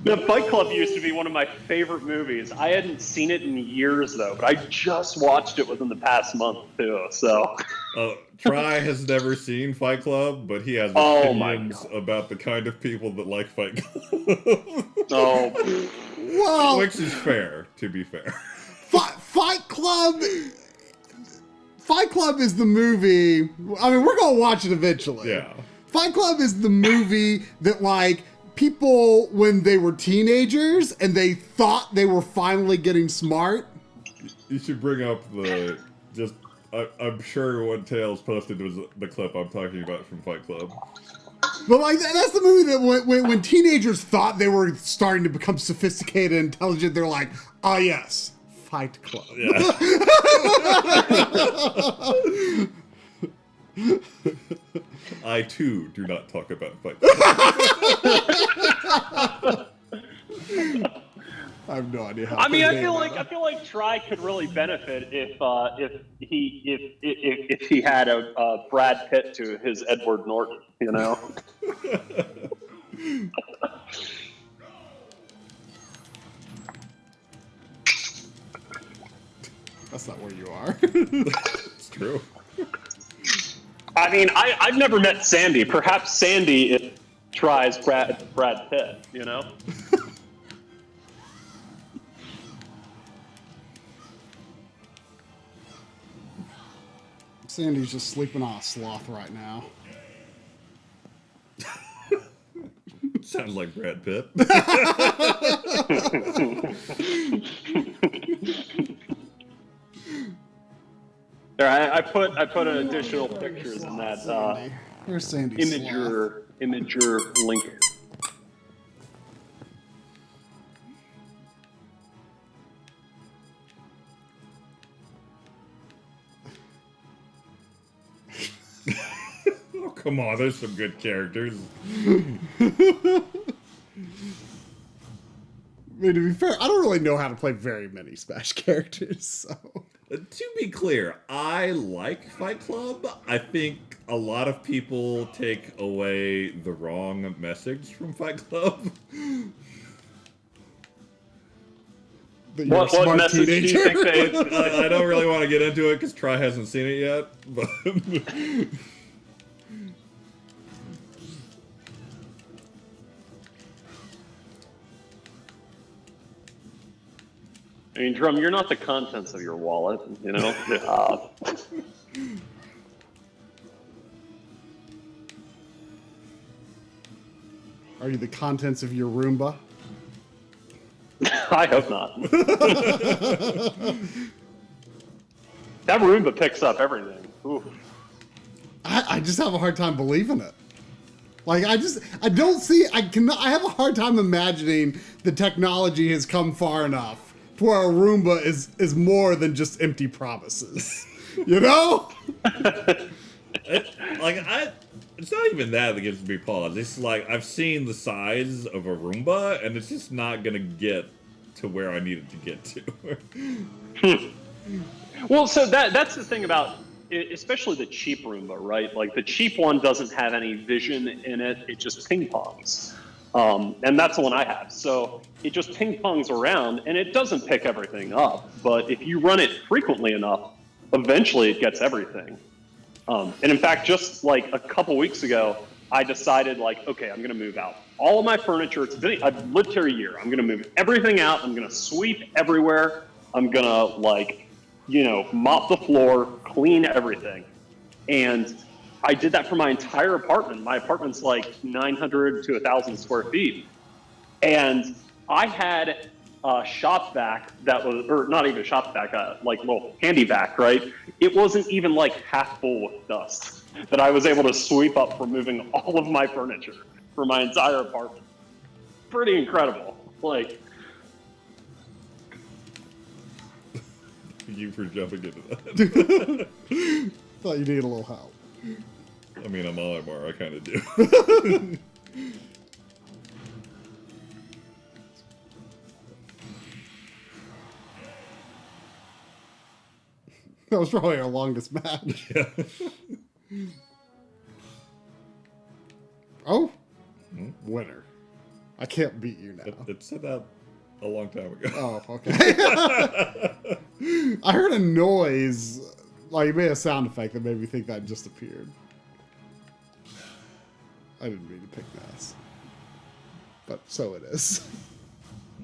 Speaker 3: The Fight Club used to be one of my favorite movies. I hadn't seen it in years, though, but I just watched it within the past month, too, so...
Speaker 2: Try has never seen Fight Club, but he has
Speaker 3: Oh my
Speaker 2: opinions
Speaker 3: God.
Speaker 2: about the kind of people that like Fight Club.
Speaker 3: Oh,
Speaker 1: Well,
Speaker 2: Which is fair, to be fair.
Speaker 1: Fight Club. Fight Club is the movie. I mean, we're gonna watch it eventually.
Speaker 2: Yeah.
Speaker 1: Fight Club is the movie that, like, people when they were teenagers and they thought they were finally getting smart.
Speaker 2: You should bring up the I'm sure what Tails posted was the clip I'm talking about from Fight Club.
Speaker 1: But like that's the movie that when teenagers thought they were starting to become sophisticated and intelligent, they're like, oh yes, Fight Club.
Speaker 2: Yeah. I too do not talk about Fight Club.
Speaker 1: I have no idea how.
Speaker 3: I mean, I feel like Try could really benefit if he had a Brad Pitt to his Edward Norton, you know.
Speaker 1: That's not where you are.
Speaker 2: It's true.
Speaker 3: I mean, I've never met Sandy. Perhaps Sandy tries Brad Pitt, you know.
Speaker 1: Sandy's just sleeping on a sloth right now.
Speaker 2: Sounds like Brad Pitt.
Speaker 3: There, I put additional pictures in that
Speaker 1: Sandy. Where's Sandy's
Speaker 3: Imager link.
Speaker 2: Oh, come on, there's some good characters.
Speaker 1: I mean, to be fair, I don't really know how to play very many Smash characters, so.
Speaker 2: To be clear, I like Fight Club. I think a lot of people take away the wrong message from Fight Club.
Speaker 1: That you're a
Speaker 3: What
Speaker 1: smart
Speaker 3: message do you
Speaker 1: teenager.
Speaker 3: think they?
Speaker 2: I don't really want to get into it because Try hasn't seen it yet. But
Speaker 3: I mean, Drum, you're not the contents of your wallet, you know.
Speaker 1: Are you the contents of your Roomba?
Speaker 3: I hope not. That Roomba picks up everything. Ooh.
Speaker 1: I just have a hard time believing it. Like, I have a hard time imagining the technology has come far enough to where a Roomba is more than just empty promises. You know?
Speaker 2: It's not even that gives me pause. It's like I've seen the size of a Roomba, and it's just not gonna get to where I need it to get to.
Speaker 3: Well, so that's the thing about, especially the cheap Roomba, right? Like the cheap one doesn't have any vision in it; it just ping pongs, and that's the one I have. So it just ping pongs around, and it doesn't pick everything up. But if you run it frequently enough, eventually it gets everything. And in fact, just like a couple weeks ago, I decided, like, okay, I'm going to move out all of my furniture. I've lived here a year. I'm going to move everything out. I'm going to sweep everywhere. I'm going to, like, you know, mop the floor, clean everything. And I did that for my entire apartment. My apartment's like 900 to 1,000 square feet. And I had a shop vac that was, or not even a shop vac, like little handy vac, right? It wasn't even like half full with dust that I was able to sweep up for moving all of my furniture for my entire apartment. Pretty incredible. Like,
Speaker 2: Thank you for jumping into that.
Speaker 1: Thought you needed a little help.
Speaker 2: I mean, I'm all bar. I kind of do.
Speaker 1: That was probably our longest match.
Speaker 2: Yeah.
Speaker 1: Oh, winner. I can't beat you now.
Speaker 2: It said that a long time ago.
Speaker 1: Oh, okay. I heard a noise Like, it made a sound effect that made me think that just appeared. I didn't mean to pick this. But so it is.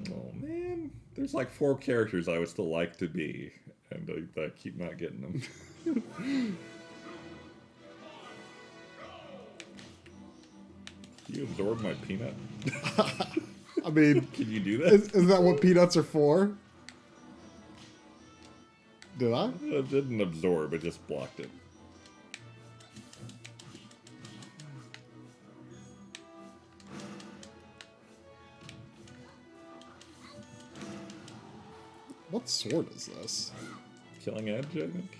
Speaker 2: Oh, man. There's like 4 characters I would still like to be, and I keep not getting them. You absorb my peanut?
Speaker 1: I mean...
Speaker 2: Can you do that?
Speaker 1: Is that what peanuts are for? Did I?
Speaker 2: It didn't absorb, it just blocked it.
Speaker 1: What sword is this?
Speaker 2: Killing Edge, I think.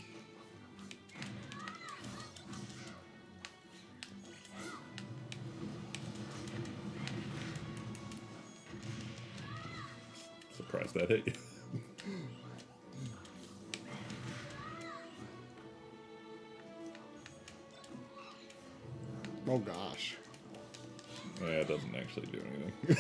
Speaker 2: Surprised that hit you.
Speaker 1: Oh gosh.
Speaker 2: Yeah, it doesn't actually do anything.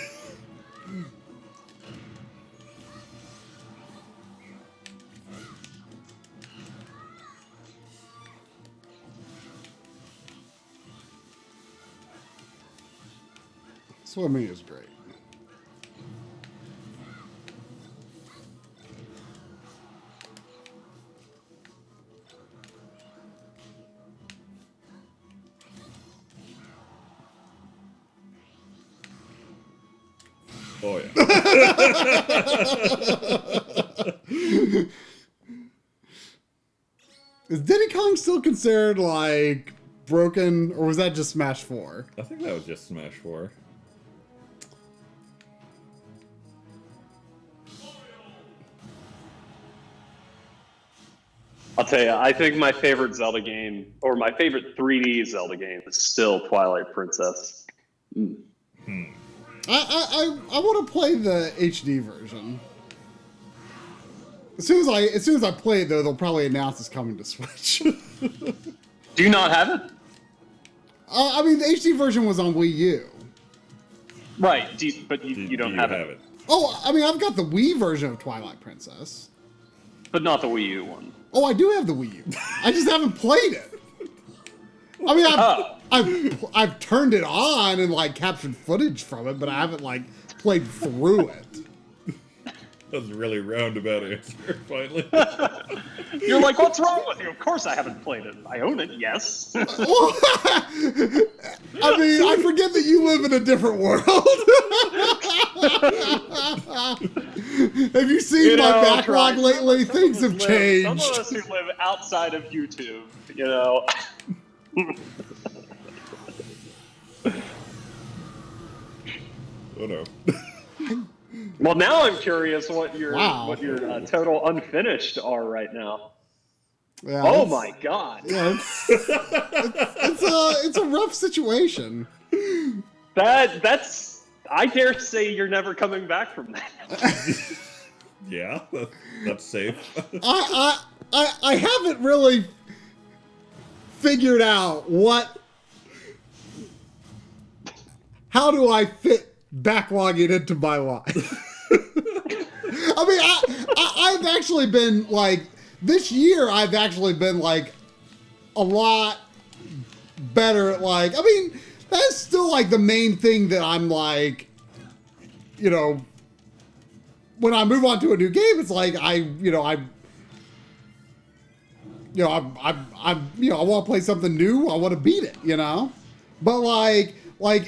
Speaker 1: Swimming is great.
Speaker 2: Oh, yeah.
Speaker 1: Is Diddy Kong still considered, like, broken, or was that just Smash 4?
Speaker 2: I think that was just Smash 4.
Speaker 3: I'll tell you, I think my favorite Zelda game, or my favorite 3D Zelda game, is still Twilight Princess.
Speaker 1: I want to play the HD version. As soon as I play it, though, they'll probably announce it's coming to Switch.
Speaker 3: Do you not have it?
Speaker 1: I mean, the HD version was on Wii U.
Speaker 3: Right, but you don't have it.
Speaker 1: Oh, I mean, I've got the Wii version of Twilight Princess.
Speaker 3: But not the Wii U one.
Speaker 1: Oh, I do have the Wii U. I just haven't played it. I mean, I've turned it on and like captured footage from it, but I haven't like played through it.
Speaker 2: That was a really roundabout answer, finally.
Speaker 3: You're like, what's wrong with you? Of course I haven't played it. I own it, yes.
Speaker 1: I mean, I forget that you live in a different world. Have you seen my backlog lately? Things have changed.
Speaker 3: Some of us who live outside of YouTube, you know.
Speaker 2: Oh no.
Speaker 3: Well, now I'm curious what your total unfinished are right now.
Speaker 1: Yeah,
Speaker 3: oh my god!
Speaker 1: Yeah, it's a rough situation.
Speaker 3: That's I dare say you're never coming back from that.
Speaker 2: Yeah, that's safe.
Speaker 1: I haven't really figured out how do I fit backlogging into my life. I mean, I've actually been like, this year I've actually been like a lot better at like, I mean, that's still like the main thing that I'm like, you know, when I move on to a new game, it's like I want to play something new. I want to beat it, you know? But like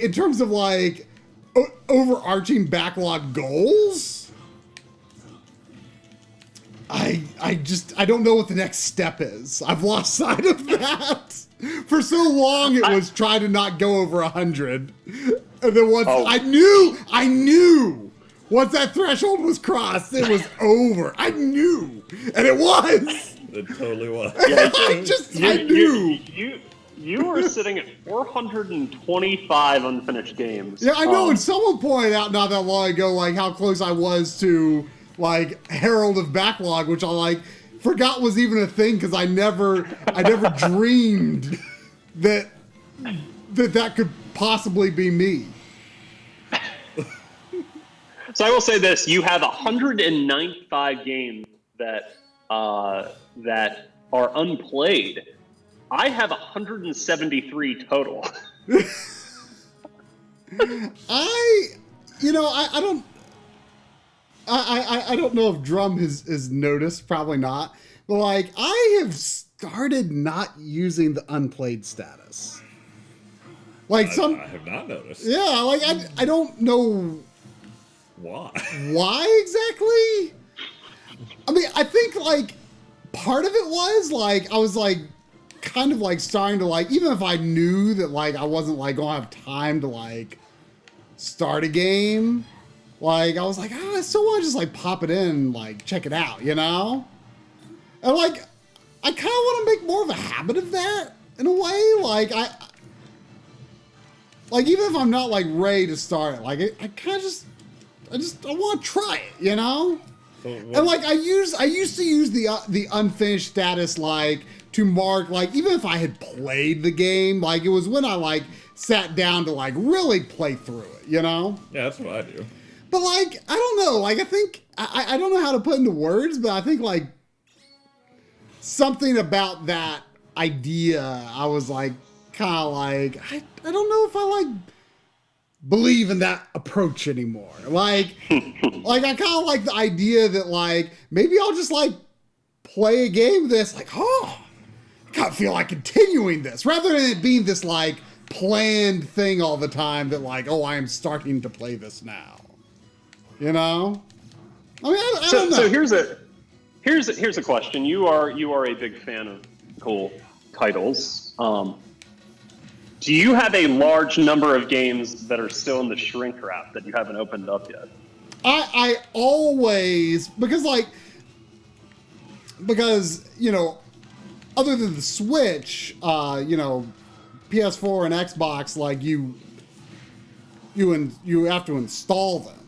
Speaker 1: in terms of like overarching backlog goals, I don't know what the next step is. I've lost sight of that. For so long, it was try to not go over 100, and then once I knew once that threshold was crossed, it was over. I knew, and it was.
Speaker 2: It totally was.
Speaker 3: Yeah,
Speaker 1: I knew.
Speaker 3: You were sitting at 425 unfinished games.
Speaker 1: Yeah, I know. And someone pointed out not that long ago, like how close I was to like Herald of Backlog, which I like forgot was even a thing because I never dreamed that could possibly be me.
Speaker 3: So I will say this: you have 195 games that are unplayed. I have 173 total.
Speaker 1: I don't know if Drum has noticed, probably not, but like I have started not using the unplayed status. Like
Speaker 2: I have not noticed.
Speaker 1: yeah, like I don't know
Speaker 2: Why
Speaker 1: exactly. I mean, I think like part of it was like I was like kind of like starting to like, even if I knew that like I wasn't like gonna have time to like start a game, like I was like, I still want to just like pop it in and like check it out, you know? And like I kind of want to make more of a habit of that in a way. Like like even if I'm not like ready to start it, like I kind of I want to try it, you know? And like I used to use the unfinished status like to mark like even if I had played the game, like it was when I like sat down to like really play through it, you know?
Speaker 2: Yeah, that's what I do.
Speaker 1: But like I don't know, like I think I don't know how to put into words, but I think like something about that idea I was like kind of like I don't know if I like believe in that approach anymore. Like like I kind of like the idea that like maybe I'll just like play a game this like, oh, I kind of feel like continuing this rather than it being this like planned thing all the time that like, oh, I am starting to play this now. You know? I mean, I don't know.
Speaker 3: So here's a question. You are a big fan of cool titles. Do you have a large number of games that are still in the shrink wrap that you haven't opened up yet?
Speaker 1: I always, because you know, other than the Switch, you know, PS4 and Xbox, like you have to install them.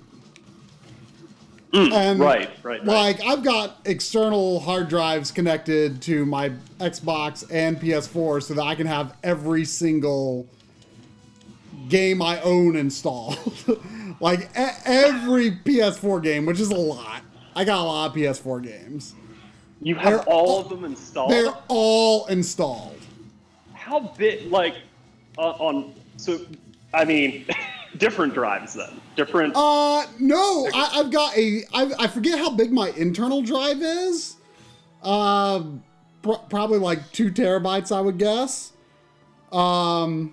Speaker 1: And
Speaker 3: right.
Speaker 1: Like I've got external hard drives connected to my Xbox and PS4 so that I can have every single game I own installed. Like every PS4 game, which is a lot. I got a lot of PS4 games.
Speaker 3: You have all of them installed?
Speaker 1: They're all installed.
Speaker 3: How big, like, so, I mean, different drives then? Different?
Speaker 1: No, I've got I forget how big my internal drive is. Probably like 2 terabytes, I would guess. My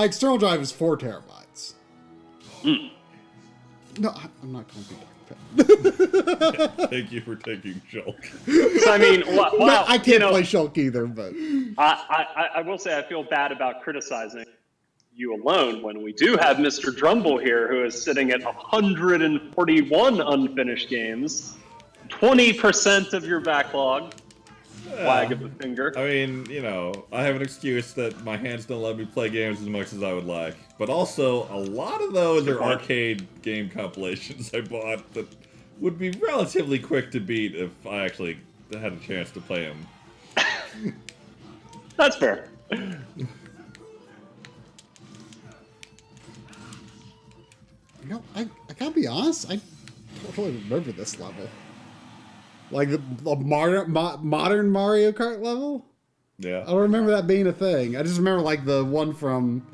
Speaker 1: external drive is 4 terabytes. No, I'm not going to be
Speaker 2: Thank you for taking Shulk.
Speaker 3: So, I mean, wow,
Speaker 1: no, I can't play Shulk either, but
Speaker 3: I will say I feel bad about criticizing you alone when we do have Mr. Drumble here, who is sitting at 141 unfinished games, 20% of your backlog. Wag of the finger.
Speaker 2: I mean, you know, I have an excuse that my hands don't let me play games as much as I would like. But also, a lot of those are arcade game compilations I bought that would be relatively quick to beat if I actually had a chance to play them.
Speaker 3: That's fair.
Speaker 1: you know, I gotta be honest, I don't really remember this level. Like the modern Mario Kart level?
Speaker 2: Yeah.
Speaker 1: I don't remember that being a thing. I just remember like the one from...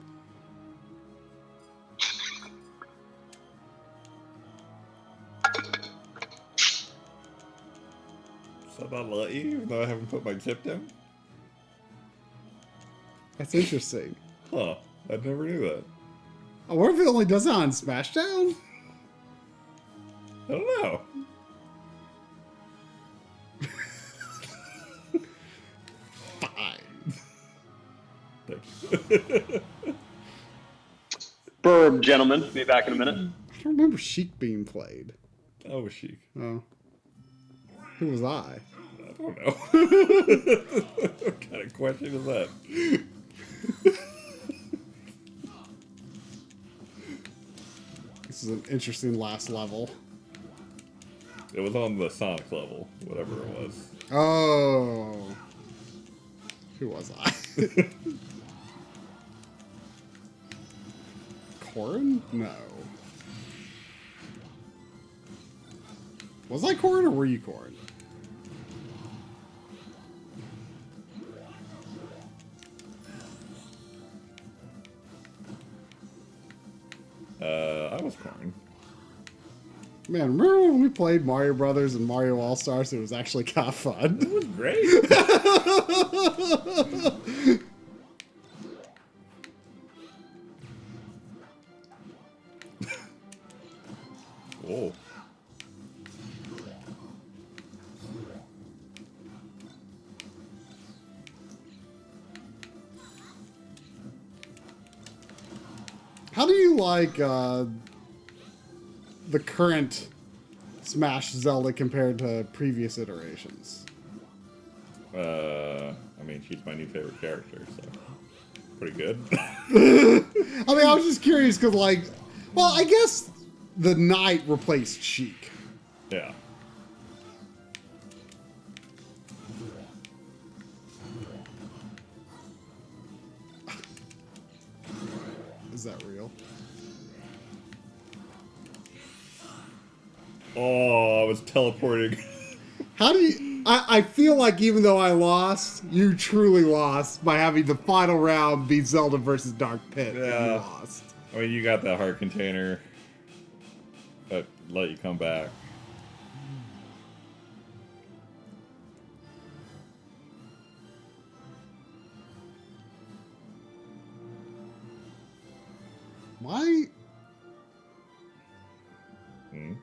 Speaker 2: So I'll let you, even though I haven't put my tip down?
Speaker 1: That's interesting.
Speaker 2: Huh. I never knew that.
Speaker 1: I wonder if it only does that on Smashdown?
Speaker 2: I don't know.
Speaker 1: Fine.
Speaker 2: Thank you.
Speaker 3: Burb, gentlemen. Be back in a minute.
Speaker 1: I don't remember Sheik being played.
Speaker 2: That was chic.
Speaker 1: Oh. Who was I?
Speaker 2: I don't know. What kind of question is that?
Speaker 1: This is an interesting last level.
Speaker 2: It was on the Sonic level, whatever it was.
Speaker 1: Oh. Who was I? Corrin? No. Was I Corrin or were you Corrin?
Speaker 2: was corn.
Speaker 1: Man, remember when we played Mario Brothers and Mario All Stars? It was actually kind of fun.
Speaker 2: It was great. Whoa.
Speaker 1: How do you like the current Smash Zelda compared to previous iterations?
Speaker 2: I mean, she's my new favorite character, so pretty good.
Speaker 1: I mean, I was just curious because, like, well, I guess the Knight replaced Sheik.
Speaker 2: Yeah.
Speaker 1: Is that real?
Speaker 2: Oh, I was teleporting.
Speaker 1: How do you... I feel like even though I lost, you truly lost by having the final round be Zelda versus Dark Pit.
Speaker 2: Yeah.
Speaker 1: You lost.
Speaker 2: I mean, you got that heart container that let you come back.
Speaker 1: Why?
Speaker 2: Hmm?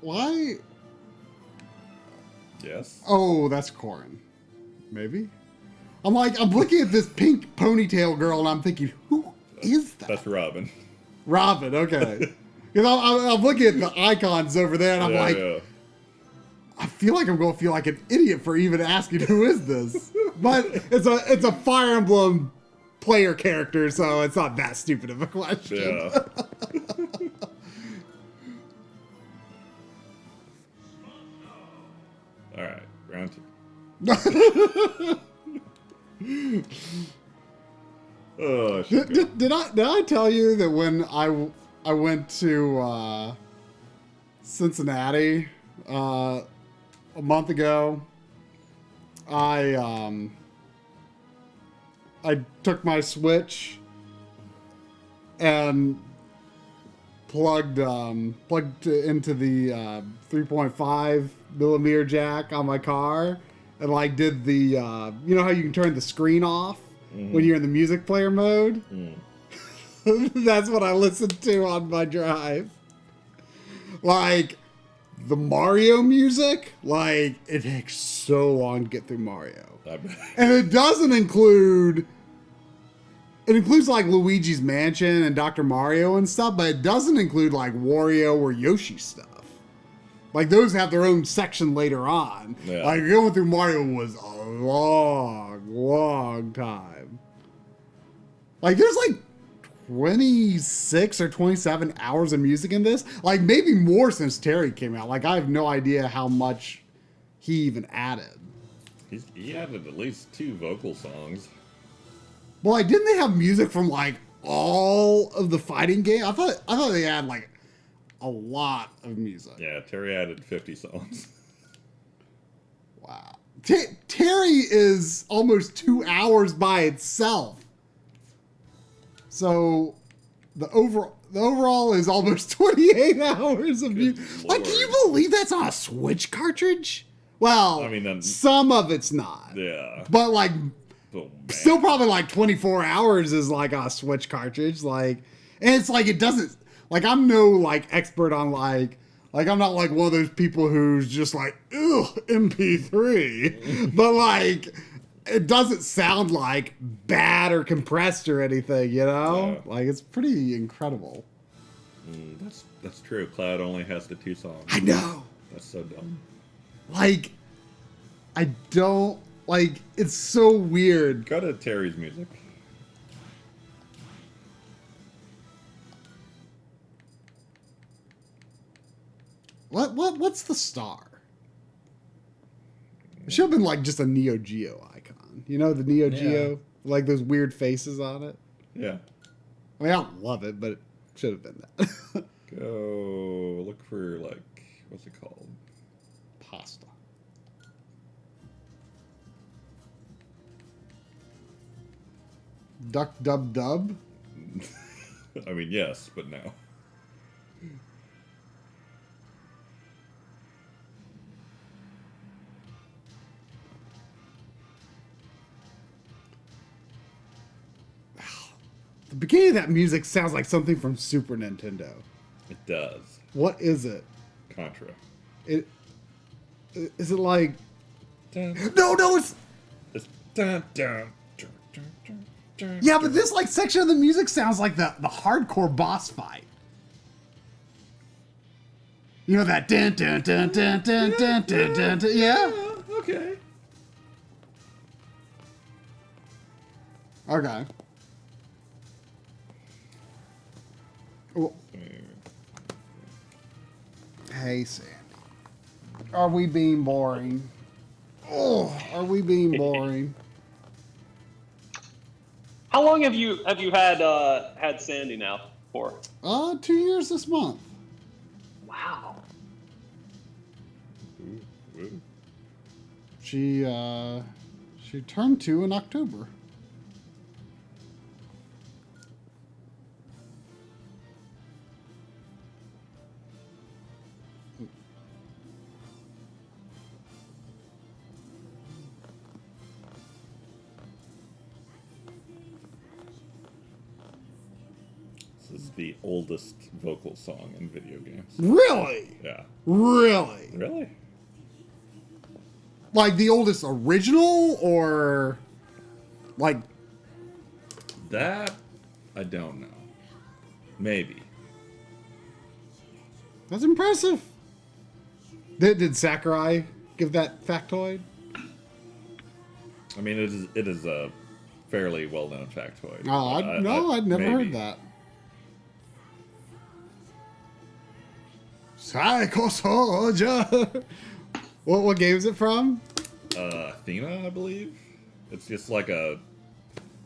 Speaker 1: Why?
Speaker 2: Yes.
Speaker 1: Oh, that's Corrin. Maybe? I'm looking at this pink ponytail girl and I'm thinking, who is that?
Speaker 2: That's Robin.
Speaker 1: Robin, okay. Because I'm looking at the icons over there and I'm
Speaker 2: Yeah.
Speaker 1: I feel like I'm going to feel like an idiot for even asking who is this. But it's a Fire Emblem player character, so it's not that stupid of a question.
Speaker 2: Yeah. All right, round two. Oh, shit.
Speaker 1: Did I tell you that when I went to Cincinnati a month ago, I took my Switch and plugged into the 3.5 millimeter jack on my car and like did the you know how you can turn the screen off when you're in the music player mode? That's what I listened to on my drive. Like the Mario music, like it takes so long to get through Mario. And it doesn't include... It includes, like, Luigi's Mansion and Dr. Mario and stuff, but it doesn't include, like, Wario or Yoshi stuff. Like, those have their own section later on.
Speaker 2: Yeah.
Speaker 1: Like, going through Mario was a long, long time. Like, there's, like, 26 or 27 hours of music in this. Like, maybe more since Terry came out. Like, I have no idea how much he even added.
Speaker 2: He added at least 2 vocal songs.
Speaker 1: Well, like, didn't they have music from like all of the fighting game? I thought they had like a lot of music.
Speaker 2: Yeah, Terry added 50 songs.
Speaker 1: Wow. Terry is almost 2 hours by itself. So the overall is almost 28 hours of music. Like, can you believe that's on a Switch cartridge? Well,
Speaker 2: I mean, then,
Speaker 1: some of it's not.
Speaker 2: Yeah.
Speaker 1: But like
Speaker 2: Oh,
Speaker 1: still probably like 24 hours is like a Switch cartridge. Like, and it's like, it doesn't, like, I'm no like expert on like I'm not like one of those people who's just like, ugh, MP3. But like, it doesn't sound like bad or compressed or anything, you know?
Speaker 2: Yeah.
Speaker 1: Like, it's pretty incredible.
Speaker 2: That's true. Cloud only has the 2 songs.
Speaker 1: I know.
Speaker 2: That's so dumb.
Speaker 1: Like, I don't, like, it's so weird.
Speaker 2: Go to Terry's music.
Speaker 1: What's the star? It should have been like just a Neo Geo icon. You know, the Neo Geo? Like those weird faces on it?
Speaker 2: Yeah.
Speaker 1: I mean, I don't love it, but it should have been that.
Speaker 2: Go look for, like, what's it called?
Speaker 1: Pasta. Duck Dub Dub?
Speaker 2: I mean, yes, but no.
Speaker 1: The beginning of that music sounds like something from Super Nintendo.
Speaker 2: It does.
Speaker 1: What is it?
Speaker 2: Contra.
Speaker 1: Is it like...
Speaker 2: Dun,
Speaker 1: No, it's...
Speaker 2: it's dun, dun, dun, dun, dun, dun,
Speaker 1: Yeah, but this like section of the music sounds like the hardcore boss fight. You know that dun dun dun dun dun dun dun dun dun. Yeah?
Speaker 2: Okay.
Speaker 1: Okay. Well, hey, Sandy. Are we being boring? Oh, are we being boring?
Speaker 3: How long have you had Sandy now for?
Speaker 1: 2 years this month.
Speaker 3: Wow.
Speaker 2: Ooh.
Speaker 1: She turned 2 in October.
Speaker 2: This is the oldest vocal song in video games.
Speaker 1: Really?
Speaker 2: Yeah.
Speaker 1: Really?
Speaker 2: Really?
Speaker 1: Like the oldest original or like
Speaker 2: That, I don't know. Maybe.
Speaker 1: that's impressive. Did Sakurai give that factoid?
Speaker 2: I mean, it is a fairly well-known factoid.
Speaker 1: Oh, I'd never
Speaker 2: maybe.
Speaker 1: heard that. Psycho Soldier. What game is it from?
Speaker 2: Athena, I believe. It's just like a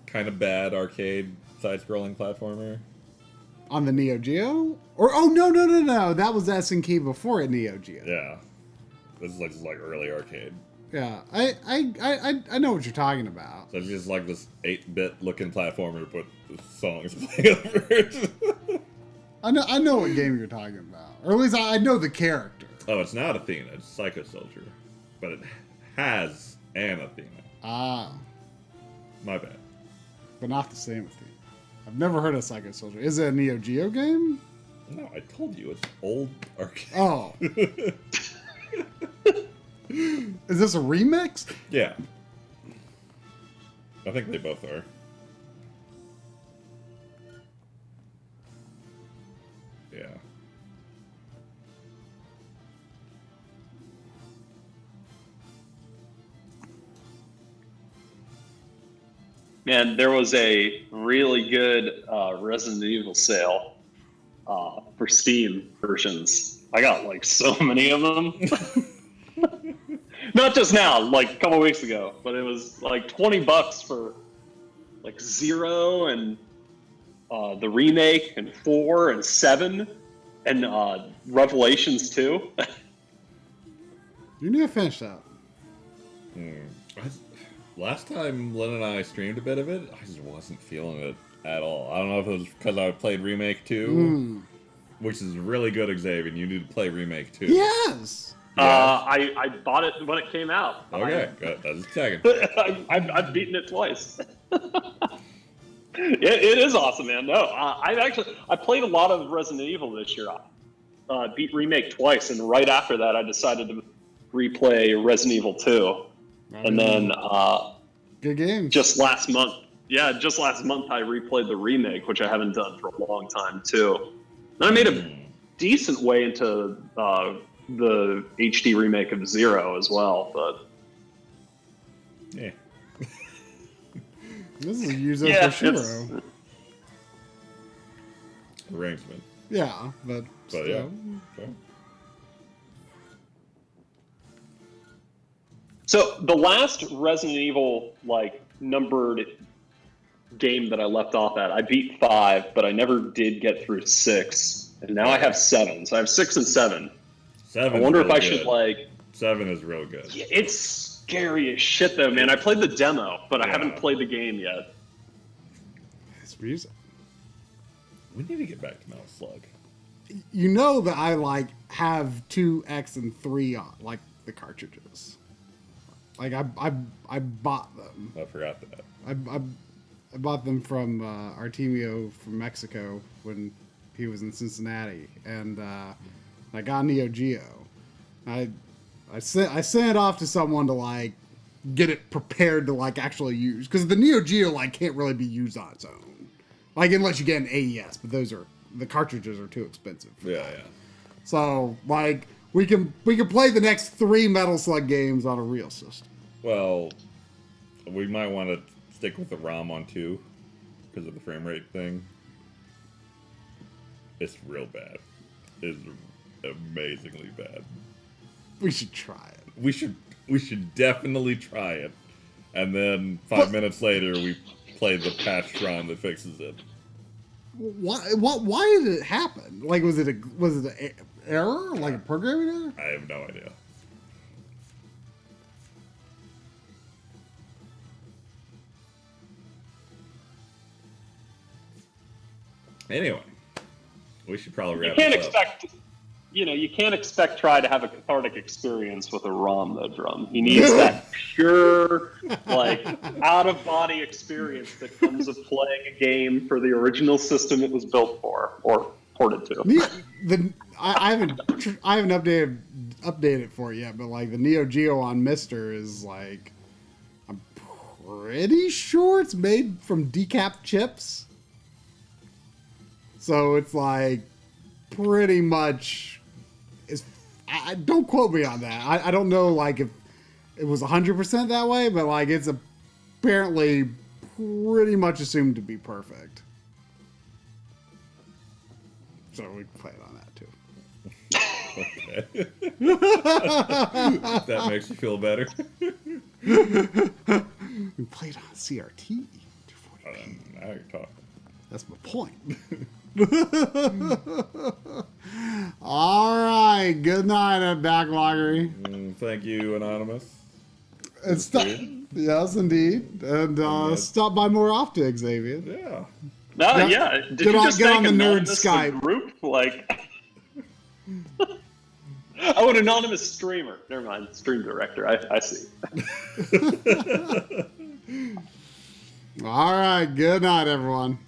Speaker 2: kind of bad arcade side-scrolling platformer.
Speaker 1: On the Neo Geo? Or no. That was SNK before it Neo Geo.
Speaker 2: Yeah. This is like early arcade.
Speaker 1: Yeah. I know what you're talking about.
Speaker 2: So it's just like this 8-bit looking platformer, but the songs playing over it.
Speaker 1: I know what game you're talking about. Or at least I know the character.
Speaker 2: Oh, it's not Athena, it's Psycho Soldier. But it has an Athena.
Speaker 1: Ah.
Speaker 2: My bad.
Speaker 1: But not the same Athena. I've never heard of Psycho Soldier. Is it a Neo Geo game?
Speaker 2: No, I told you, it's old arcade.
Speaker 1: Oh. Is this a remix?
Speaker 2: Yeah. I think they both are. Yeah.
Speaker 3: Man, there was a really good Resident Evil sale for Steam versions. I got like so many of them. Not just now, like a couple weeks ago, but it was like $20 for like 0 and the remake and 4 and 7 and Revelations 2.
Speaker 1: You need to finish that.
Speaker 2: Last time Lynn and I streamed a bit of it, I just wasn't feeling it at all. I don't know if it was because I played Remake 2, which is really good, Xavier, and you need to play Remake 2.
Speaker 1: Yes!
Speaker 3: I bought it when it came out.
Speaker 2: Okay, good. That's a second.
Speaker 3: I've beaten it twice. It is awesome, man. No, I played a lot of Resident Evil this year. Beat Remake twice, and right after that, I decided to replay Resident Evil 2. And then
Speaker 1: good game.
Speaker 3: Just last month, I replayed the remake, which I haven't done for a long time too. And I made a decent way into the HD remake of 0 as well, but
Speaker 2: Yeah.
Speaker 1: This is a Yuzo Koshiro.
Speaker 2: Arrangement.
Speaker 1: Yeah, but
Speaker 2: yeah.
Speaker 1: still.
Speaker 2: Okay.
Speaker 3: So the last Resident Evil numbered game that I left off at, I beat 5, but I never did get through 6, and now I have 7. So I have 6 and 7.
Speaker 2: 7.
Speaker 3: I wonder if I
Speaker 2: good.
Speaker 3: should
Speaker 2: 7 is real good.
Speaker 3: Yeah, it's scary as shit though, man. I played the demo, but I haven't played the game yet.
Speaker 1: It's music.
Speaker 2: We need to get back to Metal Slug.
Speaker 1: You know that I like have 2X and 3 on, like the cartridges. Like I bought them.
Speaker 2: I forgot that.
Speaker 1: I bought them from Artemio from Mexico when he was in Cincinnati, and I got Neo Geo. I sent it off to someone to like get it prepared to like actually use, because the Neo Geo like can't really be used on its own, like unless you get an AES, but the cartridges are too expensive.
Speaker 2: Yeah.
Speaker 1: So like we can play the next 3 Metal Slug games on a real system.
Speaker 2: Well, we might want to stick with the ROM on 2 because of the frame rate thing. It's real bad. It's amazingly bad.
Speaker 1: We should try it.
Speaker 2: We should definitely try it, and then 5 minutes later we play the patch ROM that fixes it.
Speaker 1: Why did it happen? Like, was it an error? Like a programming error?
Speaker 2: I have no idea. Anyway, we should probably wrap this up.
Speaker 3: You can't expect Try to have a cathartic experience with a ROM, though, Drum. He needs that pure, like, out-of-body experience that comes of playing a game for the original system it was built for, or ported to.
Speaker 1: I haven't updated it for it yet, but like the Neo Geo on Mister is like, I'm pretty sure it's made from decapped chips. So it's like pretty much. Don't quote me on that. I don't know like if it was 100% that way, but like it's apparently pretty much assumed to be perfect. So we played on that too.
Speaker 2: Okay. That makes you feel better.
Speaker 1: We played on CRT 240p.
Speaker 2: Now you're talking.
Speaker 1: That's my point. All right. Good night at Backloggery.
Speaker 2: Thank you, Anonymous.
Speaker 1: Yes, indeed. And stop by more often, Xavier.
Speaker 2: Yeah.
Speaker 3: Yeah. Did you just
Speaker 1: get
Speaker 3: make
Speaker 1: on the nerd
Speaker 3: Anonymous
Speaker 1: Skype
Speaker 3: group? Like, oh, an anonymous streamer. Never mind. Stream director. I see.
Speaker 1: All right. Good night, everyone.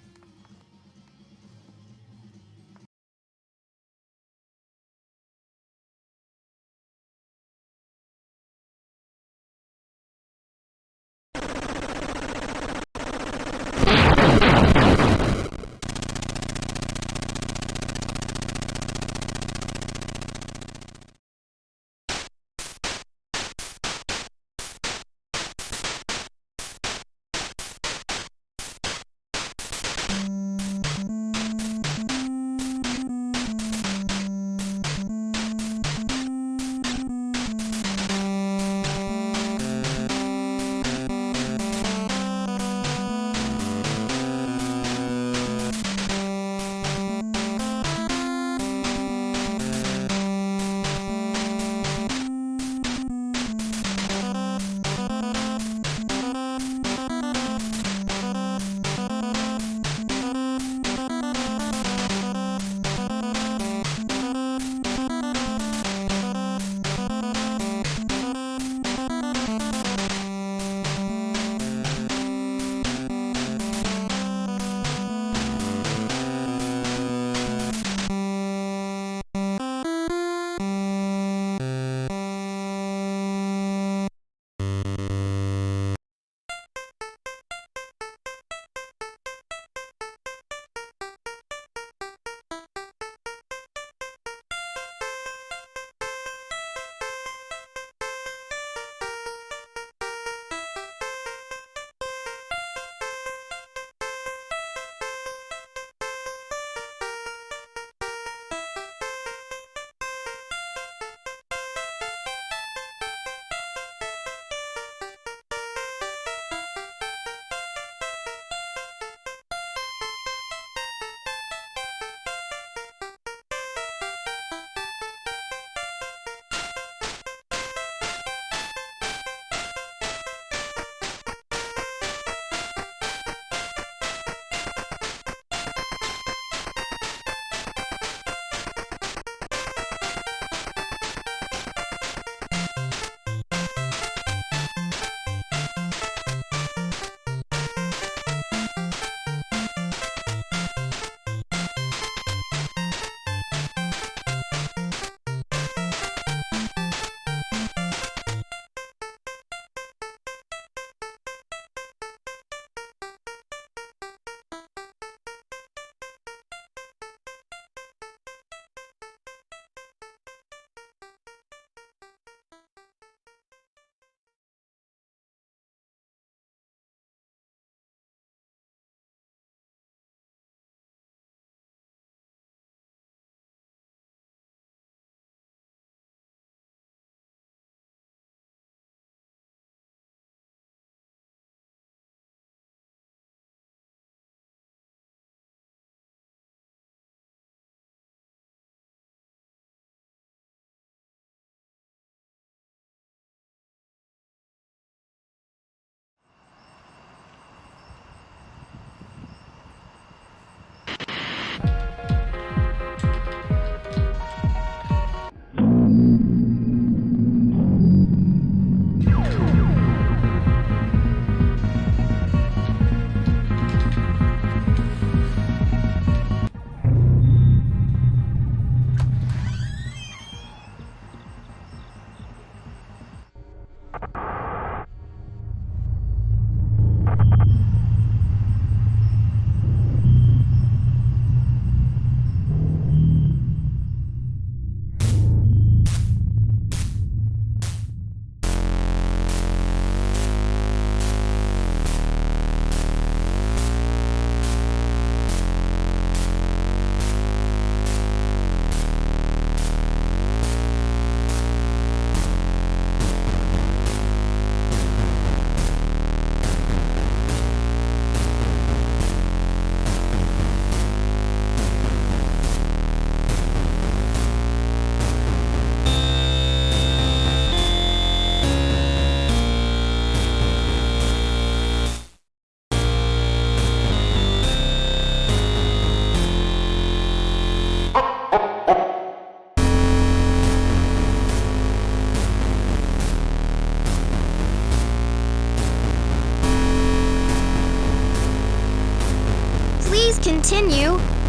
Speaker 4: continue